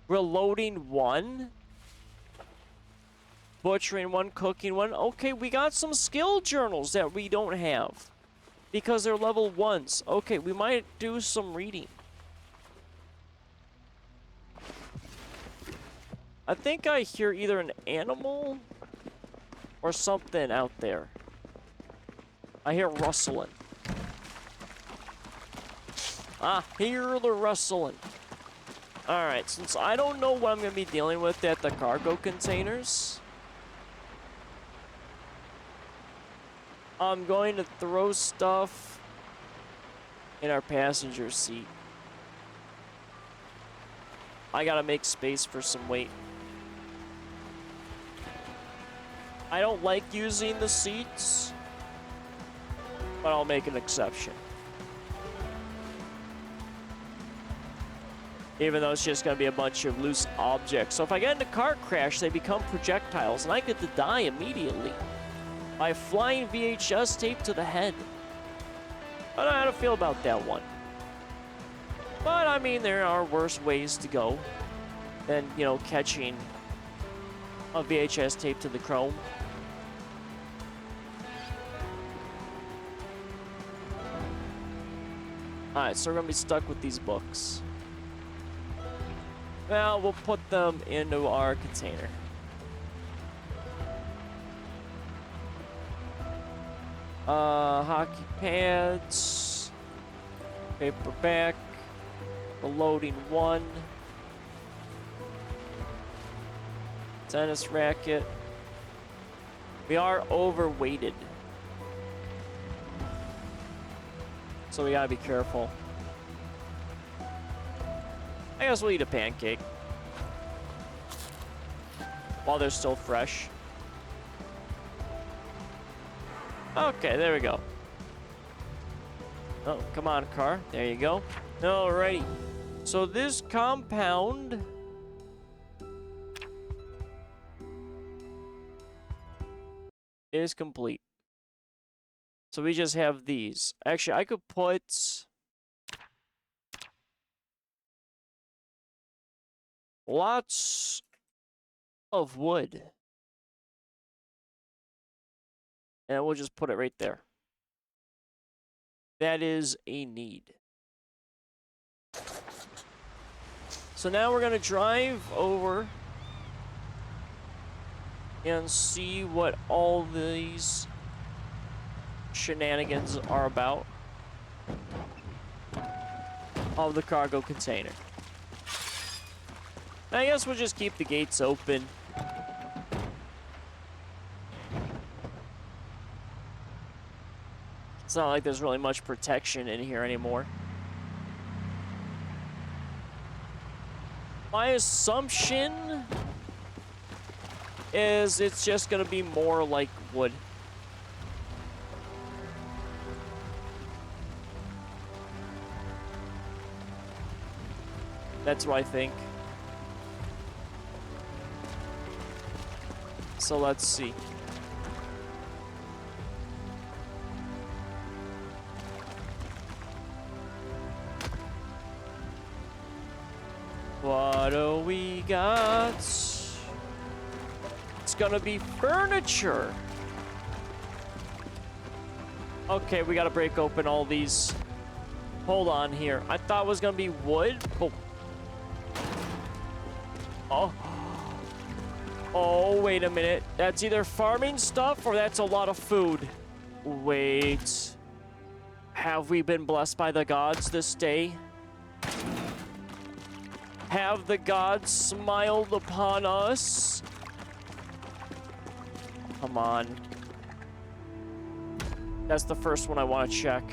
[SPEAKER 1] Reloading one. Butchering one, cooking one. Okay, we got some skill journals that we don't have. Because they're level 1s. Okay, we might do some reading. I think I hear either an animal or something out there. I hear rustling. Ah, hear the rustling. Alright, since I don't know what I'm going to be dealing with at the cargo containers, I'm going to throw stuff in our passenger seat. I gotta make space for some weight. I don't like using the seats, but I'll make an exception. Even though it's just gonna be a bunch of loose objects. So if I get in a car crash, they become projectiles, and I get to die immediately. by flying VHS tape to the head. I don't know how to feel about that one. But, I mean, there are worse ways to go than, you know, catching a VHS tape to the chrome. Alright, so we're gonna be stuck with these books. Well, we'll put them into our container. Hockey pads, paperback, the loading one, tennis racket. We are overweighted, so we gotta be careful. I guess we'll eat a pancake while they're still fresh. Okay, there we go. Oh, come on, car. There you go. Alrighty. So this compound is complete. So we just have these. Actually, I could put lots of wood. And we'll just put it right there. That is a need. So now we're going to drive over and see what all these shenanigans are about of the cargo container. I guess we'll just keep the gates open. It's not like there's really much protection in here anymore. My assumption is it's just gonna be more like wood. That's what I think. So let's see. What do we got? It's gonna be furniture. Okay, we gotta break open all these. Hold on here. I thought it was gonna be wood. Oh. Oh, wait a minute. That's either farming stuff or that's a lot of food. Wait. Have we been blessed by the gods this day? Have the gods smiled upon us? Come on. That's the first one I want to check.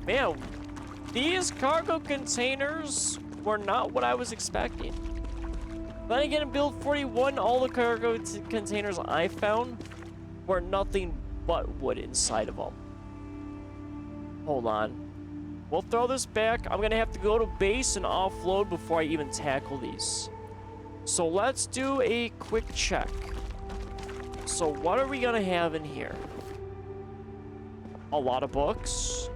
[SPEAKER 1] Man, these cargo containers were not what I was expecting. Then again, in build 41, all the cargo containers I found were nothing but wood inside of them. Hold on. We'll throw this back. I'm gonna have to go to base and offload before I even tackle these. So let's do a quick check. So what are we gonna have in here? A lot of books.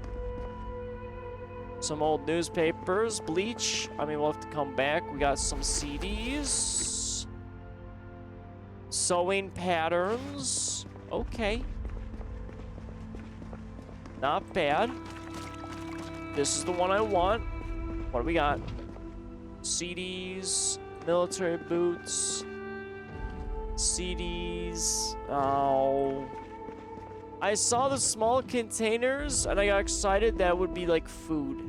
[SPEAKER 1] Some old newspapers. Bleach. I mean, we'll have to come back. We got some CDs. Sewing patterns. Okay. Not bad. This is the one I want. What do we got? CDs, military boots, CDs. Oh. I saw the small containers and I got excited that would be like food.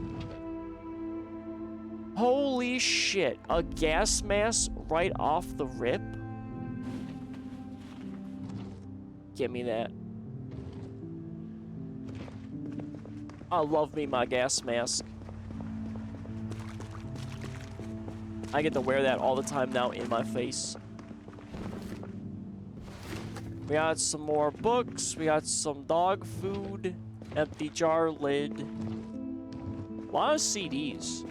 [SPEAKER 1] Holy shit. A gas mask right off the rip? Give me that. I love me my gas mask. I get to wear that all the time now in my face. We got some more books. We got some dog food. Empty jar lid. A lot of CDs.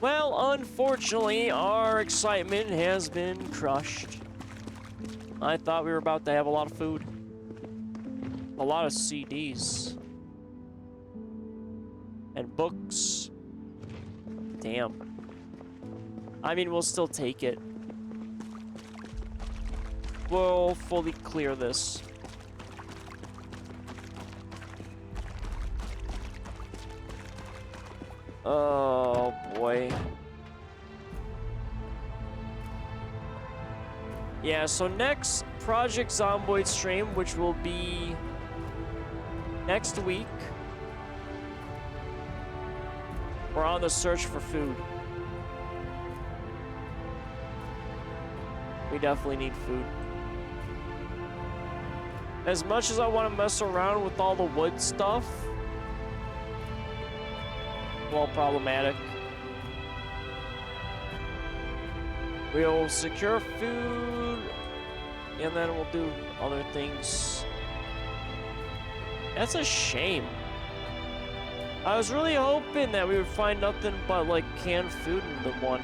[SPEAKER 1] Well, unfortunately, our excitement has been crushed. I thought we were about to have a lot of food. A lot of CDs. And books. Damn. I mean, we'll still take it. We'll fully clear this. Oh, boy. Yeah, so next Project Zomboid stream, which will be next week, we're on the search for food. We definitely need food. As much as I want to mess around with all the wood stuff, well, problematic. We'll secure food, and then we'll do other things. That's a shame. I was really hoping that we would find nothing but, like, canned food in the one.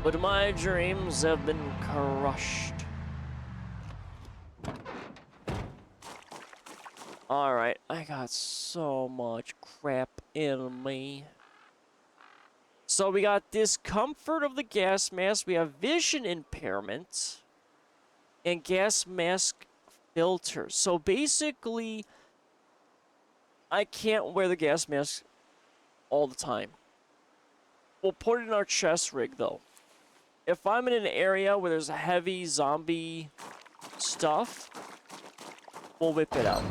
[SPEAKER 1] But my dreams have been crushed. Alright, I got so much crap in me. So we got discomfort of the gas mask, we have vision impairment, and gas mask filter. So basically, I can't wear the gas mask all the time. We'll put it in our chest rig though. If I'm in an area where there's heavy zombie stuff, we'll whip it out.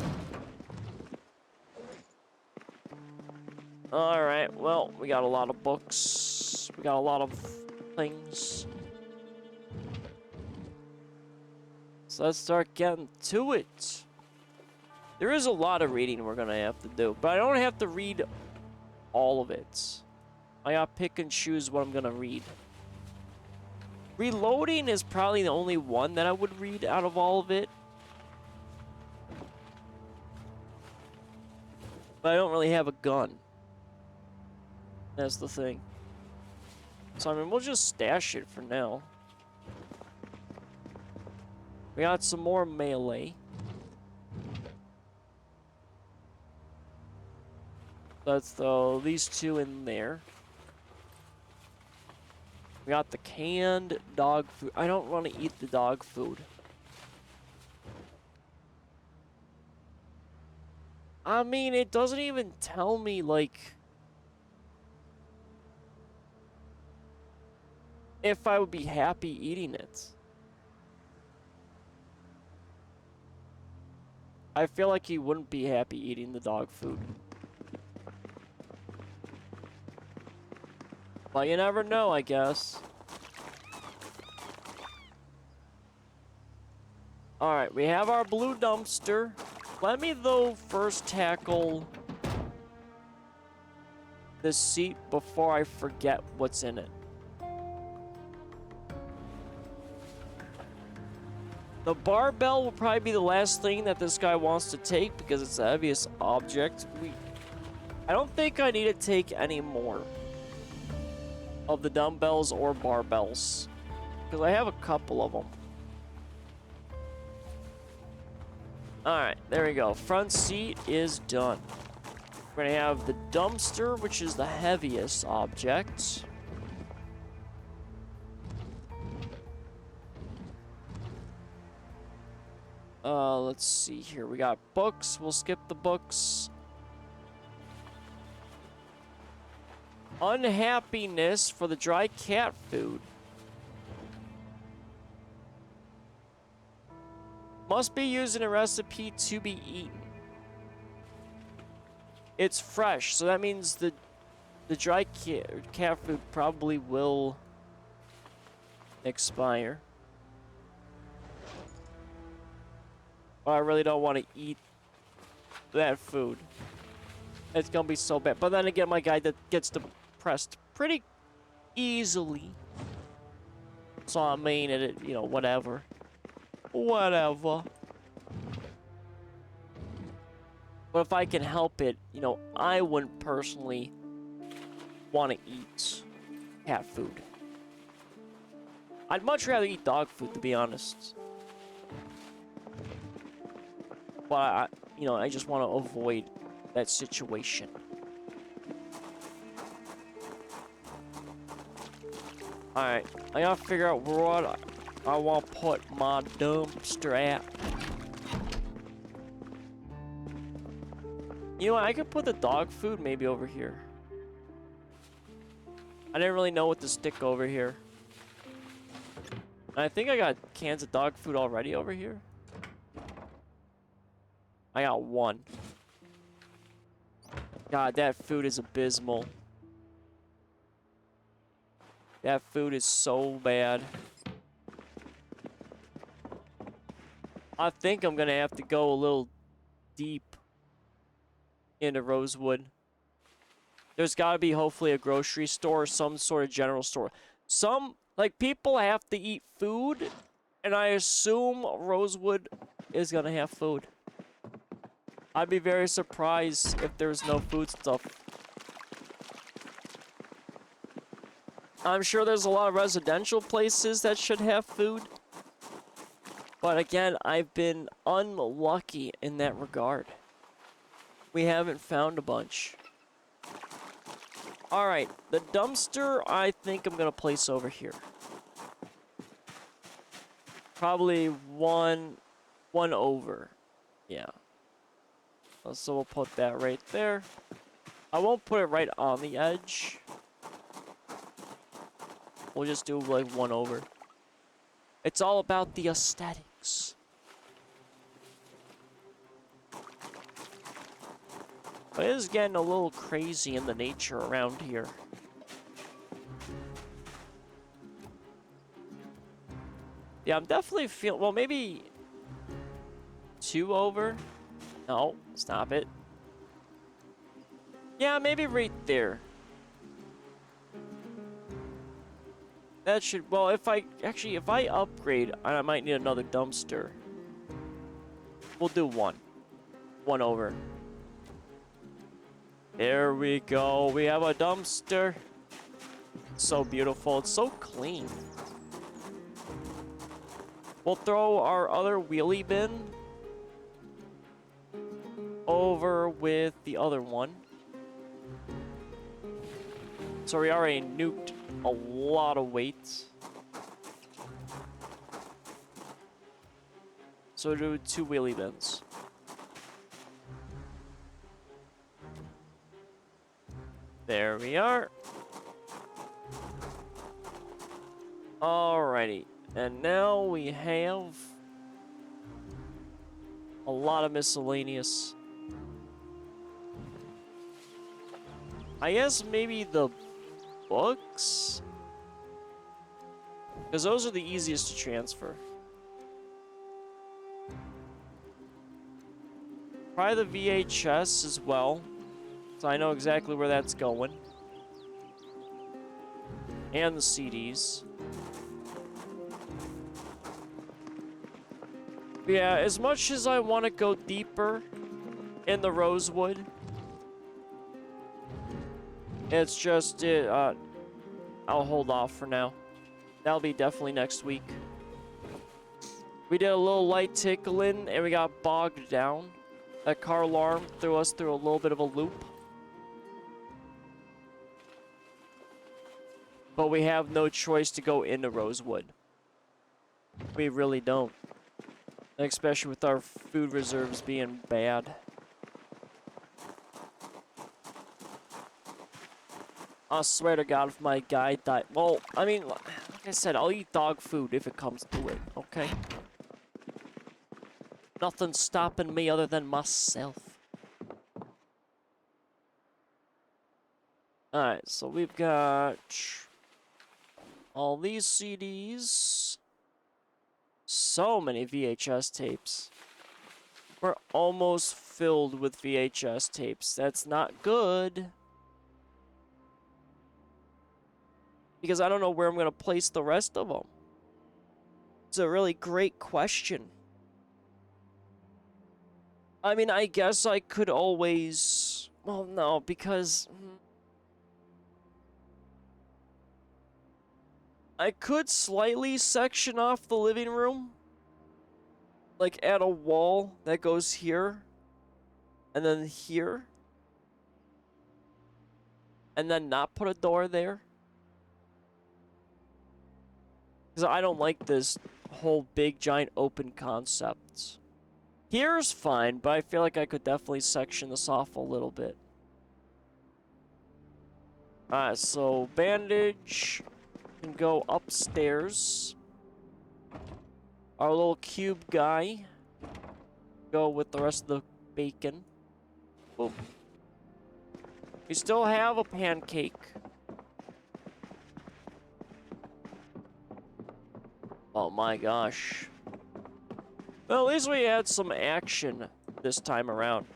[SPEAKER 1] Alright, well, we got a lot of books. We got a lot of things. So let's start getting to it. There is a lot of reading we're gonna have to do, but I don't have to read all of it. I gotta pick and choose what I'm gonna read. Reloading is probably the only one that I would read out of all of it. But I don't really have a gun. That's the thing. So, I mean, we'll just stash it for now. We got some more melee. Let's throw these two in there. We got the canned dog food. I don't want to eat the dog food. I mean, it doesn't even tell me, like, if I would be happy eating it. I feel like he wouldn't be happy eating the dog food. Well, you never know, I guess. Alright, we have our blue dumpster. Let me, though, first tackle this seat before I forget what's in it. The barbell will probably be the last thing that this guy wants to take because it's the heaviest object. I don't think I need to take any more of the dumbbells or barbells because I have a couple of them. Alright, there we go. Front seat is done. We're gonna have the dumpster, which is the heaviest object. Let's see here. We got books. We'll skip the books. Unhappiness for the dry cat food. Must be used in a recipe to be eaten. It's fresh, so that means the dry cat food probably will expire. But I really don't want to eat that food. It's gonna be so bad. But then again, my guy that gets depressed pretty easily. So I mean, you know, whatever. Whatever. But if I can help it, you know, I wouldn't personally want to eat cat food. I'd much rather eat dog food, to be honest. But you know, I just want to avoid that situation. Alright, I gotta figure out what I want to put my dumpster at. You know what, I could put the dog food maybe over here. I didn't really know what to stick over here. And I think I got cans of dog food already over here. I got one. God, that food is abysmal. That food is so bad. I think I'm gonna have to go a little deep into Rosewood. There's gotta be hopefully a grocery store or some sort of general store. Like, people have to eat food, and I assume Rosewood is gonna have food. I'd be very surprised if there's no food stuff. I'm sure there's a lot of residential places that should have food. But again, I've been unlucky in that regard. We haven't found a bunch. Alright, the dumpster I think I'm gonna place over here. Probably one over. Yeah. So we'll put that right there. I won't put it right on the edge. We'll just do like one over. It's all about the aesthetics. But it is getting a little crazy in the nature around here. Yeah, I'm definitely feeling... Well, maybe... 2 over? No, stop it. Yeah, maybe right there. That should... Well, if I... Actually, if I upgrade, I might need another dumpster. We'll do one. 1 over. There we go. We have a dumpster. It's so beautiful. It's so clean. We'll throw our other wheelie bin over with the other one. So we already nuked a lot of weights. So we'll do 2 wheelie bins. There we are. Alrighty. And now we have a lot of miscellaneous. I guess maybe the books? Because those are the easiest to transfer. Probably the VHS as well. So I know exactly where that's going. And the CDs. Yeah, as much as I want to go deeper in the Rosewood, it's just, I'll hold off for now. That'll be definitely next week. We did a little light tickling and we got bogged down. That car alarm threw us through a little bit of a loop. But we have no choice to go into Rosewood. We really don't. Especially with our food reserves being bad. I swear to God, if my guy died... Well, I mean, like I said, I'll eat dog food if it comes to it, okay? Nothing's stopping me other than myself. Alright, so we've got... all these CDs... So many VHS tapes. We're almost filled with VHS tapes. That's not good. Because I don't know where I'm going to place the rest of them. It's a really great question. I mean, I guess I could always... Well, no, because... I could slightly section off the living room. Like, add a wall that goes here. And then here. And then not put a door there. Because I don't like this whole big, giant, open concept. Here's fine, but I feel like I could definitely section this off a little bit. Alright, so bandage can go upstairs. Our little cube guy go with the rest of the bacon. Boom. We still have a pancake. Oh my gosh. Well, at least we had some action this time around.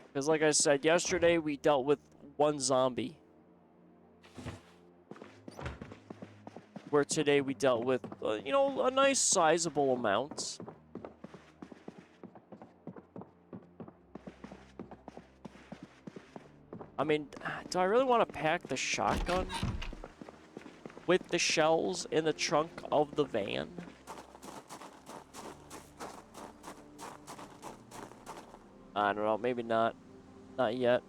[SPEAKER 1] Because like I said, yesterday we dealt with one zombie. Where today we dealt with, you know, a nice sizable amount. I mean, do I really want to pack the shotgun with the shells in the trunk of the van? I don't know, maybe not. Not yet.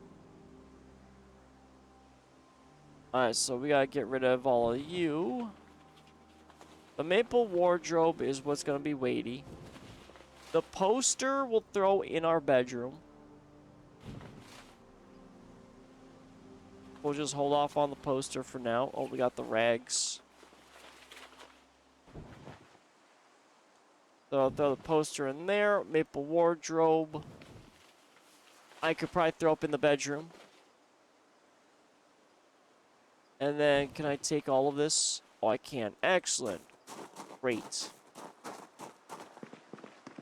[SPEAKER 1] Alright, so we gotta get rid of all of you. The maple wardrobe is what's gonna be weighty. The poster we'll throw in our bedroom. We'll just hold off on the poster for now. Oh, we got the rags. So I'll throw the poster in there. Maple wardrobe. I could probably throw up in the bedroom. And then, can I take all of this? Oh, I can. Excellent. Great.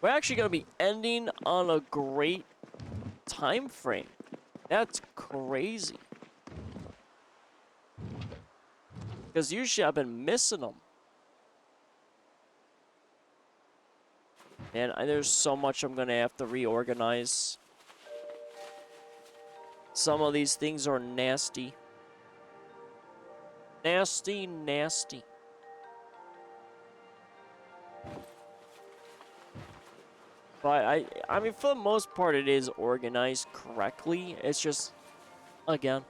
[SPEAKER 1] We're actually going to be ending on a great time frame. That's crazy. Because usually I've been missing them. And there's so much I'm going to have to reorganize. Some of these things are nasty. Nasty, nasty. But I mean, for the most part, it is organized correctly. It's just, again,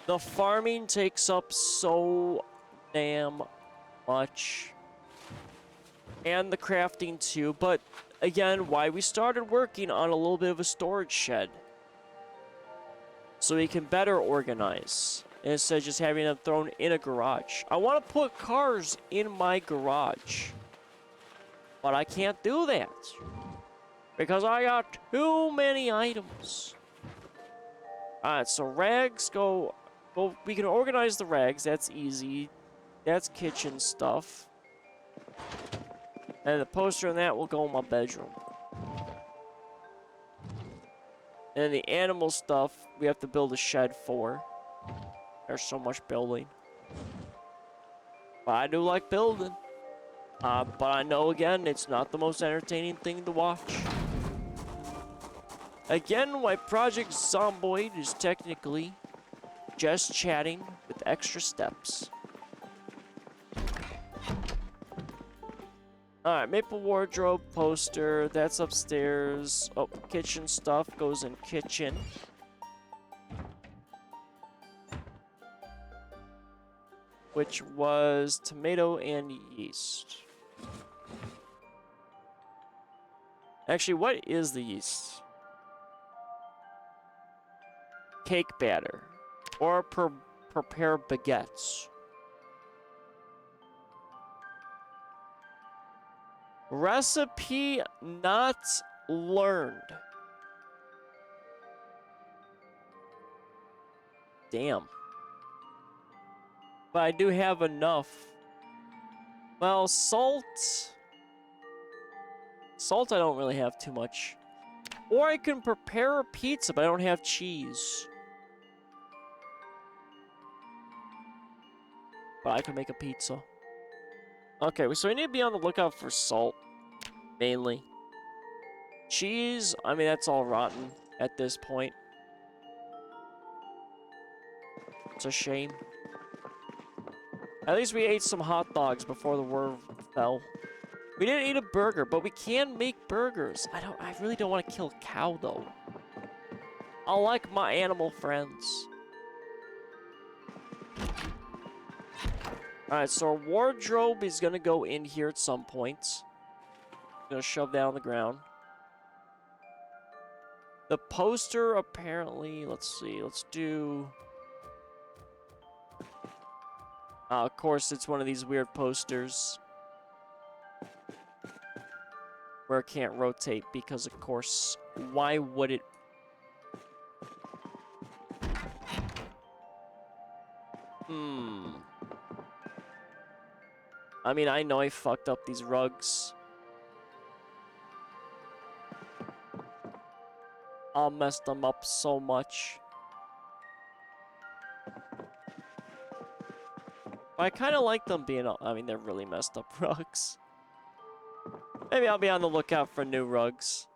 [SPEAKER 1] the farming takes up so damn much. And the crafting too. But again, why we started working on a little bit of a storage shed. So we can better organize. Instead of just having them thrown in a garage. I want to put cars in my garage. But I can't do that. Because I got too many items. Alright, so rags go... Well, we can organize the rags. That's easy. That's kitchen stuff. And the poster on that will go in my bedroom. And the animal stuff, we have to build a shed for. There's so much building. But I do like building. But I know, again, it's not the most entertaining thing to watch. Again, my project Zomboid is technically just chatting with extra steps. Alright, maple wardrobe, poster, that's upstairs. Oh, kitchen stuff goes in kitchen. Which was tomato and yeast. Actually, what is the yeast? Cake batter. Or prepare baguettes. Recipe not learned. Damn. But I do have enough. Well, salt. Salt I don't really have too much. Or I can prepare a pizza, but I don't have cheese. But I can make a pizza. Okay, so we need to be on the lookout for salt. Mainly. Cheese, I mean, that's all rotten at this point. It's a shame. At least we ate some hot dogs before the word fell. We didn't eat a burger, but we can make burgers. I really don't want to kill a cow, though. I like my animal friends. Alright, so our wardrobe is gonna go in here at some point. Gonna shove that on the ground. The poster, apparently, let's see, let's do... of course, it's one of these weird posters. Where it can't rotate, because, of course, why would it? I mean, I know I fucked up these rugs. I messed them up so much. But I kind of like them being... I mean, they're really messed up rugs. Maybe I'll be on the lookout for new rugs.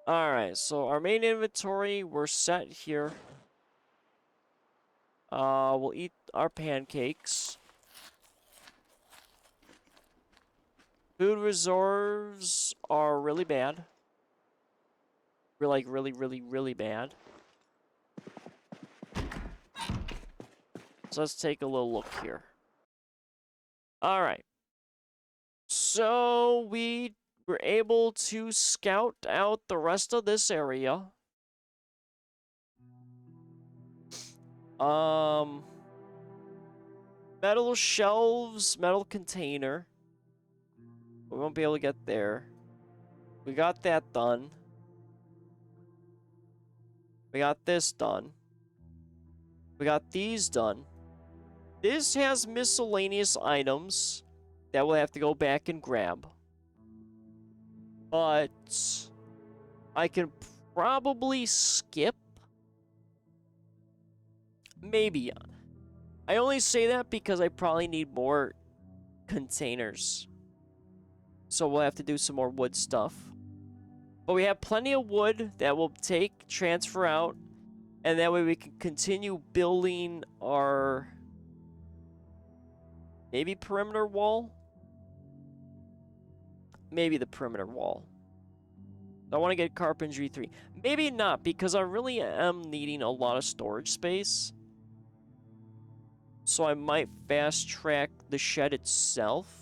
[SPEAKER 1] Alright, so our main inventory, we're set here. We'll eat our pancakes. Food reserves are really bad. We're like really, really, really bad. So let's take a little look here. Alright. So we were able to scout out the rest of this area. Metal shelves, metal container. We won't be able to get there. We got that done. We got this done. We got these done. This has miscellaneous items that we'll have to go back and grab. But I can probably skip. Maybe. I only say that because I probably need more containers. So we'll have to do some more wood stuff. But we have plenty of wood that we'll take, transfer out, and that way we can continue building our maybe perimeter wall? Maybe the perimeter wall. I want to get carpentry 3. Maybe not, because I really am needing a lot of storage space. So I might fast track the shed itself.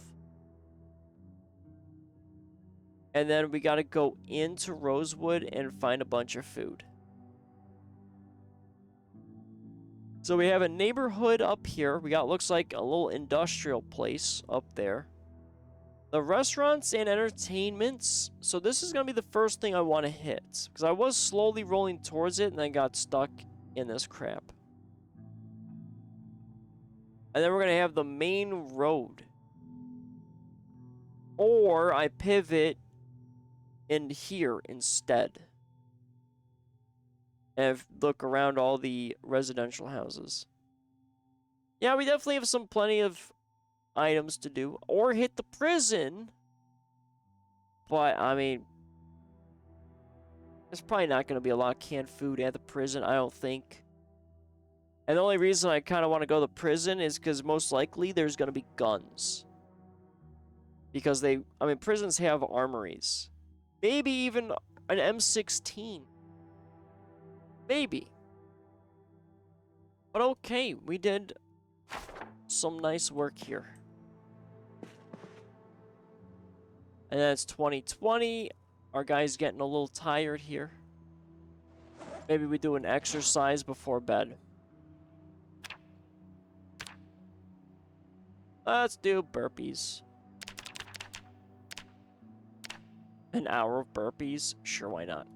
[SPEAKER 1] And then we gotta go into Rosewood and find a bunch of food. So we have a neighborhood up here. We got, looks like, a little industrial place up there. The restaurants and entertainments. So this is gonna be the first thing I want to hit. Because I was slowly rolling towards it and then got stuck in this crap. And then we're gonna have the main road. Or I pivot in here instead. And look around all the residential houses. Yeah, we definitely have plenty of items to do. Or hit the prison. But, I mean, there's probably not going to be a lot of canned food at the prison, I don't think. And the only reason I kind of want to go to the prison is because most likely there's going to be guns. Because prisons have armories. Maybe even an M16. Maybe. But okay, we did some nice work here. And then it's 2020. Our guy's getting a little tired here. Maybe we do an exercise before bed. Let's do burpees. An hour of burpees? Sure, why not?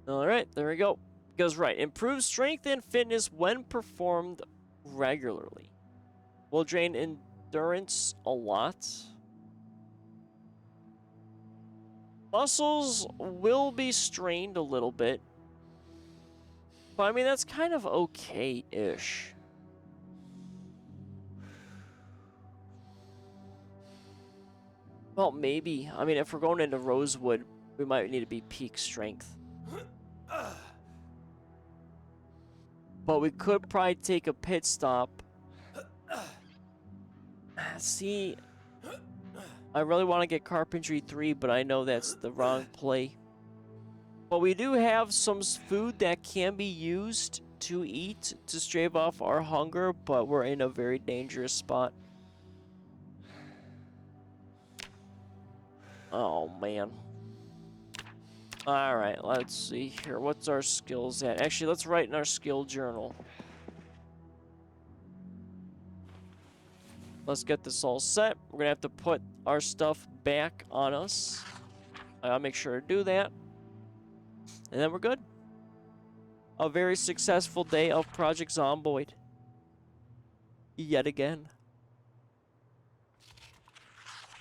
[SPEAKER 1] Alright, there we go. Goes right. Improves strength and fitness when performed regularly. Will drain endurance a lot. Muscles will be strained a little bit. But I mean, that's kind of okay-ish. Well, maybe. I mean, if we're going into Rosewood, we might need to be peak strength. But we could probably take a pit stop. See, I really want to get Carpentry 3, but I know that's the wrong play. But we do have some food that can be used to eat to stave off our hunger, but we're in a very dangerous spot. Oh, man. Alright, let's see here. What's our skills at? Actually, let's write in our skill journal. Let's get this all set. We're going to have to put our stuff back on us. I'll make sure to do that. And then we're good. A very successful day of Project Zomboid. Yet again.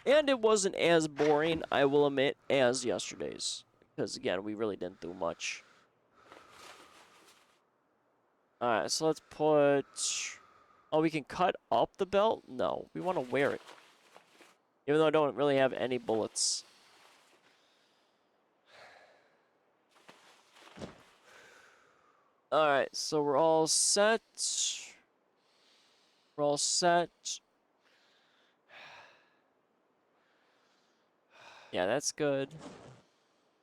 [SPEAKER 1] And it wasn't as boring, I will admit, as yesterday's. Because, again, we really didn't do much. Alright, so let's put... Oh, we can cut up the belt? No, we want to wear it. Even though I don't really have any bullets. Alright, so we're all set. We're all set. Yeah, that's good.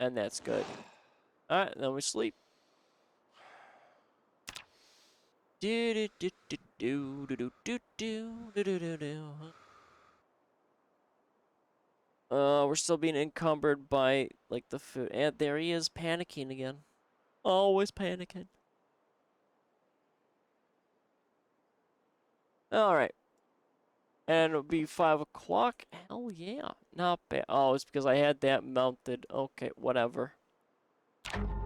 [SPEAKER 1] And that's good. Alright, then we sleep. We're still being encumbered by, like, the food. And there he is, panicking again. Always panicking. Alright. And it'll be 5 o'clock. Hell yeah. Not bad. Oh, it's because I had that mounted. Okay, whatever.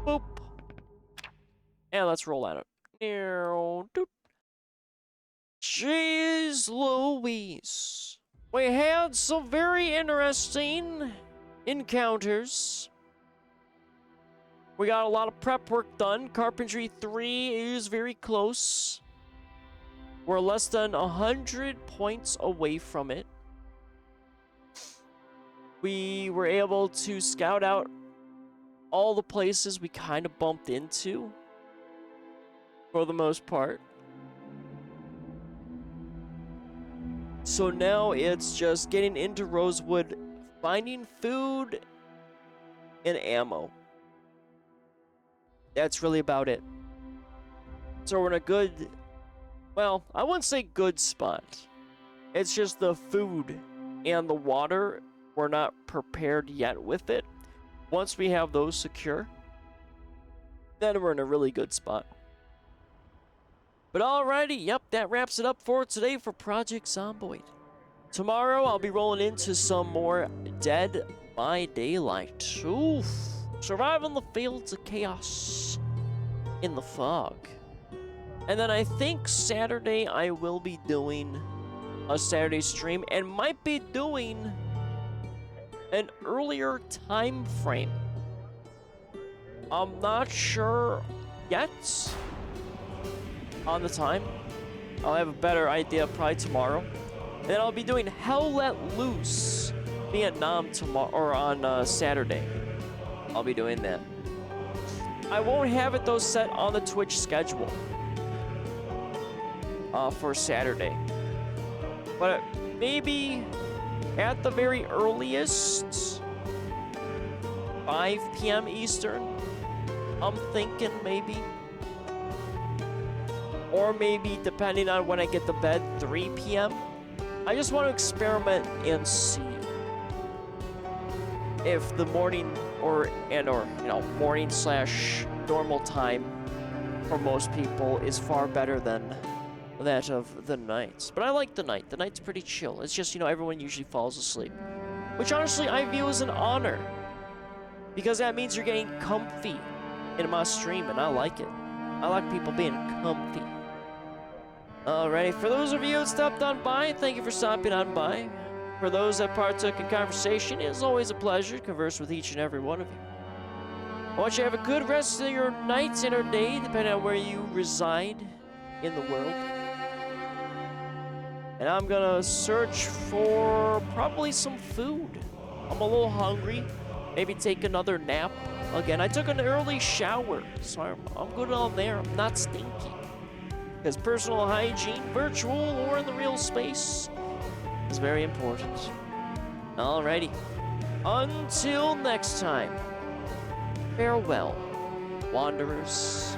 [SPEAKER 1] Boop. And let's roll at it. Jeez Louise. We had some very interesting encounters. We got a lot of prep work done. Carpentry 3 is very close. We're less than 100 points away from it. We were able to scout out all the places we kind of bumped into, for the most part. So now it's just getting into Rosewood, finding food and ammo. That's really about it. So we're in a good... Well, I wouldn't say good spot. It's just the food and the water, we're not prepared yet with it. Once we have those secure, then we're in a really good spot. But alrighty, yep, that wraps it up for today for Project Zomboid. Tomorrow, I'll be rolling into some more Dead by Daylight. Oof. Surviving the fields of chaos in the fog. And then I think Saturday I will be doing a Saturday stream and might be doing an earlier time frame. I'm not sure yet on the time. I'll have a better idea probably tomorrow. And then I'll be doing Hell Let Loose Vietnam tomorrow, or on Saturday. I'll be doing that. I won't have it though set on the Twitch schedule for Saturday. But maybe at the very earliest 5 p.m. Eastern. I'm thinking maybe. Or maybe, depending on when I get to bed, 3 p.m. I just want to experiment and see if the morning or morning / normal time for most people is far better than that of the nights. But I like the night. The night's pretty chill. It's just, everyone usually falls asleep. Which honestly I view as an honor. Because that means you're getting comfy in my stream, and I like it. I like people being comfy. Alrighty, for those of you that stopped on by, thank you for stopping on by. For those that partook in conversation, it is always a pleasure to converse with each and every one of you. I want you to have a good rest of your night and or day, depending on where you reside in the world. And I'm gonna search for probably some food. I'm a little hungry. Maybe take another nap. Again, I took an early shower, so I'm good on there. I'm not stinky. Because personal hygiene, virtual or in the real space, is very important. Alrighty. Until next time, farewell, wanderers.